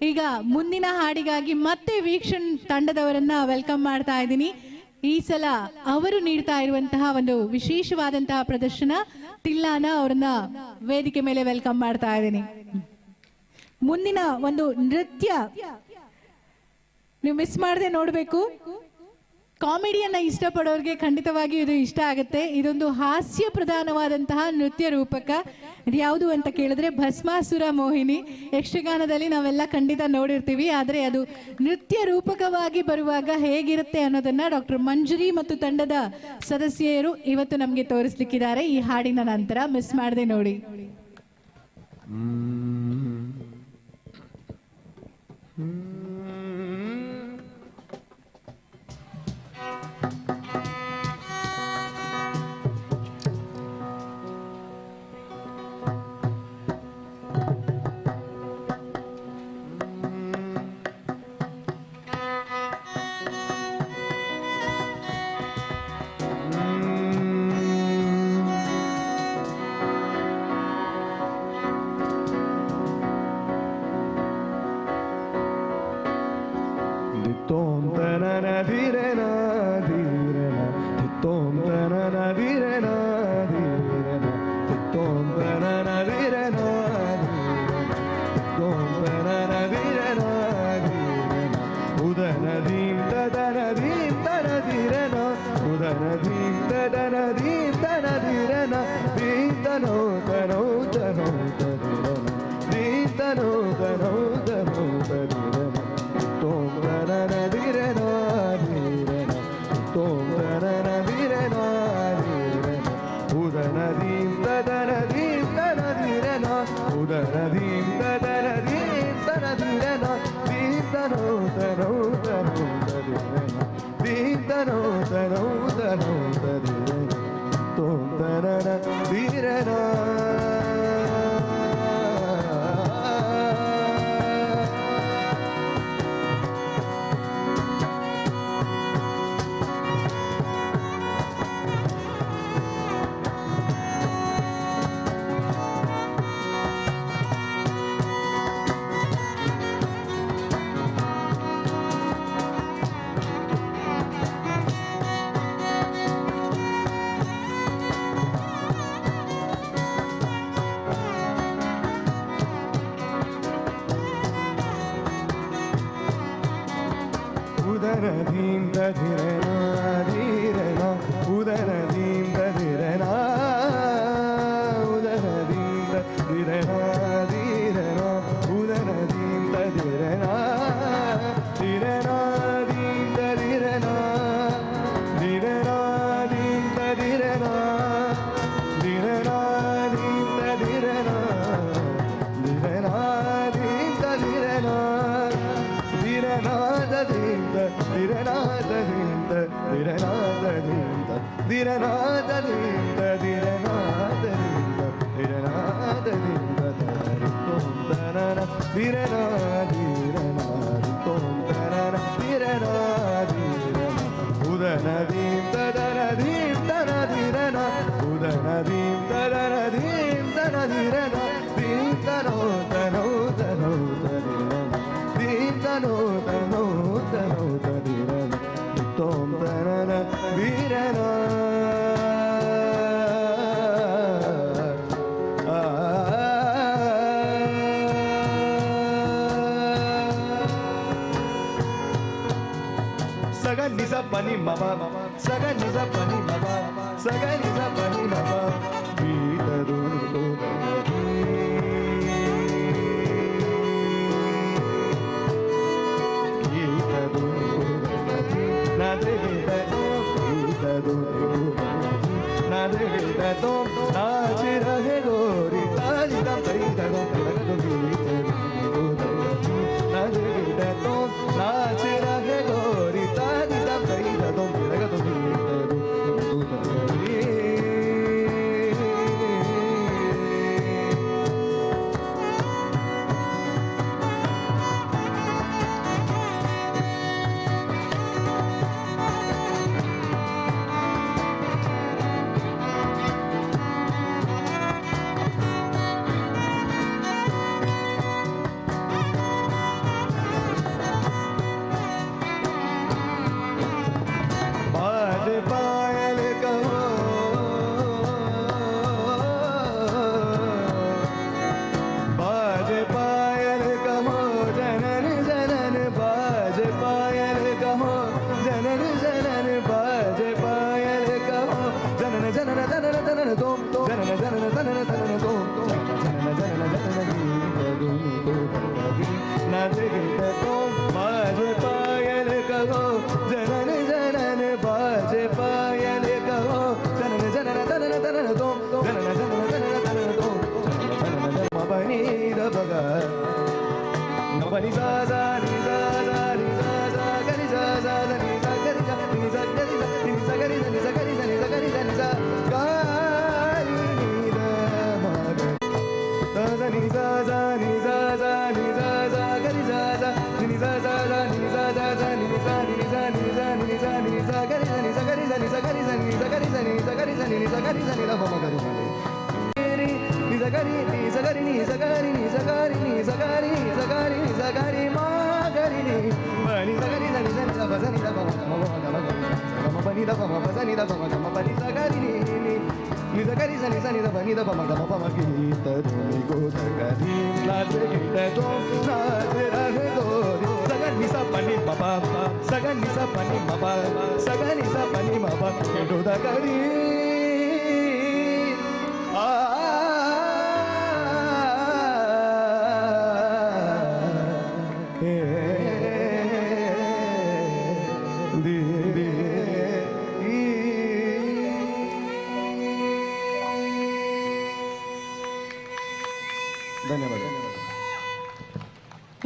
ಈಗ ಮುಂದಿನ ಹಾಡಿಗಾಗಿ ಮತ್ತೆ ವೀಕ್ಷಣ್ ತಂಡದವರನ್ನ ವೆಲ್ಕಮ್ ಮಾಡ್ತಾ ಇದ್ದೀನಿ. ಈ ಸಲ ಅವರು ನೀಡ್ತಾ ಇರುವಂತಹ ಒಂದು ವಿಶೇಷವಾದಂತಹ ಪ್ರದರ್ಶನ ತಿಲ್ಲಾನ ಅವರನ್ನ ವೇದಿಕೆ ಮೇಲೆ ವೆಲ್ಕಮ್ ಮಾಡ್ತಾ ಇದ್ದೀನಿ. ಮುಂದಿನ ಒಂದು ನೃತ್ಯ ನೀವು ಮಿಸ್ ಮಾಡದೆ ನೋಡಬೇಕು. ಕಾಮಿಡಿಯನ್ನ ಇಷ್ಟಪಡೋರಿಗೆ ಖಂಡಿತವಾಗಿ ಇದು ಇಷ್ಟ ಆಗುತ್ತೆ. ಇದೊಂದು ಹಾಸ್ಯ ಪ್ರಧಾನವಾದಂತಹ ನೃತ್ಯ ರೂಪಕ. ಯಾವುದು ಅಂತ ಕೇಳಿದ್ರೆ ಭಸ್ಮಾಸುರ ಮೋಹಿನಿ. ಯಕ್ಷಗಾನದಲ್ಲಿ ನಾವೆಲ್ಲ ಖಂಡಿತ ನೋಡಿರ್ತೀವಿ, ಆದರೆ ಅದು ನೃತ್ಯ ರೂಪಕವಾಗಿ ಬರುವಾಗ ಹೇಗಿರುತ್ತೆ ಅನ್ನೋದನ್ನ ಡಾಕ್ಟರ್ ಮಂಜರಿ ಮತ್ತು ತಂಡದ ಸದಸ್ಯರು ಇವತ್ತು ನಮಗೆ ತೋರಿಸ್ಲಿಕ್ಕಿದ್ದಾರೆ ಈ ಹಾಡಿನ ನಂತರ. ಮಿಸ್ ಮಾಡದೆ ನೋಡಿ. Tom tanana direna direna, tom tanana direna direna, tom tanana direna direna, tom tanana direna direna. Udana dim tadana direna, udana dim tadana direna, dim tano tano tano direna, dim tano tano tano direna. Tom tanana direna direna, tom tanana direna direna, udana dim tadana direna, udana dim tadana ಧೀರನಾ ಧೀರನ ಉದರದಿಂದ ಧೀರನ ಉದರದಿಂದ ಧೀರನ ಧೀರನ ಉದರದಿಂದ ಧೀರನ ಧೀರನಾದಿಂದ ಧೀರನ ಧೀರನಾದಿಂದ ಧೀರನ ಧೀರನಾದಿಂದ ಧೀರನ ಧೀರನಾದಿಂದ ಧೀರನ ಧೀರನಾದದಿಂದ ಧೀರನಾದದಿಂದ ಧೀರನಾದದಿಂದ ಧೀರನಾದದಿಂದ ಧೀರನಾದದಿಂದ ಧೀರನಾದದಿಂದ ಧರಿತೋಂದರನ ಧೀರನಾಧೀರನಾರಿತೋಂದರನ ಧೀರನಾಧೀರನ ಉದನದಿಂದ ದರಧೀರ್ಧನ ಧೀರನ ಉದನದಿಂದ ದರಧೀರ್ಧನ ಧೀರನ ದೀರ್ಘನೋದನೋದನೋದರಿರನ ದೀರ್ಘನೋದನೋದನೋದರಿರನ ತೋಂದರನ ವೀರನ ಸಗನಿ ಸಪನಿ ಮಮ ಸಗನಿ ಸಪನಿ ಮಮ ಸಗನಿ ಸಪನಿ ಮಮ ಬೀಟದು ಗೀತದು ನಾದ್ರೆ ಗೀತದು ಗೀತದು ನಾದ್ರೆ ಗೀತದು ನಾಚಿ ರಹೆ ಗೋರಿ ತಾಲಿ ದಂ ಕೈತದು ತಿರಗದು ಗೀತದು ನಾದ್ರೆ ಗೀತದು ನಾಚಿ ರಹೆ ಗೋರಿ ತಾಲಿ ದಂ ಕೈತದು ತಿರಗದು ಗೀತದು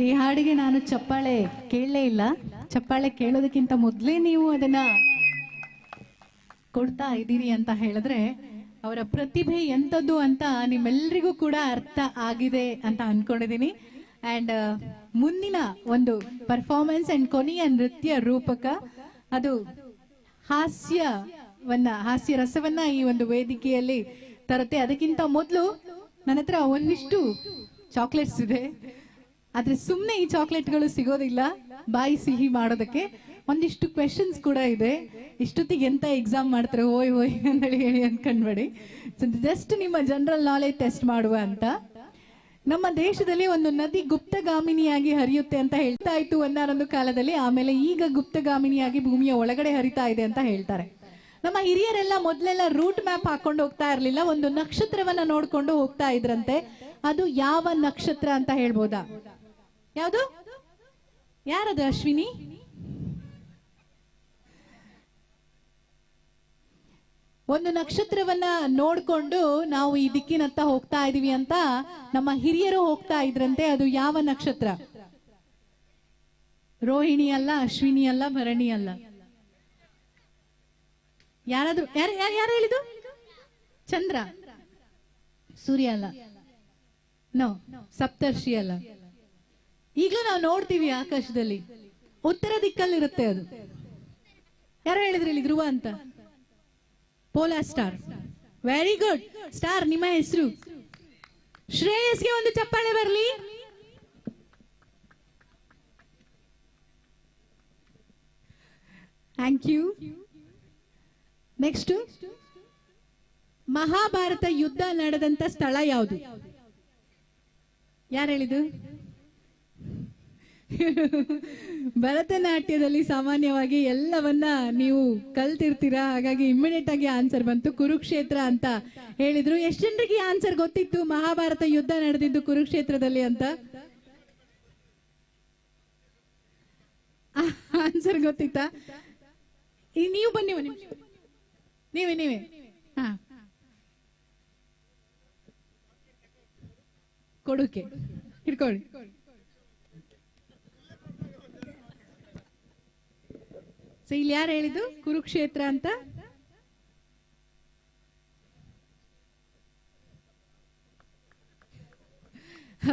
ಈ ಹಾಡಿಗೆ ನಾನು ಚಪ್ಪಾಳೆ ಕೇಳಲೇ ಇಲ್ಲ. ಚಪ್ಪಾಳೆ ಕೇಳೋದಕ್ಕಿಂತ ಮೊದಲೇ ನೀವು ಅದನ್ನ ಕೊಡ್ತಾ ಇದ್ದೀರಿ ಅಂತ ಹೇಳಿದ್ರೆ ಅವರ ಪ್ರತಿಭೆ ಎಂಥದ್ದು ಅಂತ ನಿಮ್ಮೆಲ್ಲರಿಗೂ ಕೂಡ ಅರ್ಥ ಆಗಿದೆ ಅಂತ ಅನ್ಕೊಂಡಿದ್ದೀನಿ. ಆ್ಯಂಡ್ ಮುಂದಿನ ಒಂದು ಪರ್ಫಾರ್ಮೆನ್ಸ್ ಆ್ಯಂಡ್ ಕೊನೆಯ ನೃತ್ಯ ರೂಪಕ ಅದು ಹಾಸ್ಯ ರಸವನ್ನ ಈ ಒಂದು ವೇದಿಕೆಯಲ್ಲಿ ತರುತ್ತೆ. ಅದಕ್ಕಿಂತ ಮೊದಲು ನನ್ನ ಹತ್ರ ಒಂದಿಷ್ಟು ಚಾಕ್ಲೇಟ್ಸ್ ಇದೆ. ಆದ್ರೆ ಸುಮ್ಮನೆ ಈ ಚಾಕ್ಲೇಟ್ಗಳು ಸಿಗೋದಿಲ್ಲ ಬಾಯಿ ಸಿಹಿ ಮಾಡೋದಕ್ಕೆ. ಒಂದಿಷ್ಟು ಕ್ವೆಶನ್ಸ್ ಕೂಡ ಇದೆ. ಇಷ್ಟೊತ್ತಿಗೆ ಎಂತ ಎಕ್ಸಾಮ್ ಮಾಡ್ತಾರೆ ಓಯ್ ಓಯ್ ಅಂತ ಹೇಳಿ ಅನ್ಕೊಂಡ್ಬೇಡಿ. ಜಸ್ಟ್ ನಿಮ್ಮ ಜನರಲ್ ನಾಲೆಜ್ ಟೆಸ್ಟ್ ಮಾಡುವ ಅಂತ. ನಮ್ಮ ದೇಶದಲ್ಲಿ ಒಂದು ನದಿ ಗುಪ್ತಗಾಮಿನಿಯಾಗಿ ಹರಿಯುತ್ತೆ ಅಂತ ಹೇಳ್ತಾ ಇತ್ತು ಒಂದಾನೊಂದು ಕಾಲದಲ್ಲಿ. ಆಮೇಲೆ ಈಗ ಗುಪ್ತಗಾಮಿನಿಯಾಗಿ ಭೂಮಿಯ ಒಳಗಡೆ ಹರಿತಾ ಇದೆ ಅಂತ ಹೇಳ್ತಾರೆ. ನಮ್ಮ ಹಿರಿಯರೆಲ್ಲ ಮೊದಲೆಲ್ಲ ರೂಟ್ ಮ್ಯಾಪ್ ಹಾಕೊಂಡು ಹೋಗ್ತಾ ಇರಲಿಲ್ಲ, ಒಂದು ನಕ್ಷತ್ರವನ್ನ ನೋಡ್ಕೊಂಡು ಹೋಗ್ತಾ ಇದ್ರಂತೆ. ಅದು ಯಾವ ನಕ್ಷತ್ರ ಅಂತ ಹೇಳ್ಬೋದಾ? ಯಾವುದು? ಯಾರದು ಅಶ್ವಿನಿ? ಒಂದು ನಕ್ಷತ್ರವನ್ನ ನೋಡ್ಕೊಂಡು ನಾವು ಈ ದಿಕ್ಕಿನತ್ತ ಹೋಗ್ತಾ ಇದೀವಿ ಅಂತ ನಮ್ಮ ಹಿರಿಯರು ಹೋಗ್ತಾ ಇದ್ರಂತೆ. ಅದು ಯಾವ ನಕ್ಷತ್ರ? ರೋಹಿಣಿ ಅಲ್ಲ, ಅಶ್ವಿನಿ ಅಲ್ಲ, ಭರಣಿ ಅಲ್ಲ. ಯಾರಾದ್ರೂ ಯಾರು ಹೇಳಿದ್ದು? ಚಂದ್ರ, ಸೂರ್ಯ ಅಲ್ಲ, ನೋ, ಸಪ್ತರ್ಷಿ ಅಲ್ಲ. ಈಗಲೂ ನಾವು ನೋಡ್ತೀವಿ ಆಕಾಶದಲ್ಲಿ, ಉತ್ತರ ದಿಕ್ಕಲ್ಲಿರುತ್ತೆ ಅದು. ಯಾರು ಹೇಳಿದ್ರಿ ಇಲ್ಲಿ? ಧ್ರುವ ಅಂತ. Polar star. Very good. Star ನಿಮ್ಮ ಹೆಸರು? ಶ್ರೇಯಸ್ಗೆ ಒಂದು ಚಪ್ಪಾಳೆ ಬರಲಿ. Thank you. ನೆಕ್ಸ್ಟ್, ಮಹಾಭಾರತ ಯುದ್ಧ ನಡೆದಂತ ಸ್ಥಳ ಯಾವುದು? ಯಾರು ಹೇಳಿದ್ದು? ಭರತನಾಟ್ಯದಲ್ಲಿ ಸಾಮಾನ್ಯವಾಗಿ ಎಲ್ಲವನ್ನ ನೀವು ಕಲ್ತಿರ್ತೀರಾ, ಹಾಗಾಗಿ ಇಮ್ಮಿಡಿಯೇಟ್ ಆಗಿ ಆನ್ಸರ್ ಬಂತು. ಕುರುಕ್ಷೇತ್ರ ಅಂತ ಹೇಳಿದ್ರು. ಎಷ್ಟು ಜನರಿಗೆ ಆನ್ಸರ್ ಗೊತ್ತಿತ್ತು ಮಹಾಭಾರತ ಯುದ್ಧ ನಡೆದಿದ್ದು ಕುರುಕ್ಷೇತ್ರದಲ್ಲಿ ಅಂತ? ಆನ್ಸರ್ ಗೊತ್ತಿತ್ತಾ? ನೀವು ಬನ್ನಿ, ನೀವೇ ಹಾ, ಕೊಡುಕೆ ಹಿಡ್ಕೊಳ್ಳಿ. ಸೊ ಇಲ್ಲಿ ಯಾರು ಹೇಳಿದ್ದು ಕುರುಕ್ಷೇತ್ರ ಅಂತ?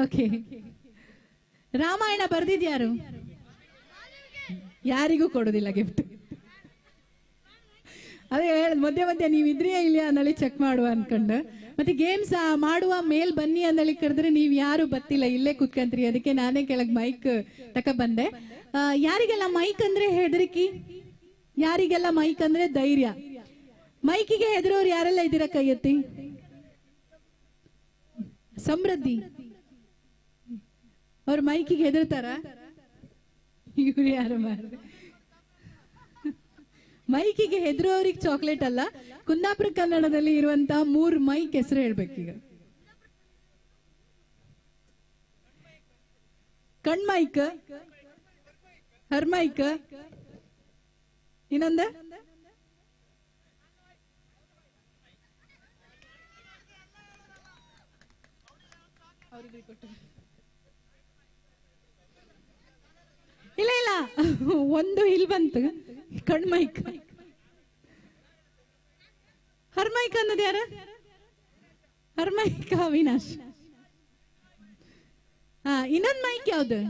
ಓಕೆ. ರಾಮಾಯಣ ಬರ್ದಿದ್ಯಾರು? ಯಾರಿಗೂ ಕೊಡೋದಿಲ್ಲ ಗಿಫ್ಟ್. ಅದೇ ಮಧ್ಯ ನೀವಿದ್ರಿಯಾ ಇಲ್ಲ ಅಂದೇಳಿ ಚೆಕ್ ಮಾಡುವ ಅನ್ಕೊಂಡು. ಮತ್ತೆ ಗೇಮ್ಸ್ ಮಾಡುವ ಮೇಲ್ ಬನ್ನಿ ಅಂದೇಳಿ ಕರೆದ್ರೆ ನೀವ್ ಯಾರು ಬತ್ತಿಲ್ಲ, ಇಲ್ಲೇ ಕುತ್ಕಂತ್ರಿ. ಅದಕ್ಕೆ ನಾನೇ ಕೆಳಗ್ ಮೈಕ್ ತಕ ಬಂದೆ. ಯಾರಿಗೆಲ್ಲ ಮೈಕ್ ಅಂದ್ರೆ ಹೆದರಿಕಿ, ಯಾರಿಗೆಲ್ಲ ಮೈಕ್ ಅಂದ್ರೆ ಧೈರ್ಯ? ಮೈಕಿಗೆ ಹೆದರೋರು ಯಾರೆಲ್ಲ ಇದ್ದೀರಾ? ಕೈ ಎತ್ತಿ. ಸಮೃದ್ಧಿ ಅವ್ರ ಮೈಕಿಗೆ ಹೆದರ್ತಾರ? ಇವ್ರು ಯಾರು ಮಾರ್ರೆ? ಮೈಕಿಗೆ ಹೆದರೋರಿಗೆ ಚಾಕ್ಲೇಟ್ ಅಲ್ಲ, ಕುಂದಾಪುರ ಕನ್ನಡದಲ್ಲಿ ಇರುವಂತಹ 3 ಮೈಕ್ ಹೆಸರು ಹೇಳ್ಬೇಕೀಗ. ಕಣ್ಮೈಕ್, ಹರ್ಮೈಕ್, ಇನ್ನೊಂದ ಇಲ್ಲ ಒಂದು ಇಲ್ಲಿ ಬಂತು. ಕಣ್ಮೈಕ್, ಹರ್ಮೈಕ್ ಅನ್ನೋದು ಯಾರ? ಹರ್ಮೈಕ್ ಅವಿನಾಶ್. ಇನ್ನೊಂದು ಮೈಕ್ ಯಾವ್ದು?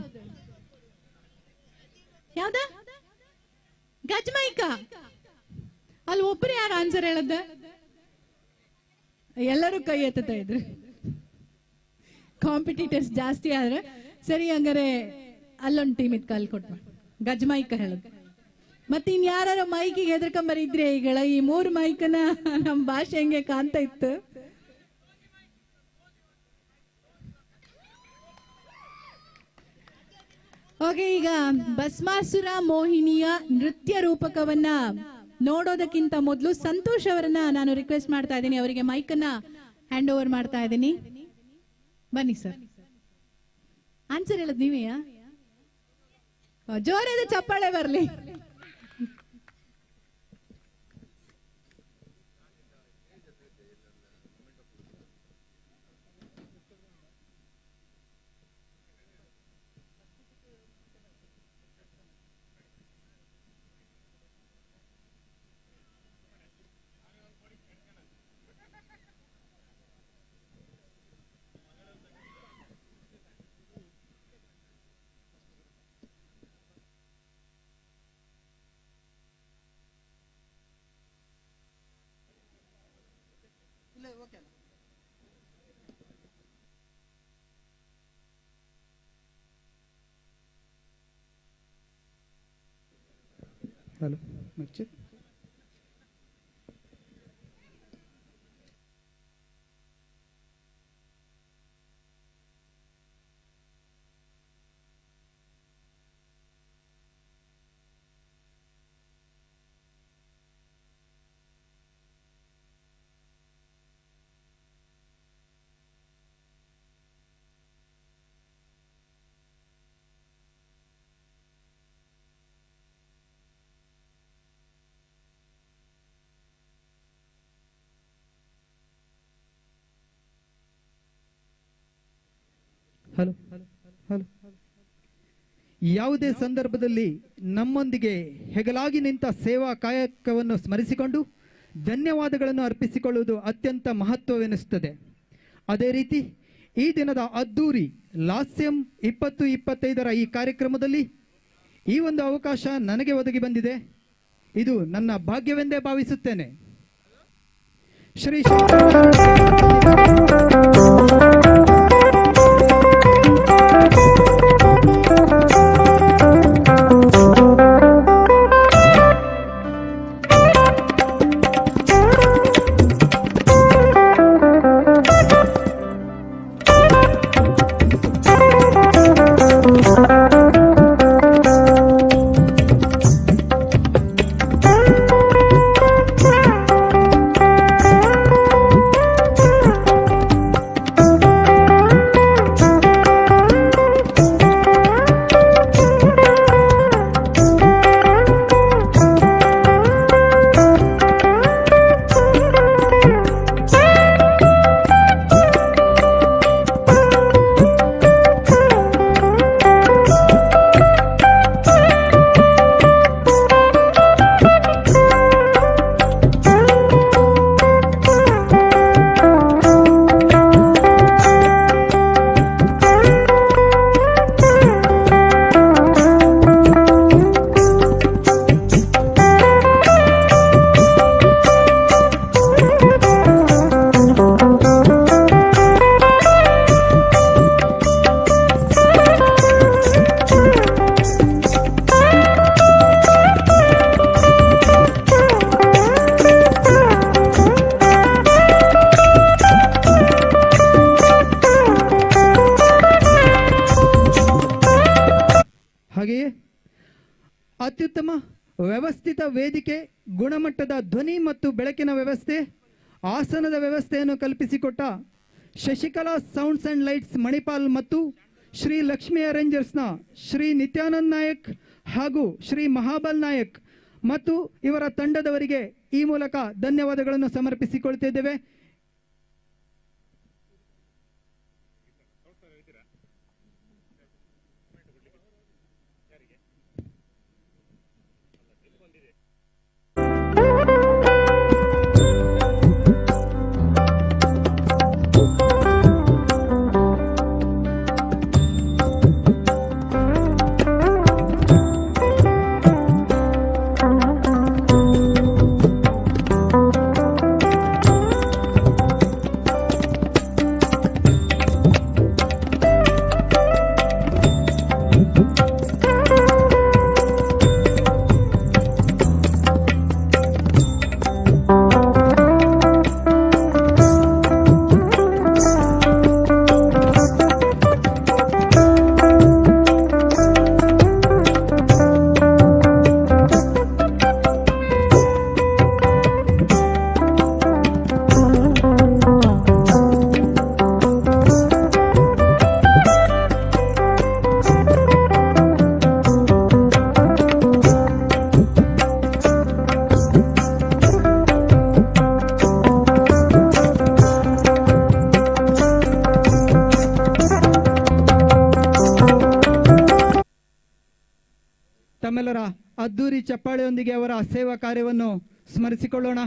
ಯಾವ್ದ? ಗಜ್ಮೈಕ. ಅಲ್ಲಿ ಒಬ್ರು ಯಾರು ಆನ್ಸರ್ ಹೇಳದ? ಎಲ್ಲರೂ ಕೈ ಎತ್ತುತ್ತಾ ಇದ್ರು. ಕಾಂಪಿಟೇಟರ್ಸ್ ಜಾಸ್ತಿ ಆದ್ರೆ ಸರಿ. ಹಂಗಾರೆ ಅಲ್ಲೊಂದು ಟೀಮ್ ಇದ್ ಕಾಲ್ ಕೊಟ್ಟು ಗಜ್ಮೈಕ ಹೇಳದ್. ಮತ್ತೆ ಇನ್ ಯಾರು ಮೈಕಿಗೆ ಹೆದರ್ಕೊಂಬರಿದ್ರೆ ಈಗಳ ಈ 3 ಮೈಕನ ನಮ್ ಭಾಷೆ ಹೆಂಗೆ ಕಾಣ್ತಾ ಇತ್ತು. ಓಕೆ, ಈಗ ಭಸ್ಮಾಸುರ ಮೋಹಿನಿಯ ನೃತ್ಯ ರೂಪಕವನ್ನ ನೋಡೋದಕ್ಕಿಂತ ಮೊದಲು ಸಂತೋಷ್ ಅವರನ್ನ ನಾನು ರಿಕ್ವೆಸ್ಟ್ ಮಾಡ್ತಾ ಇದ್ದೀನಿ. ಅವರಿಗೆ ಮೈಕನ್ನ ಹ್ಯಾಂಡ್ ಓವರ್ ಮಾಡ್ತಾ ಇದ್ದೀನಿ. ಬನ್ನಿ ಸರ್. ಆನ್ಸರ್ ಹೇಳದ್ ನೀವೇ? ಜೋರಾದ ಚಪ್ಪಾಳೆ ಬರ್ಲಿ. Hello, mic check. Hello hello. ಯಾವುದೇ ಸಂದರ್ಭದಲ್ಲಿ ನಮ್ಮೊಂದಿಗೆ ಹೆಗಲಾಗಿ ನಿಂತ ಸೇವಾ ಕಾಯಕವನ್ನು ಸ್ಮರಿಸಿಕೊಂಡು ಧನ್ಯವಾದಗಳನ್ನು ಅರ್ಪಿಸಿಕೊಳ್ಳುವುದು ಅತ್ಯಂತ ಮಹತ್ವವೆನಿಸುತ್ತದೆ. ಅದೇ ರೀತಿ ಈ ದಿನದ ಅದ್ದೂರಿ ಲಾಸ್ಯಂ 2025 ಈ ಕಾರ್ಯಕ್ರಮದಲ್ಲಿ ಈ ಒಂದು ಅವಕಾಶ ನನಗೆ ಒದಗಿ ಬಂದಿದೆ. ಇದು ನನ್ನ ಭಾಗ್ಯವೆಂದೇ ಭಾವಿಸುತ್ತೇನೆ. ಶ್ರೀ ಹಾಗೆಯೇ ಅತ್ಯುತ್ತಮ ವ್ಯವಸ್ಥಿತ ವೇದಿಕೆ, ಗುಣಮಟ್ಟದ ಧ್ವನಿ ಮತ್ತು ಬೆಳಕಿನ ವ್ಯವಸ್ಥೆ, ಆಸನದ ವ್ಯವಸ್ಥೆಯನ್ನು ಕಲ್ಪಿಸಿಕೊಟ್ಟ Shashikala sounds and lights Manipal ಮತ್ತು ಶ್ರೀ ಲಕ್ಷ್ಮೀ ಅರೇಂಜರ್ಸ್ನ ಶ್ರೀ ನಿತ್ಯಾನಂದ್ ನಾಯಕ್ ಹಾಗೂ ಶ್ರೀ ಮಹಾಬಲ್ ನಾಯಕ್ ಮತ್ತು ಇವರ ತಂಡದವರಿಗೆ ಈ ಮೂಲಕ ಧನ್ಯವಾದಗಳನ್ನು ಸಮರ್ಪಿಸಿಕೊಳ್ತಿದ್ದೇವೆ. ತಮ್ಮೆಲ್ಲರ ಅದ್ದೂರಿ ಚಪ್ಪಾಳೆಯೊಂದಿಗೆ ಅವರ ಸೇವಾ ಕಾರ್ಯವನ್ನು ಸ್ಮರಿಸಿಕೊಳ್ಳೋಣ.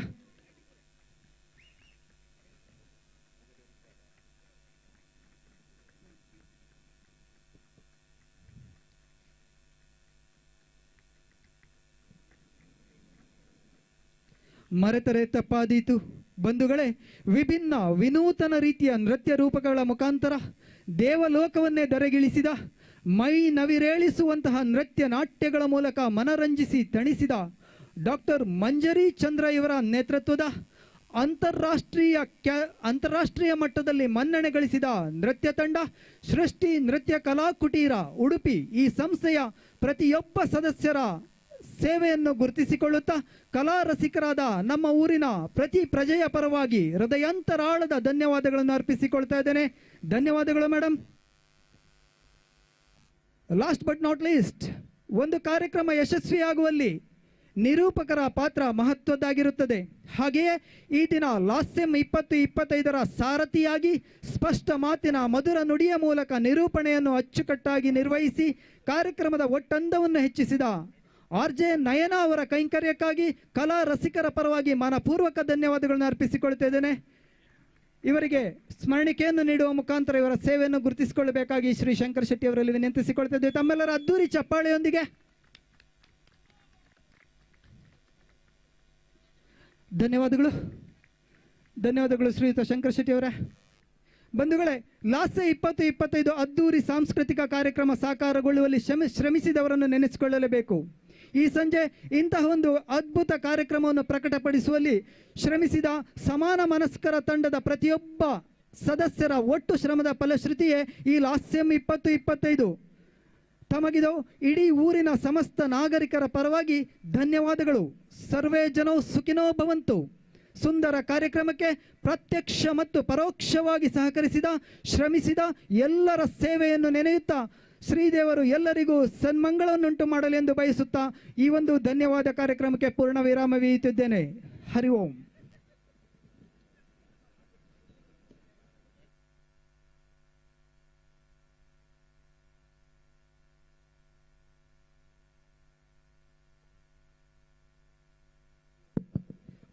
ಮರೆತರೆ ತಪ್ಪಾದೀತು ಬಂಧುಗಳೇ, ವಿಭಿನ್ನ ವಿನೂತನ ರೀತಿಯ ನೃತ್ಯ ರೂಪಗಳ ಮುಖಾಂತರ ದೇವಲೋಕವನ್ನೇ ಧರೆಗಿಳಿಸಿದ, ಮೈ ನವಿರೇಳಿಸುವಂತಹ ನೃತ್ಯ ನಾಟ್ಯಗಳ ಮೂಲಕ ಮನರಂಜಿಸಿ ತಣಿಸಿದ ಡಾಕ್ಟರ್ ಮಂಜರಿ ಚಂದ್ರ ಇವರ ನೇತೃತ್ವದ ಅಂತಾರಾಷ್ಟ್ರೀಯ ಮಟ್ಟದಲ್ಲಿ ಮನ್ನಣೆ ಗಳಿಸಿದ ನೃತ್ಯ ತಂಡ ಸೃಷ್ಟಿ ನೃತ್ಯ ಕಲಾ ಕುಟೀರ ಉಡುಪಿ ಈ ಸಂಸ್ಥೆಯ ಪ್ರತಿಯೊಬ್ಬ ಸದಸ್ಯರ ಸೇವೆಯನ್ನು ಗುರುತಿಸಿಕೊಳ್ಳುತ್ತಾ ಕಲಾ ರಸಿಕರಾದ ನಮ್ಮ ಊರಿನ ಪ್ರತಿ ಪ್ರಜೆಯ ಪರವಾಗಿ ಹೃದಯಾಂತರಾಳದ ಧನ್ಯವಾದಗಳನ್ನು ಅರ್ಪಿಸಿಕೊಳ್ತಾ ಇದ್ದೇನೆ. ಧನ್ಯವಾದಗಳು madam. Last but not least, ಒಂದು ಕಾರ್ಯಕ್ರಮ ಯಶಸ್ವಿಯಾಗುವಲ್ಲಿ ನಿರೂಪಕರ ಪಾತ್ರ ಮಹತ್ವದ್ದಾಗಿರುತ್ತದೆ. ಹಾಗೆಯೇ ಈ ದಿನ ಲಾಸ್ಯಂ 2025ರ ಸಾರಥಿಯಾಗಿ ಸ್ಪಷ್ಟ ಮಾತಿನ ಮಧುರ ನುಡಿಯ ಮೂಲಕ ನಿರೂಪಣೆಯನ್ನು ಅಚ್ಚುಕಟ್ಟಾಗಿ ನಿರ್ವಹಿಸಿ ಕಾರ್ಯಕ್ರಮದ ಒಟ್ಟಂದವನ್ನು ಹೆಚ್ಚಿಸಿದ ಆರ್.ಜೆ. ನಯನ ಅವರ ಕೈಂಕರ್ಯಕ್ಕಾಗಿ ಕಲಾ ರಸಿಕರ ಪರವಾಗಿ ಮನಪೂರ್ವಕ ಧನ್ಯವಾದಗಳನ್ನು ಅರ್ಪಿಸಿಕೊಳ್ತಿದ್ದೇನೆ. ಇವರಿಗೆ ಸ್ಮರಣಿಕೆಯನ್ನು ನೀಡುವ ಮುಖಾಂತರ ಇವರ ಸೇವೆಯನ್ನು ಗುರುತಿಸಿಕೊಳ್ಳಬೇಕಾಗಿ ಶ್ರೀ ಶಂಕರ್ ಶೆಟ್ಟಿ ಅವರಲ್ಲಿ ವಿನಂತಿಸಿಕೊಳ್ತಿದ್ದೇವೆ. ತಮ್ಮೆಲ್ಲರ ಅದ್ದೂರಿ ಚಪ್ಪಾಳೆಯೊಂದಿಗೆ ಧನ್ಯವಾದಗಳು ಶ್ರೀಯುತ ಶಂಕರ್ ಶೆಟ್ಟಿ ಅವರೇ. ಬಂಧುಗಳೇ, ಲಾಸ್ಯ 2025 ಅದ್ದೂರಿ ಸಾಂಸ್ಕೃತಿಕ ಕಾರ್ಯಕ್ರಮ ಸಾಕಾರಗೊಳ್ಳುವಲ್ಲಿ ಶ್ರಮಿಸಿದವರನ್ನು ನೆನೆಸಿಕೊಳ್ಳಲೇಬೇಕು. ಈ ಸಂಜೆ ಇಂತಹ ಒಂದು ಅದ್ಭುತ ಕಾರ್ಯಕ್ರಮವನ್ನು ಪ್ರಕಟಪಡಿಸುವಲ್ಲಿ ಶ್ರಮಿಸಿದ ಸಮಾನ ಮನಸ್ಕರ ತಂಡದ ಪ್ರತಿಯೊಬ್ಬ ಸದಸ್ಯರ ಒಟ್ಟು ಶ್ರಮದ ಫಲಶ್ರುತಿಯೇ ಈ ಲಾಸ್ಯಂ 2025. ತಮಗಿದು ಇಡೀ ಊರಿನ ಸಮಸ್ತ ನಾಗರಿಕರ ಪರವಾಗಿ ಧನ್ಯವಾದಗಳು. ಸರ್ವೇ ಜನೋ ಸುಖಿನೋ ಭವಂತು. ಸುಂದರ ಕಾರ್ಯಕ್ರಮಕ್ಕೆ ಪ್ರತ್ಯಕ್ಷ ಮತ್ತು ಪರೋಕ್ಷವಾಗಿ ಸಹಕರಿಸಿದ ಶ್ರಮಿಸಿದ ಎಲ್ಲರ ಸೇವೆಯನ್ನು ನೆನೆಯುತ್ತಾ ಶ್ರೀದೇವರು ಎಲ್ಲರಿಗೂ ಸನ್ಮಂಗಳನ್ನುಂಟು ಮಾಡಲೆಂದು ಬಯಸುತ್ತಾ ಈ ಒಂದು ಧನ್ಯವಾದ ಕಾರ್ಯಕ್ರಮಕ್ಕೆ ಪೂರ್ಣ ವಿರಾಮವೀಯುತ್ತಿದ್ದೇನೆ. ಹರಿ ಓಂ.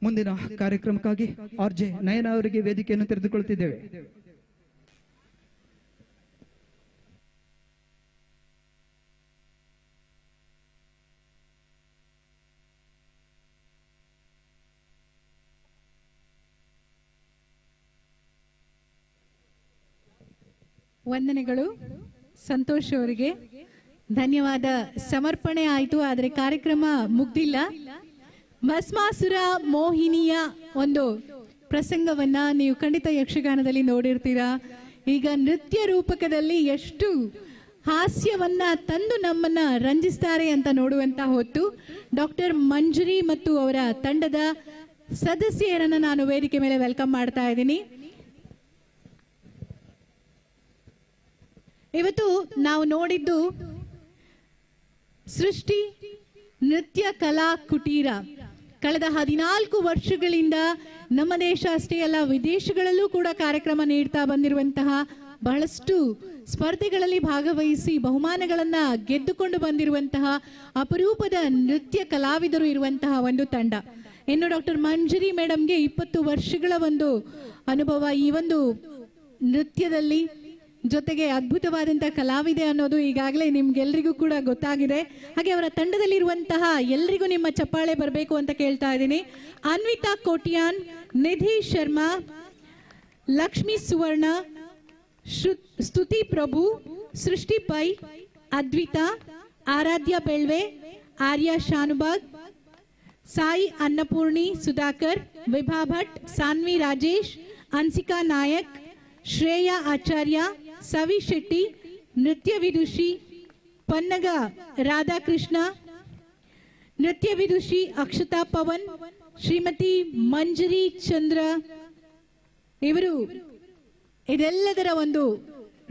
ಮುಂದಿನ ಕಾರ್ಯಕ್ರಮಕ್ಕಾಗಿ ಆರ್.ಜೆ. ನಯನ ಅವರಿಗೆ ವೇದಿಕೆಯನ್ನು ತೆರೆದುಕೊಳ್ಳುತ್ತಿದ್ದೇವೆ. ವಂದನೆಗಳು ಸಂತೋಷ್ ಅವರಿಗೆ. ಧನ್ಯವಾದ ಸಮರ್ಪಣೆ ಆಯಿತು, ಆದರೆ ಕಾರ್ಯಕ್ರಮ ಮುಗ್ದಿಲ್ಲ. ಭಸ್ಮಾಸುರ ಮೋಹಿನಿಯ ಒಂದು ಪ್ರಸಂಗವನ್ನ ನೀವು ಖಂಡಿತ ಯಕ್ಷಗಾನದಲ್ಲಿ ನೋಡಿರ್ತೀರಾ. ಈಗ ನೃತ್ಯ ರೂಪಕದಲ್ಲಿ ಎಷ್ಟು ಹಾಸ್ಯವನ್ನ ತಂದು ನಮ್ಮನ್ನ ರಂಜಿಸ್ತಾರೆ ಅಂತ ನೋಡುವಂತ ಹೊತ್ತು ಡಾಕ್ಟರ್ ಮಂಜರಿ ಮತ್ತು ಅವರ ತಂಡದ ಸದಸ್ಯರನ್ನ ನಾನು ವೇದಿಕೆ ಮೇಲೆ ವೆಲ್ಕಮ್ ಮಾಡ್ತಾ ಇದ್ದೀನಿ. ಇವತ್ತು ನಾವು ನೋಡಿದ್ದು ಸೃಷ್ಟಿ ನೃತ್ಯ ಕಲಾ ಕುಟೀರ. ಕಳೆದ 14 ವರ್ಷಗಳಿಂದ ನಮ್ಮ ದೇಶ ಅಷ್ಟೇ ಅಲ್ಲ, ವಿದೇಶಗಳಲ್ಲೂ ಕೂಡ ಕಾರ್ಯಕ್ರಮ ನೀಡ್ತಾ ಬಂದಿರುವಂತಹ, ಬಹಳಷ್ಟು ಸ್ಪರ್ಧೆಗಳಲ್ಲಿ ಭಾಗವಹಿಸಿ ಬಹುಮಾನಗಳನ್ನ ಗೆದ್ದುಕೊಂಡು ಬಂದಿರುವಂತಹ ಅಪರೂಪದ ನೃತ್ಯ ಕಲಾವಿದರು ಇರುವಂತಹ ಒಂದು ತಂಡ. ಇನ್ನು ಡಾಕ್ಟರ್ ಮಂಜರಿ ಮೇಡಮ್ಗೆ 20 ವರ್ಷಗಳ ಒಂದು ಅನುಭವ ಈ ಒಂದು ನೃತ್ಯದಲ್ಲಿ, ಜೊತೆಗೆ ಅದ್ಭುತವಾದಂತಹ ಕಲಾವಿದೆ ಅನ್ನೋದು ಈಗಾಗಲೇ ನಿಮ್ಗೆಲ್ರಿಗೂ ಕೂಡ ಗೊತ್ತಾಗಿದೆ. ಹಾಗೆ ಅವರ ತಂಡದಲ್ಲಿರುವಂತಹ ಎಲ್ರಿಗೂ ನಿಮ್ಮ ಚಪ್ಪಾಳೆ ಬರಬೇಕು ಅಂತ ಕೇಳ್ತಾ ಇದ್ದೀನಿ. ಅನ್ವಿತಾ ಕೋಟ್ಯಾನ್, ನಿಧಿ ಶರ್ಮಾ, ಲಕ್ಷ್ಮಿ ಸುವರ್ಣ, ಸ್ತುತಿ ಪ್ರಭು, ಸೃಷ್ಟಿ ಪೈ, ಅದ್ವಿತಾ, ಆರಾಧ್ಯ ಬೆಳ್ವೆ, ಆರ್ಯ ಶಾನುಬಾಗ್, ಸಾಯಿ ಅನ್ನಪೂರ್ಣಿ ಸುಧಾಕರ್, ವಿಭಾ ಭಟ್, ಸಾನ್ವಿ ರಾಜೇಶ್, ಅನ್ಸಿಕಾ ನಾಯಕ್, ಶ್ರೇಯಾ ಆಚಾರ್ಯ, ಸವಿ ಶೆಟ್ಟಿ, ನೃತ್ಯ ವಿದುಷಿ ಪನ್ನಗ ರಾಧಾಕೃಷ್ಣ, ನೃತ್ಯ ವಿದುಷಿ ಅಕ್ಷತಾ ಪವನ್, ಶ್ರೀಮತಿ ಮಂಜರಿ ಚಂದ್ರ, ಇವರು ಇದೆಲ್ಲದರ ಒಂದು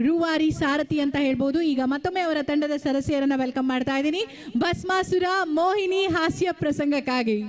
ರೂವಾರಿ ಸಾರಥಿ ಅಂತ ಹೇಳ್ಬೋದು. ಈಗ ಮತ್ತೊಮ್ಮೆ ಅವರ ತಂಡದ ಸದಸ್ಯರನ್ನ ವೆಲ್ಕಮ್ ಮಾಡ್ತಾ ಇದ್ದೀನಿ ಭಸ್ಮಾಸುರ ಮೋಹಿನಿ ಹಾಸ್ಯ ಪ್ರಸಂಗಕ್ಕಾಗಿ.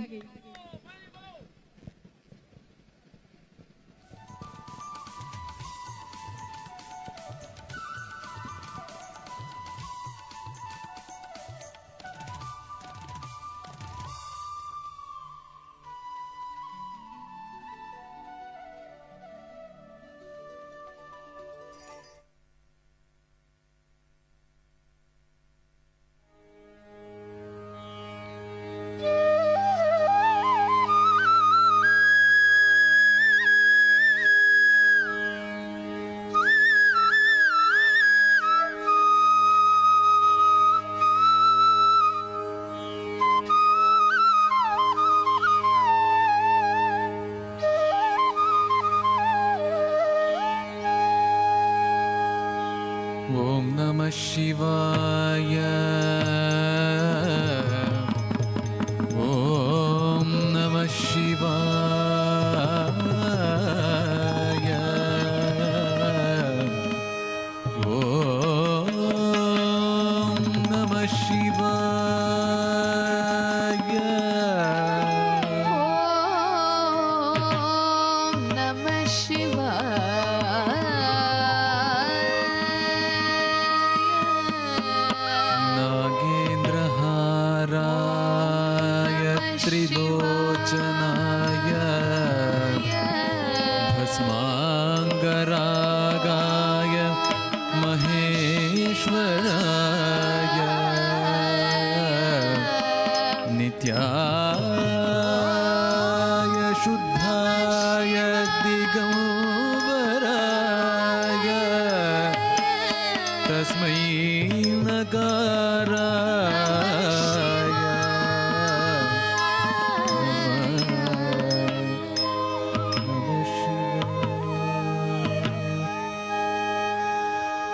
ॐ नमः शिवाय ॐ नमः शिवाय ॐ नमः शिवाय रागाय महेश्वराय नित्याय शुद्धाय दिगंबराय तस्मै नकाराय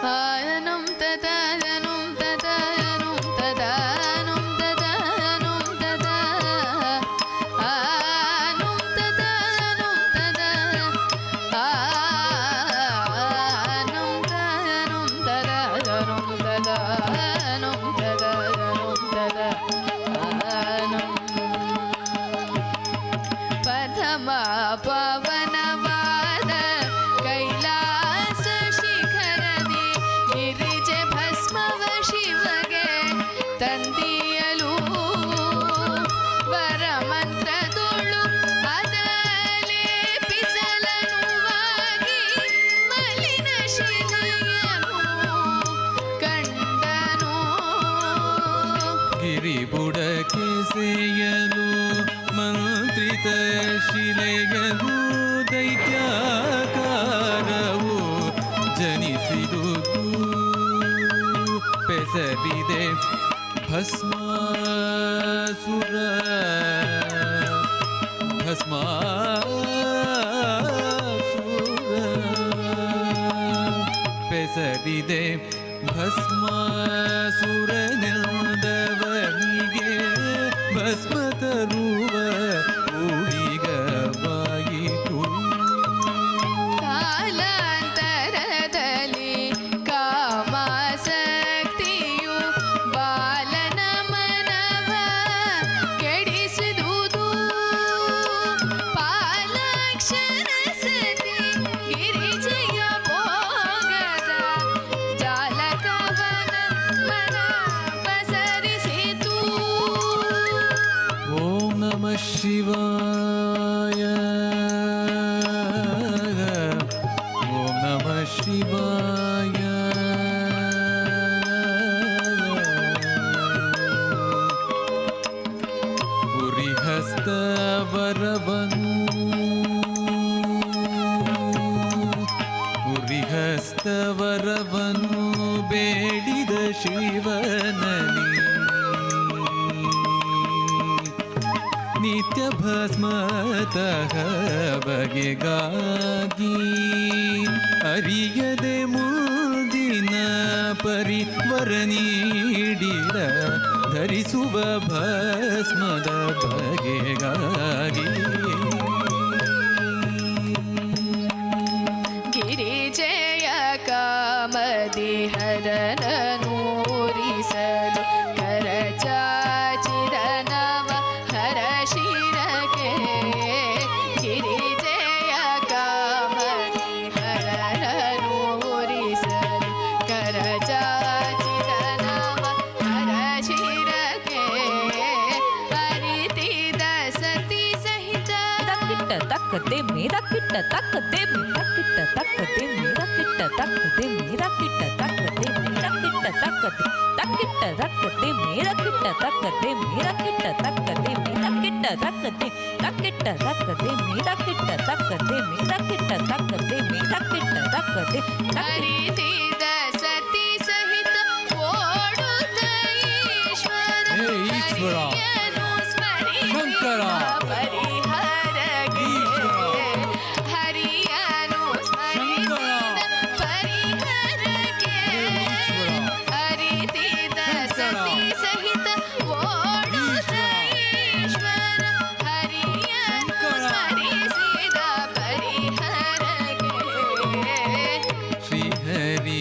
आयनं तदायनं तदायनं तदायनं तदायनं तदा आयनं तदायनं तदा आयनं तदायनं तदायनं तदायनं तदायनं तदा आयनं पथमा पवनवाद कैलास शिखरದಿ ಗಿರಿಜೆ ಭಸ್ಮವ ಶಿವಗೆ ತಂದಿಯಲು ವರ ಮಂತ್ರದೊಳು ಅದಲೇಪಿಸಲನುವಾಗಿ ಮಲಿನ ಶಿಲೆಯನು ಕಂಡನು ಗಿರಿಬುಡಕ್ಕೆ ಸೇಯಲು ಮಂತ್ರಿತ ಶಿಲೆಯನು ದೈತ್ಯಾಕಾರವು ಜನಿಸಿದುದು ಪೆಸರಿದೆ ಭಸ್ಮಾಸುರ ಪೆಸರಿದೆ ಭಸ್ಮಾಸುರ ನಿಲ್ದವನಿಗೆ ಭಸ್ಮ ತರುವ ಊಳಿಗವಾಯಿತು ಕಾಲಾಂತರದಲ್ಲಿ ಕಾಮಾಸಕ್ತಿಯು ಬಾಲನ ಮನವ ಕೆಡಿಸಿದುದು ಪಾಲಾಕ್ಷರ ಸತಿ ಗಿರಿಜಯ ಭೋಗದ ಜಾಲಕವನ ಮನ ಪಸರಿಸಿತು ಓಂ ನಮಃ ಶಿವಾಯ ಓಂ ನಮಃ ಶಿವಾಯ ಉರಿಹಸ್ತವರವನು ಉರಿಹಸ್ತವರವನು ಬೇಡಿದ ಶಿವನಲ್ಲಿ ನಿತ್ಯ ಭಸ್ಮತಃ ಬಗೆಗಾಗಿ ಅರಿಯದೆ ಮುಂದಿನ ಪರಿವರ ನೀಡಿದ ಧರಿಸುವ ಭಸ್ಮದ ಬಗೆಗಾಗಿ ಗಿರಿಜಯ ಕಾಮದಿ ಹರನೂರಿಸಲು ಕರಚಾಚಿದ ನವ ಹರ ಶಿರಕೆ ಗಿರಿಜಯ ಕಾಮದಿ ಹರನೂರಿಸಲು ಕರಚಾಚಿದ ನವ ಹರ ಶಿರಕೆ ಅರಿತಿದ ಸತಿ ಸಹಿತ ಕಿಟ್ಟ ತಕ್ಕದೆ ಮೇದ ಕಿಟ್ಟ ತಕ್ಕದೆ ಮೇದ ಕಿಟ್ಟ ತಕ್ಕದೆ ಮೇದ ಕಿಟ್ಟ ತಕ್ಕದೆ ಮೇದ ಕಿಟ್ಟ ತಕ್ಕದೆ ಮೇದ ಕಿಟ್ಟ ತಕ್ಕದೆ ತಕ್ಕಿಟ್ಟ ತಕ್ಕದೆ ಮೇದ ಕಿಟ್ಟ ತಕ್ಕದೆ ಮೇದ ಕಿಟ್ಟ ತಕ್ಕದೆ ಮೇದ ಕಿಟ್ಟ ತಕ್ಕದೆ ತಕ್ಕಿಟ್ಟ ತಕ್ಕದೆ ಮೇದ ಕಿಟ್ಟ ತಕ್ಕದೆ ಮೇದ ಕಿಟ್ಟ ತಕ್ಕದೆ ಮೇದ ಕಿಟ್ಟ ತಕ್ಕದೆ ಅರಿತಿದ ಸತಿ ಸಹಿತ ಓಡುತ್ತ ಈಶ್ವರ ಈಶ್ವರ ಹರಿಯನು ಸ್ಮರಿಸಿದ ಶಂಕರ ಪರಿಹರಗೆ ಹರಿಯನು ಸ್ಮರಿಸಿದ ಪರಿಹರಗೆ ಅರಿತಿದ ಸತಿ ಸಹಿತ ಓಡುತ್ತ ಈಶ್ವರ ಹರಿಯನು ಸ್ಮರಿಸಿದ ಪರಿಹರಗೆ ಶ್ರೀಹರಿ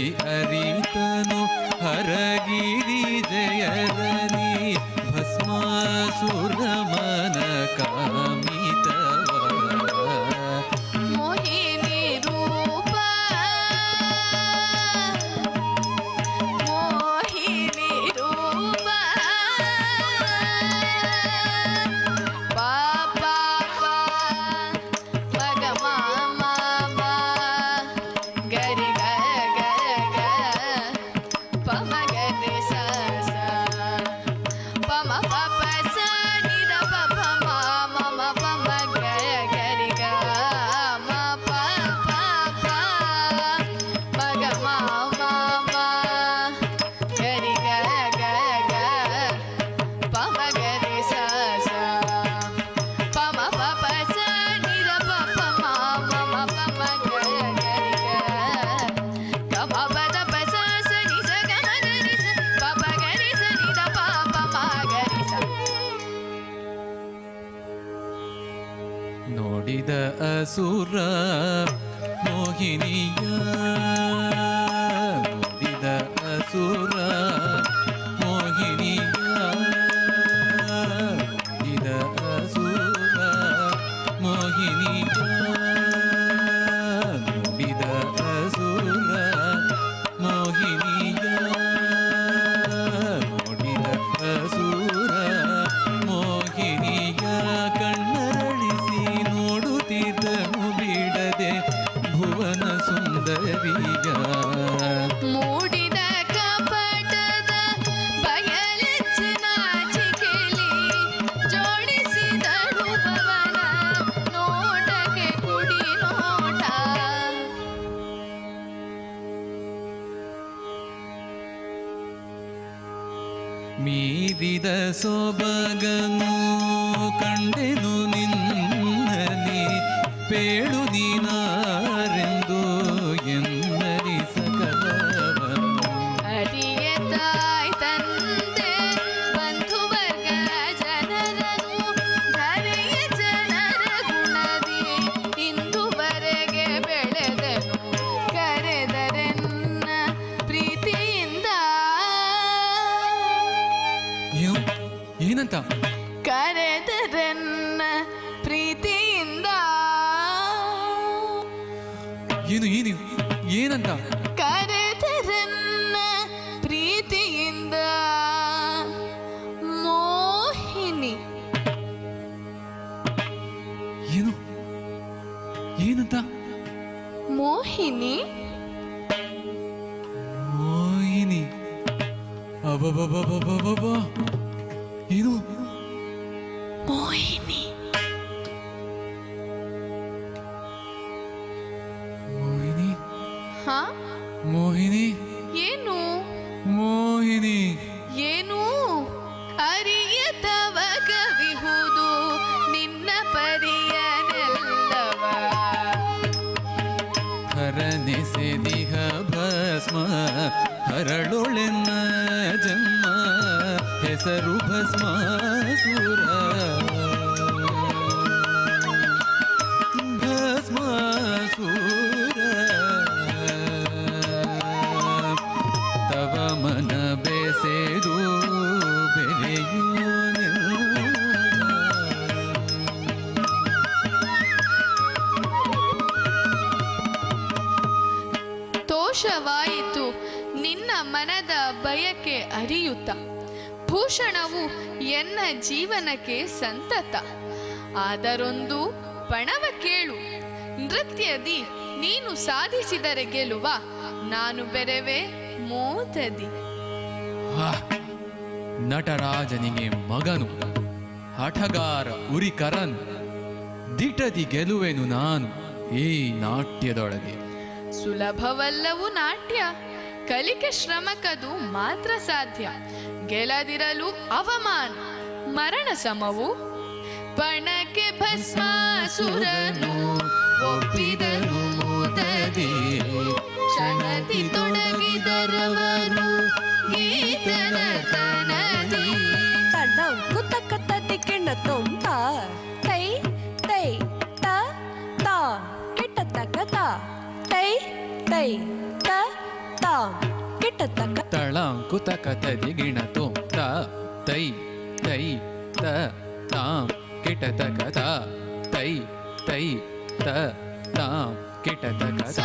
ಅಸುರ ಮೋಹಿನಿಯ ನೋಡಿದ ಅಸುರ ಮೋಹಿನಿಯ ನೋಡಿದ ಅಸುರ ಮೋಹಿನಿಯ ನೋಡಿದ ಅಸುರ ಮೋಹಿನಿಯ ನೋಡಿದ ಅಸುರ ಮೋಹಿನಿಯ ಕಣ್ಣರಳಿಸಿ ನೋಡುತ್ತಿದ್ದನು ಬಿಡದೆ ಭುವನ ಸುಂದರಿಯ ಮೂಡಿದ ಕಪಟದ ಬಯಲೆಚ್ಚು ನಾಚಿಕೆಲಿ ಜೋಡಿಸಿದಳು ಪವನ ನೋಟಕ್ಕೆ ಕುಡಿ ನೋಟ ಮೀರಿದ ಸೊಬಗನು ಕಂಡೆನು ನಿನ್ನಲ್ಲಿ ಪೇಳು ನೀನಾರೆಂದು ಎನ್ನರಿ ಸಕಲವನ್ನು ಅರಿಯ ತಾಯಿ ತಂದೆ ಬಂಧು ವರ್ಗ ಜನರನು ಧರೆಯ ಜನರ ಗುಣದಿ ಇಂದುವರೆಗೆ ಬೆಳೆದನು ಕರೆದರೆನ್ನ ಪ್ರೀತಿಯಿಂದ ಏನು ಏನಂತ ಕರೆದರೆನ್ನ ಪ್ರೀತಿಯಿಂದ ಏನು ಏನು ಏನಂತ ಕರೆದರೆನ್ನ ಪ್ರೀತಿಯಿಂದ ಮೋಹಿನಿ ಏನು ಏನಂತ ಮೋಹಿನಿ ಮೋಹಿನಿ ಅಬಬಬಬಬಬ ಏನು ಮೋಹಿನಿ ಮೋಹಿನಿ ಹಾ ಮೋಹಿನಿ ಏನು ಮೋಹಿನಿ ಏನು ಅರಿಯತವ ಕವಿಹುದು ನಿನ್ನ ಪರಿಯನೆಲ್ಲವ ಹರನೆಸೆದಿಹ ಭಸ್ಮ ಹರಳೊಳೆನ್ನ ಜನ್ಮ ಹೆಸರು ಭಸ್ಮಾಸುರ ಭಸ್ಮಾಸುರ ತವ ಮನ ಬೆಸೆದು ಬೆರೆಯೋ ತೋಷವಾಯಿತು ನಿನ್ನ ಮನದ ಬಯಕೆ ಅರಿಯುತ್ತ ಭೂಷಣವು ಎನ್ನ ಜೀವನಕ್ಕೆ ಸಂತತ ಆದರೊಂದು ಪಣವ ಕೇಳು ನೃತ್ಯದಿ ನೀನು ಸಾಧಿಸಿದರೆ ಗೆಲುವ ನಾನು ಬೆರೆವೆ ಮೋದದಿ ನಟರಾಜನಿಗೆ ಮಗನು ಹಠಗಾರ ಉರಿಕರನು ದಿಟದಿ ಗೆಲುವೆನು ನಾನು ಈ ನಾಟ್ಯದೊಳಗೆ ಸುಲಭವಲ್ಲವು ನಾಟ್ಯ ಕಲಿಕೆ ಶ್ರಮಕದು ಮಾತ್ರ ಸಾಧ್ಯ ಗೆಲ್ಲದಿರಲು ಅವಮಾನ ಮರಣ ಸಮವು ಪಣಕ್ಕೆ ಭಸ್ಮಾಸುರನು ಒಪ್ಪಿದನು ಮೋದದಿ ಕ್ಷಣದಿ ತೊಡಗಿದರವರು ಗೀತನ ತನದಿ ತಡಂಕು ತಕ್ಕತ್ತದಿ ಕಿಣ್ಣ ತುಂಬ ತೈ ತೈ ತ ತ ಕೆಟ್ಟ ತಕ್ಕತ ತೈ ತೈ ತ ತ ಕೆಟ್ಟ ತಕ್ಕ ತಳಂಕು ತಕತದಿ ಗಿಣ ತ ತೈ ತೈ ತ ತಾಂ ಕಿಟ ತಕತ ತೈ ತೈ ತ ತಾಂ ಕಿಟ ತಕತ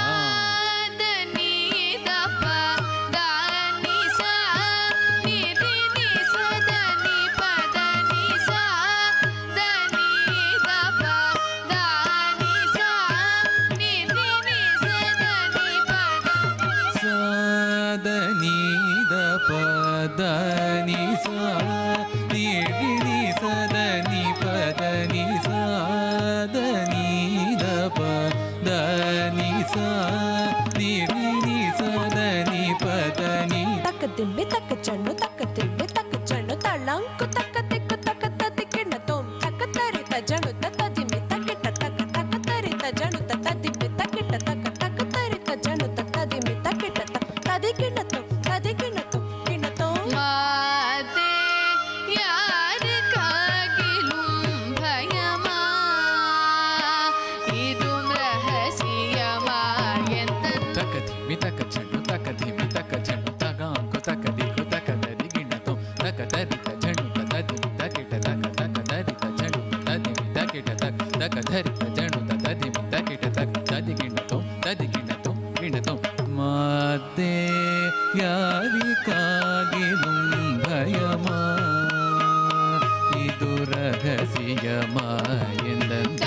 ಪದನಿ ಸಾ ನೀಡಿ ಸದನಿ ಪದನಿ ಸಾದನಿ ದ ಪದನಿ ಸಾ ನೀಡಿ ಸದನಿ ಪದನಿ ತಕ್ಕ ತಿಂಬಿ ತಕ್ಕ ಚಣ್ಣು ತಕ್ಕ ತಿಂಬಿ ತಕ್ಕ ಚಣ್ಣು ತಳ್ಳಂಕು ತಕ್ಕ ತಿಕ್ಕು ತಕ್ಕ ತದಿ ಕಿಣ್ಣ ತೋಂ ತಕ್ಕ ತರಿತ ಜಣು ತದಿಮಿ ತಕ್ಕಿಟ್ಟ ತಕ್ಕ ತಕ್ಕ ತರಿತ ಜಣು ತದಿಮಿ ತಕ್ಕಿಟ್ಟ ತಕ್ಕ ತಕ್ಕ ತರಿತ ಜಣು ತದಿಮಿ ತಕ್ಕಿಟ್ಟ ತದಿ ಕಿಣ್ಣ ತೋಂ ಕಿಣ್ಣ ತೋಂ ಮಾ ಧಿಮಿ ತಕ ಝಣ್ಣು ತಕ ಧಿಮಿ ತಕ ಝಣ್ಣು ತಗಾಂಕು ತಕ ದಿಕ್ಕು ತಕ ದರಿ ಗಿಣತು ತಕ ದರಿತ ಝಣ್ಣು ತಕ ದಿಮಿ ತಕಿಟ ತಕ ತಕ ದರಿತ ಝಣ್ಣು ತಕ ದಿಮಿ ತಕಿಟ ತಕ ತಕ ಧರಿತ ಝಣ್ಣು ತಕ ದಿಮಿ ತಕಿಟ ತಕ ದದಿ ಗಿಣತು ಗಿಣತು ಮದ್ದೆ ಯಾರಿಗಾಗಿಲು ಭಯಮಾ ಇದು ರಹಸ್ಯಮ ಎಂದಂತ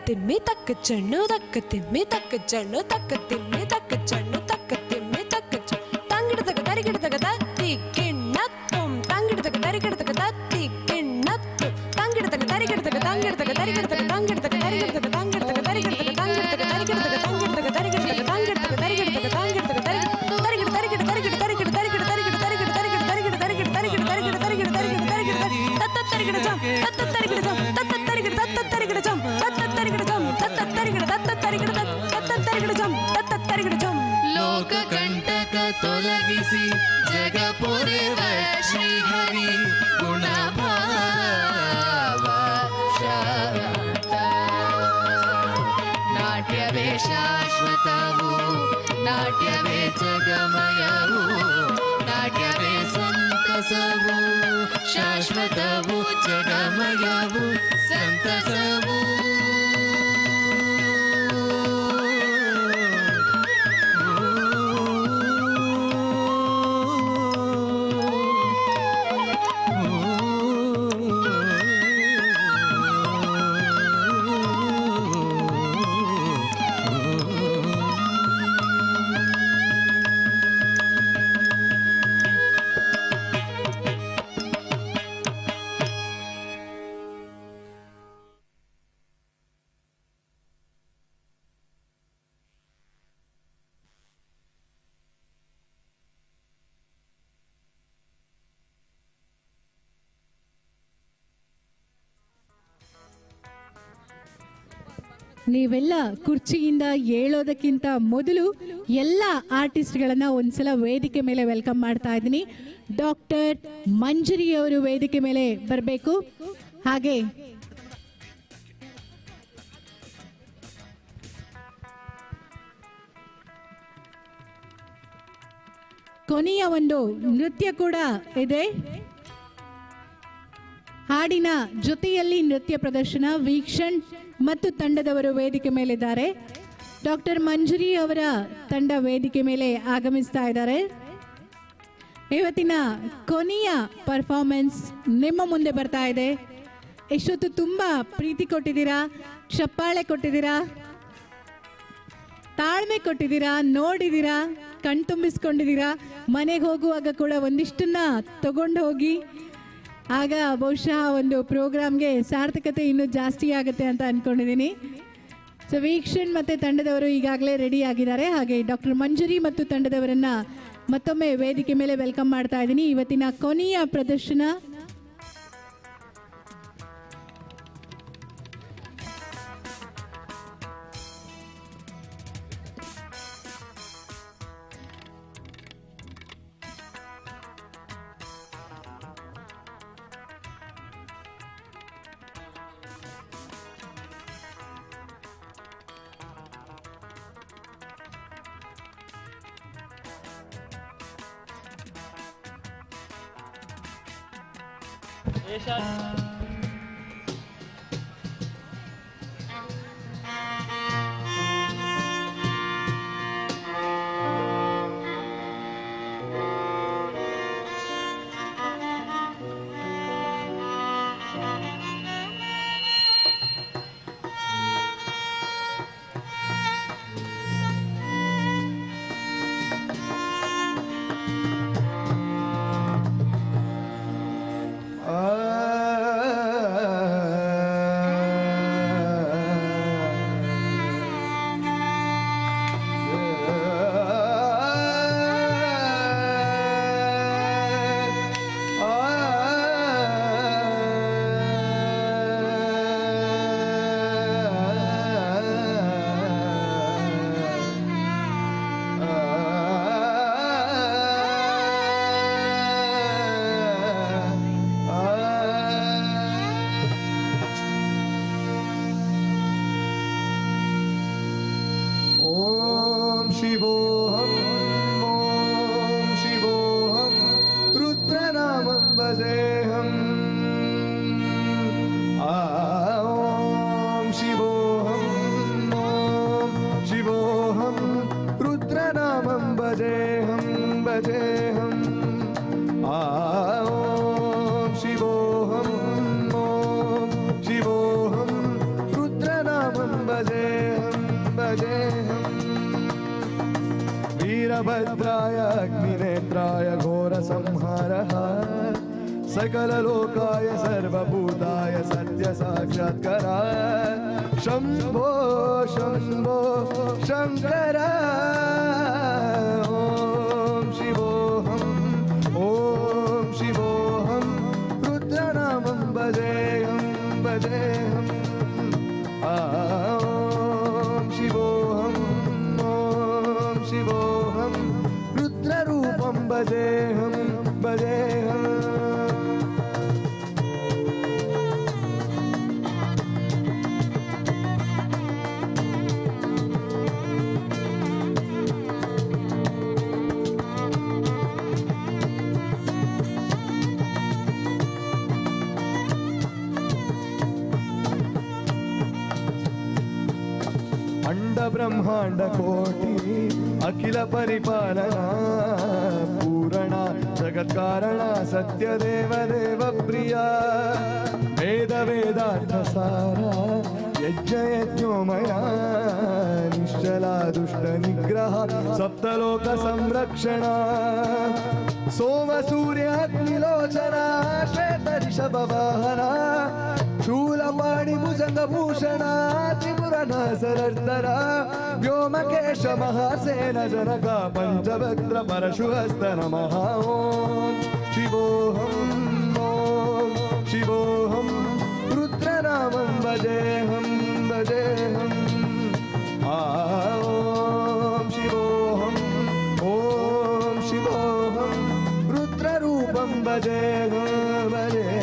ತಿಮ್ಮಿ ತಕ್ಕ ಚಣ್ಣು ತಕ್ಕ ತಿಮ್ಮಿ ತಕ್ಕ ಚಣ್ಣು ತಕ್ಕ ತಿಮ್ಮಿ ತಕ್ಕ ಚಣ್ಣು ತಕ್ಕ ತಿಮ್ಮಿ ತಕ್ಕ ತಂಗಿಡತಕ ತರಿಗಿಡತಕ ತತ್ತಿ ಕಿಣ್ಣ ತುಂ ತಂಗಿಡತಕ ತರಿಗಿಡತಕ ತೊಲಗಿಸಿ ಜಗ ಪೊರೆವ ಶ್ರೀಹರಿ ಗುಣಭಾವ ಶಾಂತ. ನಾಟ್ಯವೇ ಶಾಶ್ವತವು, ನಾಟ್ಯವೇ ಜಗಮಯವು, ನಾಟ್ಯವೇ ಸಂತಸವು, ಶಾಶ್ವತವು ಜಗಮಯವು ಸಂತಸವು. ನೀವೆಲ್ಲ ಕುರ್ಚಿಯಿಂದ ಏಳೋದಕ್ಕಿಂತ ಮೊದಲು ಎಲ್ಲ ಆರ್ಟಿಸ್ಟ್ಗಳನ್ನ ಒಂದ್ಸಲ ವೇದಿಕೆ ಮೇಲೆ ವೆಲ್ಕಮ್ ಮಾಡ್ತಾ ಇದ್ದೀನಿ. ಡಾಕ್ಟರ್ ಮಂಜರಿ ಅವರು ವೇದಿಕೆ ಮೇಲೆ ಬರಬೇಕು. ಹಾಗೆ ಕೊನೆಯ ಒಂದು ನೃತ್ಯ ಕೂಡ ಇದೆ. ಹಾಡಿನ ಜೊತೆಯಲ್ಲಿ ನೃತ್ಯ ಪ್ರದರ್ಶನ. ವೀಕ್ಷಣ್ ಮತ್ತು ತಂಡದವರು ವೇದಿಕೆ ಮೇಲಿದ್ದಾರೆ. ಡಾಕ್ಟರ್ ಮಂಜರಿ ಅವರ ತಂಡ ವೇದಿಕೆ ಮೇಲೆ ಆಗಮಿಸ್ತಾ ಇದ್ದಾರೆ. ಇವತ್ತಿನ ಕೊನೆಯ ಪರ್ಫಾರ್ಮೆನ್ಸ್ ನಿಮ್ಮ ಮುಂದೆ ಬರ್ತಾ ಇದೆ. ಎಷ್ಟೊತ್ತು ತುಂಬಾ ಪ್ರೀತಿ ಕೊಟ್ಟಿದ್ದೀರಾ, ಚಪ್ಪಾಳೆ ಕೊಟ್ಟಿದ್ದೀರಾ, ತಾಳ್ಮೆ ಕೊಟ್ಟಿದ್ದೀರಾ, ನೋಡಿದ್ದೀರಾ, ಕಣ್ತುಂಬಿಸ್ಕೊಂಡಿದ್ದೀರಾ. ಮನೆಗೆ ಹೋಗುವಾಗ ಕೂಡ ಒಂದಿಷ್ಟನ್ನ ತಗೊಂಡು ಹೋಗಿ, ಆಗ ಬಹುಶಃ ಒಂದು ಪ್ರೋಗ್ರಾಮ್ಗೆ ಸಾರ್ಥಕತೆ ಇನ್ನೂ ಜಾಸ್ತಿ ಆಗುತ್ತೆ ಅಂತ ಅಂದ್ಕೊಂಡಿದ್ದೀನಿ. ಸೊ ವೀಕ್ಷಣ್ ಮತ್ತು ತಂಡದವರು ಈಗಾಗಲೇ ರೆಡಿ ಆಗಿದ್ದಾರೆ. ಹಾಗೆ ಡಾಕ್ಟರ್ ಮಂಜರಿ ಮತ್ತು ತಂಡದವರನ್ನು ಮತ್ತೊಮ್ಮೆ ವೇದಿಕೆ ಮೇಲೆ ವೆಲ್ಕಮ್ ಮಾಡ್ತಾ ಇದ್ದೀನಿ. ಇವತ್ತಿನ ಕೊನೆಯ ಪ್ರದರ್ಶನ वीरभद्राय अग्निनेत्राय घोरसंहारः सकललोकाय सर्वभूताय सत्यसाक्षात्काराय शम्भो शम्भो शङ्कर ॐ शिवोऽहं रुद्रनामं भजेऽहं ॐ शिवोऽहं रुद्ररूपं ಬ್ರಹ್ಮಾಂಡ ಕೋಟಿ ಅಖಿಲ ಪರಿಪಾಲನಾ ಪೂರಣ ಜಗತ್ಕಾರಣ ಸತ್ಯದೇವ ದೇವ ಪ್ರಿಯ ವೇದ ವೇದಾರ್ಥ ಸಾರ ಯಜ್ಞ ಯಜ್ಞೋಮಯ ನಿಶ್ಚಲ ದುಷ್ಟ ನಿಗ್ರಹ ಸಪ್ತಲೋಕ ಸಂರಕ್ಷಣ ಸೋಮ ಸೂರ್ಯ ಅಗ್ನಿಲೋಚನ ಶ್ವೇತ ರಿಷಭ ವಾಹನ ಶೂಲಪಾಣಿ ಭುಜಂಗಭೂಷಣ ತ್ರಿಪುರನ ಸರರ್ಧರ ವ್ಯೋಮಕೇಶ ಮಹಾಸೇನ ಜನಕ ಪಂಚಭದ್ರ ಪರಶುಹಸ್ತ ನಮಃ ಓಂ ಶಿವೋಹಂ ಓಂ ಶಿವೋಹಂ ರುದ್ರನಾಮಂ ಭಜೇಹಂ ಭಜೇಹಂ ಓಂ ಶಿವೋಹಂ ಓಂ ಶಿವೋಹಂ ರುದ್ರರೂಪಂ ಭಜೇಹಂ ಭಜೇಹಂ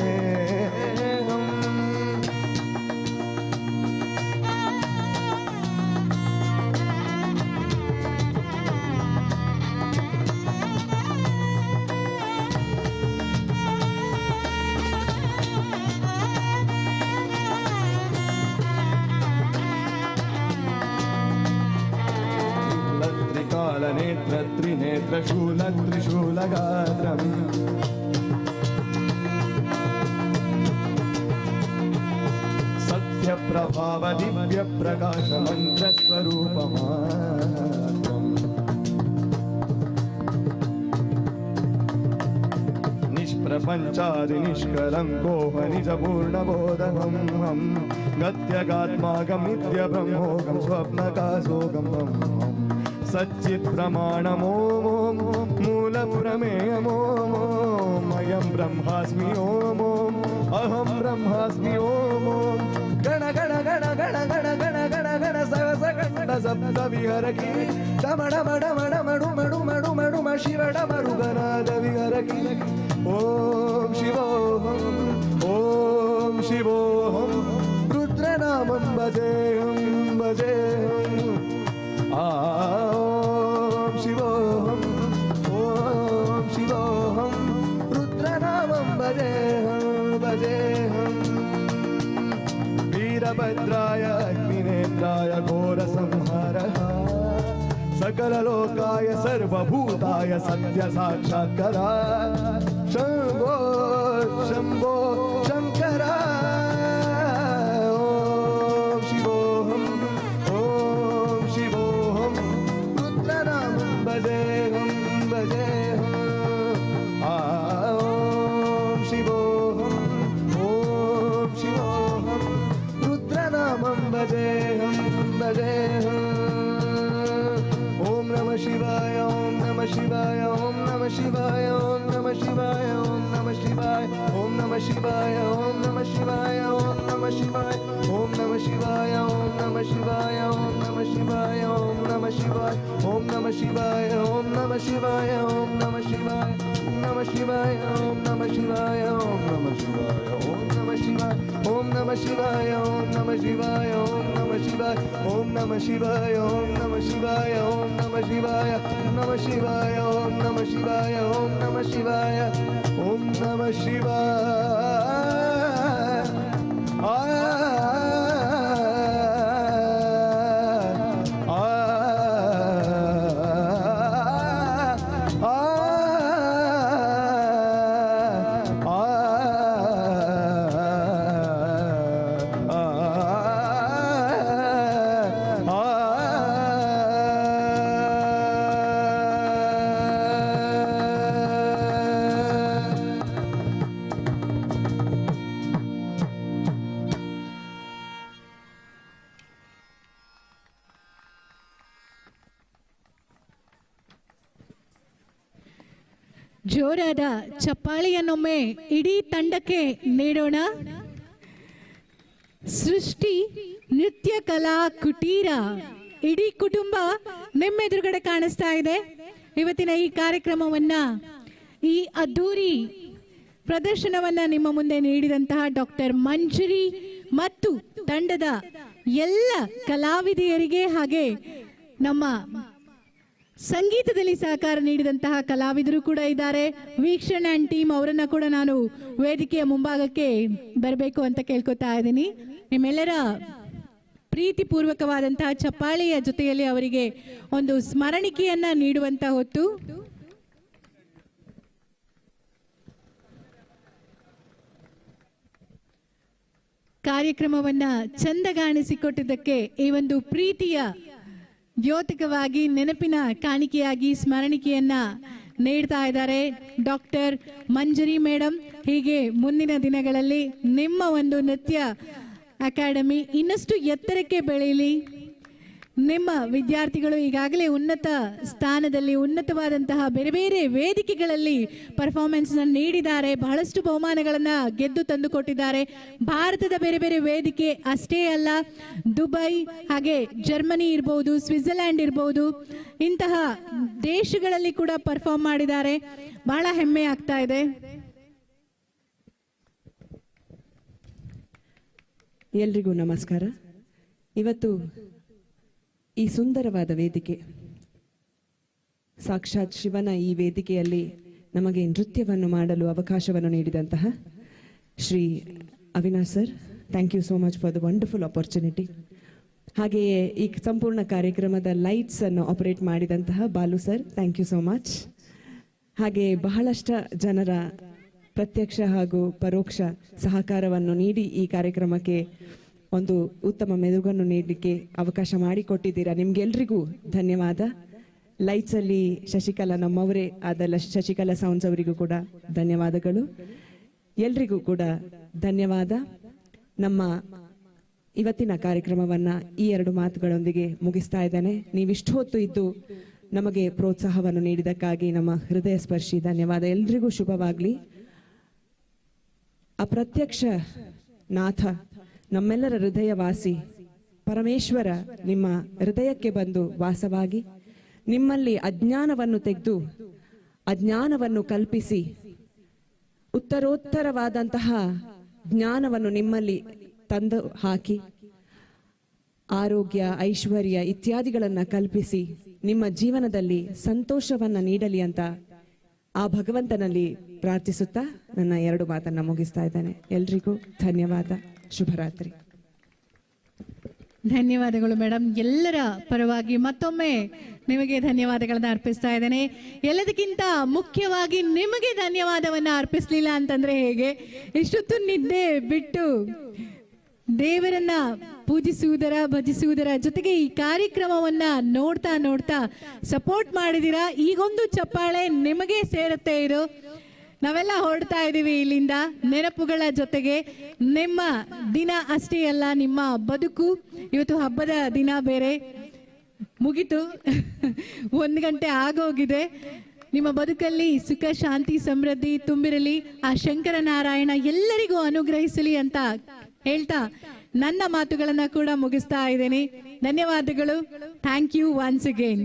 नेत्र त्रिनेत्र शूल त्रिशूलगात्रम् सत्य प्रभाव दिव्य प्रकाश मंत्र स्वरूपमात्रम् निष्प्रपंचादि निष्कलंकोह निज पूर्ण बोधहं हम गत्यगात्मागमित्य ब्रह्मोगम स्वप्नकाशोगम सच्चित् प्रमाणमोम मूल प्रमेयमोम अयं ब्रह्मास्मि ओम अहं ब्रह्मास्मि ओम गण गण गण गण गण गण गण गण सग सग सप्त विहरकी डम डम डम डम डु मडु मडु मडु म शिव डमरु गणाद विहरकी ओम शिवोहम रुद्रनामं भजेहं भजेहं ओम शिवोहम रुद्रनामं भजेहं भजेहं वीरभद्राय अग्निनेत्राय घोरसंहारः सकललोकाय सर्वभूताय सत्य साक्षात्करा शंभो शंभो शंकरा भजेहं भजेहं ओम शिवोहम रुद्रनामं भजेहं भजेहं ओम नमः शिवाय ओम नमः शिवाय ओम नमः शिवाय ओम नमः शिवाय ओम नमः शिवाय ओम नमः शिवाय ओम नमः शिवाय ओम नमः शिवाय ओम नमः शिवाय ओम नमः शिवाय ओम नमः शिवाय ओम नमः शिवाय ओम नमः शिवाय ओम नमः शिवाय ओम नमः शिवाय नमः शिवाय ओम नमः शिवाय ओम नमः शिवाय ओम नमः शिवाय ओम नमः शिवाय ओम नमः शिवाय ओम नमः शिवाय ओम नमः शिवाय ओम नमः शिवाय ओम नमः शिवाय नमः शिवाय ओम नमः शिवाय ओम नमः शिवाय ओम नमः ಜೋರಾದ ಚಪ್ಪಾಳೆಯನ್ನೊಮ್ಮೆ ಇಡೀ ತಂಡಕ್ಕೆ ನೀಡೋಣ. ಸೃಷ್ಟಿ ನೃತ್ಯ ಕಲಾ ಕುಟೀರ ಇಡೀ ಕುಟುಂಬ ನಿಮ್ಮೆದುರುಗಡೆ ಕಾಣಿಸ್ತಾ ಇದೆ. ಇವತ್ತಿನ ಈ ಕಾರ್ಯಕ್ರಮವನ್ನ, ಈ ಅದ್ದೂರಿ ಪ್ರದರ್ಶನವನ್ನ ನಿಮ್ಮ ಮುಂದೆ ನೀಡಿದಂತಹ ಡಾಕ್ಟರ್ ಮಂಜರಿ ಮತ್ತು ತಂಡದ ಎಲ್ಲ ಕಲಾವಿದೆಯರಿಗೆ, ಹಾಗೆ ನಮ್ಮ ಸಂಗೀತದಲ್ಲಿ ಸಹಕಾರ ನೀಡಿದಂತಹ ಕಲಾವಿದರು ಕೂಡ ಇದ್ದಾರೆ. ವೀಕ್ಷಣ್ ಅಂಡ್ ಟೀಮ್ ಅವರನ್ನ ಕೂಡ ನಾನು ವೇದಿಕೆಯ ಮುಂಭಾಗಕ್ಕೆ ಬರಬೇಕು ಅಂತ ಕೇಳ್ಕೊತಾ ಇದ್ದೀನಿ. ನಿಮ್ಮೆಲ್ಲರ ಪ್ರೀತಿಪೂರ್ವಕವಾದಂತಹ ಚಪ್ಪಾಳೆಯ ಜೊತೆಯಲ್ಲಿ ಅವರಿಗೆ ಒಂದು ಸ್ಮರಣಿಕೆಯನ್ನ ನೀಡುವಂತ ಹೊತ್ತು. ಕಾರ್ಯಕ್ರಮವನ್ನ ಚಂದಗಾಣಿಸಿಕೊಟ್ಟಿದ್ದಕ್ಕೆ ಈ ಒಂದು ಪ್ರೀತಿಯ ದ್ಯೋತಕವಾಗಿ ನೆನಪಿನ ಕಾಣಿಕೆಯಾಗಿ ಸ್ಮರಣಿಕೆಯನ್ನ ನೀಡ್ತಾ ಇದ್ದಾರೆ ಡಾಕ್ಟರ್ ಮಂಜರಿ ಮೇಡಮ್. ಹೀಗೆ ಮುಂದಿನ ದಿನಗಳಲ್ಲಿ ನಿಮ್ಮ ಒಂದು ನೃತ್ಯ ಅಕಾಡೆಮಿ ಇನ್ನಷ್ಟು ಎತ್ತರಕ್ಕೆ ಬೆಳೆಯಲಿ. ನಿಮ್ಮ ವಿದ್ಯಾರ್ಥಿಗಳು ಈಗಾಗಲೇ ಉನ್ನತ ಸ್ಥಾನದಲ್ಲಿ ಉನ್ನತವಾದಂತಹ ಬೇರೆ ಬೇರೆ ವೇದಿಕೆಗಳಲ್ಲಿ ಪರ್ಫಾರ್ಮೆನ್ಸ್ ನೀಡಿದ್ದಾರೆ. ಬಹಳಷ್ಟು ಬಹುಮಾನಗಳನ್ನ ಗೆದ್ದು ತಂದುಕೊಟ್ಟಿದ್ದಾರೆ. ಭಾರತದ ಬೇರೆ ಬೇರೆ ವೇದಿಕೆ ಅಷ್ಟೇ ಅಲ್ಲ, ದುಬೈ ಹಾಗೆ ಜರ್ಮನಿ ಇರ್ಬೋದು, ಸ್ವಿಟ್ಜರ್ಲ್ಯಾಂಡ್ ಇರ್ಬೋದು, ಇಂತಹ ದೇಶಗಳಲ್ಲಿ ಕೂಡ ಪರ್ಫಾರ್ಮ್ ಮಾಡಿದ್ದಾರೆ. ಬಹಳ ಹೆಮ್ಮೆ ಆಗ್ತಾ ಇದೆ. ಎಲ್ರಿಗೂ ನಮಸ್ಕಾರ. ಇವತ್ತು ಈ ಸುಂದರವಾದ ವೇದಿಕೆ, ಸಾಕ್ಷಾತ್ ಶಿವನ ಈ ವೇದಿಕೆಯಲ್ಲಿ ನಮಗೆ ನೃತ್ಯವನ್ನು ಮಾಡಲು ಅವಕಾಶವನ್ನು ನೀಡಿದಂತಹ Shri Avinash sir, thank you so much for the wonderful opportunity. ಹಾಗೆಯೇ ಈ ಸಂಪೂರ್ಣ ಕಾರ್ಯಕ್ರಮದ ಲೈಟ್ಸ್ ಅನ್ನು ಆಪರೇಟ್ ಮಾಡಿದಂತಹ Balu sir, thank you so much. ಹಾಗೆ ಬಹಳಷ್ಟು ಜನರ ಪ್ರತ್ಯಕ್ಷ ಹಾಗೂ ಪರೋಕ್ಷ ಸಹಕಾರವನ್ನು ನೀಡಿ ಈ ಕಾರ್ಯಕ್ರಮಕ್ಕೆ ಒಂದು ಉತ್ತಮ ಮೆರುಗನ್ನು ನೀಡಲಿಕ್ಕೆ ಅವಕಾಶ ಮಾಡಿಕೊಟ್ಟಿದ್ದೀರಾ. ನಿಮ್ಗೆಲ್ರಿಗೂ ಧನ್ಯವಾದ. ಲೈಟ್ಸ್ ಅಲ್ಲಿ ಶಶಿಕಲಾ ನಮ್ಮವರೇ ಆದಲ್ಲ, ಶಶಿಕಲಾ ಸೌಂಡ್ಸ್ ಅವರಿಗೂ ಕೂಡ ಧನ್ಯವಾದಗಳು. ಎಲ್ರಿಗೂ ಕೂಡ ಧನ್ಯವಾದ. ನಮ್ಮ ಇವತ್ತಿನ ಕಾರ್ಯಕ್ರಮವನ್ನ ಈ 2 ಮಾತುಗಳೊಂದಿಗೆ ಮುಗಿಸ್ತಾ ಇದ್ದೇನೆ. ನೀವಿಷ್ಟು ಹೊತ್ತು ಇದ್ದು ನಮಗೆ ಪ್ರೋತ್ಸಾಹವನ್ನು ನೀಡಿದಕ್ಕಾಗಿ ನಮ್ಮ ಹೃದಯ ಸ್ಪರ್ಶಿ ಧನ್ಯವಾದ. ಎಲ್ರಿಗೂ ಶುಭವಾಗ್ಲಿ. ಅಪ್ರತ್ಯಕ್ಷ ನಾಥ, ನಮ್ಮೆಲ್ಲರ ಹೃದಯವಾಸಿ ಪರಮೇಶ್ವರ ನಿಮ್ಮ ಹೃದಯಕ್ಕೆ ಬಂದು ವಾಸವಾಗಿ ನಿಮ್ಮಲ್ಲಿ ಅಜ್ಞಾನವನ್ನು ತೆಗೆದು ಅಜ್ಞಾನವನ್ನು ಕಲ್ಪಿಸಿ ಉತ್ತರೋತ್ತರವಾದಂತಹ ಜ್ಞಾನವನ್ನು ನಿಮ್ಮಲ್ಲಿ ತಂದು ಹಾಕಿ ಆರೋಗ್ಯ, ಐಶ್ವರ್ಯ ಇತ್ಯಾದಿಗಳನ್ನು ಕಲ್ಪಿಸಿ ನಿಮ್ಮ ಜೀವನದಲ್ಲಿ ಸಂತೋಷವನ್ನ ನೀಡಲಿ ಅಂತ ಆ ಭಗವಂತನಲ್ಲಿ ಪ್ರಾರ್ಥಿಸುತ್ತಾ ನನ್ನ 2 ಮಾತನ್ನ ಮುಗಿಸ್ತಾ ಇದ್ದೇನೆ. ಎಲ್ರಿಗೂ ಧನ್ಯವಾದ. ಶುಭರಾತ್ರಿ. ಧನ್ಯವಾದಗಳು ಮೇಡಮ್. ಎಲ್ಲರ ಪರವಾಗಿ ಮತ್ತೊಮ್ಮೆ ನಿಮಗೆ ಧನ್ಯವಾದಗಳನ್ನ ಅರ್ಪಿಸ್ತಾ ಇದ್ದೇನೆ. ಎಲ್ಲದಕ್ಕಿಂತ ಮುಖ್ಯವಾಗಿ ನಿಮಗೆ ಧನ್ಯವಾದವನ್ನ ಅರ್ಪಿಸ್ಲಿಲ್ಲ ಅಂತಂದ್ರೆ ಹೇಗೆ? ಇಷ್ಟೊತ್ತು ನಿದ್ದೆ ಬಿಟ್ಟು ದೇವರನ್ನ ಪೂಜಿಸುವುದರ ಭಜಿಸುವುದರ ಜೊತೆಗೆ ಈ ಕಾರ್ಯಕ್ರಮವನ್ನ ನೋಡ್ತಾ ನೋಡ್ತಾ ಸಪೋರ್ಟ್ ಮಾಡಿದೀರಾ. ಈಗೊಂದು ಚಪ್ಪಾಳೆ ನಿಮಗೆ ಸೇರುತ್ತೆ. ಇದು ನಾವೆಲ್ಲ ಹೊರಡ್ತಾ ಇದ್ದೀವಿ ಇಲ್ಲಿಂದ ನೆನಪುಗಳ ಜೊತೆಗೆ. ನಿಮ್ಮ ದಿನ ಅಷ್ಟೇ ಅಲ್ಲ, ನಿಮ್ಮ ಬದುಕು. ಇವತ್ತು ಹಬ್ಬದ ದಿನ ಬೇರೆ ಮುಗಿತು, 1 ಗಂಟೆ ಆಗೋಗಿದೆ. ನಿಮ್ಮ ಬದುಕಲ್ಲಿ ಸುಖ, ಶಾಂತಿ, ಸಮೃದ್ಧಿ ತುಂಬಿರಲಿ. ಆ ಶಂಕರನಾರಾಯಣ ಎಲ್ಲರಿಗೂ ಅನುಗ್ರಹಿಸಲಿ ಅಂತ ಹೇಳ್ತಾ ನನ್ನ ಮಾತುಗಳನ್ನ ಕೂಡ ಮುಗಿಸ್ತಾ ಇದ್ದೇನೆ. ಧನ್ಯವಾದಗಳು. Thank you once again.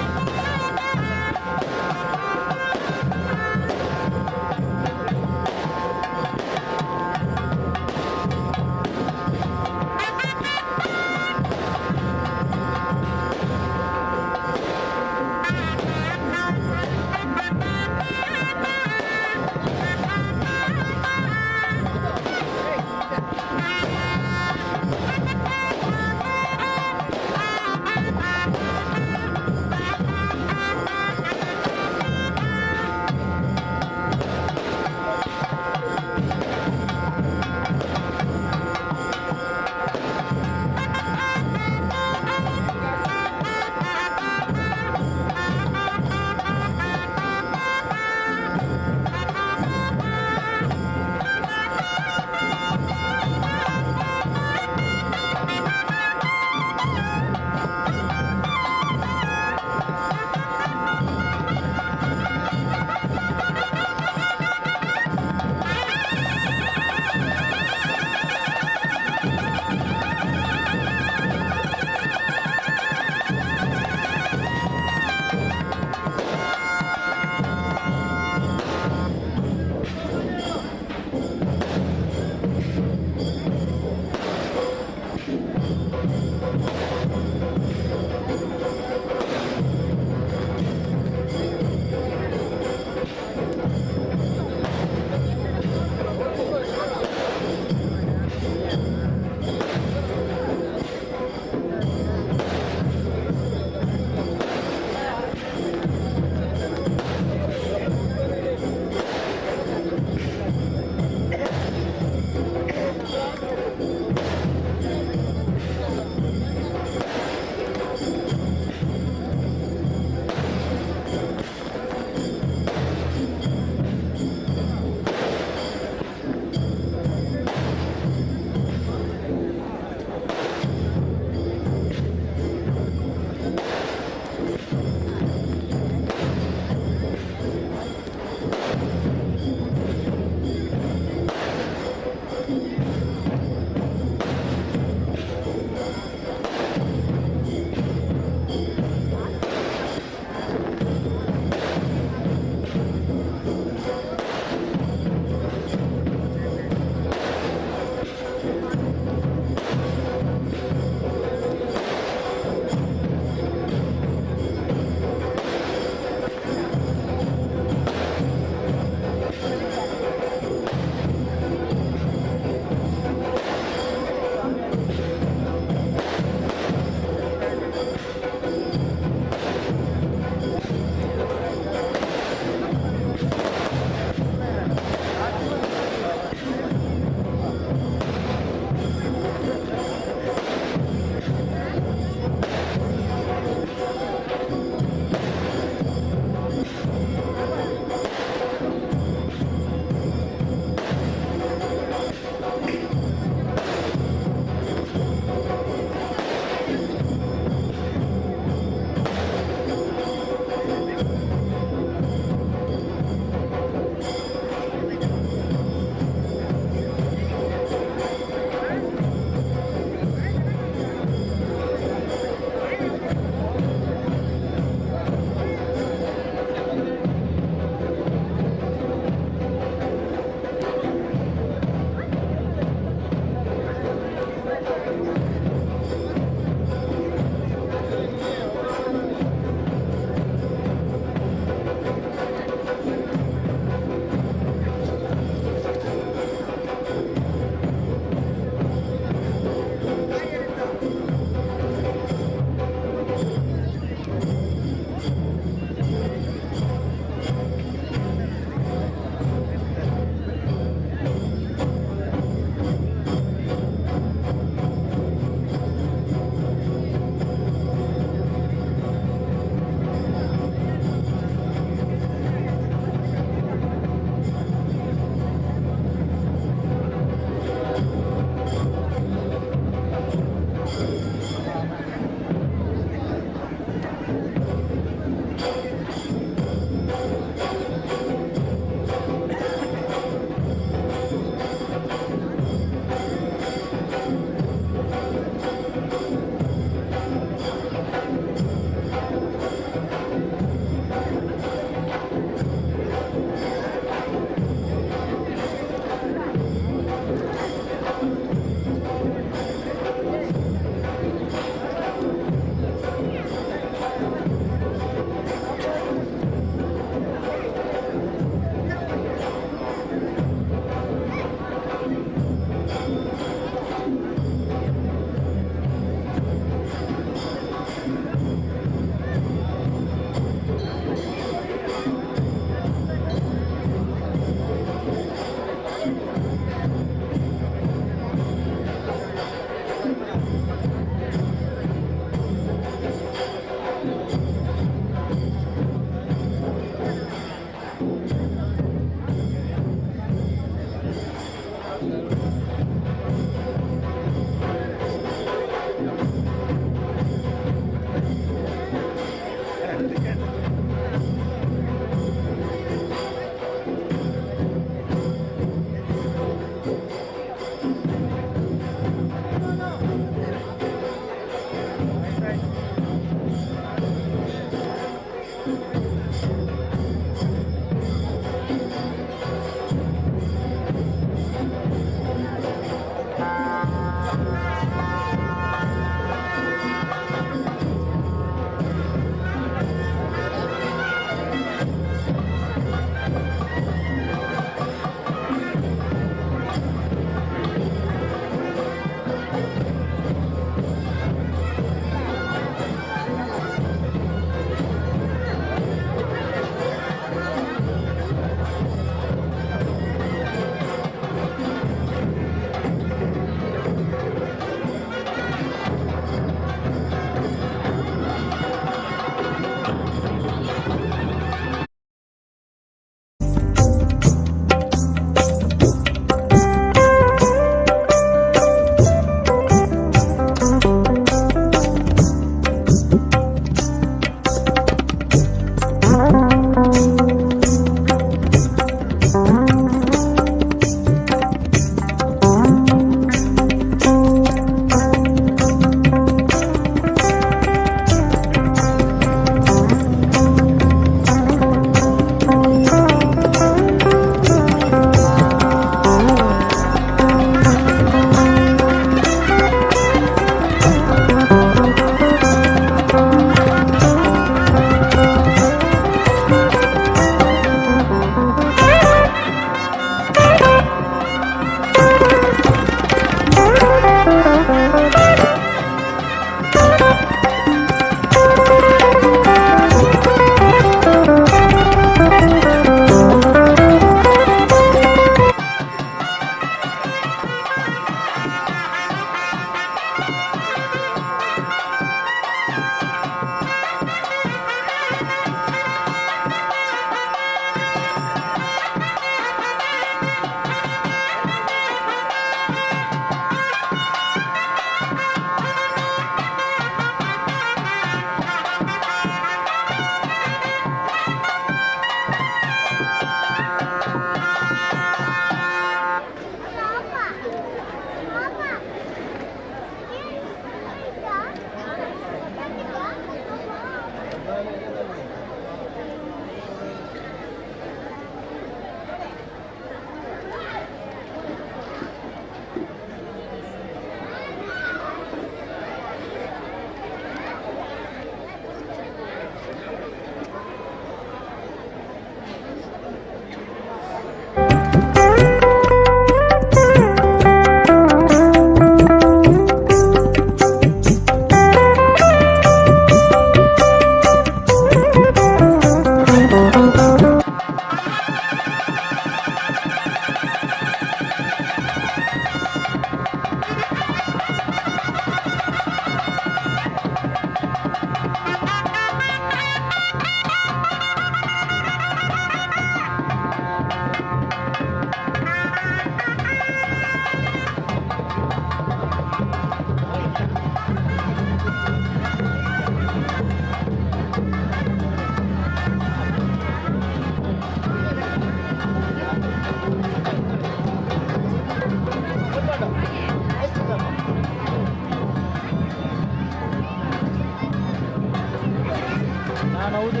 ನಾನು ಹೌದು